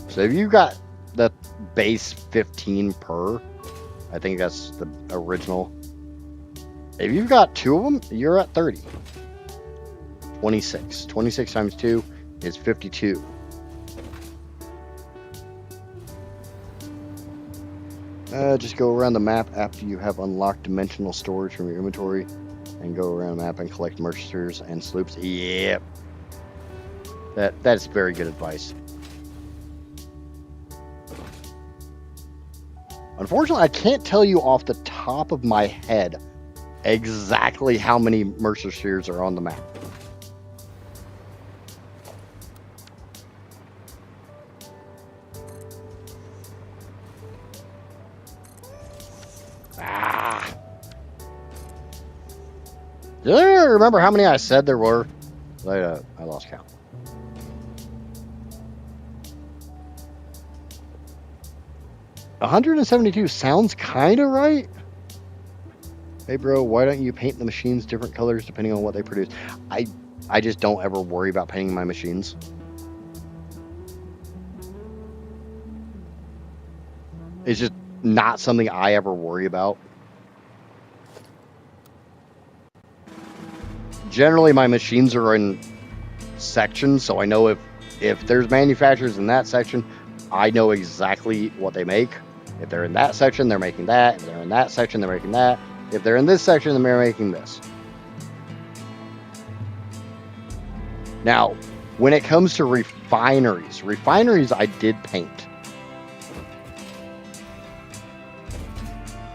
Speaker 1: So if you've got the base 15 per, I think that's the original. If you've got 2 of them, you're at 30. 26. 26 times 2 is 52. Just go around the map after you have unlocked dimensional storage from your inventory and go around the map and collect merchants and sloops. Yep. That's very good advice. Unfortunately, I can't tell you off the top of my head exactly how many mercer spheres are on the map. Do you remember how many I said there were? I lost count. $172 sounds kind of right. Hey bro, why don't you paint the machines different colors depending on what they produce? I just don't ever worry about painting my machines. It's just not something I ever worry about. Generally, my machines are in sections, so I know if there's manufacturers in that section, I know exactly what they make. If they're in that section, they're making that. If they're in that section, they're making that. If they're in this section, then they're making this. Now, when it comes to refineries I did paint.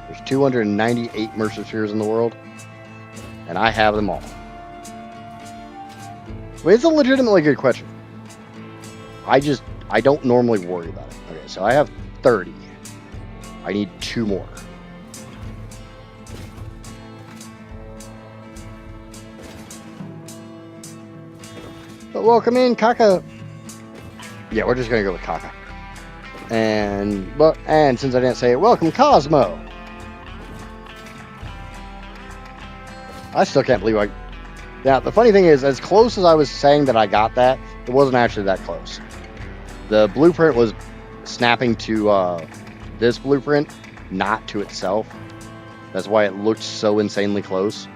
Speaker 1: There's 298 mercer spheres in the world, and I have them all. Well, it's a legitimately good question. I don't normally worry about it. Okay, so I have 30. I need 2 more. But welcome in, Kaka. Yeah, we're just gonna go with Kaka. And since I didn't say it, welcome Cosmo. I still can't believe Now, the funny thing is, as close as I was saying that I got that, it wasn't actually that close. The blueprint was snapping to this blueprint, not to itself. That's why it looked so insanely close.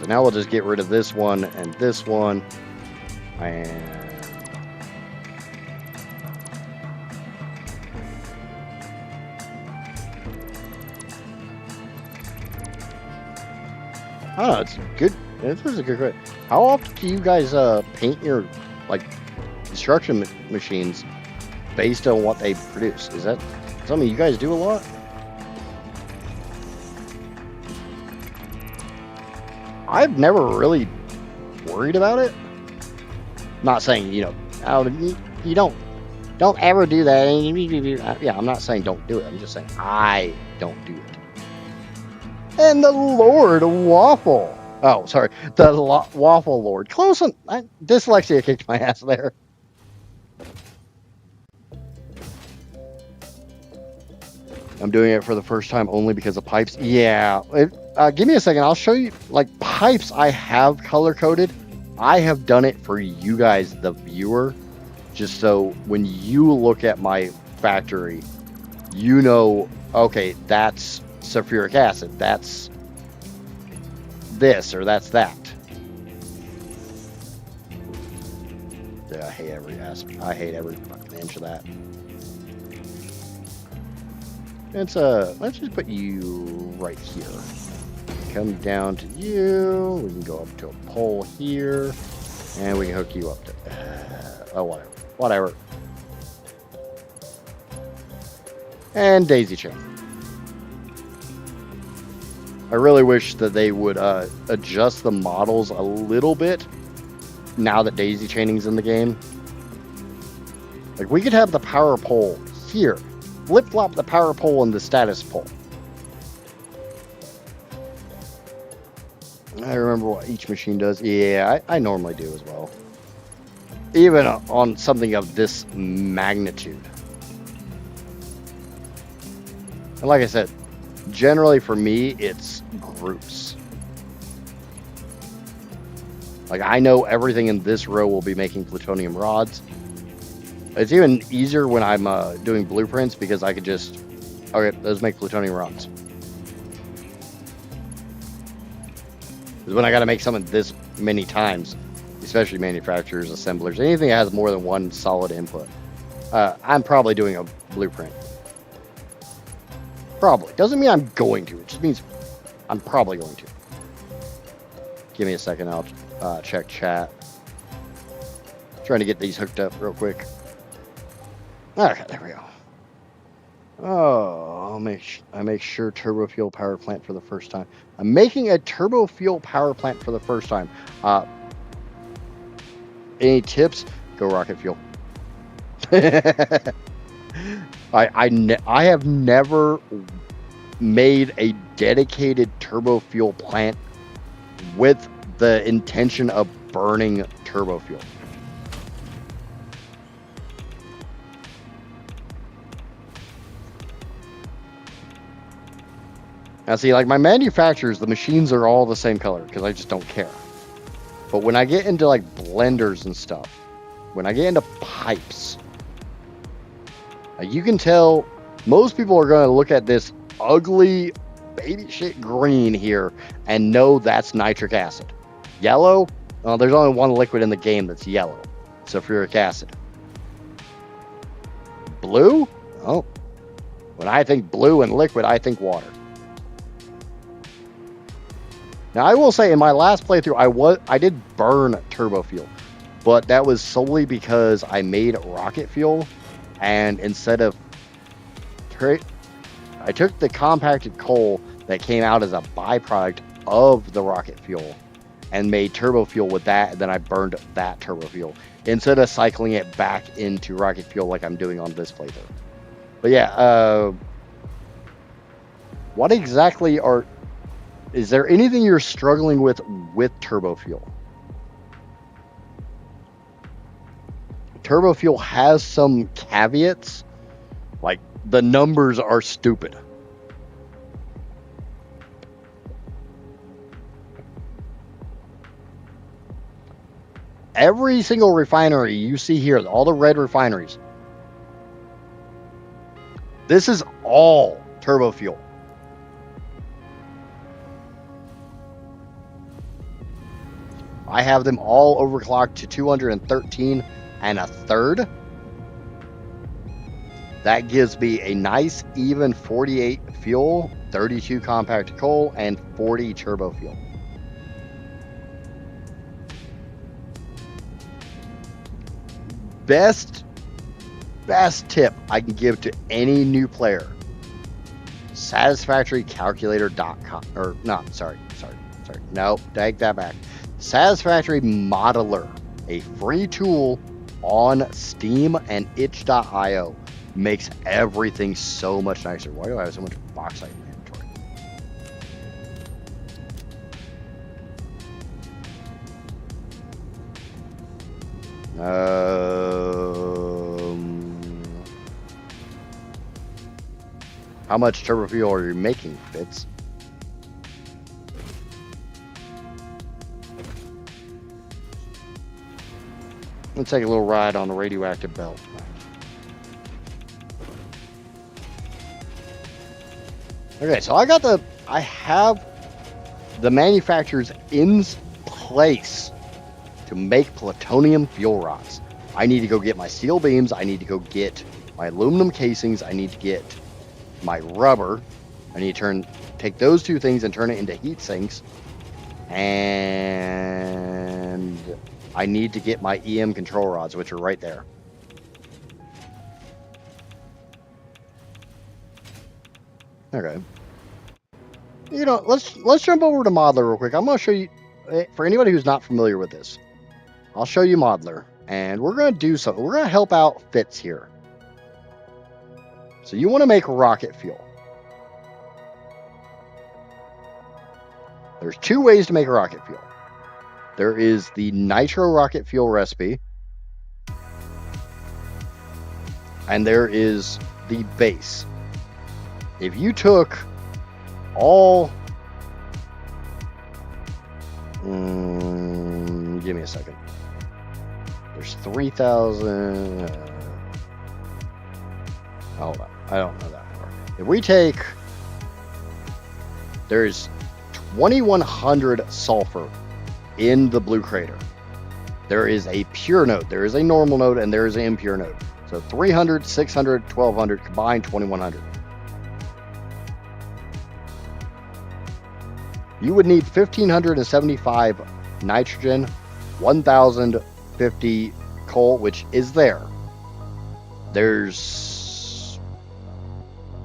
Speaker 1: So now we'll just get rid of this one and this one. And I don't know, it's good. This is a good question. How often do you guys paint your like construction machines based on what they produce? Is that something you guys do a lot? I've never really worried about it. Not saying, you know, oh, you don't ever do that. Yeah, I'm not saying don't do it. I'm just saying I don't do it. And the Lord Waffle. Oh, sorry. The Waffle Lord. Close on. Dyslexia kicked my ass there. I'm doing it for the first time only because of pipes. Yeah. Give me a second. I'll show you. Like, pipes I have color-coded. I have done it for you guys, the viewer. Just so when you look at my factory, you know, okay, that's sulfuric acid. That's this or that's that. Yeah, I hate every aspect. I hate every fucking inch of that. Let's just put you right here. Come down to you. We can go up to a pole here, and we can hook you up to. Oh, whatever. And daisy chain. I really wish that they would adjust the models a little bit now that daisy chaining's in the game. Like, we could have the power pole here. Flip-flop the power pole and the status pole. I remember what each machine does. Yeah, I normally do as well. Even on something of this magnitude. And like I said, generally for me, it's groups. Like, I know everything in this row will be making plutonium rods. It's even easier when I'm doing blueprints because I could just, okay, those make plutonium rods. Because when I got to make something this many times, especially manufacturers, assemblers, anything that has more than one solid input, I'm probably doing a blueprint. Probably. Doesn't mean I'm going to. It just means I'm probably going to. Give me a second. I'll check chat. Trying to get these hooked up real quick. Okay, there we go. Oh, I make sure turbo fuel power plant for the first time. I'm making a turbo fuel power plant for the first time. Any tips? Go rocket fuel. I have never made a dedicated turbo fuel plant with the intention of burning turbo fuel. Now see, like my manufacturers, the machines are all the same color because I just don't care. But when I get into like blenders and stuff, when I get into pipes, you can tell most people are going to look at this ugly baby shit green here and know that's nitric acid. Yellow, well, there's only one liquid in the game that's yellow, sulfuric acid. Blue, oh, when I think blue and liquid, I think water. Now, I will say in my last playthrough, I did burn turbo fuel, but that was solely because I made rocket fuel, and instead of I took the compacted coal that came out as a byproduct of the rocket fuel and made turbo fuel with that, and then I burned that turbo fuel instead of cycling it back into rocket fuel like I'm doing on this playthrough. But yeah, what exactly is there anything you're struggling with turbo fuel? Turbo fuel has some caveats, like the numbers are stupid. Every single refinery you see here, all the red refineries, this is all turbo fuel. I have them all overclocked to 213 1/3. That gives me a nice even 48 fuel, 32 compact coal, and 40 turbo fuel. Best tip I can give to any new player. Satisfactorycalculator.com, or not, sorry. No, take that back. Satisfactory Modeler, a free tool on Steam and itch.io, makes everything so much nicer. Why do I have so much bauxite in my inventory? How much turbo fuel are you making, Fitz? Let's take a little ride on the radioactive belt. Okay, so I have the manufacturers in place to make plutonium fuel rods. I need to go get my steel beams. I need to go get my aluminum casings. I need to get my rubber. I need to take those two things and turn it into heat sinks. And I need to get my EM control rods, which are right there. Okay. You know, let's jump over to Modeler real quick. I'm going to show you, for anybody who's not familiar with this, I'll show you Modeler, and we're going to do something. We're going to help out Fitz here. So you want to make rocket fuel. There's two ways to make a rocket fuel. There is the nitro rocket fuel recipe, and there is the base. If you took all, give me a second. There's 3,000. Hold on, I don't know that far. If we take, there's 2,100 sulfur in the blue crater. There is a pure node, there is a normal node, and there is an impure node. So 300, 600, 1,200 combined, 2,100. You would need 1,575 nitrogen, 1,050 coal, which is there. There's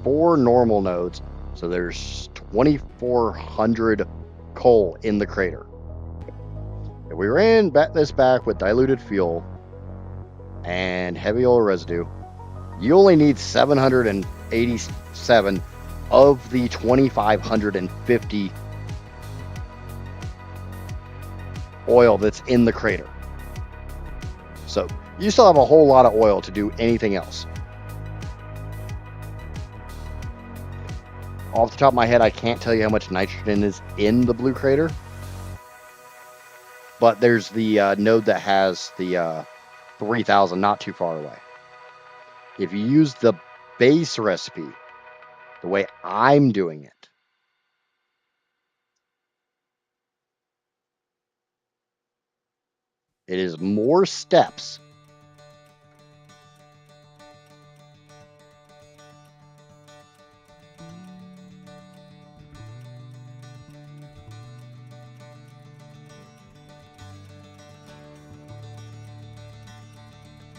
Speaker 1: 4 normal nodes, so there's 2,400 coal in the crater. If we ran this back with diluted fuel and heavy oil residue, you only need 787 of the 2,550 oil that's in the crater. So you still have a whole lot of oil to do anything else. Off the top of my head, I can't tell you how much nitrogen is in the blue crater. But there's the node that has the 3,000 not too far away. If you use the base recipe, the way I'm doing it, it is more steps.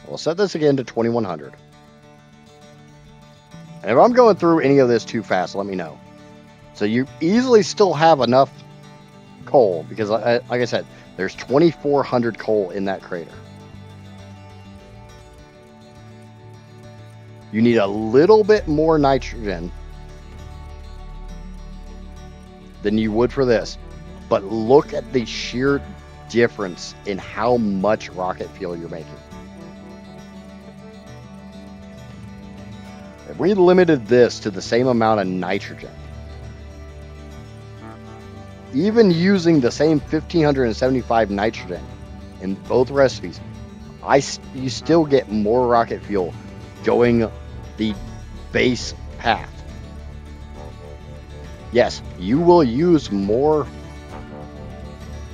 Speaker 1: We'll set this again to 2,100. And if I'm going through any of this too fast, let me know. So you easily still have enough coal, because like I said, there's 2,400 coal in that crater. You need a little bit more nitrogen than you would for this. But look at the sheer difference in how much rocket fuel you're making. If we limited this to the same amount of nitrogen, even using the same 1,575 nitrogen in both recipes, you still get more rocket fuel going the base path. Yes, you will use more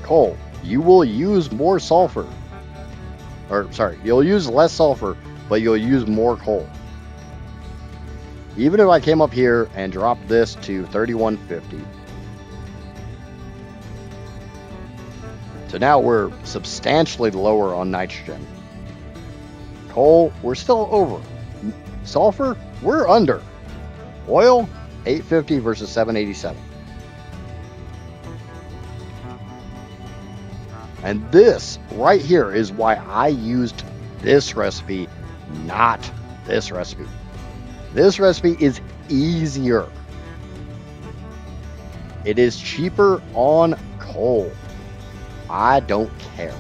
Speaker 1: coal. you will use more sulfur. Or, sorry, you'll use less sulfur, but you'll use more coal. Even if I came up here and dropped this to 3150. So now we're substantially lower on nitrogen. Coal, we're still over. Sulfur, we're under. Oil, 850 versus 787. And this right here is why I used this recipe, not this recipe. This recipe is easier. It is cheaper on coal. I don't care.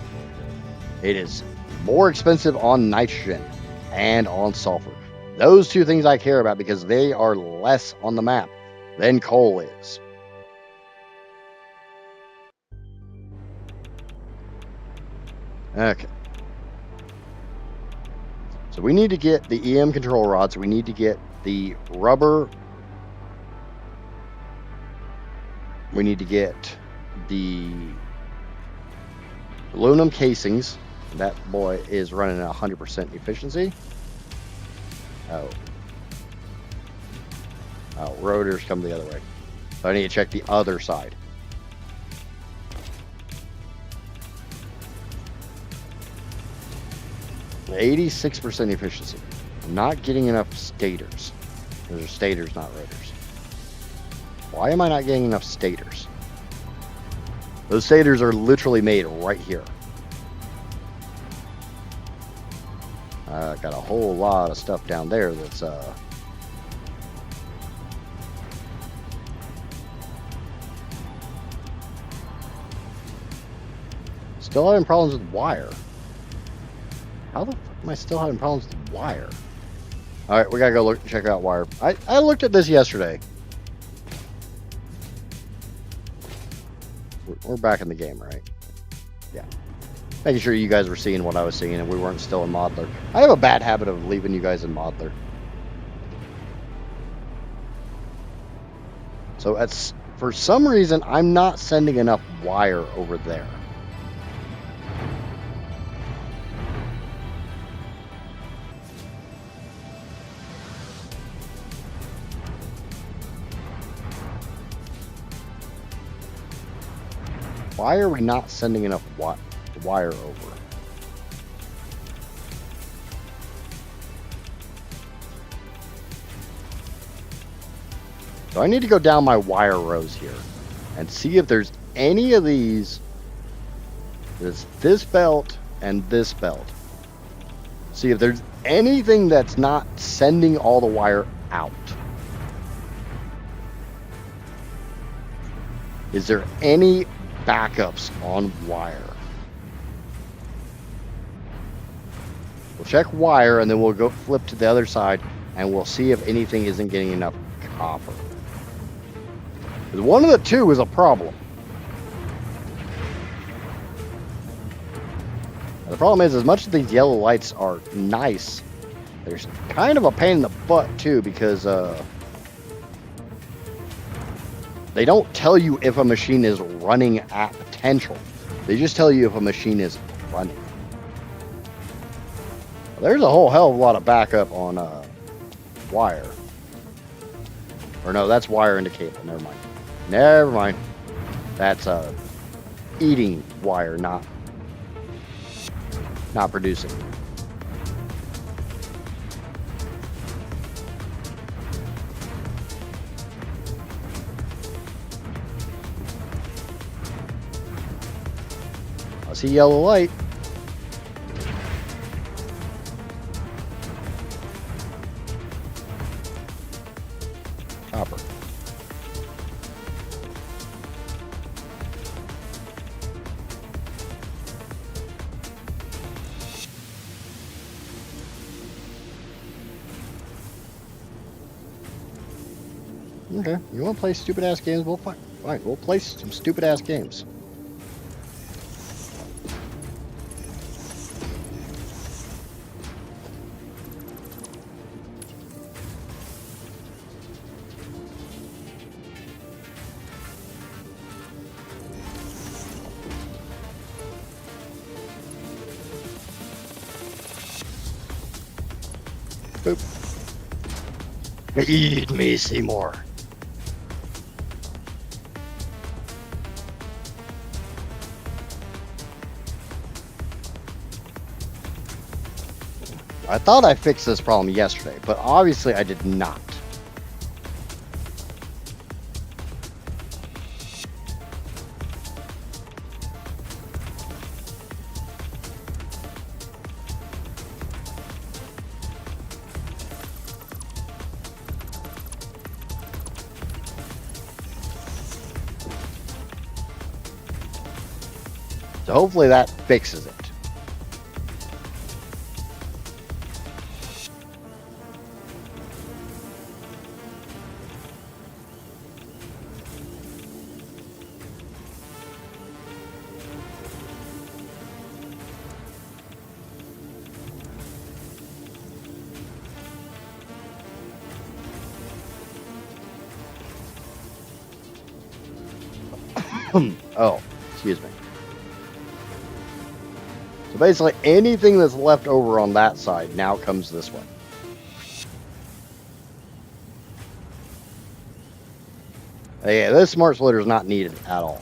Speaker 1: It is more expensive on nitrogen and on sulfur. Those two things I care about because they are less on the map than coal is. Okay. So we need to get the EM control rods. We need to get the rubber. We need to get the aluminum casings. That boy is running at 100% efficiency. Oh, rotors come the other way. So I need to check the other side. (86% efficiency). I'm not getting enough stators. Those are stators, not rotors. Why am I not getting enough stators? Those stators are literally made right here. Got a whole lot of stuff down there that's still having problems with wire. How the fuck am I still having problems with wire? Alright, we gotta go check out wire. I looked at this yesterday. We're back in the game, right? Yeah. Making sure you guys were seeing what I was seeing and we weren't still in Modeler. I have a bad habit of leaving you guys in Modeler. So for some reason, I'm not sending enough wire over there. Why are we not sending enough wire over? So I need to go down my wire rows here and see if there's any of these. There's this belt and this belt. See if there's anything that's not sending all the wire out. Is there any backups on wire? We'll check wire and then we'll go flip to the other side and we'll see if anything isn't getting enough copper. Because one of the two is a problem. And the problem is, as much as these yellow lights are nice, there's kind of a pain in the butt too, because they don't tell you if a machine is running at potential. They just tell you if a machine is running. There's a whole hell of a lot of backup on wire. Or no, that's wire into cable. Never mind. Never mind. That's eating wire, not producing. I see yellow light. Copper. Okay, you want to play stupid ass games? We'll fine. We'll play some stupid ass games. Boop. Eat me, Seymour. I thought I fixed this problem yesterday, but obviously I did not. So hopefully that fixes it. Oh, excuse me. So basically anything that's left over on that side now comes this way. Yeah, this smart splitter is not needed at all.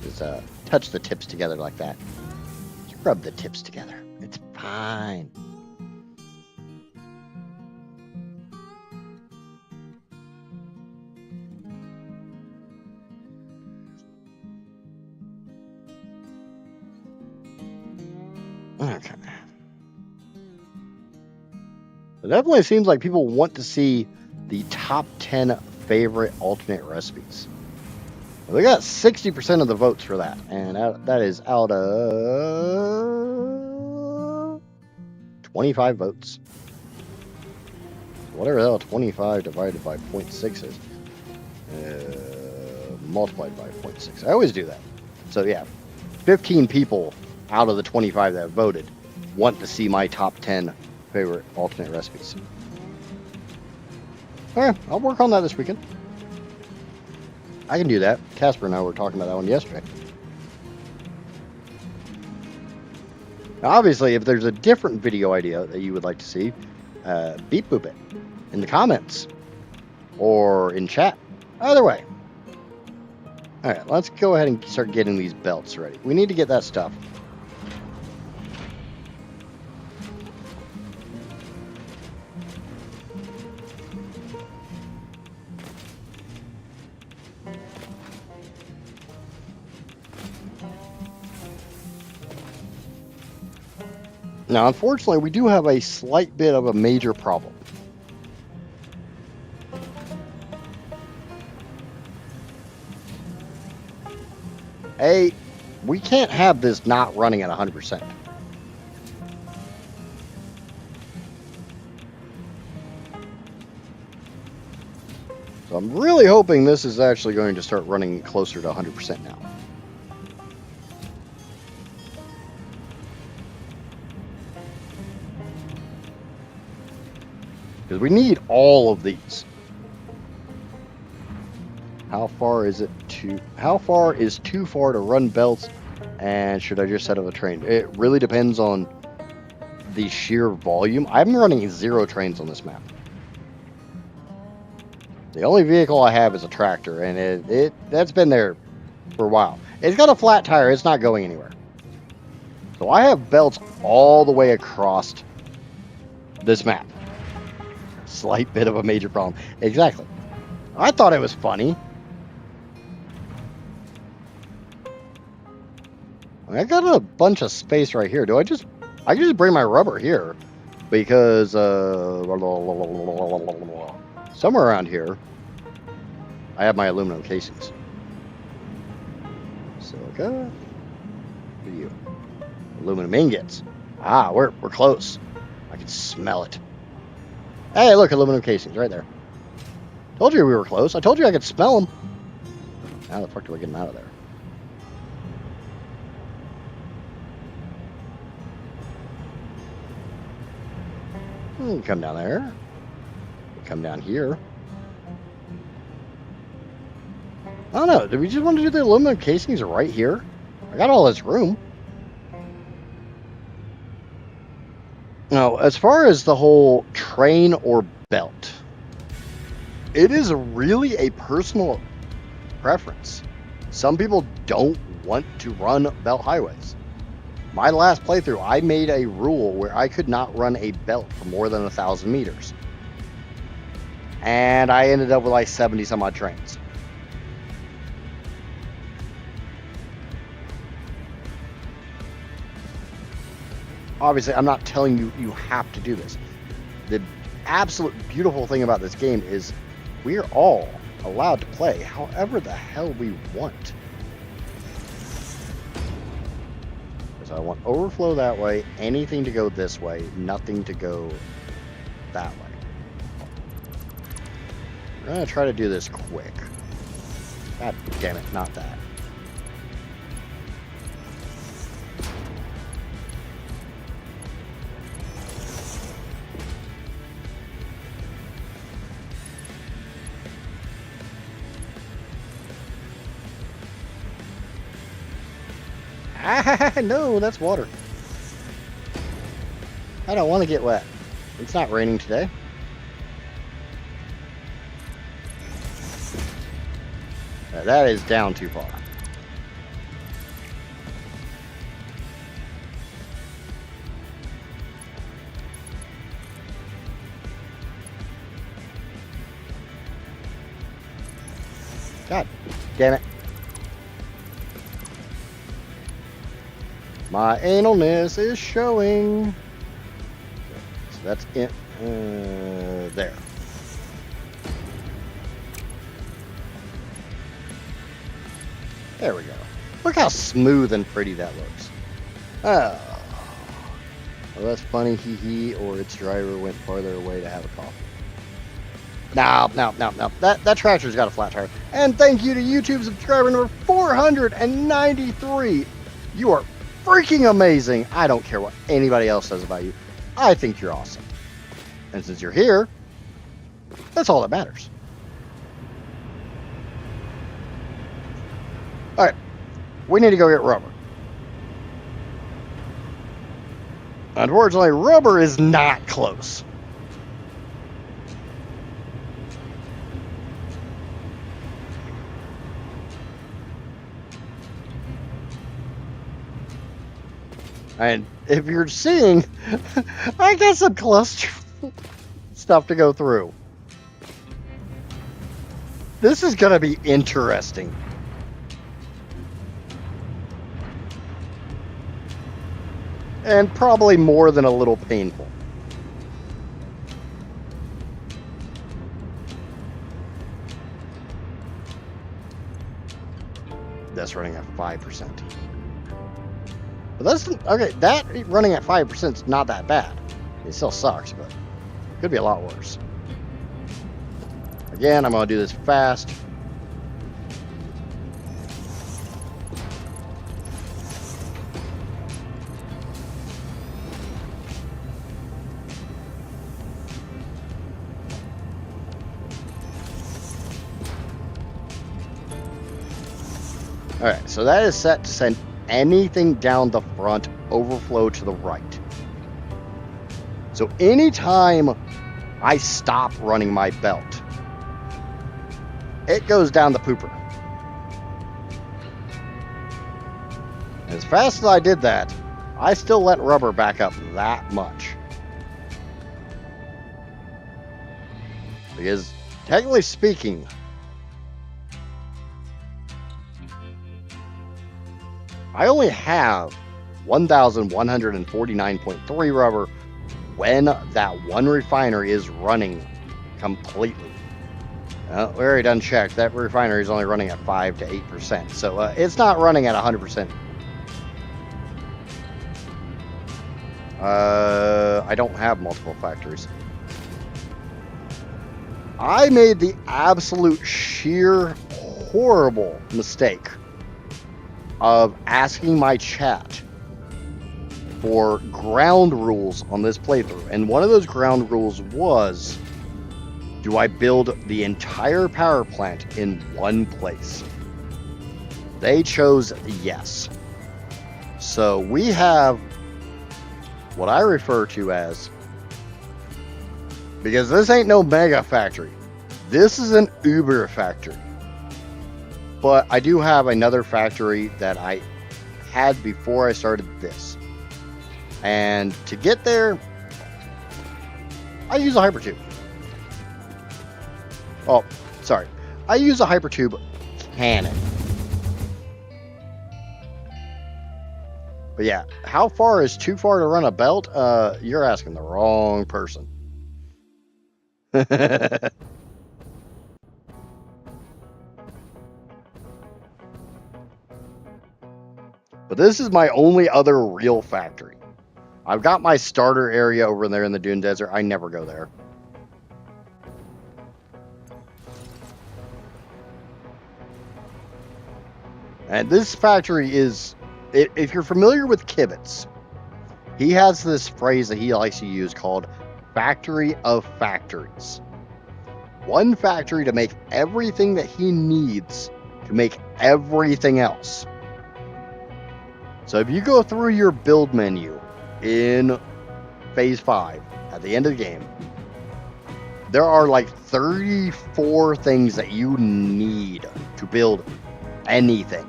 Speaker 1: Just touch the tips together like that. Just rub the tips together. It's fine. Okay. It definitely seems like people want to see the top 10 favorite alternate recipes. We got 60% of the votes for that, and that is out of 25 votes. Whatever the hell 25 divided by 0.6 is, multiplied by 0.6. I always do that. So yeah, 15 people out of the 25 that voted want to see my top 10 favorite alternate recipes. Alright, I'll work on that this weekend. I can do that. Casper and I were talking about that one yesterday. Now, obviously, if there's a different video idea that you would like to see, beep boop it in the comments or in chat. Either way. Alright, let's go ahead and start getting these belts ready. We need to get that stuff. Now, unfortunately, we do have a slight bit of a major problem. A, we can't have this not running at 100%. So I'm really hoping this is actually going to start running closer to 100% now. Because we need all of these. How far is too far to run belts, and should I just set up a train? It really depends on the sheer volume. I'm running 0 trains on this map. The only vehicle I have is a tractor, and that's been there for a while. It's got a flat tire. It's not going anywhere. So I have belts all the way across this map. Slight bit of a major problem. Exactly. I thought it was funny. I got a bunch of space right here. I can just bring my rubber here, because somewhere around here I have my aluminum casings. Silica. What are you? Aluminum ingots. Ah, we're close. I can smell it. Hey, look, aluminum casings right there. Told you we were close. I told you I could smell them. How the fuck do I get them out of there? Come down there. come down here. I don't know. Do we just want to do the aluminum casings right here? I got all this room. Now, as far as the whole train or belt, it is really a personal preference. Some people don't want to run belt highways. My last playthrough, I made a rule where I could not run a belt for more than 1,000 meters. And I ended up with like 70 some odd trains. Obviously, I'm not telling you you have to do this. The absolute beautiful thing about this game is we're all allowed to play however the hell we want. So I want overflow that way, anything to go this way, nothing to go that way. I'm going to try to do this quick. God damn it, not that. Ah, no, that's water. I don't want to get wet. It's not raining today. That is down too far. God damn it. My analness is showing. So that's it. There. There we go. Look how smooth and pretty that looks. Oh. Well, that's funny, hee hee, or its driver went farther away to have a coffee. No. That tractor's got a flat tire. And thank you to YouTube subscriber number 493. You are freaking amazing. I don't care what anybody else says about you. I think you're awesome. And since you're here, that's all that matters. All right, we need to go get rubber. Unfortunately, rubber is not close. And if you're seeing, I got some cluster stuff to go through. This is going to be interesting. And probably more than a little painful. That's running at 5%. But that's okay. That running at 5% is not that bad. It still sucks, but it could be a lot worse. Again, I'm going to do this fast. All right, so that is set to send anything down the front overflow to the right. So anytime I stop running my belt, it goes down the pooper. As fast as I did that, I still let rubber back up that much. Because technically speaking, I only have 1,149.3 rubber when that one refinery is running completely. We already done checked. That refinery is only running at 5 to 8%. So it's not running at 100%. I don't have multiple factories. I made the absolute sheer horrible mistake of asking my chat for ground rules on this playthrough. And one of those ground rules was Do I build the entire power plant in one place? They chose yes. So we have what I refer to as, because this ain't no mega factory, this is an Uber factory. But I do have another factory that I had before I started this. And to get there, I use a hypertube. Oh, sorry. I use a hypertube cannon. But yeah, how far is too far to run a belt? You're asking the wrong person. But this is my only other real factory. I've got my starter area over there in the Dune Desert. I never go there. And this factory is, if you're familiar with Kibitz, he has this phrase that he likes to use called factory of factories. One factory to make everything that he needs to make everything else. So if you go through your build menu in Phase 5 at the end of the game, there are like 34 things that you need to build anything.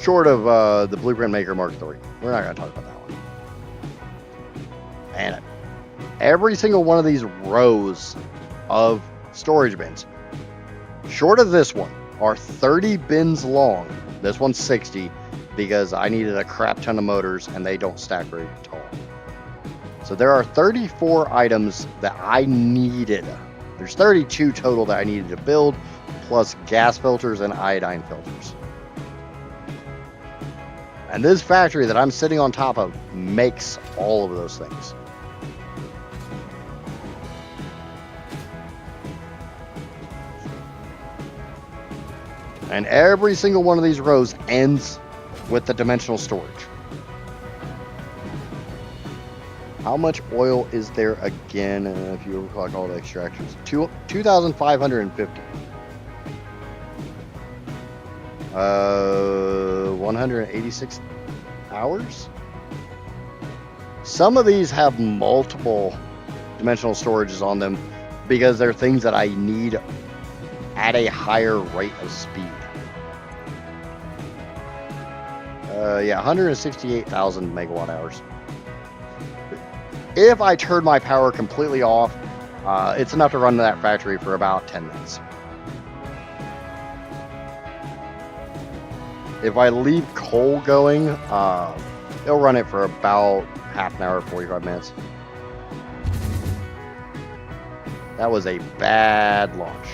Speaker 1: Short of the Blueprint Maker Mark III. We're not going to talk about that one. And every single one of these rows of storage bins, short of this one, are 30 bins long. This one's 60 because I needed a crap ton of motors and they don't stack very tall. So there are 34 items that I needed. There's 32 total that I needed to build, plus gas filters and iodine filters. And this factory that I'm sitting on top of makes all of those things. And every single one of these rows ends with the dimensional storage. How much oil is there again if you overclock all the extractors? 2,550. 186 hours? Some of these have multiple dimensional storages on them because they're things that I need at a higher rate of speed. Yeah, 168,000 megawatt hours. If I turn my power completely off, it's enough to run that factory for about 10 minutes. If I leave coal going, it'll run it for about half an hour, 45 minutes. That was a bad launch.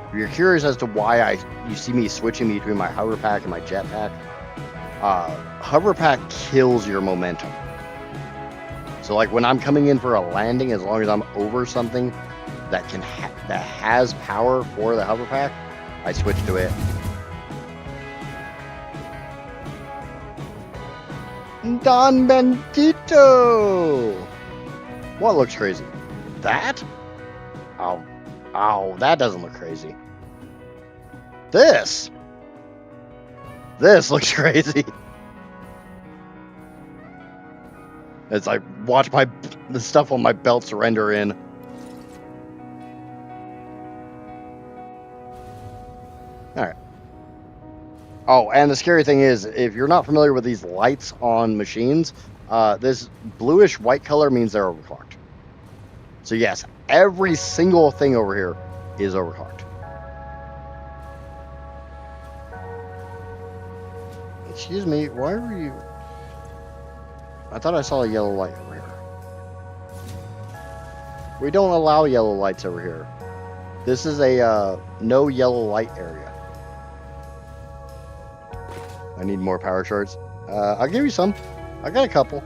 Speaker 1: If you're curious as to why you see me switching between my hover pack and my jetpack, hover pack kills your momentum. So like when I'm coming in for a landing, as long as I'm over something that that has power for the hover pack, I switch to it. Don Bendito! What looks crazy? That? Oh, that doesn't look crazy. This looks crazy. It's like, watch the stuff on my belt surrender in. Alright. Oh, and the scary thing is, if you're not familiar with these lights on machines, this bluish white color means they're overclocked. So yes, every single thing over here is overclocked. Excuse me, why were you... I thought I saw a yellow light over here. We don't allow yellow lights over here. This is a no yellow light area. I need more power shards. I'll give you some. I got a couple.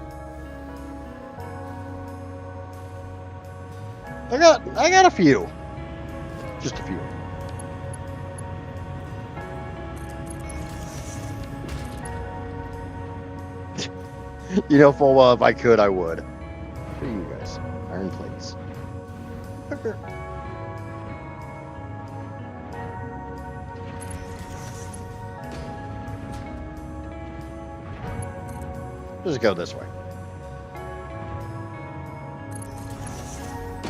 Speaker 1: I got a few. Just a few. You know full well if I could, I would. What are you guys? Iron plates. Just go this way.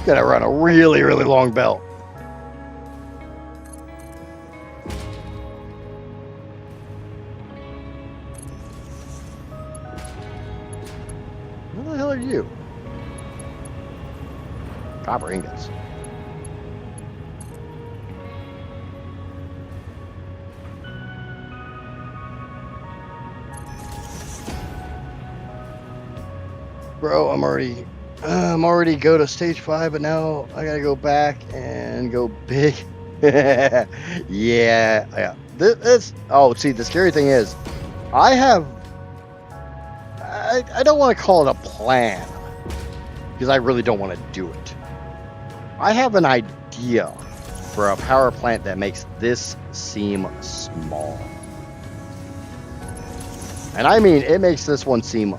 Speaker 1: Gotta run a really, really long belt. What the hell are you? Copper ingots. Bro, I'm already go to stage 5, but now I gotta go back and go big. yeah. Oh, see, the scary thing is, I don't want to call it a plan, because I really don't want to do it. I have an idea for a power plant that makes this seem small. And I mean, it makes this one seem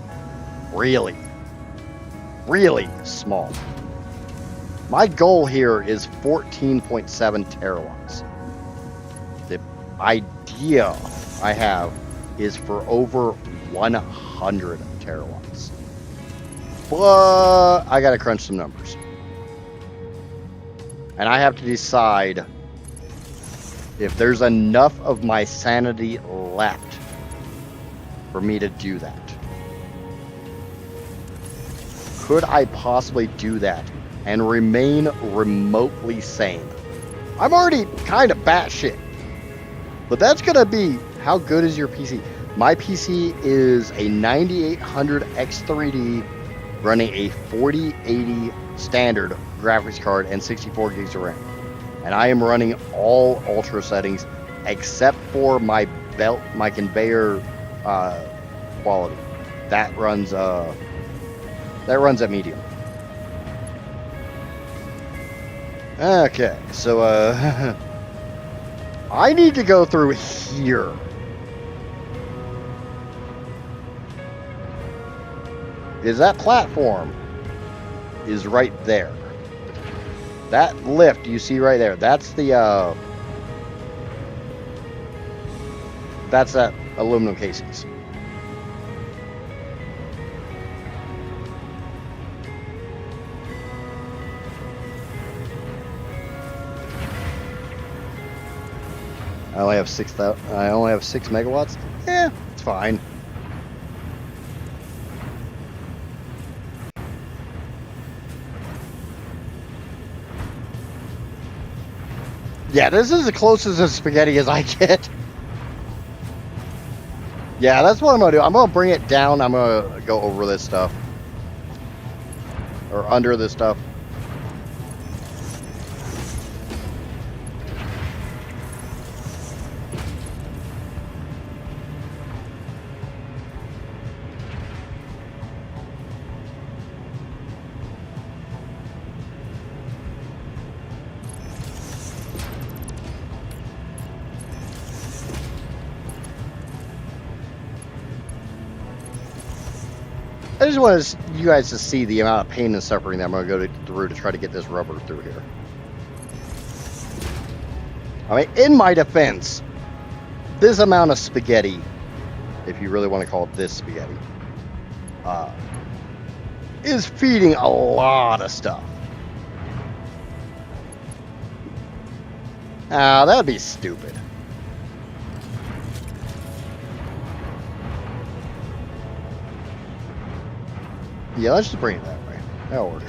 Speaker 1: really small. My goal here is 14.7 terawatts. The idea I have is for over 100 terawatts. But I gotta crunch some numbers. And I have to decide if there's enough of my sanity left for me to do that. Could I possibly do that and remain remotely sane? I'm already kind of batshit. But that's going to be, how good is your PC? My PC is a 9800 X3D running a 4080 standard graphics card and 64 gigs of RAM. And I am running all ultra settings except for my belt, my conveyor quality. That runs at medium. Okay, so I need to go through here. That platform is right there. That lift you see right there, that's the that's that aluminum casings. I only have 6 megawatts. Yeah, it's fine. Yeah, this is the closest to spaghetti as I get. Yeah, that's what I'm gonna do. I'm gonna bring it down. I'm gonna go over this stuff. Or under this stuff. I just want you guys to see the amount of pain and suffering that I'm going to go through to try to get this rubber through here. I mean, in my defense, this amount of spaghetti, if you really want to call it this spaghetti, is feeding a lot of stuff. That'd be stupid. Yeah, let's just bring it that way. That'll work.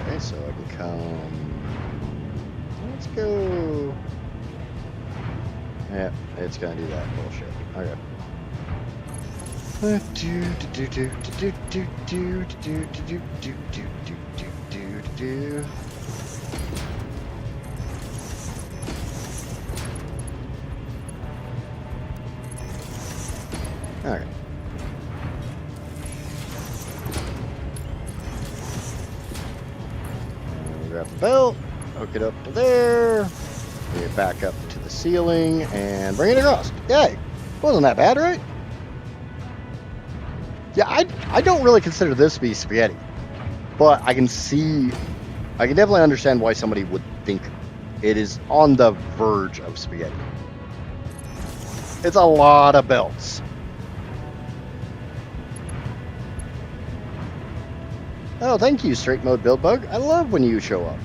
Speaker 1: Okay, so I can come. Let's go. Yeah, it's gonna do that bullshit. Okay. Alright. Grab the belt, hook it up to there, bring it back up to the ceiling, and bring it across. Yay! Wasn't that bad, right? Yeah, I don't really consider this to be spaghetti, but I can definitely understand why somebody would think it is on the verge of spaghetti. It's a lot of belts. Oh, thank you, Straight Mode Build Bug. I love when you show up.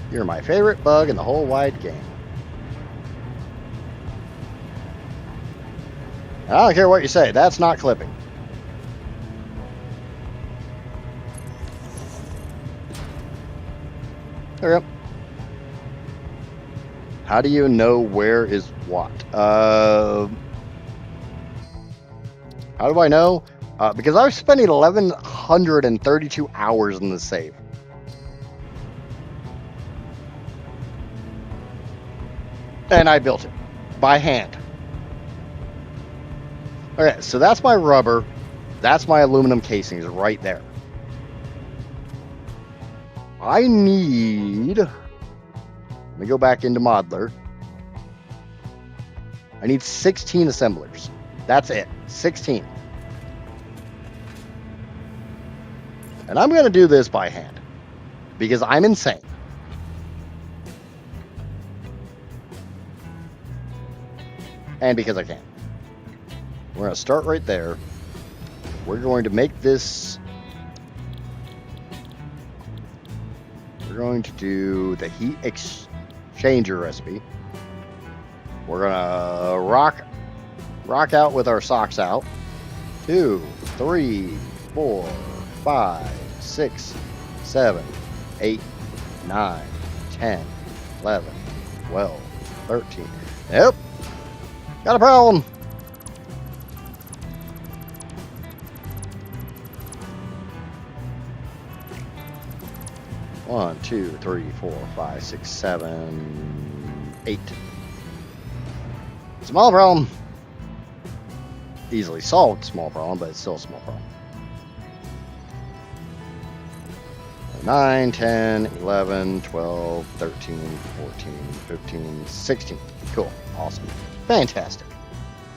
Speaker 1: You're my favorite bug in the whole wide game. I don't care what you say. That's not clipping. There we go. How do you know where is what? How do I know? Because I was spending 1,132 hours in the save. And I built it by hand. Okay, so that's my rubber. That's my aluminum casings right there. I need... Let me go back into Modeler. I need 16 assemblers. That's it. 16. And I'm going to do this by hand. Because I'm insane. And because I can. We're going to start right there. We're going to make this... We're going to do the heat exchanger recipe. We're going to rock out with our socks out. 2, 3, 4, 5, 6, 7, 8, 9, 10, 11, 12, 13. Yep. Got a problem. One, 2, 3, 4, 5, 6, 7, 8. Small problem. Easily solved small problem, but it's still a small problem. 9, 10, 11, 12, 13, 14, 15, 16. Cool. Awesome. Fantastic.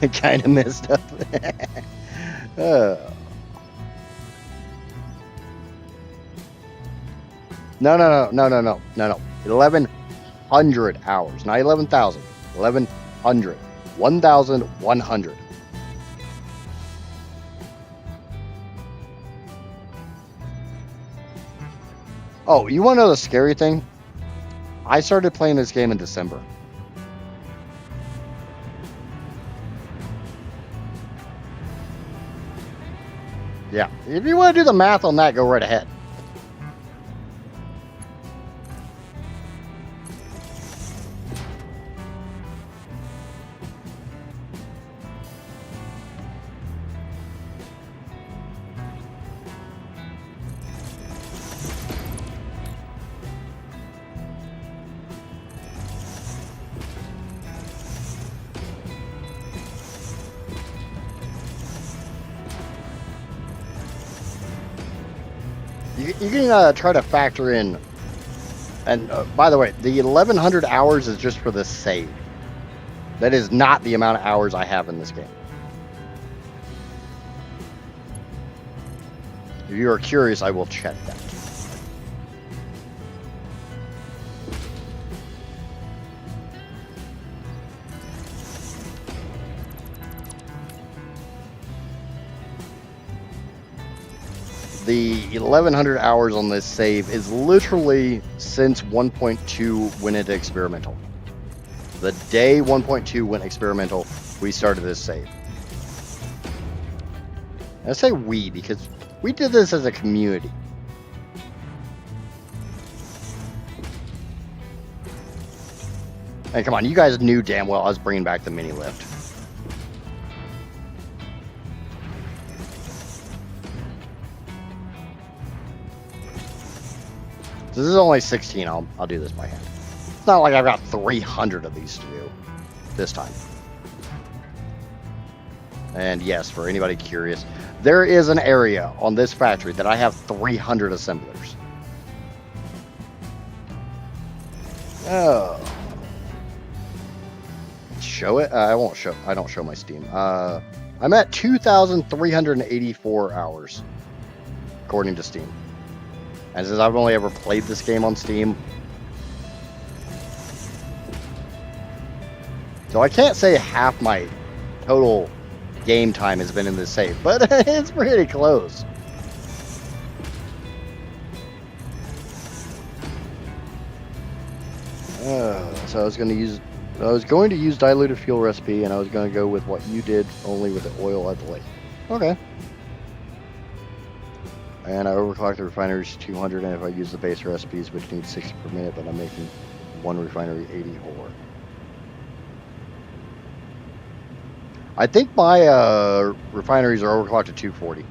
Speaker 1: I kind of messed up. No. 1,100 hours. Not 11,000. 1,100. 1,100. Oh, you want to know the scary thing? I started playing this game in December. Yeah, if you want to do the math on that, go right ahead. You can try to factor in, and by the way, the 1,100 hours is just for the save. That is not the amount of hours I have in this game. If you are curious, I will check that. The 1,100 hours on this save is literally since 1.2 went into experimental. The day 1.2 went experimental, we started this save. I say we because we did this as a community. And come on, you guys knew damn well I was bringing back the mini lift. This is only 16. I'll do this by hand. It's not like I've got 300 of these to do this time. And yes, for anybody curious, there is an area on this factory that I have 300 assemblers. Oh. Show it? I won't show. I don't show my Steam. I'm at 2,384 hours, according to Steam. And since I've only ever played this game on Steam, so I can't say half my total game time has been in this save, but it's pretty close. So I was going to use diluted fuel recipe, and I was going to go with what you did, only with the oil at the lake. Okay. And I overclocked the refineries to 200, and if I use the base recipes, which need 60 per minute, but I'm making one refinery 80 ore. I think my refineries are overclocked to 240.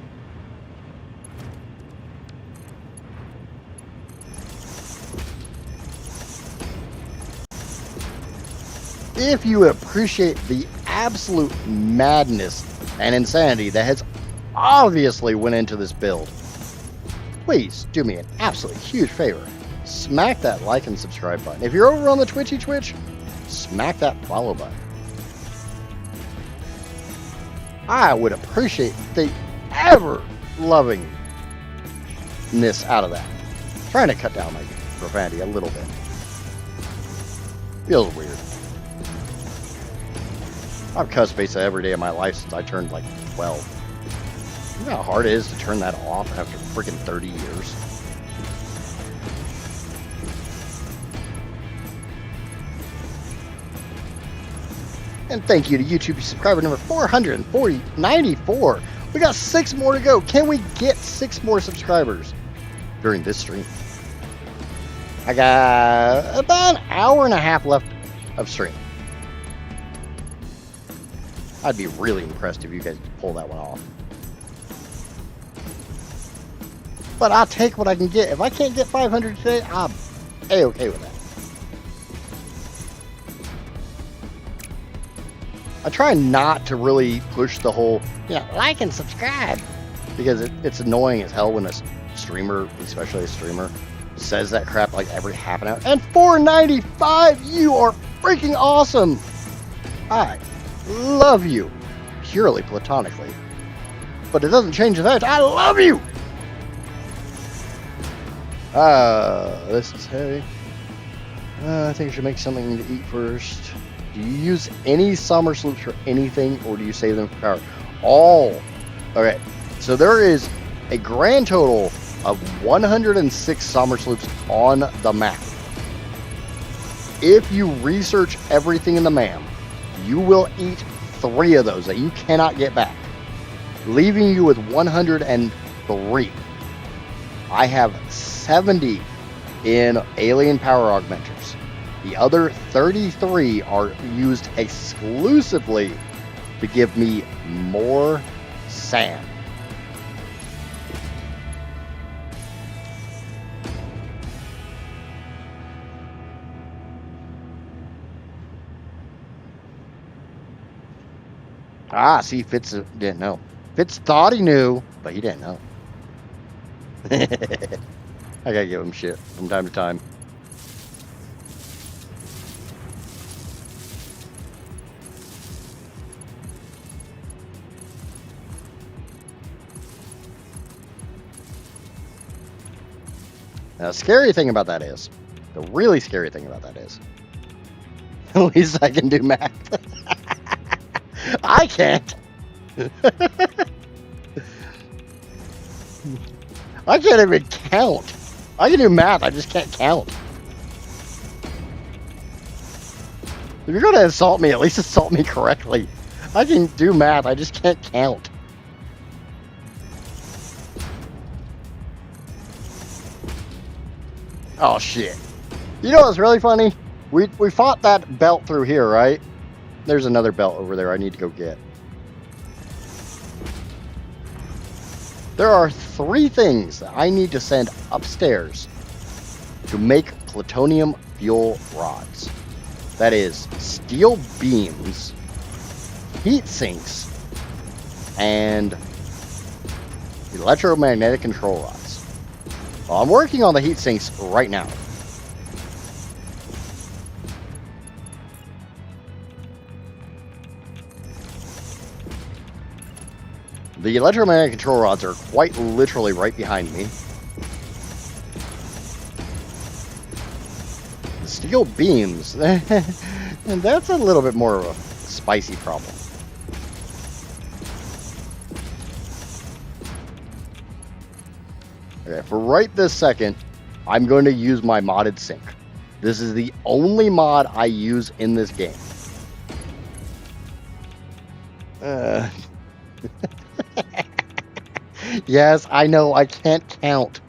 Speaker 1: If you appreciate the absolute madness and insanity that has obviously went into this build, please do me an absolutely huge favor. Smack that like and subscribe button. If you're over on the Twitch, smack that follow button. I would appreciate the ever-lovingness out of that. I'm trying to cut down my profanity a little bit. Feels weird. I've cussed basically every day of my life since I turned like 12. You know how hard it is to turn that off after freaking 30 years? And thank you to YouTube subscriber number 494. We got 6 more to go. Can we get 6 more subscribers during this stream? I got about an hour and a half left of stream. I'd be really impressed if you guys could pull that one off. But I'll take what I can get. If I can't get 500 today, I'm A-okay with that. I try not to really push the whole, like and subscribe, because it's annoying as hell when a streamer, especially a streamer, says that crap like every half an hour. And 495, you are freaking awesome. I love you, purely platonically, but it doesn't change the fact I love you. This is heavy. I think I should make something to eat first. Do you use any summer sloops for anything, or do you save them for power? All. Okay, so there is a grand total of 106 summer sloops on the map. If you research everything in the map, you will eat 3 of those that you cannot get back, leaving you with 103. I have 70 in alien power augmenters. The other 33 are used exclusively to give me more sand. See, Fitz didn't know. Fitz thought he knew, but he didn't know. I gotta give him shit from time to time. Now, the scary thing about that is, the really scary thing about that is, at least I can do math. I can't. I can't even count. I can do math, I just can't count. If you're going to insult me, at least insult me correctly. I can do math, I just can't count. Oh shit. You know what's really funny? We fought that belt through here, right? There's another belt over there I need to go get. There are 3 things that I need to send upstairs to make plutonium fuel rods. That is steel beams, heat sinks, and electromagnetic control rods. Well, I'm working on the heat sinks right now. The electromagnetic control rods are quite literally right behind me. The steel beams, and that's a little bit more of a spicy problem. Okay, for right this second, I'm going to use my modded sink. This is the only mod I use in this game. Yes, I know, I can't count.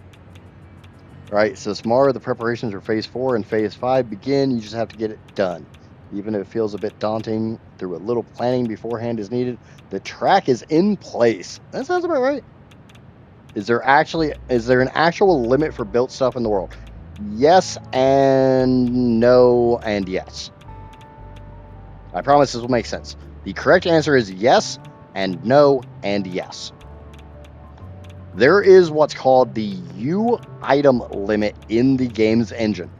Speaker 1: Right, so tomorrow the preparations for Phase 4 and Phase 5 begin. You just have to get it done. Even if it feels a bit daunting, through a little planning beforehand is needed. The track is in place. That sounds about right. Is there an actual limit for built stuff in the world? Yes and no and yes. I promise this will make sense. The correct answer is yes and no and yes. There is what's called the U item limit in the game's engine.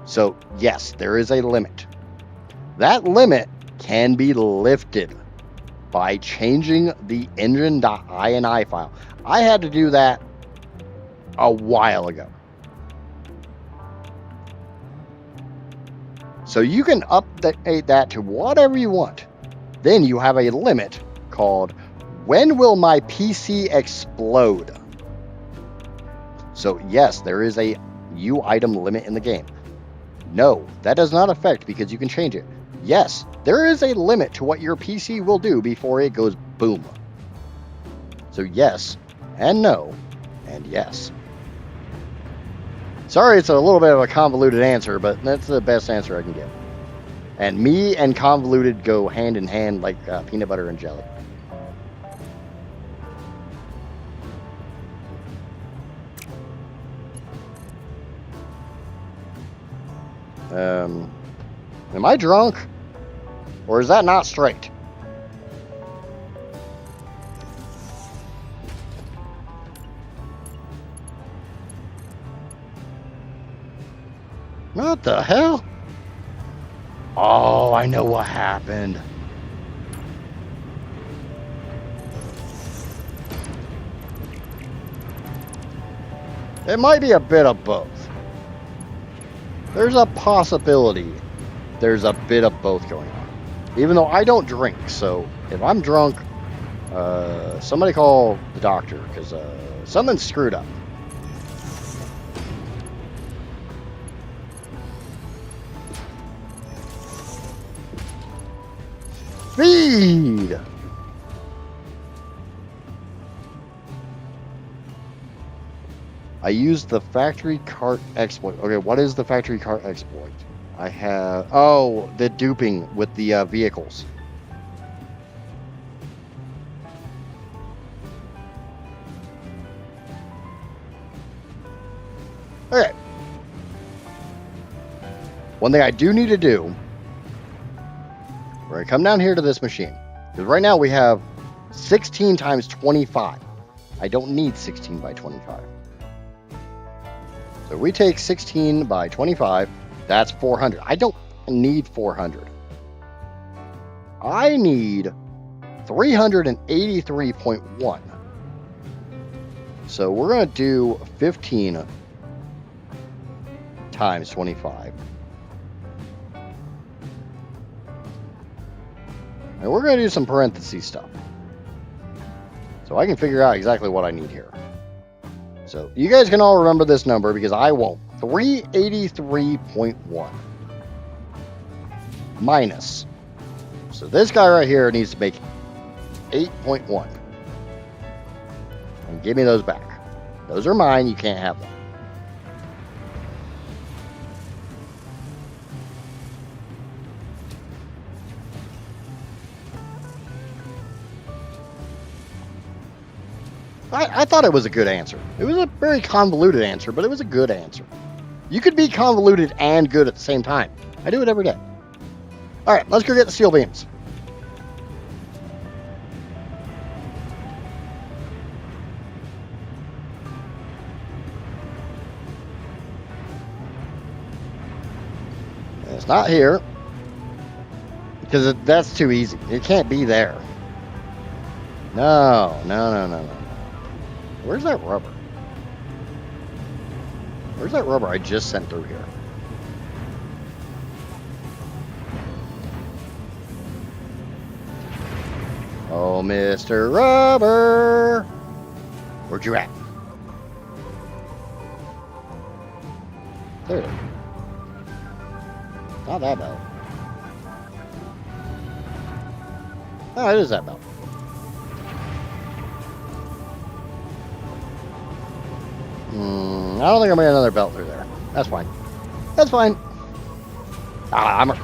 Speaker 1: So yes, there is a limit. That limit can be lifted by changing the engine.ini file. I had to do that a while ago. So you can update that to whatever you want. Then you have a limit called when will my PC explode? So yes, there is a U item limit in the game. No, that does not affect because you can change it. Yes, there is a limit to what your PC will do before it goes boom. So yes, and no, and yes. Sorry, it's a little bit of a convoluted answer, but that's the best answer I can give. And me and convoluted go hand in hand like peanut butter and jelly. Am I drunk? Or is that not straight? What the hell? Oh, I know what happened. It might be a bit of both. There's a possibility there's a bit of both going on. Even though I don't drink, so if I'm drunk, somebody call the doctor, because something's screwed up. Feed! I used the factory cart exploit. Okay, what is the factory cart exploit? I have... Oh, the duping with the vehicles. Okay. One thing I do need to do... Where I come down here to this machine. Because right now we have 16 times 25. I don't need 16 by 25. So we take 16 by 25, that's 400. I don't need 400. I need 383.1. So we're going to do 15 times 25. And we're going to do some parentheses stuff. So I can figure out exactly what I need here. So you guys can all remember this number because I won't. 383.1 minus. So this guy right here needs to make 8.1. And give me those back. Those are mine. You can't have them. I thought it was a good answer. It was a very convoluted answer, but it was a good answer. You could be convoluted and good at the same time. I do it every day. All right, let's go get the steel beams. It's not here because that's too easy. It can't be there. No. Where's that rubber? Where's that rubber I just sent through here? Oh, Mr. Rubber. Where'd you at? There. Not that belt. Oh, it is that belt. I don't think I'm gonna get another belt through there. That's fine. That's fine. Like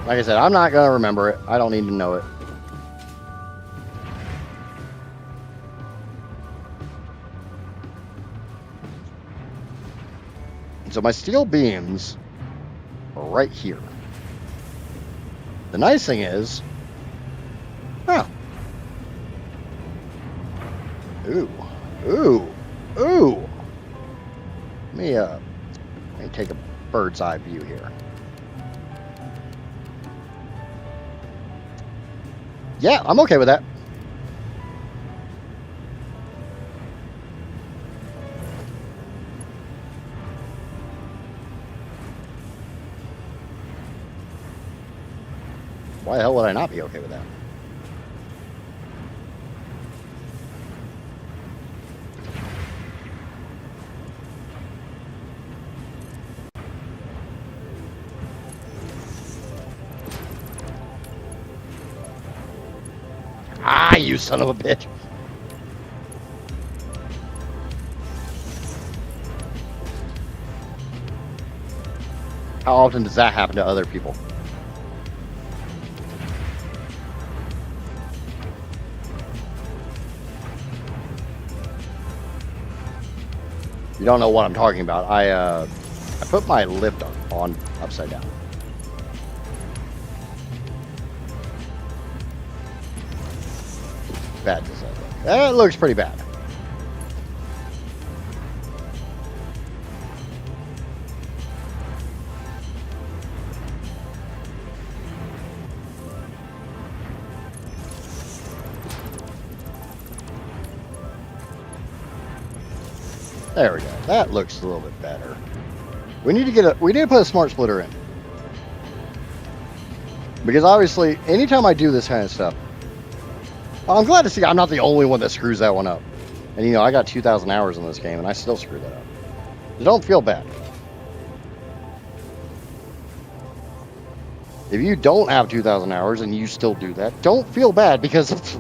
Speaker 1: I said, I'm not gonna remember it. I don't need to know it. So my steel beams are right here. The nice thing is, ooh. Let me take a bird's eye view here. Yeah, I'm okay with that. Why the hell would I not be okay with that? You son of a bitch. How often does that happen to other people? You don't know what I'm talking about. I put my lift on upside down. Bad does that look? That looks pretty bad. There we go. That looks a little bit better. We need to put a smart splitter in. Because obviously, anytime I do this kind of stuff, I'm glad to see I'm not the only one that screws that one up. And you know, I got 2,000 hours in this game and I still screw that up. So don't feel bad. If you don't have 2,000 hours and you still do that, don't feel bad because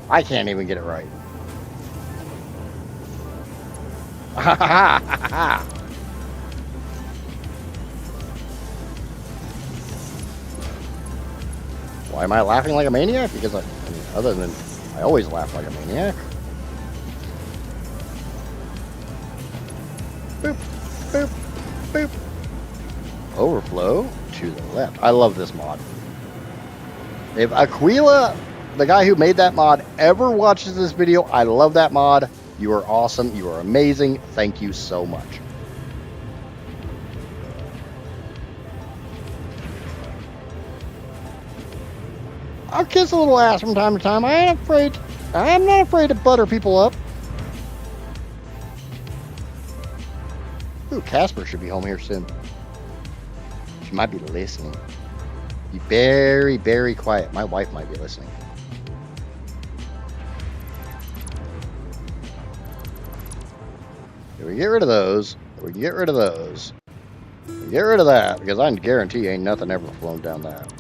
Speaker 1: I can't even get it right. Why am I laughing like a maniac? Because other than I always laugh like a maniac. Boop, boop, boop. Overflow to the left. I love this mod. If Aquila, the guy who made that mod, ever watches this video, I love that mod. You are awesome. You are amazing. Thank you so much. I'll kiss a little ass from time to time. I'm not afraid to butter people up. Ooh, Casper should be home here soon. She might be listening. Be very, very quiet. My wife might be listening. If we get rid of those, we can get rid of those. We get rid of that, because I can guarantee ain't nothing ever flown down that.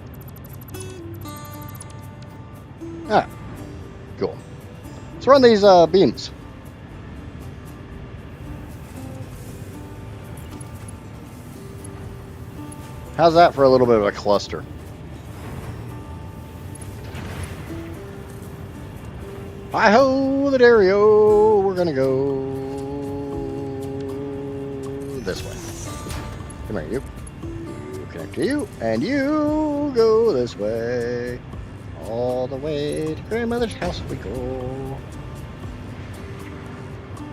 Speaker 1: Ah, cool. Let's run these beams. How's that for a little bit of a cluster? Hi-ho, the Dario. We're going to go this way. Come here, you. You connect to you, and you go this way. All the way to grandmother's house we go.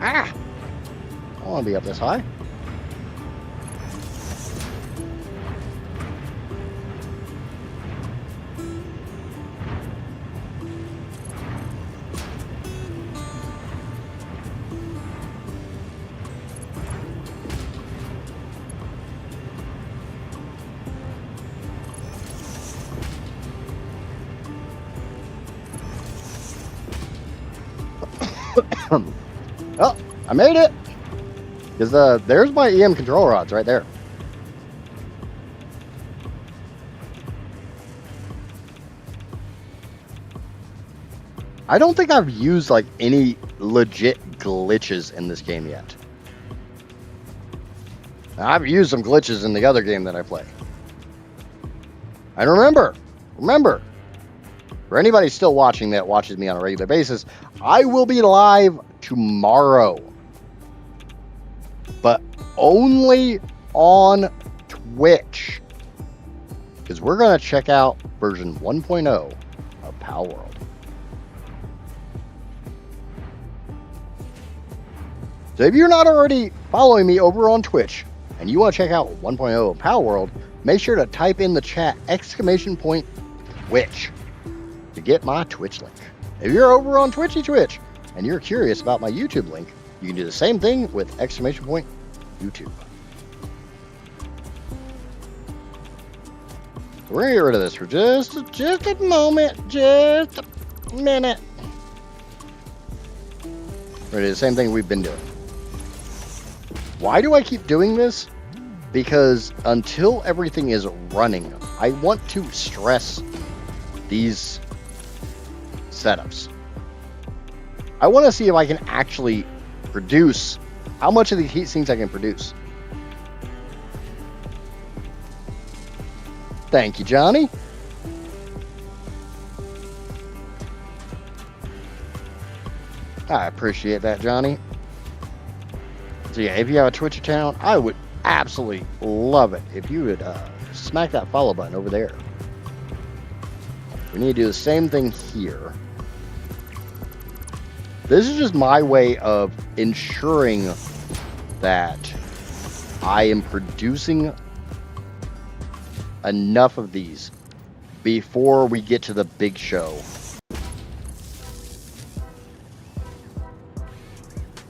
Speaker 1: Ah! I don't want to be up this high. Oh, I made it! Because there's my EM control rods right there. I don't think I've used like any legit glitches in this game yet. I've used some glitches in the other game that I play. And remember, for anybody still watching that watches me on a regular basis, I will be live tomorrow. But only on Twitch. Because we're going to check out version 1.0 of Pal World. So if you're not already following me over on Twitch and you want to check out 1.0 of Pal World, make sure to type in the chat !Twitch to get my Twitch link. If you're over on Twitch and you're curious about my YouTube link, you can do the same thing with !YouTube. We're going to get rid of this for just a moment, just a minute. We're going to do the same thing we've been doing. Why do I keep doing this? Because until everything is running, I want to stress these setups. I want to see if I can actually produce how much of these heat sinks I can produce. Thank you, Johnny. I appreciate that, Johnny. So yeah, if you have a Twitch account, I would absolutely love it if you would smack that follow button over there. We need to do the same thing here. This is just my way of ensuring that I am producing enough of these before we get to the big show.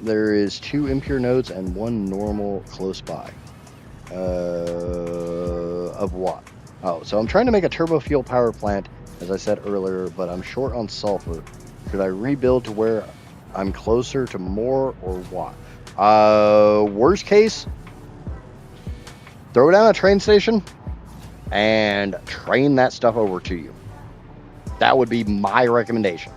Speaker 1: There is 2 impure nodes and 1 normal close by. Of what? Oh, so I'm trying to make a turbo fuel power plant, as I said earlier, but I'm short on sulfur. Should I rebuild to where I'm closer to more or what? Worst case, throw down a train station and train that stuff over to you. That would be my recommendation.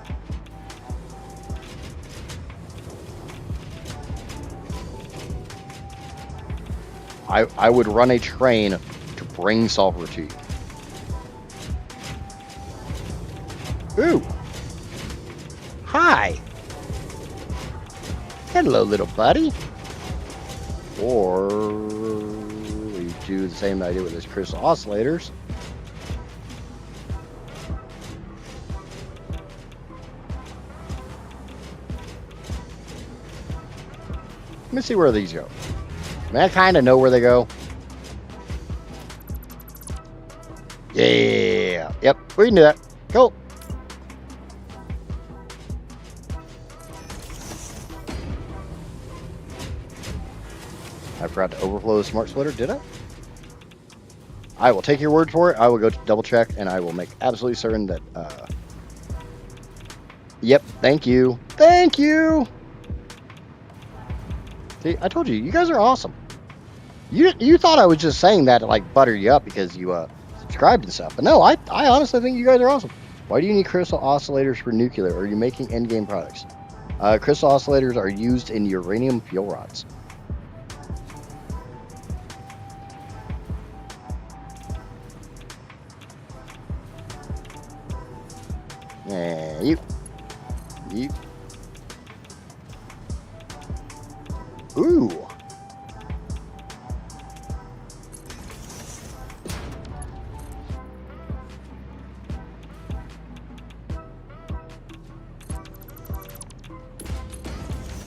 Speaker 1: I would run a train to bring sulfur to you. Ooh. Hi. Hello, little buddy. Or we do the same idea with these crystal oscillators. Let me see where these go. I mean, I kind of know where they go. Yeah. Yep, we can do that. Cool. I forgot to overflow the smart splitter, did I? I will take your word for it. I will go double check, and I will make absolutely certain that... Yep, thank you. Thank you! See, I told you, you guys are awesome. You thought I was just saying that to, like, butter you up because you subscribed and stuff. But no, I honestly think you guys are awesome. Why do you need crystal oscillators for nuclear? Are you making endgame products? Crystal oscillators are used in uranium fuel rods. And you. Ooh.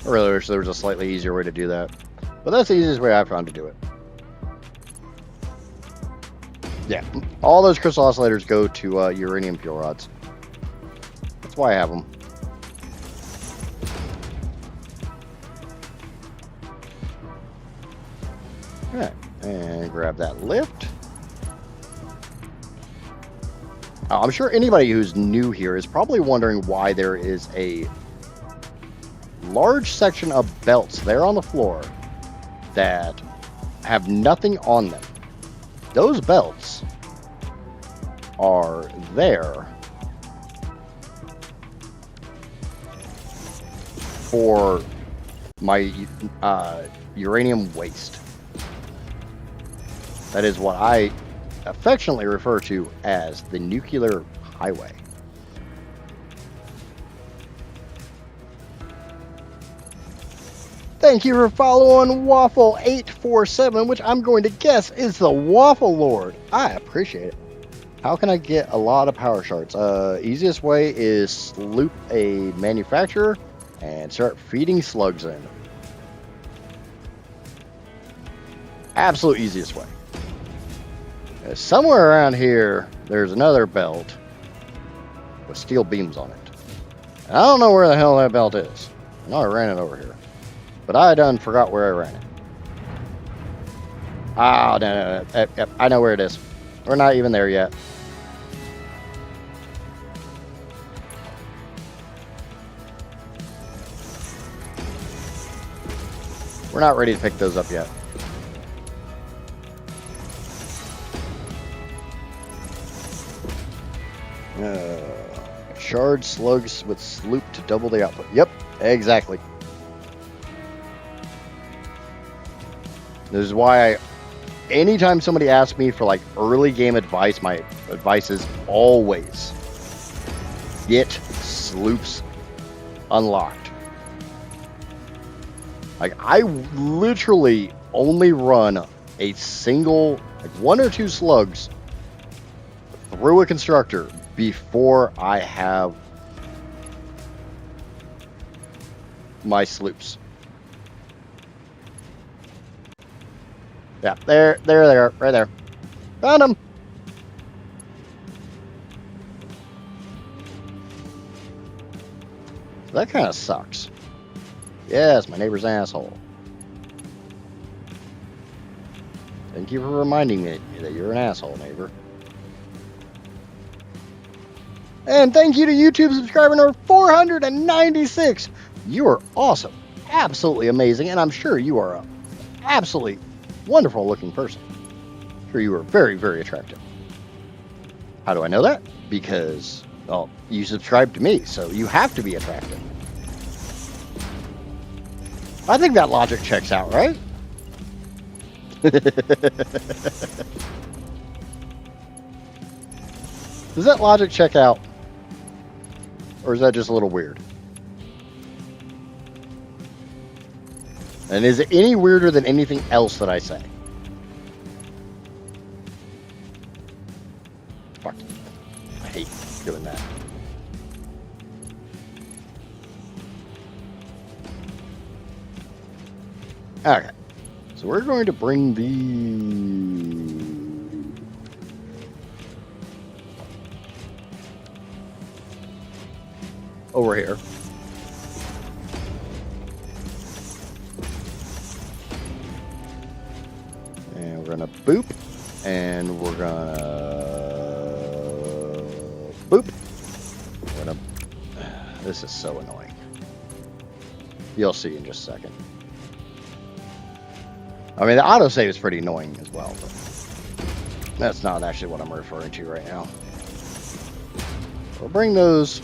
Speaker 1: I really wish there was a slightly easier way to do that. But that's the easiest way I found to do it. Yeah, all those crystal oscillators go to uranium fuel rods. That's why I have them. Alright, and grab that lift. I'm sure anybody who's new here is probably wondering why there is a large section of belts there on the floor that have nothing on them. Those belts are there for my uranium waste. That is what I affectionately refer to as the nuclear highway. Thank you for following Waffle847, which I'm going to guess is the Waffle Lord. I appreciate it. How can I get a lot of power shards? Easiest way is sloop a manufacturer and start feeding slugs in. Absolute easiest way. Somewhere around here, there's another belt with steel beams on it. And I don't know where the hell that belt is. I know I ran it over here. But I done forgot where I ran it. Ah, no. I know where it is. We're not even there yet. We're not ready to pick those up yet. Shard slugs with sloop to double the output. Yep, exactly. This is why anytime somebody asks me for like early game advice, my advice is always get sloops unlocked. Like I literally only run a single, like 1 or 2 slugs through a constructor before I have my sloops. Yeah, there they are, right there. Found them. That kind of sucks. Yes, my neighbor's an asshole. Thank you for reminding me that you're an asshole, neighbor. And thank you to YouTube subscriber number 496. You are awesome. Absolutely amazing. And I'm sure you are an absolutely wonderful looking person. I'm sure you are very, very attractive. How do I know that? Because, well, you subscribe to me, so you have to be attractive. I think that logic checks out, right? Does that logic check out? Or is that just a little weird? And is it any weirder than anything else that I say? Fuck. I hate doing that. Okay. So we're going to bring the over here. And we're gonna boop, and we're gonna boop. We're gonna. This is so annoying. You'll see in just a second. I mean, the autosave is pretty annoying as well, but that's not actually what I'm referring to right now. We'll bring those.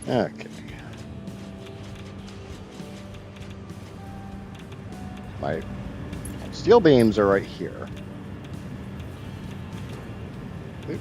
Speaker 1: Okay. My steel beams are right here. Oop.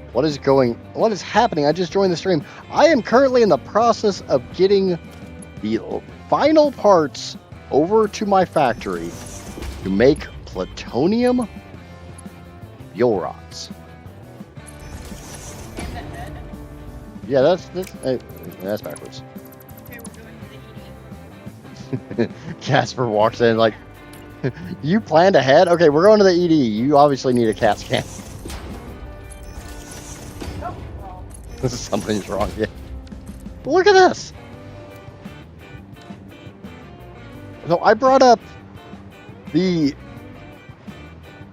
Speaker 1: What is happening? I just joined the stream. I am currently in the process of getting the final parts over to my factory to make plutonium fuel rods. Yeah, that's backwards.
Speaker 2: Okay, we're going to the ED.
Speaker 1: Casper walks in like, you planned ahead? Okay, we're going to the ED. You obviously need a CAT scan.
Speaker 2: Oh, well.
Speaker 1: Something's wrong. Yeah. Look at this. So I brought up the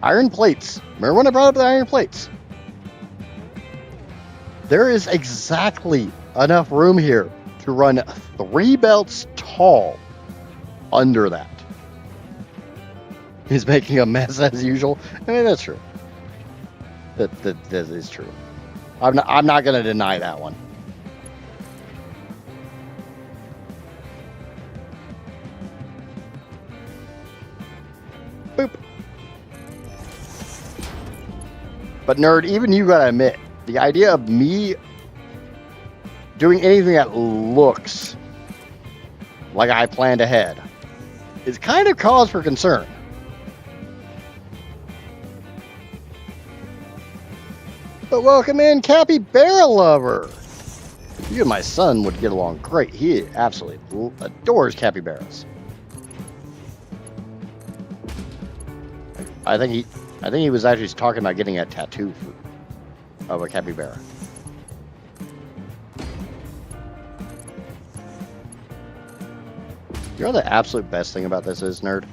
Speaker 1: iron plates. Remember when I brought up the iron plates? There is exactly enough room here to run 3 belts tall under that. He's making a mess as usual. I mean, that's true. That is true. I'm not going to deny that one. Boop. But nerd, even you gotta admit, the idea of me doing anything that looks like I planned ahead is kind of cause for concern. But welcome in, Capybara Lover. You and my son would get along great. He absolutely adores capybaras. I think he was actually talking about getting a tattoo of a capybara. You know the absolute best thing about this is, nerd?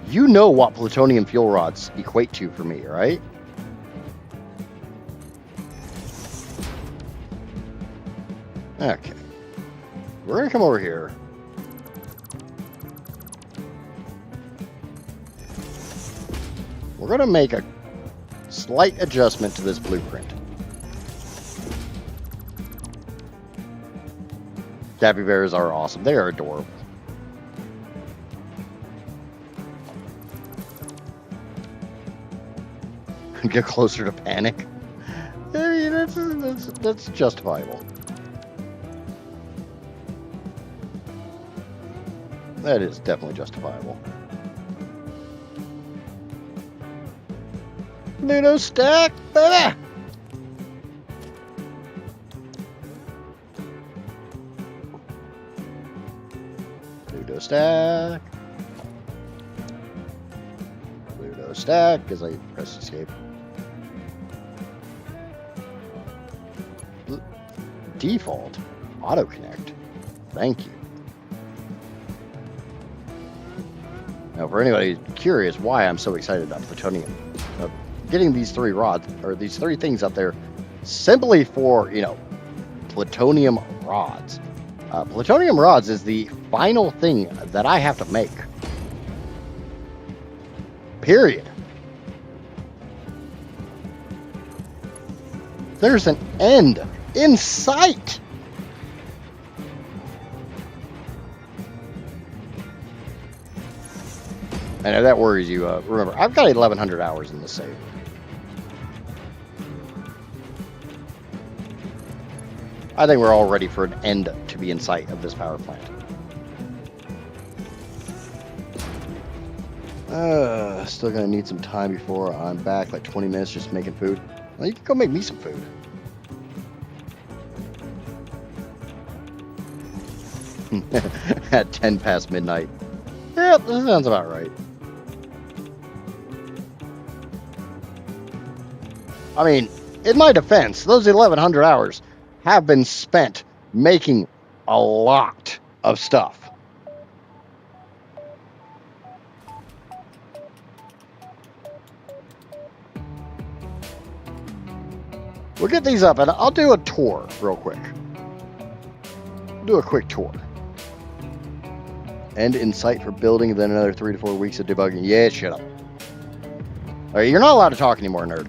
Speaker 1: You know what plutonium fuel rods equate to for me, right? Okay. We're gonna come over here. We're gonna make a slight adjustment to this blueprint. Capybaras are awesome. They are adorable. Get closer to panic. I mean, that's justifiable. That is definitely justifiable. Ludo stack, baby! Ludo stack. Ludo stack as I press escape. Default auto connect. Thank you. Now, for anybody curious why I'm so excited about plutonium, getting these 3 rods, or these 3 things up there, simply for, plutonium rods. Plutonium rods is the final thing that I have to make. Period. There's an end in sight. I know that worries you. Remember, I've got 1,100 hours in the save. I think we're all ready for an end to be in sight of this power plant. Still gonna need some time before I'm back, like 20 minutes just making food. Well, you can go make me some food. At 10 past midnight. Yeah, that sounds about right. I mean, in my defense, those 1,100 hours have been spent making a lot of stuff. We'll get these up, and I'll do a tour real quick. Do a quick tour. End in sight for building, then another 3 to 4 weeks of debugging. Yeah, shut up. All right, you're not allowed to talk anymore, nerd.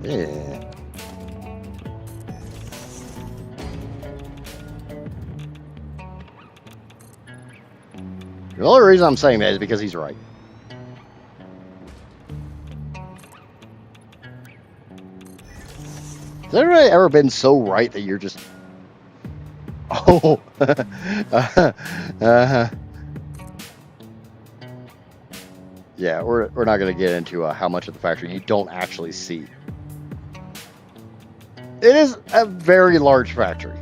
Speaker 1: Yeah. The only reason I'm saying that is because he's right. Has anybody ever been so right that you're just... Oh. Yeah, we're not going to get into how much of the factory you don't actually see. It is a very large factory.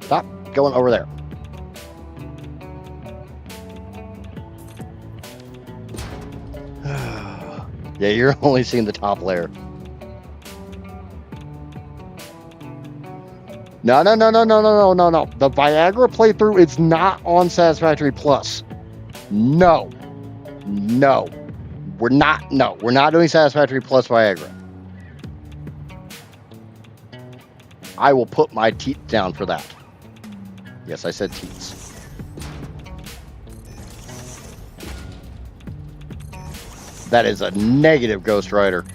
Speaker 1: Stop going over there. Yeah, you're only seeing the top layer. No. The Viagra playthrough is not on Satisfactory Plus. No. We're not doing Satisfactory Plus Viagra. I will put my teeth down for that. Yes, I said teats. That is a negative Ghost Rider.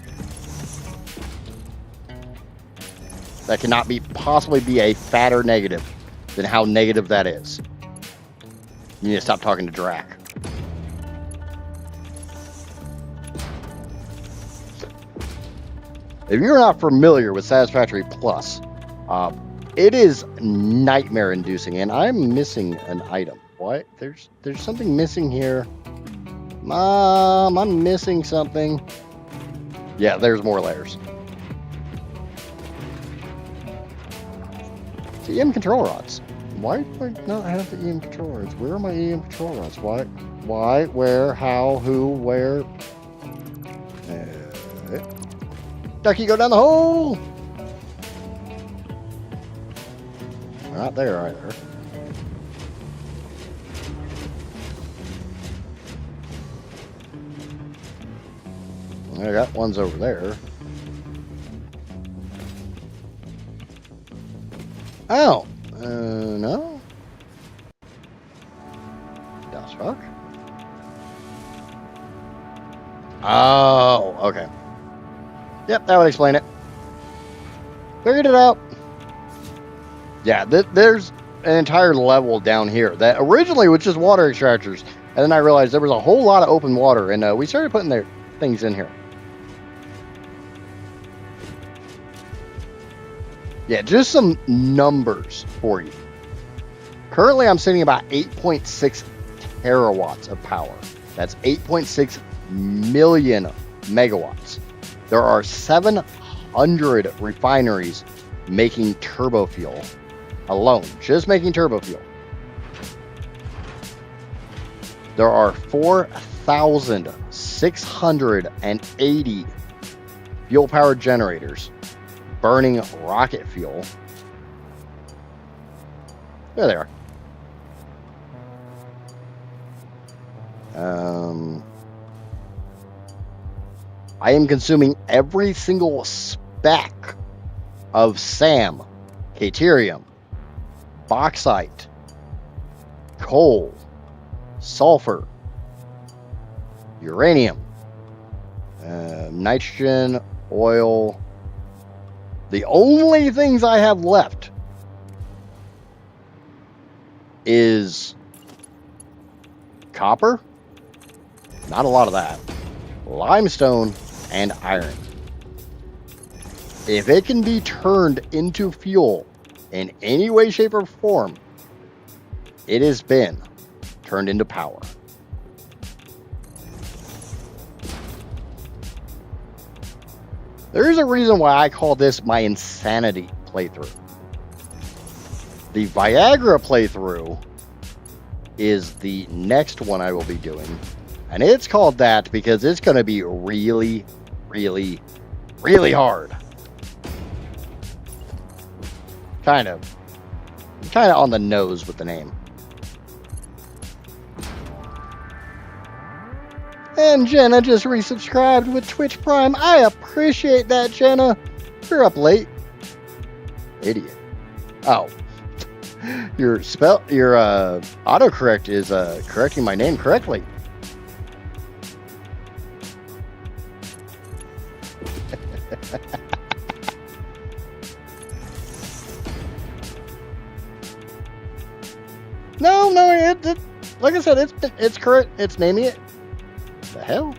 Speaker 1: That cannot possibly be a fatter negative than how negative that is. You need to stop talking to Drac. If you're not familiar with Satisfactory Plus, it is nightmare-inducing, and I'm missing an item. What? There's something missing here. Mom, I'm missing something. Yeah, there's more layers. The EM control rods. Why do I not have the EM control rods? Where are my EM control rods? Why? Where? How? Who? Where? Ducky, go down the hole! Not there either. I got ones over there. Oh, no. Das fuck. Oh, okay. Yep, that would explain it. Figured it out. Yeah, there's an entire level down here that originally was just water extractors, and then I realized there was a whole lot of open water, and we started putting their things in here. Yeah, just some numbers for you. Currently, I'm sitting about 8.6 terawatts of power. That's 8.6 million megawatts. There are 700 refineries making turbo fuel alone, just making turbo fuel. There are 4,680 fuel-powered generators burning rocket fuel. There they are. I am consuming every single speck of SAM, Caterium, bauxite, coal, sulfur, uranium, nitrogen, oil. The only things I have left is copper, not a lot of that, limestone, and iron. If it can be turned into fuel in any way, shape, or form, it has been turned into power. There is a reason why I call this my insanity playthrough. The Viagra playthrough is the next one I will be doing. And it's called that because it's going to be really, really, really hard. Kind of on the nose with the name. And Jenna just resubscribed with Twitch Prime. I appreciate that, Jenna. You're up late. Idiot. Oh. Your autocorrect is correcting my name correctly. No, like I said, it's correct. It's naming it. The hell?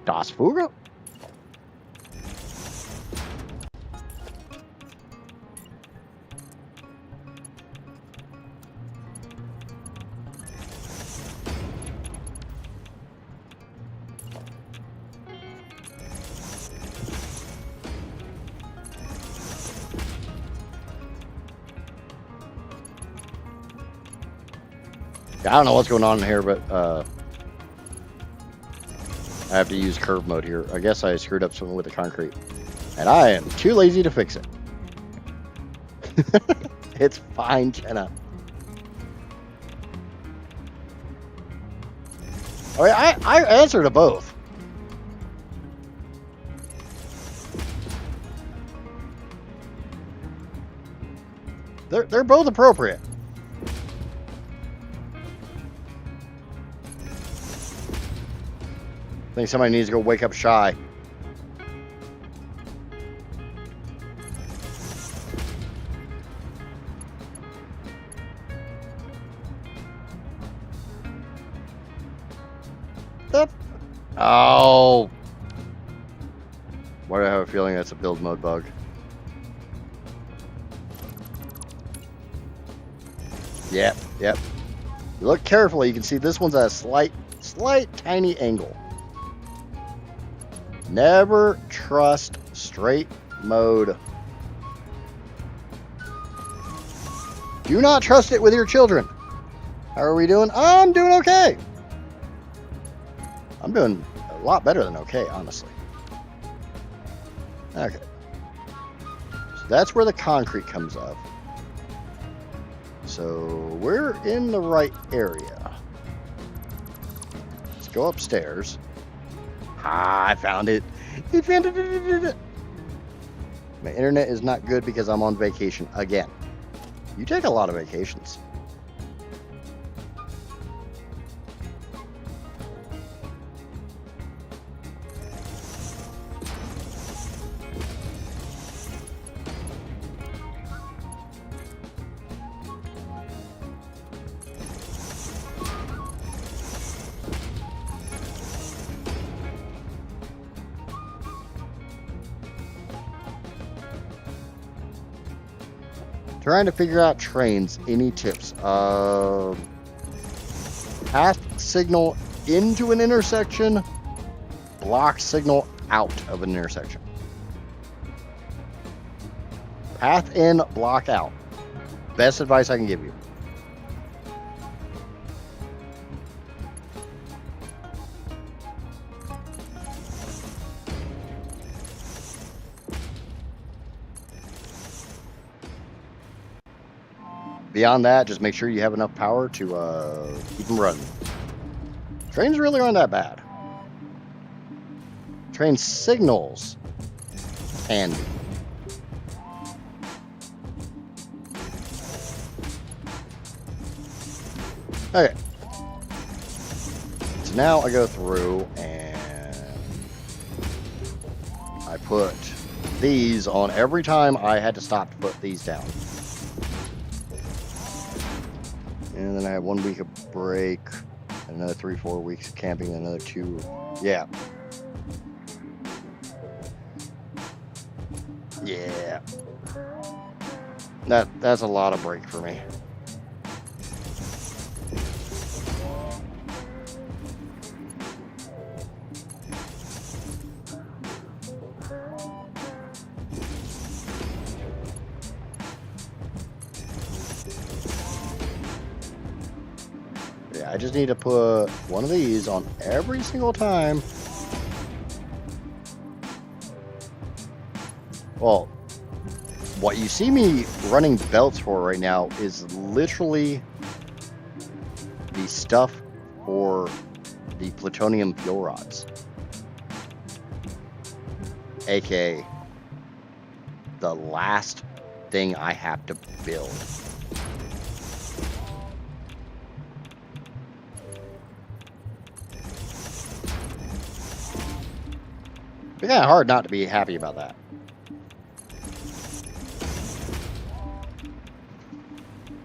Speaker 1: Das Fuga? I don't know what's going on in here, but I have to use curve mode here. I guess I screwed up something with the concrete, and I am too lazy to fix it. It's fine, Jenna. Oh, yeah, I answered to both. They're both appropriate. I think somebody needs to go wake up Shy. Oh. Why do I have a feeling that's a build mode bug? Yep. You look carefully, you can see this one's at a slight tiny angle. Never trust straight mode. Do not trust it with your children. How are we doing? I'm doing okay. I'm doing a lot better than okay, honestly. Okay. So that's where the concrete comes up. So we're in the right area. Let's go upstairs. Ah, I found it. He found it. My internet is not good because I'm on vacation again. You take a lot of vacations. Trying to figure out trains. Any tips? Path signal into an intersection, block signal out of an intersection. Path in, block out. Best advice I can give you. Beyond that, just make sure you have enough power to keep them running. Trains really aren't that bad. Train signals can be. Okay. So now I go through and I put these on every time I had to stop to put these down. And then I have 1 week of break, another 3-4 weeks of camping, another 2. Yeah. Yeah. That's a lot of break for me. I just need to put one of these on every single time. Well, what you see me running belts for right now is literally the stuff for the plutonium fuel rods. AKA the last thing I have to build. It's kind of hard not to be happy about that.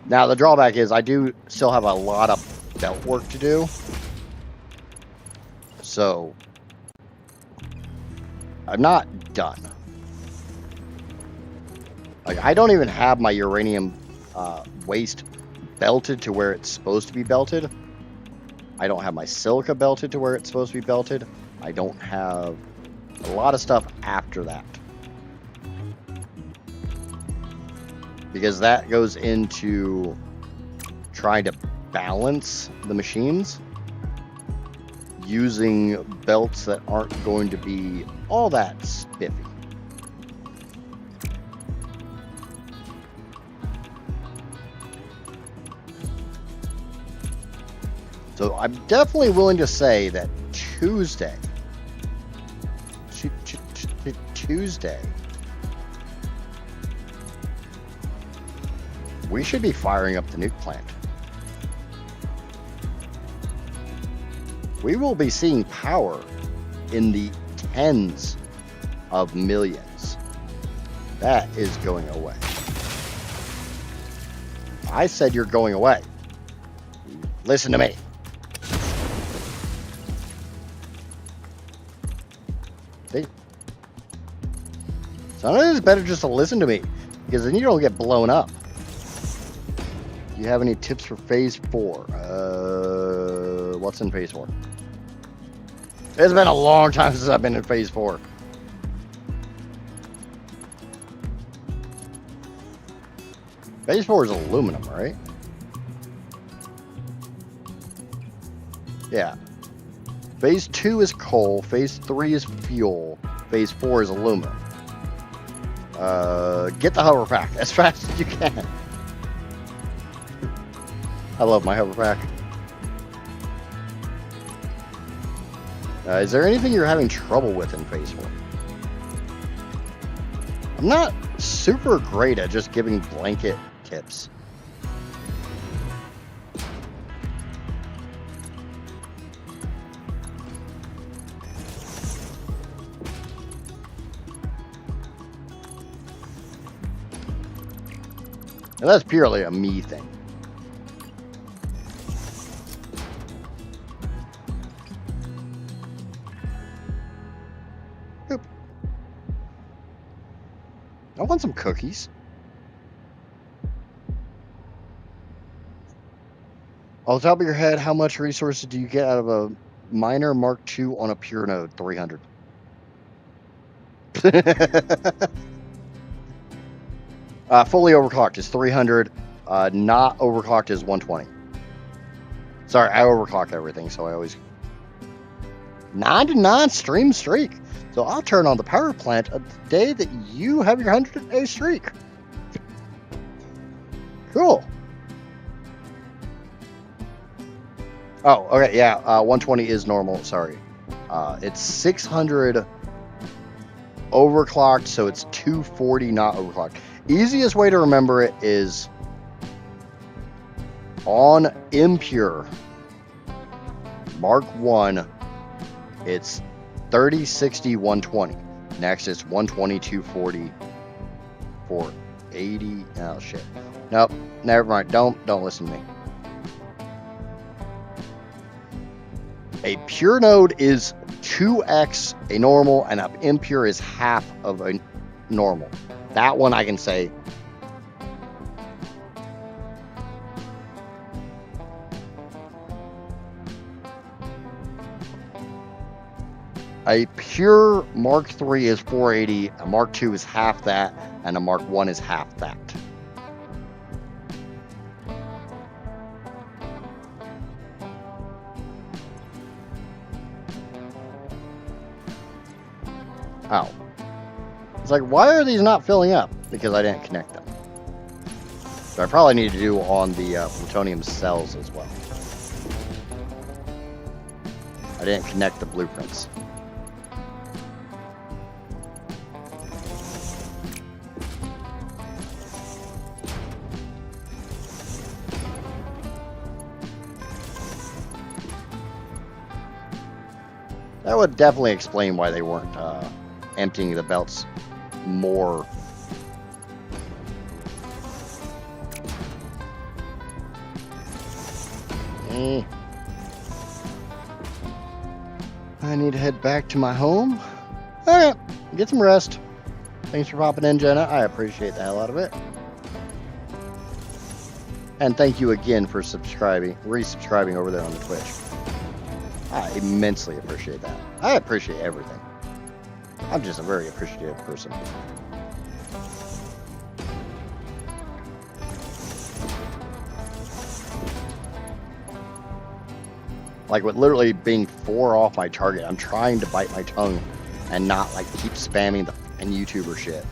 Speaker 1: Now, the drawback is I do still have a lot of belt work to do. So, I'm not done. Like, I don't even have my uranium waste belted to where it's supposed to be belted. I don't have my silica belted to where it's supposed to be belted. I don't have a lot of stuff after that. Because that goes into trying to balance the machines using belts that aren't going to be all that spiffy. So I'm definitely willing to say that Tuesday, we should be firing up the nuke plant. We will be seeing power in the tens of millions. That is going away. I said you're going away. Listen to me. See? Sometimes it's better just to listen to me, because then you don't get blown up. Do you have any tips for phase 4? What's in phase 4? It's been a long time since I've been in phase 4. Phase 4 is aluminum, right? Yeah. Phase 2 is coal. Phase 3 is fuel. Phase 4 is aluminum. Get the hover pack as fast as you can. I love my hover pack. Is there anything you're having trouble with in phase 4? I'm not super great at just giving blanket tips. And that's purely a me thing. Oop. I want some cookies. Off the top of your head, how much resources do you get out of a miner Mark II on a pure node? 300. Fully overclocked is 300. Not overclocked is 120. Sorry, I overclock everything, so I always 9-9 stream streak. So I'll turn on the power plant the day that you have your 100-day streak. Cool. Oh, okay, yeah. 120 is normal. Sorry, it's 600 overclocked, so it's 240 not overclocked. Easiest way to remember it is on impure Mark 1, it's 30, 60, 120. Next, it's 120, 240, 480. Oh, shit. Nope, never mind. Don't listen to me. A pure node is 2x a normal, and an impure is half of a normal. That one I can say. A pure Mark III is 480, a Mark II is half that, and a Mark I is half that. Oh. It's like, why are these not filling up? Because I didn't connect them. So I probably need to do on the plutonium cells as well. I didn't connect the blueprints. That would definitely explain why they weren't emptying the belts more. I need to head back to my home. Alright, get some rest. Thanks for popping in, Jenna. I appreciate the hell out of it. And thank you again for resubscribing over there on the Twitch. I immensely appreciate that. I appreciate everything. I'm just a very appreciative person. Like with literally being 4 off my target, I'm trying to bite my tongue and not like keep spamming the fucking YouTuber shit.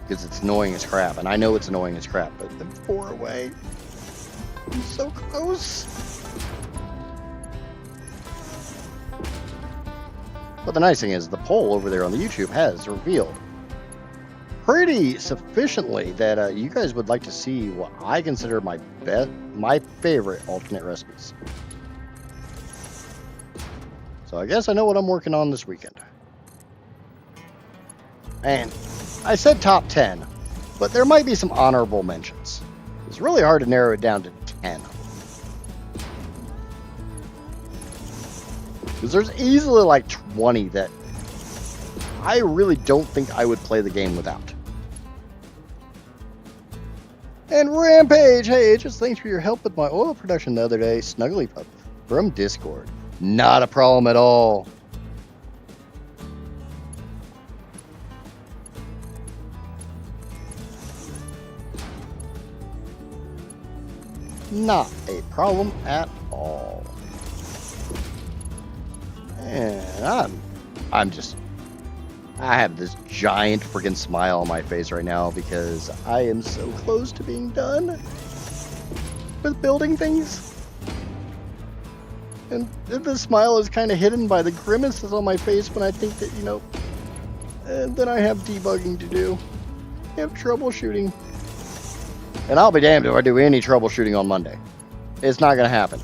Speaker 1: Because it's annoying as crap, and I know it's annoying as crap, but I'm 4 away. I'm so close. But the nice thing is the poll over there on the YouTube has revealed pretty sufficiently that you guys would like to see what I consider my favorite alternate recipes. So I guess I know what I'm working on this weekend. And I said top 10, but there might be some honorable mentions. It's really hard to narrow it down to 10. Because there's easily like 20 that I really don't think I would play the game without. And Rampage, hey, just thanks for your help with my oil production the other day. Snuggly Pup from Discord. Not a problem at all. Not a problem at all. And I have this giant freaking smile on my face right now because I am so close to being done with building things. And the smile is kind of hidden by the grimaces on my face when I think that, and then I have debugging to do. I have troubleshooting. And I'll be damned if I do any troubleshooting on Monday. It's not going to happen.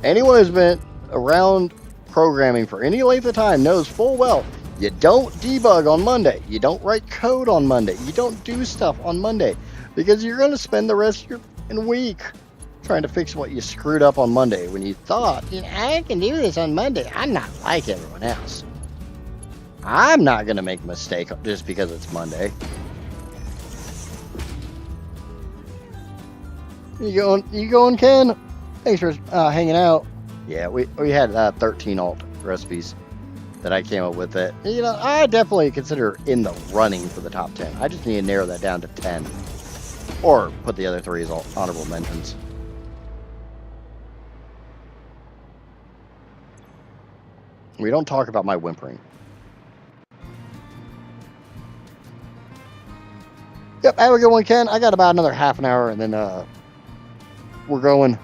Speaker 1: Anyone who's been around programming for any length of time knows full well you don't debug on Monday. You don't write code on Monday. You don't do stuff on Monday because you're going to spend the rest of your week trying to fix what you screwed up on Monday when you thought, I can do this on Monday. I'm not like everyone else. I'm not going to make a mistake just because it's Monday. You going, Ken? Thanks for hanging out. Yeah, we had 13 alt recipes that I came up with that, I definitely consider in the running for the top 10. I just need to narrow that down to 10. Or put the other 3 as honorable mentions. We don't talk about my whimpering. Yep, have a good one, Ken. I got about another half an hour, and then we're going.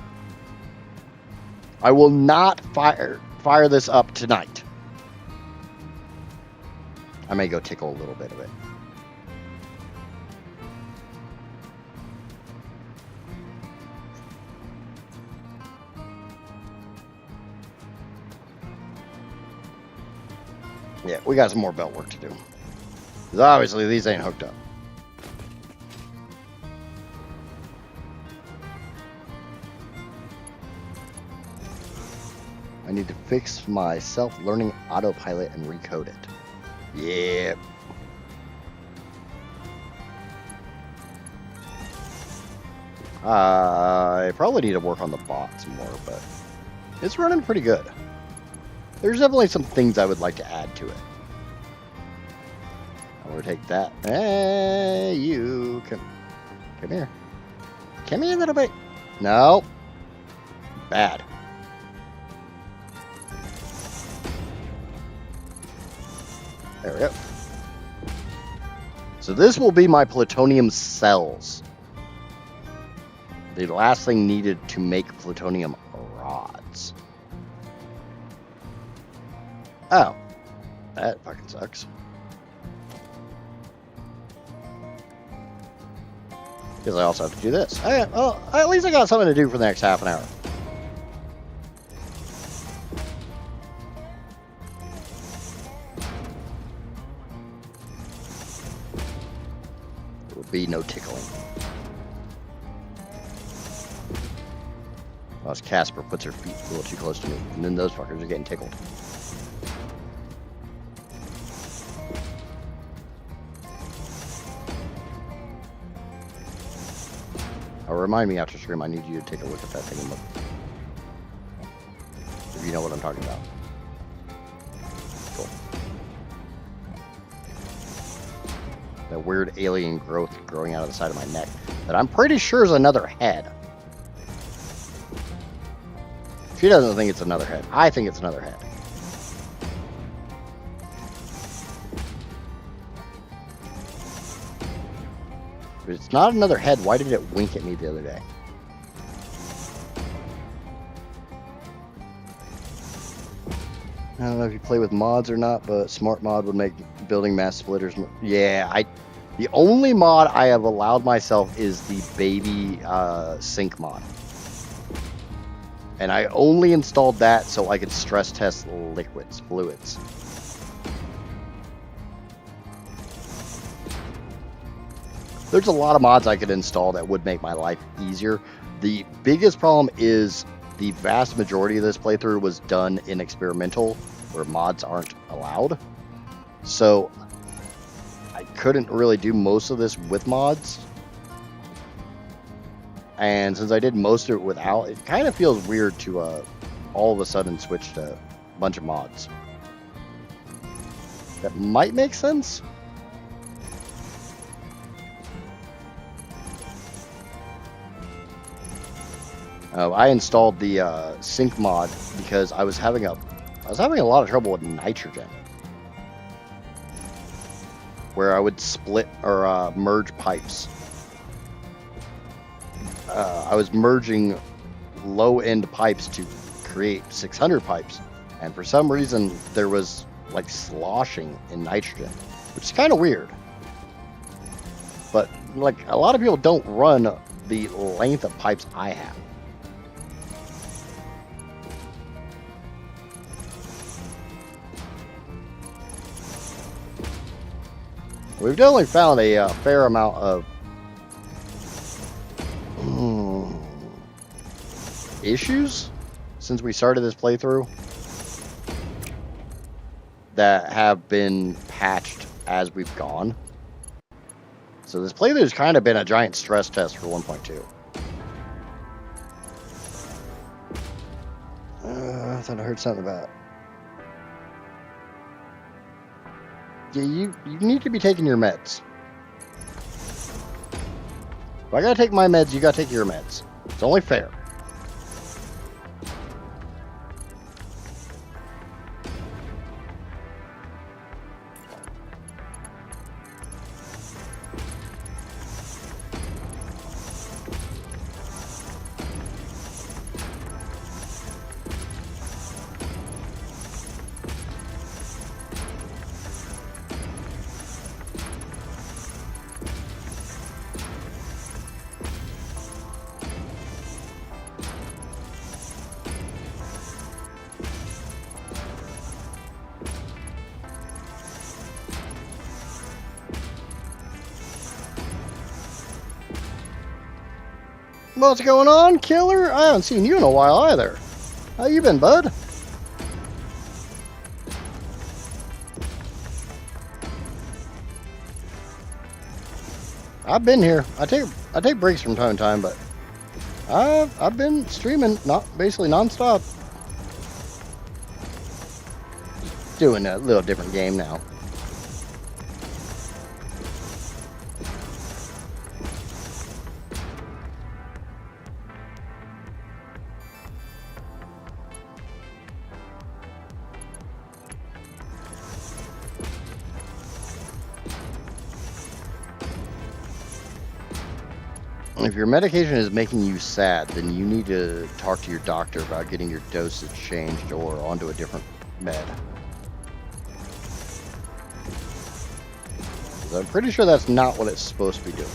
Speaker 1: I will not fire this up tonight. I may go tickle a little bit of it. Yeah, we got some more belt work to do. Because obviously these ain't hooked up. I need to fix my self-learning autopilot and recode it. Yep. I probably need to work on the bots more, but it's running pretty good. There's definitely some things I would like to add to it. I'm gonna take that. Hey, you come here. Come here, little bit. No. Bad. There we go. So this will be my plutonium cells. The last thing needed to make plutonium rods. Oh. That fucking sucks. Because I also have to do this. Alright, well, at least I got something to do for the next half an hour. be no tickling. Unless Casper puts her feet a little too close to me, and then those fuckers are getting tickled. Remind me after stream, I need you to take a look at that thing and look. If you know what I'm talking about. Cool. That weird alien growth growing out of the side of my neck that I'm pretty sure is another head. She doesn't think it's another head. I think it's another head. If it's not another head, why did it wink at me the other day? I don't know if you play with mods or not, but smart mod would make building mass splitters. Yeah, the only mod I have allowed myself is the baby sink mod. And I only installed that so I could stress test fluids. There's a lot of mods I could install that would make my life easier. The biggest problem is the vast majority of this playthrough was done in experimental, where mods aren't allowed. So I couldn't really do most of this with mods. And since I did most of it without, it kind of feels weird to all of a sudden switch to a bunch of mods. That might make sense. I installed the sink mod because I was having a lot of trouble with nitrogen, where I would split or merge pipes. I was merging low-end pipes to create 600 pipes, and for some reason there was like sloshing in nitrogen, which is kind of weird. But like a lot of people don't run the length of pipes I have. We've definitely found a fair amount of issues since we started this playthrough that have been patched as we've gone. So this playthrough has kind of been a giant stress test for 1.2. I thought I heard something about... Yeah, you need to be taking your meds. If I gotta take my meds, you gotta take your meds. It's only fair. What's going on, killer? I haven't seen you in a while either. How you been, bud? I've been here. I take breaks from time to time, but I've been streaming basically nonstop. Doing a little different game now. If your medication is making you sad, then you need to talk to your doctor about getting your dosage changed or onto a different med. I'm pretty sure that's not what it's supposed to be doing.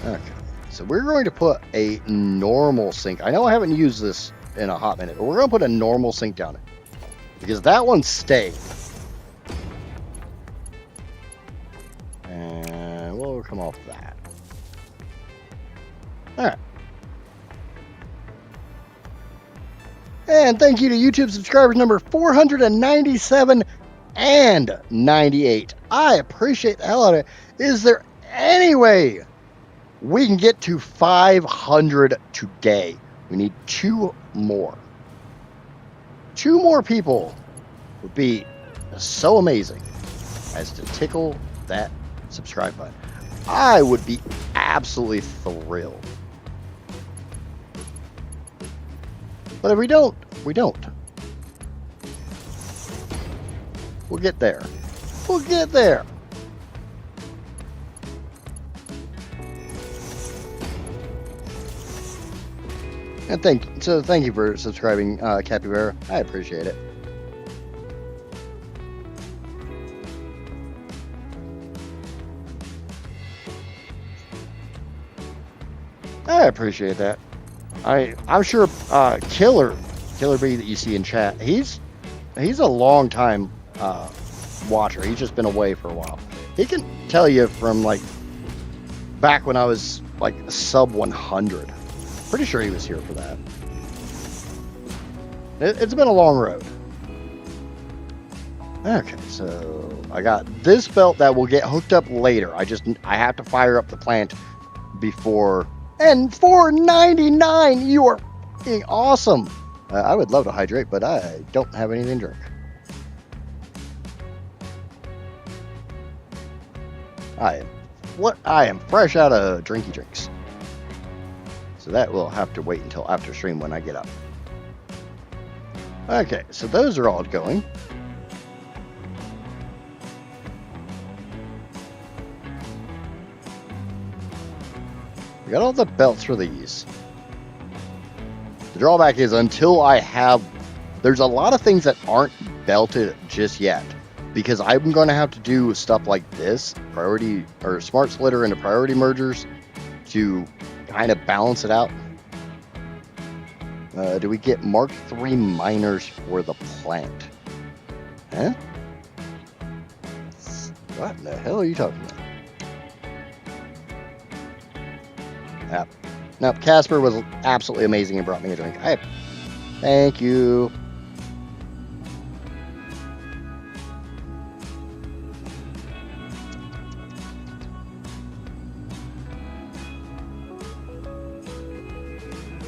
Speaker 1: Okay, so we're going to put a normal sink. I know I haven't used this in a hot minute, but we're going to put a normal sink down it because that one stayed. And off that. All right. And thank you to YouTube subscribers number 497 and 98. I appreciate the hell out of it. Is there any way we can get to 500 today? We need 2 more. 2 more people would be so amazing as to tickle that subscribe button. I would be absolutely thrilled. But if we don't, we don't. We'll get there. We'll get there. And thank you for subscribing, Capybara. I appreciate it. I appreciate that. I'm sure Killer B that you see in chat, he's a long time watcher. He's just been away for a while. He can tell you from like back when I was like sub 100. Pretty sure he was here for that. It's been a long road. Okay, so I got this belt that will get hooked up later. I have to fire up the plant before. And $4.99, you are being awesome. I would love to hydrate, but I don't have anything to drink. I am fresh out of drinky drinks. So that will have to wait until after stream when I get up. Okay, so those are all going. We got all the belts for these. The drawback is until I have... There's a lot of things that aren't belted just yet. Because I'm going to have to do stuff like this. Priority or smart slitter into priority mergers. To kind of balance it out. Do we get Mark III miners for the plant? Huh? What in the hell are you talking about? Yep. Nope, Casper was absolutely amazing and brought me a drink. Thank you.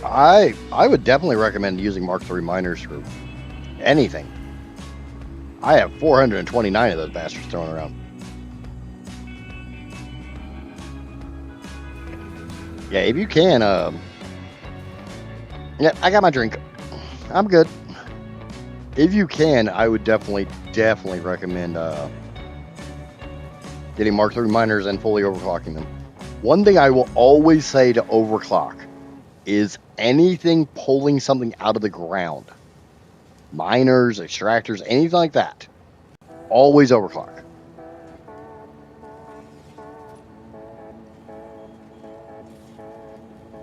Speaker 1: I would definitely recommend using Mark III miners for anything. I have 429 of those bastards thrown around. Yeah, if you can, yeah, I got my drink. I'm good. If you can, I would definitely recommend getting Mark III miners and fully overclocking them. One thing I will always say to overclock is anything pulling something out of the ground. Miners, extractors, anything like that. Always overclock.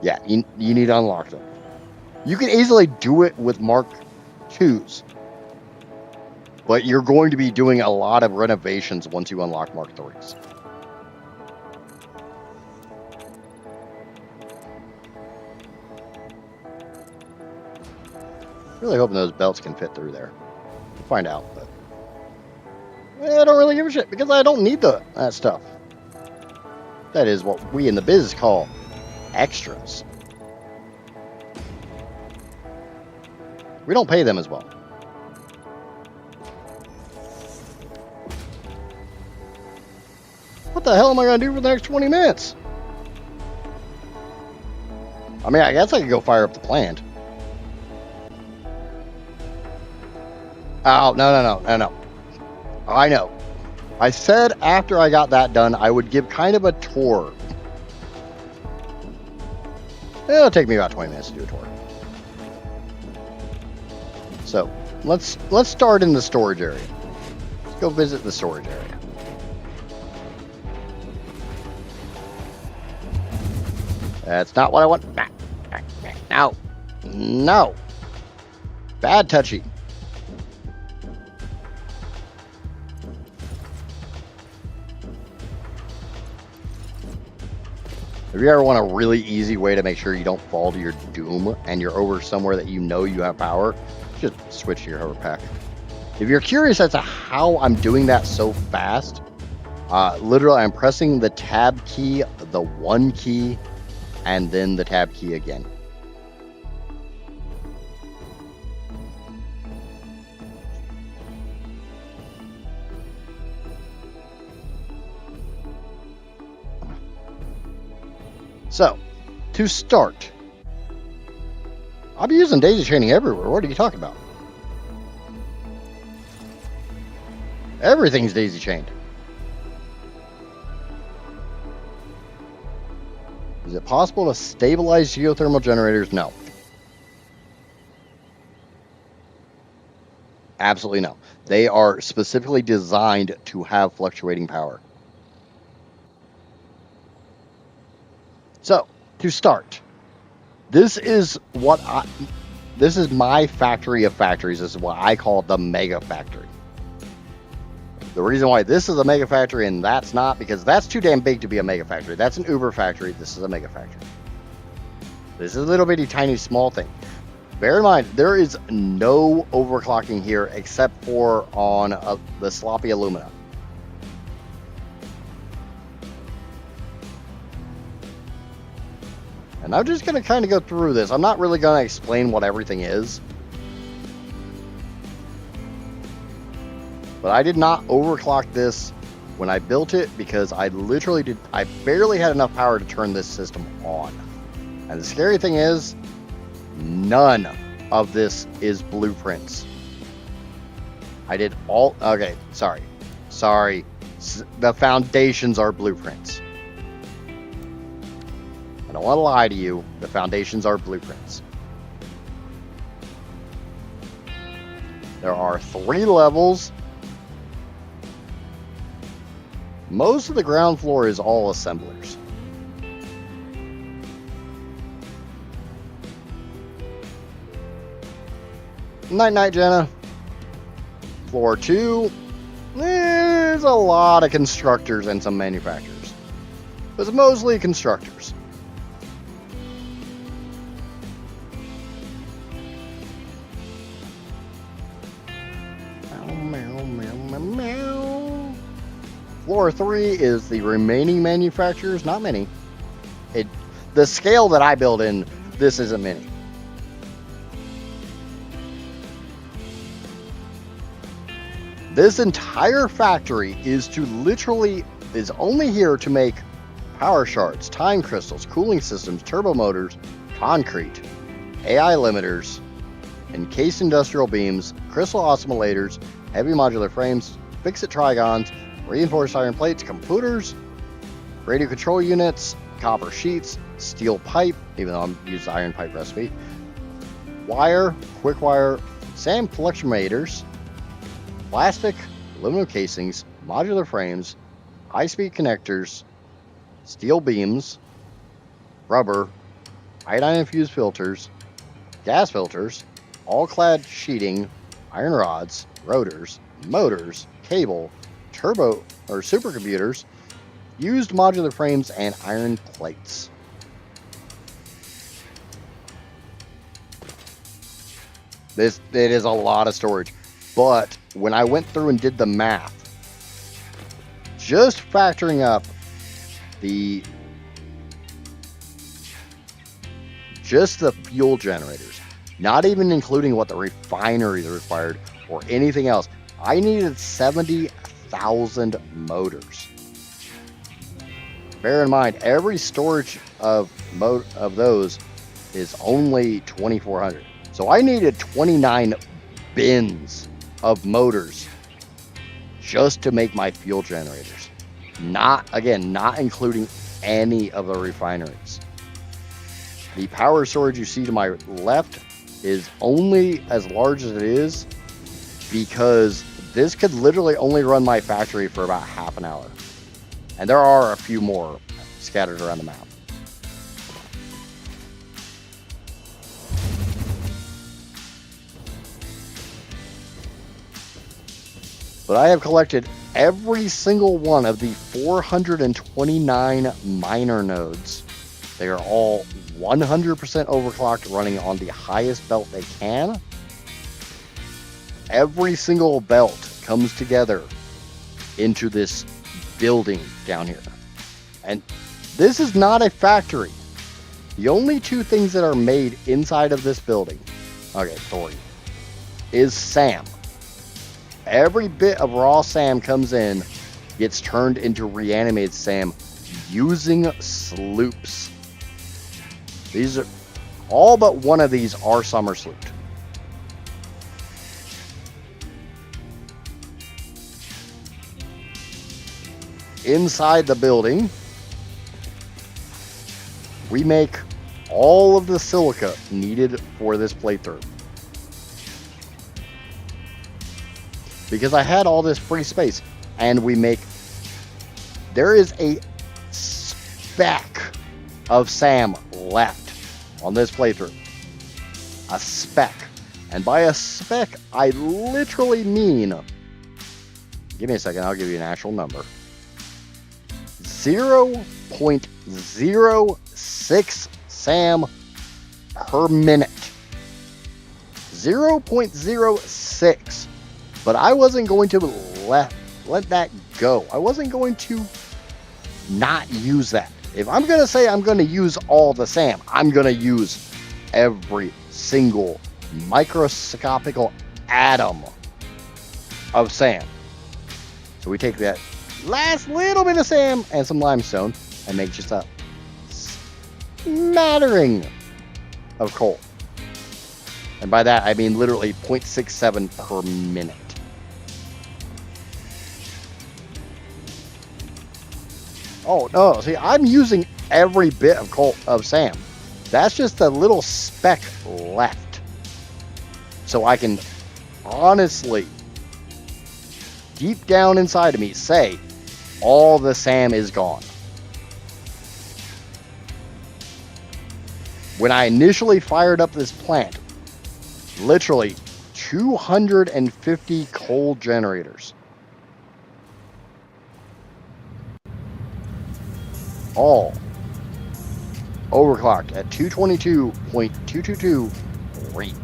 Speaker 1: Yeah, you need to unlock them. You can easily do it with Mark IIs. But you're going to be doing a lot of renovations once you unlock Mark IIIs. Really hoping those belts can fit through there. We'll find out, but I don't really give a shit because I don't need that stuff. That is what we in the biz call extras. We don't pay them as well. What the hell am I going to do for the next 20 minutes? I mean, I guess I could go fire up the plant. Oh, no. I know. I said after I got that done, I would give kind of a tour. It'll take me about 20 minutes to do a tour. So, let's start in the storage area. Let's go visit the storage area. That's not what I want. No. Bad touchy. If you ever want a really easy way to make sure you don't fall to your doom and you're over somewhere that you know you have power, just switch to your hover pack. If you're curious as to how I'm doing that so fast, literally I'm pressing the tab key, the 1 key, and then the tab key again. So, to start, I'll be using daisy chaining everywhere. What are you talking about? Everything's daisy chained. Is it possible to stabilize geothermal generators? No. Absolutely no. They are specifically designed to have fluctuating power. So, to start, this is my factory of factories. This is what I call the mega factory. The reason why this is a mega factory and that's not, because that's too damn big to be a mega factory. That's an Uber factory. This is a mega factory. This is a little bitty tiny small thing. Bear in mind, there is no overclocking here except for on the sloppy alumina. And I'm just going to kind of go through this. I'm not really going to explain what everything is. But I did not overclock this when I built it because I barely had enough power to turn this system on. And the scary thing is, none of this is blueprints. Okay, sorry. The foundations are blueprints. I don't want to lie to you. The foundations are blueprints. There are 3 levels. Most of the ground floor is all assemblers. Night, Jenna. Floor 2. There's a lot of constructors and some manufacturers. But it's mostly constructors. Floor 3 is the remaining manufacturers, not many. The scale that I build in, this isn't many. This entire factory is only here to make power shards, time crystals, cooling systems, turbo motors, concrete, AI limiters, encased industrial beams, crystal oscillators, heavy modular frames, fixed trigons, reinforced iron plates, computers, radio control units, copper sheets, steel pipe, even though I'm using the iron pipe recipe, wire, quick wire, sand fluctuators, plastic, aluminum casings, modular frames, high-speed connectors, steel beams, rubber, iodine-infused filters, gas filters, all-clad sheeting, iron rods, rotors, motors, cable, turbo or supercomputers, used modular frames, and iron plates. It is a lot of storage, but when I went through and did the math, just factoring up just the fuel generators, not even including what the refineries required or anything else, I needed 70,000 motors. Bear in mind, every storage of those is only 2,400. So I needed 29 bins of motors just to make my fuel generators. Not including any of the refineries. The power storage you see to my left is only as large as it is because this could literally only run my factory for about half an hour. And there are a few more scattered around the map. But I have collected every single one of the 429 miner nodes They are all 100% overclocked, running on the highest belt they can. Every single belt comes together into this building down here. And this is not a factory. The only two things that are made inside of this building, okay, 3, is SAM. Every bit of raw SAM comes in, gets turned into reanimated SAM using sloops. These are all but one of these are summer slooped. Inside the building, we make all of the silica needed for this playthrough. Because I had all this free space, and there is a speck of SAM left on this playthrough. A speck. And by a speck, I literally mean, give me a second, I'll give you an actual number. 0.06 SAM per minute. 0.06. But I wasn't going to let that go. I wasn't going to not use that. If I'm going to say I'm going to use all the SAM, I'm going to use every single microscopical atom of SAM. So we take that last little bit of SAM and some limestone and make just a smattering of coal. And by that, I mean literally 0.67 per minute. Oh, no, see, I'm using every bit of coal of SAM. That's just a little speck left. So I can honestly, deep down inside of me, say all the SAM is gone. When I initially fired up this plant, literally 250 coal generators. All overclocked at 222.222 rate.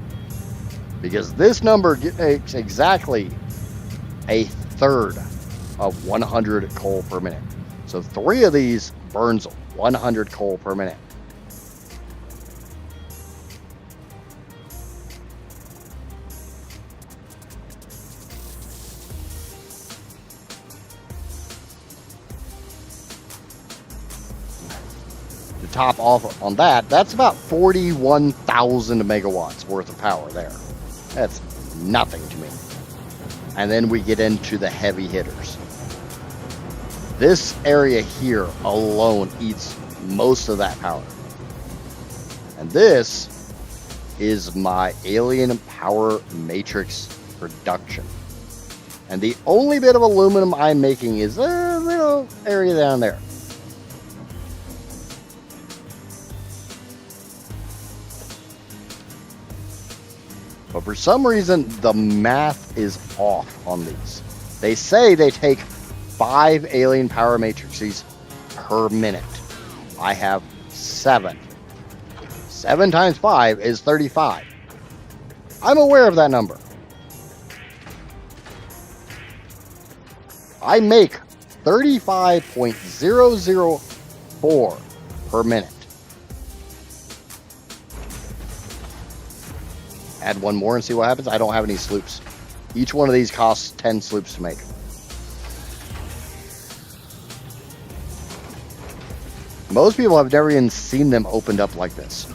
Speaker 1: Because this number makes exactly a third of 100 coal per minute. So 3 of these burns 100 coal per minute. Top off on that, that's about 41,000 megawatts worth of power there. That's nothing to me. And then we get into the heavy hitters. This area here alone eats most of that power. And this is my alien power matrix production. And the only bit of aluminum I'm making is a little area down there. But for some reason, the math is off on these. They say they take 5 alien power matrices per minute. I have 7. 7 times 5 is 35. I'm aware of that number. I make 35.004 per minute. Add one more and see what happens. I don't have any sloops. Each one of these costs 10 sloops to make. Most people have never even seen them opened up like this.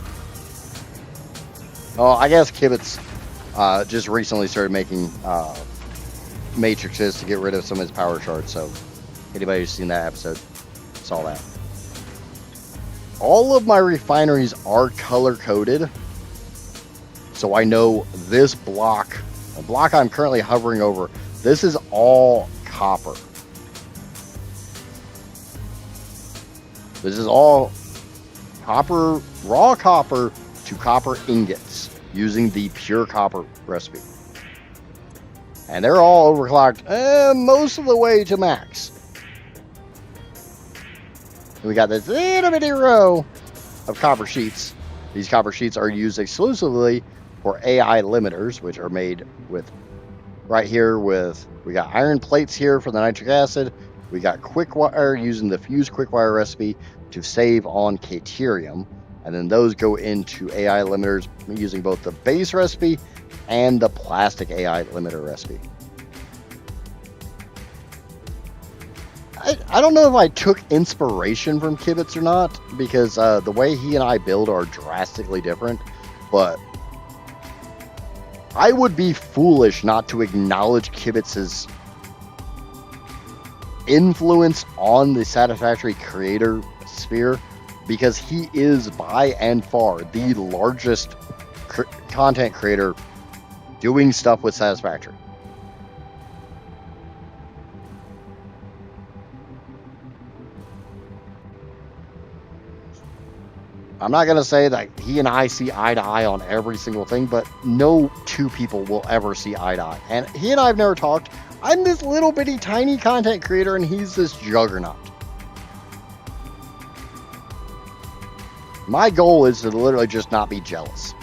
Speaker 1: Oh, I guess Kibitz just recently started making matrices to get rid of some of his power shards. So anybody who's seen that episode saw that. All of my refineries are color-coded. So I know this block, the block I'm currently hovering over, this is all copper. This is all copper, raw copper to copper ingots using the pure copper recipe. And they're all overclocked most of the way to max. And we got this little bitty row of copper sheets. These copper sheets are used exclusively for AI limiters, which are made with right here with, we got iron plates here for the nitric acid. We got quick wire using the fused quick wire recipe to save on caterium. And then those go into AI limiters using both the base recipe and the plastic AI limiter recipe. I don't know if I took inspiration from Kibitz or not, because the way he and I build are drastically different, but I would be foolish not to acknowledge Kibitz's influence on the Satisfactory creator sphere, because he is by and far the largest content creator doing stuff with Satisfactory. I'm not going to say that he and I see eye to eye on every single thing, but no two people will ever see eye to eye. And he and I have never talked. I'm this little bitty tiny content creator, and he's this juggernaut. My goal is to literally just not be jealous.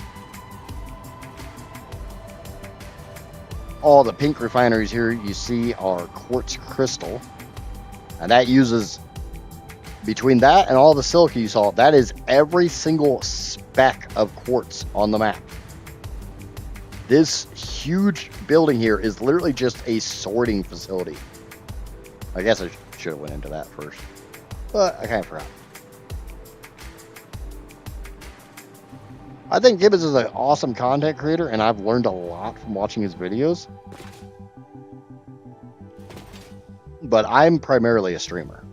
Speaker 1: All the pink refineries here you see are quartz crystal, and that uses, between that and all the silica you saw, that is every single speck of quartz on the map. This huge building here is literally just a sorting facility. I guess I should have went into that first, but I kind of forgot. I think Gibbons is an awesome content creator, and I've learned a lot from watching his videos. But I'm primarily a streamer,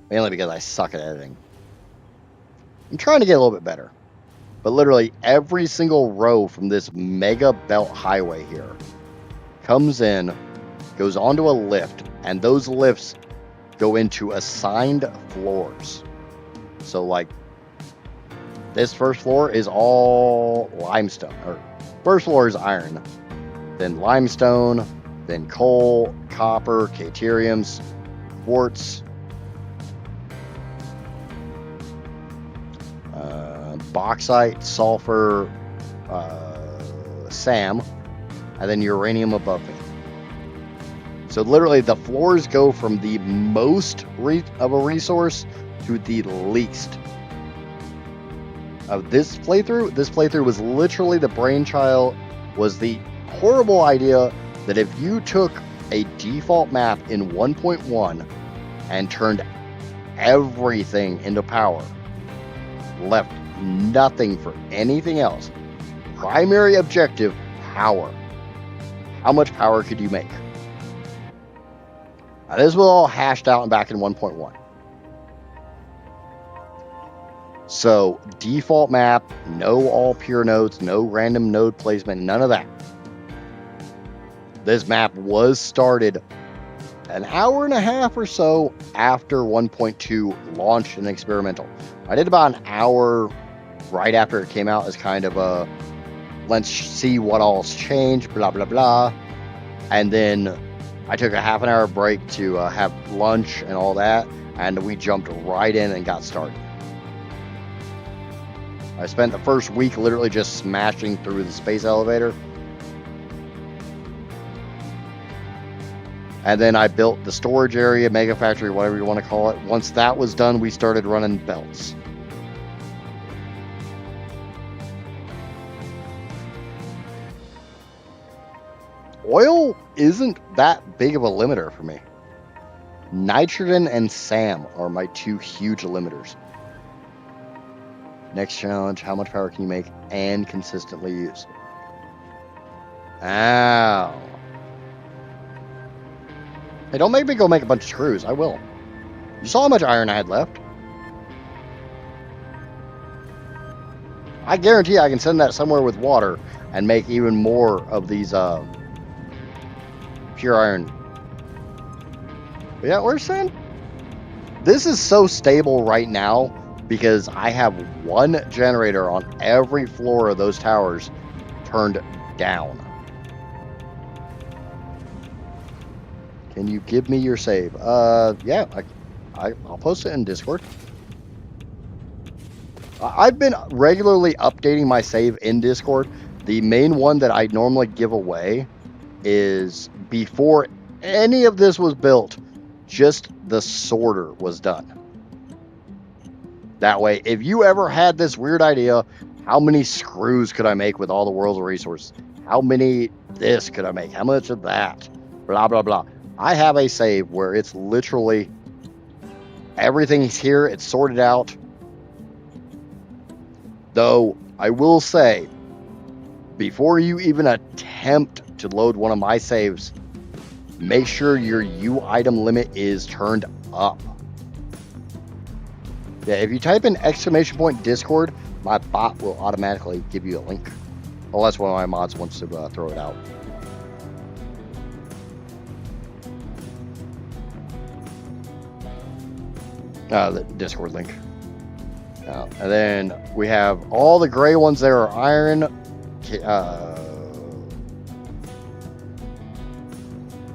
Speaker 1: mainly because I suck at editing. I'm trying to get a little bit better. But literally every single row from this mega belt highway here comes in, goes onto a lift, and those lifts go into assigned floors. So like, this first floor is all limestone, or first floor is iron, then limestone, then coal, copper, cateriums, quartz, bauxite, sulfur, SAM, and then uranium above me. So literally the floors go from the most of a resource to the least. Of this playthrough. This playthrough was literally the brainchild, was the horrible idea that if you took a default map in 1.1 and turned everything into power, left nothing for anything else, primary objective, power. How much power could you make? Now, this was all hashed out and back in 1.1. So, default map, no all pure nodes, no random node placement, none of that. This map was started an hour and a half or so after 1.2 launched and experimental. I did about an hour right after it came out as kind of a, let's see what all's changed, blah, blah, blah. And then I took a half an hour break to have lunch and all that, and we jumped right in and got started. I spent the first week literally just smashing through the space elevator. And then I built the storage area, Mega Factory, whatever you want to call it. Once that was done, we started running belts. Oil isn't that big of a limiter for me. Nitrogen and SAM are my two huge limiters. Next challenge, how much power can you make and consistently use? Ow. Hey, don't make me go make a bunch of screws. I will. You saw how much iron I had left. I guarantee I can send that somewhere with water and make even more of these pure iron. But yeah, we're saying this is so stable right now because I have one generator on every floor of those towers turned down. Can you give me your save? Yeah, I'll post it in Discord. I've been regularly updating my save in Discord. The main one that I normally give away is before any of this was built, just the sorter was done. That way, if you ever had this weird idea, how many screws could I make with all the world's resources? How many this could I make? How much of that? Blah, blah, blah. I have a save where it's literally everything's here, it's sorted out. Though, I will say, before you even attempt to load one of my saves, make sure your U item limit is turned up. Yeah, if you type in ! Discord, my bot will automatically give you a link. Unless one of my mods wants to throw it out. The Discord link. And then we have all the gray ones there are iron.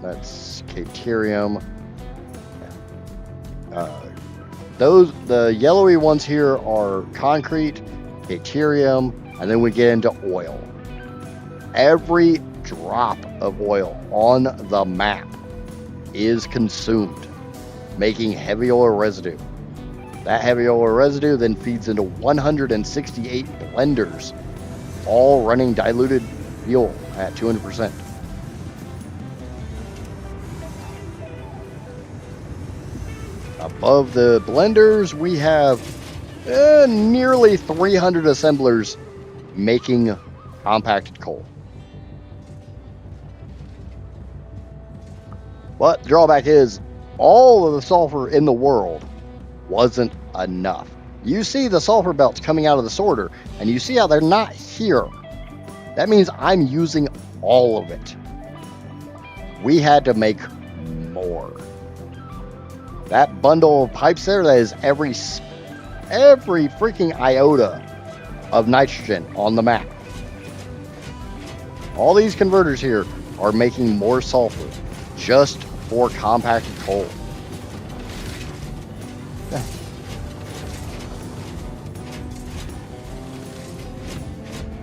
Speaker 1: That's Caterium. The yellowy ones here are concrete, Caterium, and then we get into oil. Every drop of oil on the map is consumed, making heavy oil residue. That heavy oil residue then feeds into 168 blenders, all running diluted fuel at 200%. Above the blenders, we have nearly 300 assemblers making compacted coal. But the drawback is, all of the sulfur in the world wasn't enough. You see the sulfur belts coming out of the sorter, and you see how they're not here. That means I'm using all of it. We had to make more. That bundle of pipes there, that is every freaking iota of nitrogen on the map. All these converters here are making more sulfur just for compacted coal.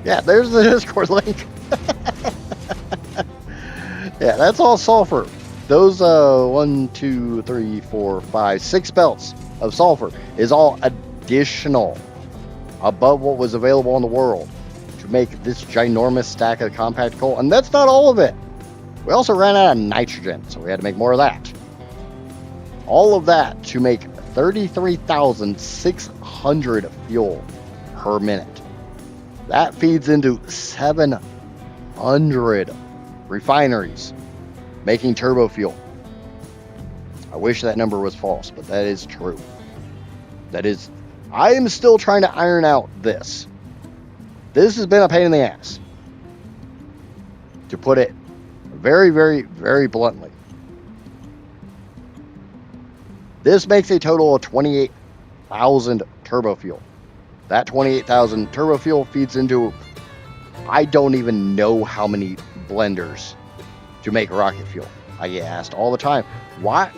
Speaker 1: Yeah, there's the Discord link. Yeah, that's all sulfur. Those 1, 2, 3, 4, 5, 6 belts of sulfur is all additional above what was available in the world to make this ginormous stack of compact coal. And that's not all of it. We also ran out of nitrogen, so we had to make more of that. All of that to make 33,600 fuel per minute. That feeds into 700 refineries making turbo fuel. I wish that number was false, but that is true. I am still trying to iron out this. This has been a pain in the ass, to put it very, very, very bluntly. This makes a total of 28,000 turbo fuel. That 28,000 turbo fuel feeds into, I don't even know how many blenders to make rocket fuel. I get asked all the time, why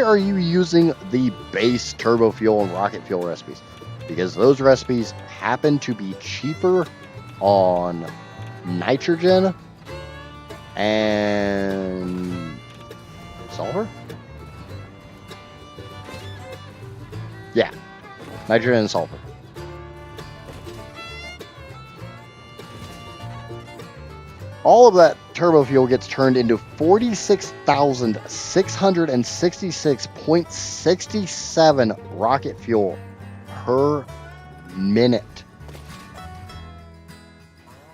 Speaker 1: are you using the base turbo fuel and rocket fuel recipes? Because those recipes happen to be cheaper on nitrogen and sulfur? Yeah, nitrogen and sulfur. All of that turbo fuel gets turned into 46,666.67 rocket fuel per minute.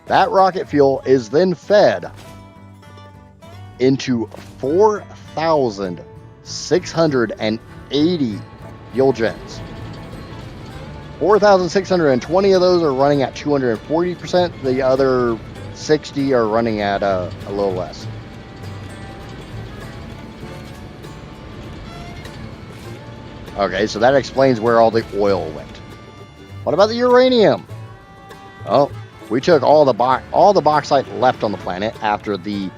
Speaker 1: That rocket fuel is then fed into 4,680 fuel gens. 4,620 of those are running at 240%. The other 60 are running at a little less. Okay, so that explains where all the oil went. What about the uranium? Oh, we took all the bauxite left on the planet after the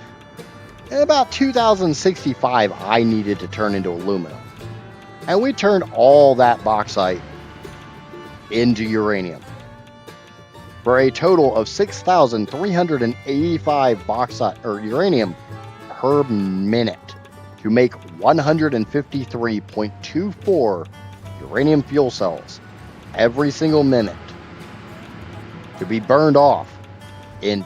Speaker 1: about 2065 I needed to turn into aluminum. And we turned all that bauxite into uranium, for a total of 6,385 bauxite or uranium per minute, to make 153.24 uranium fuel cells every single minute, to be burned off in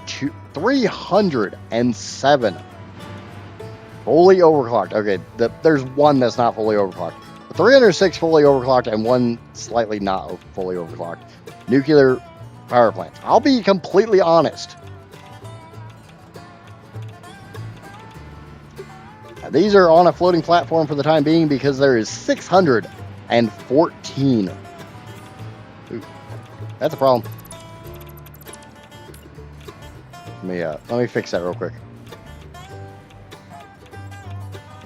Speaker 1: 307 fully overclocked. Okay, there's one that's not fully overclocked. 306 fully overclocked and one slightly not fully overclocked nuclear power plants. I'll be completely honest. These are on a floating platform for the time being because there is 614. Ooh, that's a problem. Let me fix that real quick.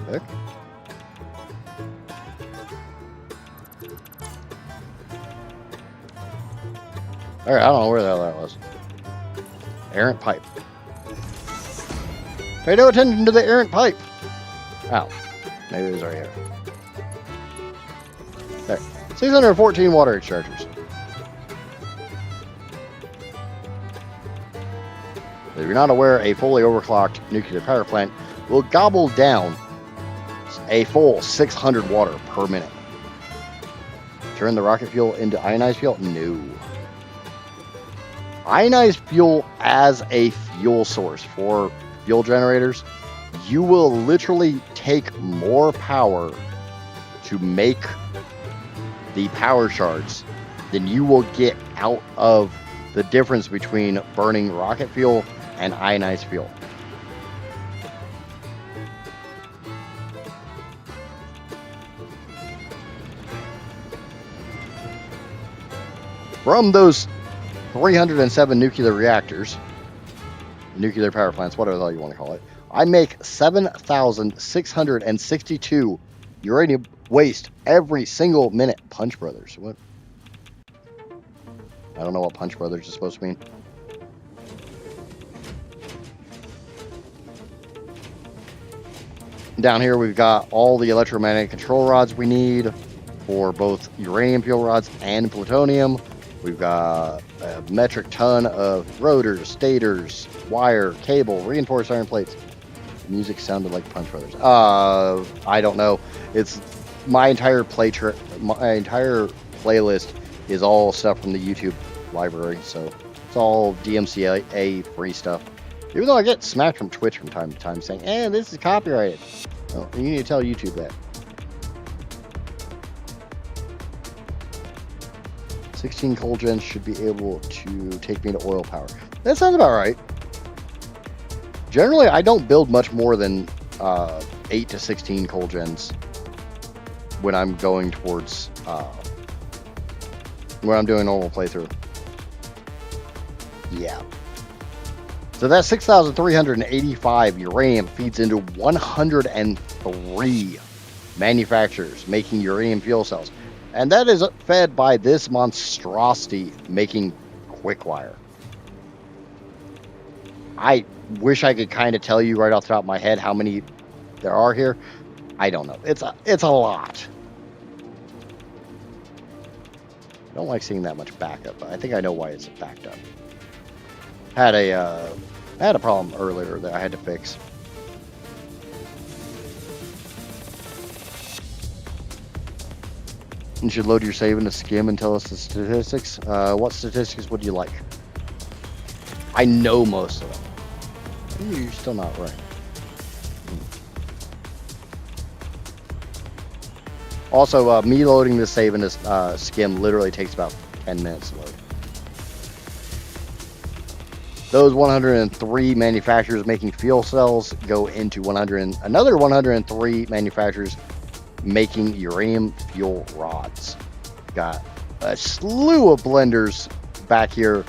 Speaker 1: Okay. Alright, I don't know where the hell that was. Errant pipe. Pay no attention to the errant pipe. Ow. Maybe it was right here. There. 614 water extractors. If you're not aware, a fully overclocked nuclear power plant will gobble down a full 600 water per minute. Turn the rocket fuel into ionized fuel? No. Ionized fuel as a fuel source for fuel generators, you will literally take more power to make the power shards than you will get out of the difference between burning rocket fuel and ionized fuel. From those 307 nuclear reactors, nuclear power plants, whatever the hell you want to call it, I make 7,662 uranium waste every single minute. Punch Brothers. What? I don't know what Punch Brothers is supposed to mean. Down here we've got all the electromagnetic control rods we need for both uranium fuel rods and plutonium. We've got a metric ton of rotors, stators, wire, cable, reinforced iron plates. The music sounded like Punch Brothers. I don't know. It's my entire playlist is all stuff from the YouTube library, so it's all DMCA free stuff. Even though I get smacked from Twitch from time to time saying, this is copyrighted. Well, you need to tell YouTube that. 16 coal gens should be able to take me to oil power. That sounds about right. Generally, I don't build much more than 8 to 16 coal gens when I'm going towards when I'm doing a normal playthrough. Yeah. So that 6,385 uranium feeds into 103 manufacturers making uranium fuel cells. And that is fed by this monstrosity making quick wire. I wish I could kind of tell you right off the top of my head how many there are here. I don't know. It's a lot. I don't like seeing that much backup, but I think I know why it's backed up. I had a problem earlier that I had to fix. You should load your save into skim and tell us the statistics. What statistics would you like? I know most of them. You're still not right. Also, me loading this save into skim literally takes about 10 minutes to load. Those 103 manufacturers making fuel cells go into another 103 manufacturers making uranium fuel rods. Got a slew of blenders back here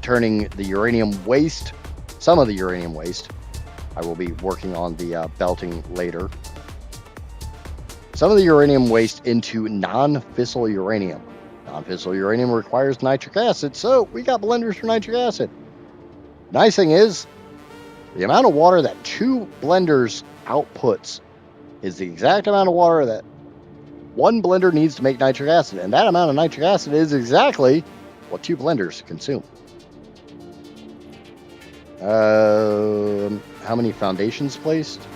Speaker 1: turning the uranium waste, some of the uranium waste. I will be working on the belting later. Some of the uranium waste into non-fissile uranium. Non-fissile uranium requires nitric acid, so we got blenders for nitric acid. Nice thing is, the amount of water that 2 blenders outputs is the exact amount of water that one blender needs to make nitric acid, and that amount of nitric acid is exactly what 2 blenders consume. How many foundations placed?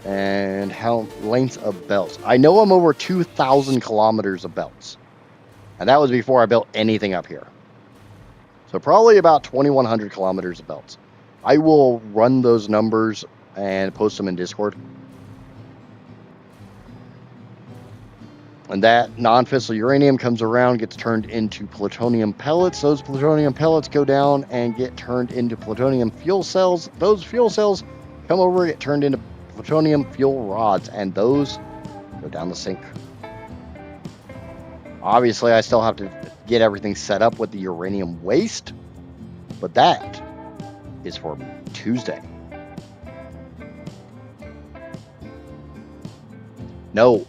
Speaker 1: And how lengths of belts? I know I'm over 2,000 kilometers of belts. And that was before I built anything up here. So probably about 2,100 kilometers of belts. I will run those numbers and post them in Discord. And that non-fissile uranium comes around, gets turned into plutonium pellets. Those plutonium pellets go down and get turned into plutonium fuel cells. Those fuel cells come over, get turned into plutonium fuel rods, and those go down the sink. Obviously, I still have to get everything set up with the uranium waste, but that is for Tuesday. No.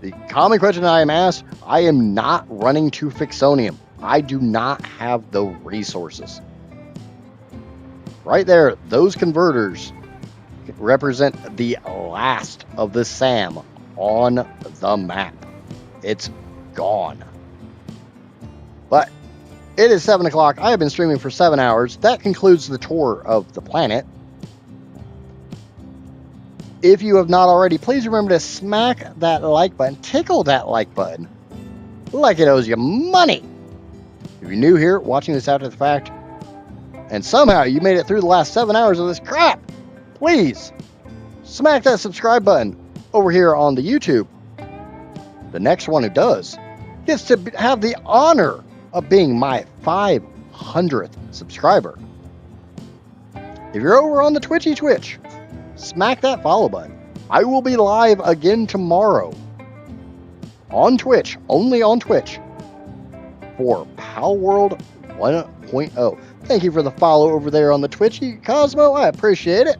Speaker 1: The common question I am asked, I am not running to Fixonium. I do not have the resources. Right there, those converters represent the last of the SAM on the map. It's gone. But it is 7 o'clock. I have been streaming for 7 hours. That concludes the tour of the planet. If you have not already, please remember to smack that like button, tickle that like button, like it owes you money. If you're new here, watching this after the fact, and somehow you made it through the last 7 hours of this crap, please smack that subscribe button over here on the YouTube. The next one who does gets to have the honor of being my 500th subscriber. If you're over on the Twitch, smack that follow button. I will be live again tomorrow on Twitch, only on Twitch, for Palworld 1.0. Thank you for the follow over there on the Twitch, Cosmo. I appreciate it.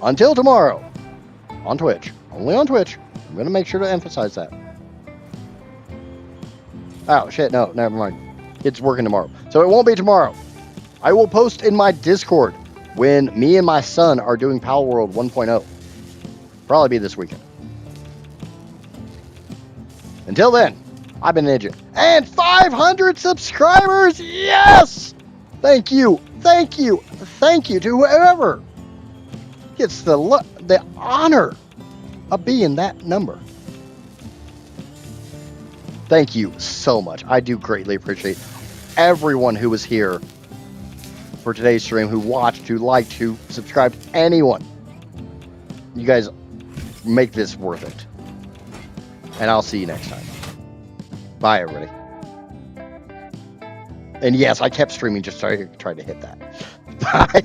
Speaker 1: Until tomorrow, on Twitch, only on Twitch. I'm going to make sure to emphasize that. Oh, shit, no, never mind. It's working tomorrow. So it won't be tomorrow. I will post in my Discord when me and my son are doing Palworld 1.0. Probably be this weekend. Until then, I've been Ninja. And 500 subscribers! Yes! Thank you, thank you, thank you to whoever gets the honor of being that number. Thank you so much. I do greatly appreciate everyone who was here for today's stream, who watched, who liked, who subscribed, anyone. You guys make this worth it. And I'll see you next time. Bye, everybody. And yes, I kept streaming just trying to hit that. Bye.